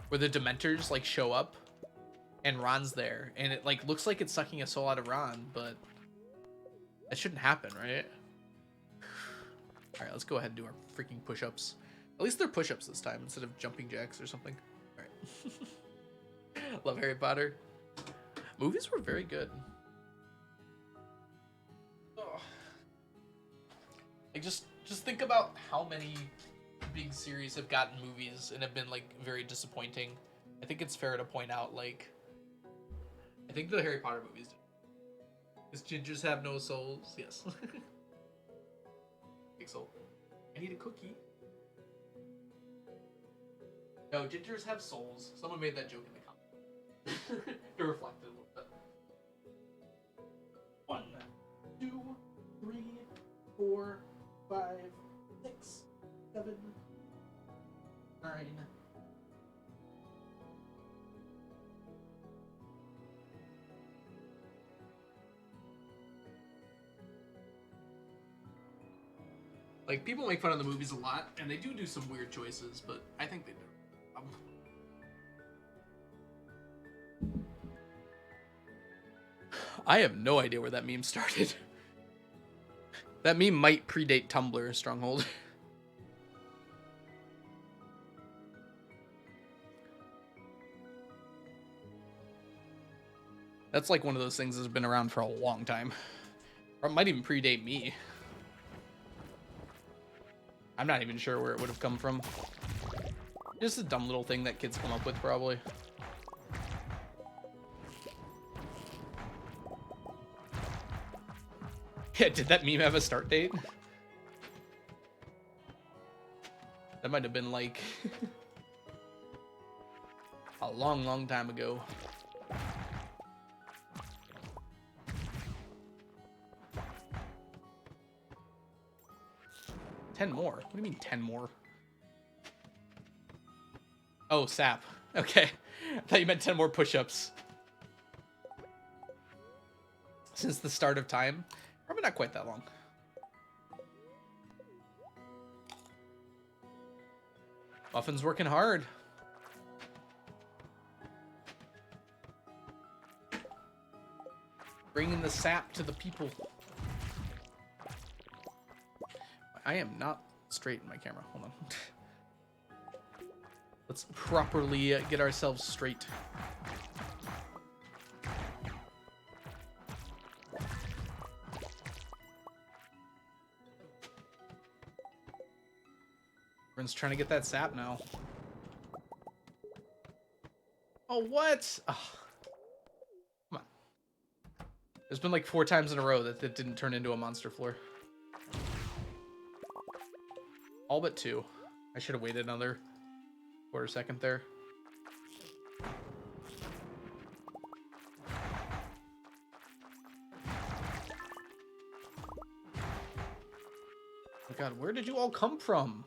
[SPEAKER 1] where the Dementors like show up and Ron's there, and it like looks like it's sucking a soul out of Ron, but that shouldn't happen, right? All right, let's go ahead and do our freaking push-ups. At least they're push-ups this time instead of jumping jacks or something. All right. Love Harry Potter. Movies were very good. Oh. Like just think about how many big series have gotten movies and have been like very disappointing. I think it's fair to point out, like, I think the Harry Potter movies did. Does gingers have no souls? Yes. Big soul. I need a cookie. No, gingers have souls. Someone made that joke in the comments. It reflected a little bit. 1, 2, 3, 4, 5, 6, 7, 9. Like, people make fun of the movies a lot, and they do some weird choices, but I think they do. I have no idea where that meme started. That meme might predate Tumblr, Stronghold. That's like one of those things that's been around for a long time. Or it might even predate me. I'm not even sure where it would have come from. Just a dumb little thing that kids come up with, probably. Yeah, did that meme have a start date? That might have been like a long time ago. $10 more? What do you mean 10 more? Oh, sap. Okay. I thought you meant 10 more push-ups. Since the start of time. Probably not quite that long. Muffin's working hard. Bringing the sap to the people. I am not straight in my camera. Hold on. Let's properly get ourselves straight. Everyone's trying to get that sap now. Oh, what? Oh. Come on. There's been like 4 times in a row that didn't turn into a monster floor. All but 2. I should have waited another quarter second there. Oh God, where did you all come from?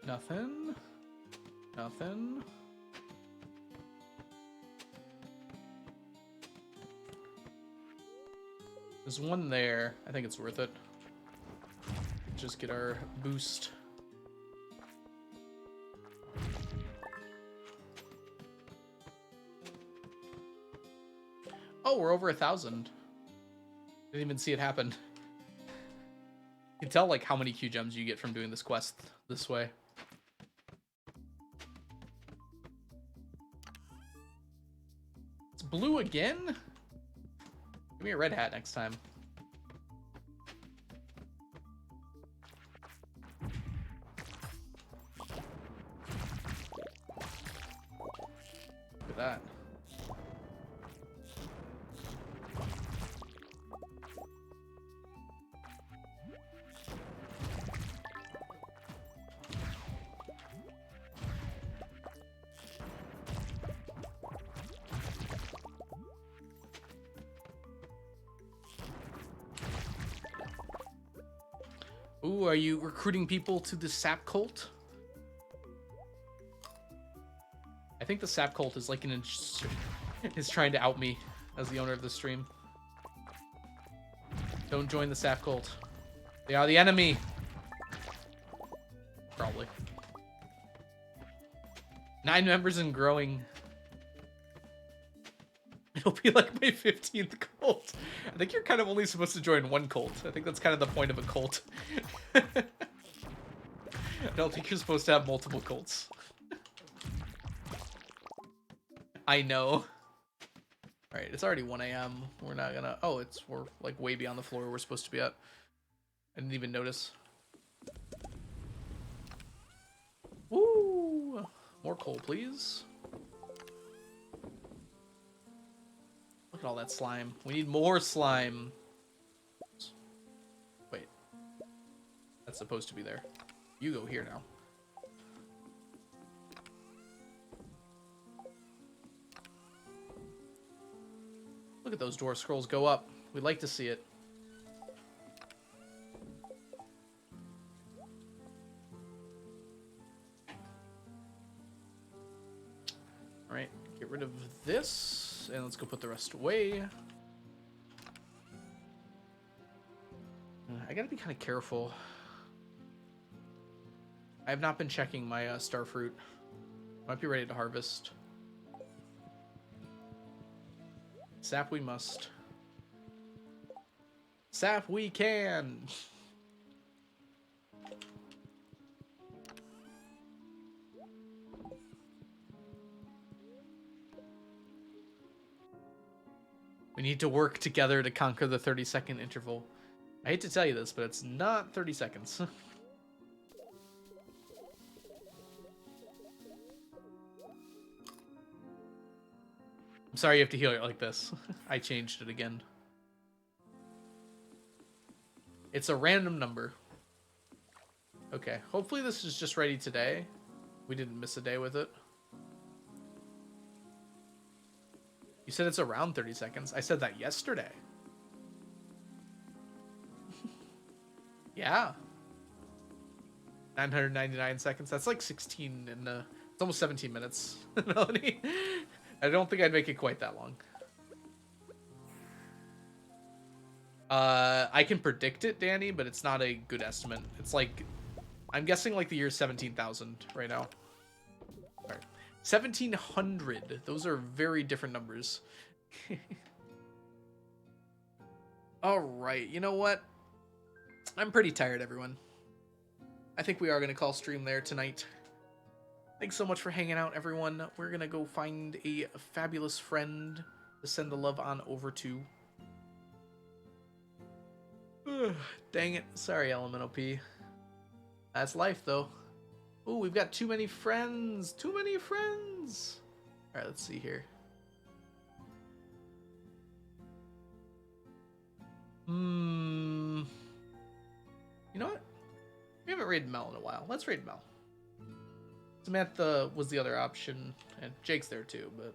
[SPEAKER 1] Nothing. Nothing. There's one there. I think it's worth it. Just get our boost. Oh, we're over 1,000. Didn't even see it happen. You can tell like how many Q gems you get from doing this quest this way. It's blue again? Give me a red hat next time. Look at that. Ooh, are you recruiting people to the sap cult? I think the sap cult is like is trying to out me as the owner of the stream. Don't join the sap cult. They are the enemy. Probably. 9 members and growing. It'll be like my 15th cult. I think you're kind of only supposed to join one cult. I think that's kind of the point of a cult. I don't think you're supposed to have multiple cults. I know. Alright, it's already 1 a.m. We're not gonna... Oh, we're like way beyond the floor we're supposed to be at. I didn't even notice. Woo! More coal, please. Look at all that slime. We need more slime. Wait. That's supposed to be there. You go here now. Look at those dwarf scrolls go up. We'd like to see it. Alright, get rid of this, and let's go put the rest away. I gotta be kind of careful. I have not been checking my starfruit. Might be ready to harvest. Sap we must. Sap we can! We need to work together to conquer the 30-second interval. I hate to tell you this, but it's not 30 seconds. I'm sorry you have to heal it like this. I changed it again. It's a random number. Okay, hopefully this is just ready today. We didn't miss a day with it. You said it's around 30 seconds. I said that yesterday. Yeah. 999 seconds. That's like 16 and it's almost 17 minutes, Melanie. I don't think I'd make it quite that long. I can predict it, Danny, but it's not a good estimate. It's like, I'm guessing like the year 17,000 right now. All right. 1,700. Those are very different numbers. All right. You know what? I'm pretty tired, everyone. I think we are going to call stream there tonight. Thanks so much for hanging out, everyone. We're going to go find a fabulous friend to send the love on over to. Dang it. Sorry, Elemental P. That's life, though. Ooh, we've got too many friends. Too many friends. All right, let's see here. You know what? We haven't raided Mel in a while. Let's raid Mel. Samantha was the other option, and Jake's there too, but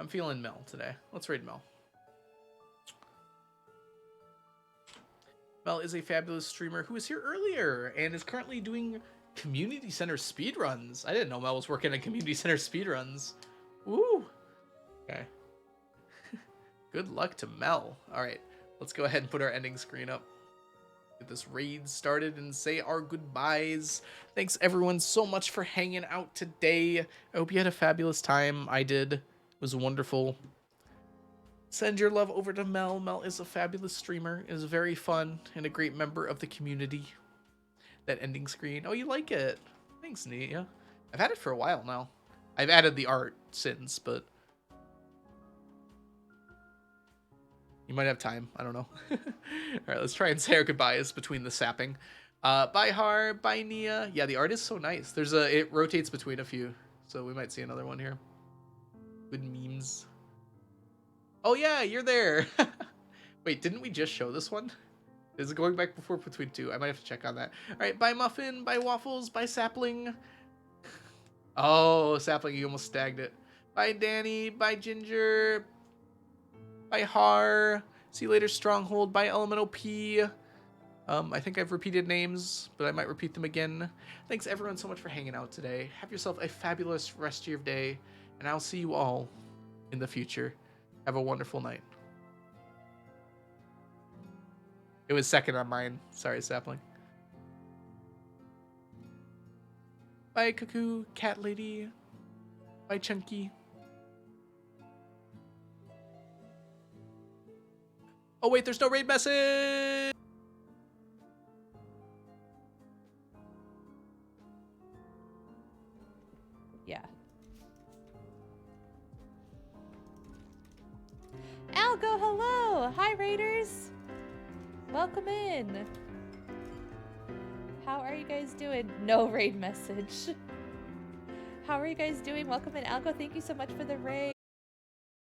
[SPEAKER 1] I'm feeling Mel today. Let's raid Mel. Mel is a fabulous streamer who was here earlier and is currently doing community center speedruns. I didn't know Mel was working at community center speedruns. Woo! Okay. Good luck to Mel. All right, let's go ahead and put our ending screen up. Get this raid started and say our goodbyes. Thanks everyone so much for hanging out today. I hope you had a fabulous time. I did. It was wonderful. Send your love over to Mel. Mel is a fabulous streamer, is very fun, and a great member of the community. That ending screen. Oh, you like it? Thanks, Nia. I've had it for a while now. I've added the art since, but you might have time. I don't know. All right, let's try and say our goodbyes between the sapping. Bye, Har. Bye, Nia. Yeah, the art is so nice. It rotates between a few, so we might see another one here. Good memes. Oh yeah, you're there. Wait, didn't we just show this one? Is it going back before between two? I might have to check on that. All right, bye Muffin, bye Waffles, bye Sapling. Oh, Sapling, you almost stagged it. Bye Danny, bye Ginger, bye Har. See you later, Stronghold. Bye Elemental P. I think I've repeated names, but I might repeat them again. Thanks everyone so much for hanging out today. Have yourself a fabulous rest of your day, and I'll see you all in the future. Have a wonderful night. It was second on mine. Sorry, Sapling. Bye, Cuckoo, Cat Lady. Bye, Chunky. Oh, wait, there's no raid message!
[SPEAKER 3] Yeah. Algo, hello! Hi, Raiders! Welcome in! How are you guys doing? No raid message. How are you guys doing? Welcome in, Algo. Thank you so much for the raid.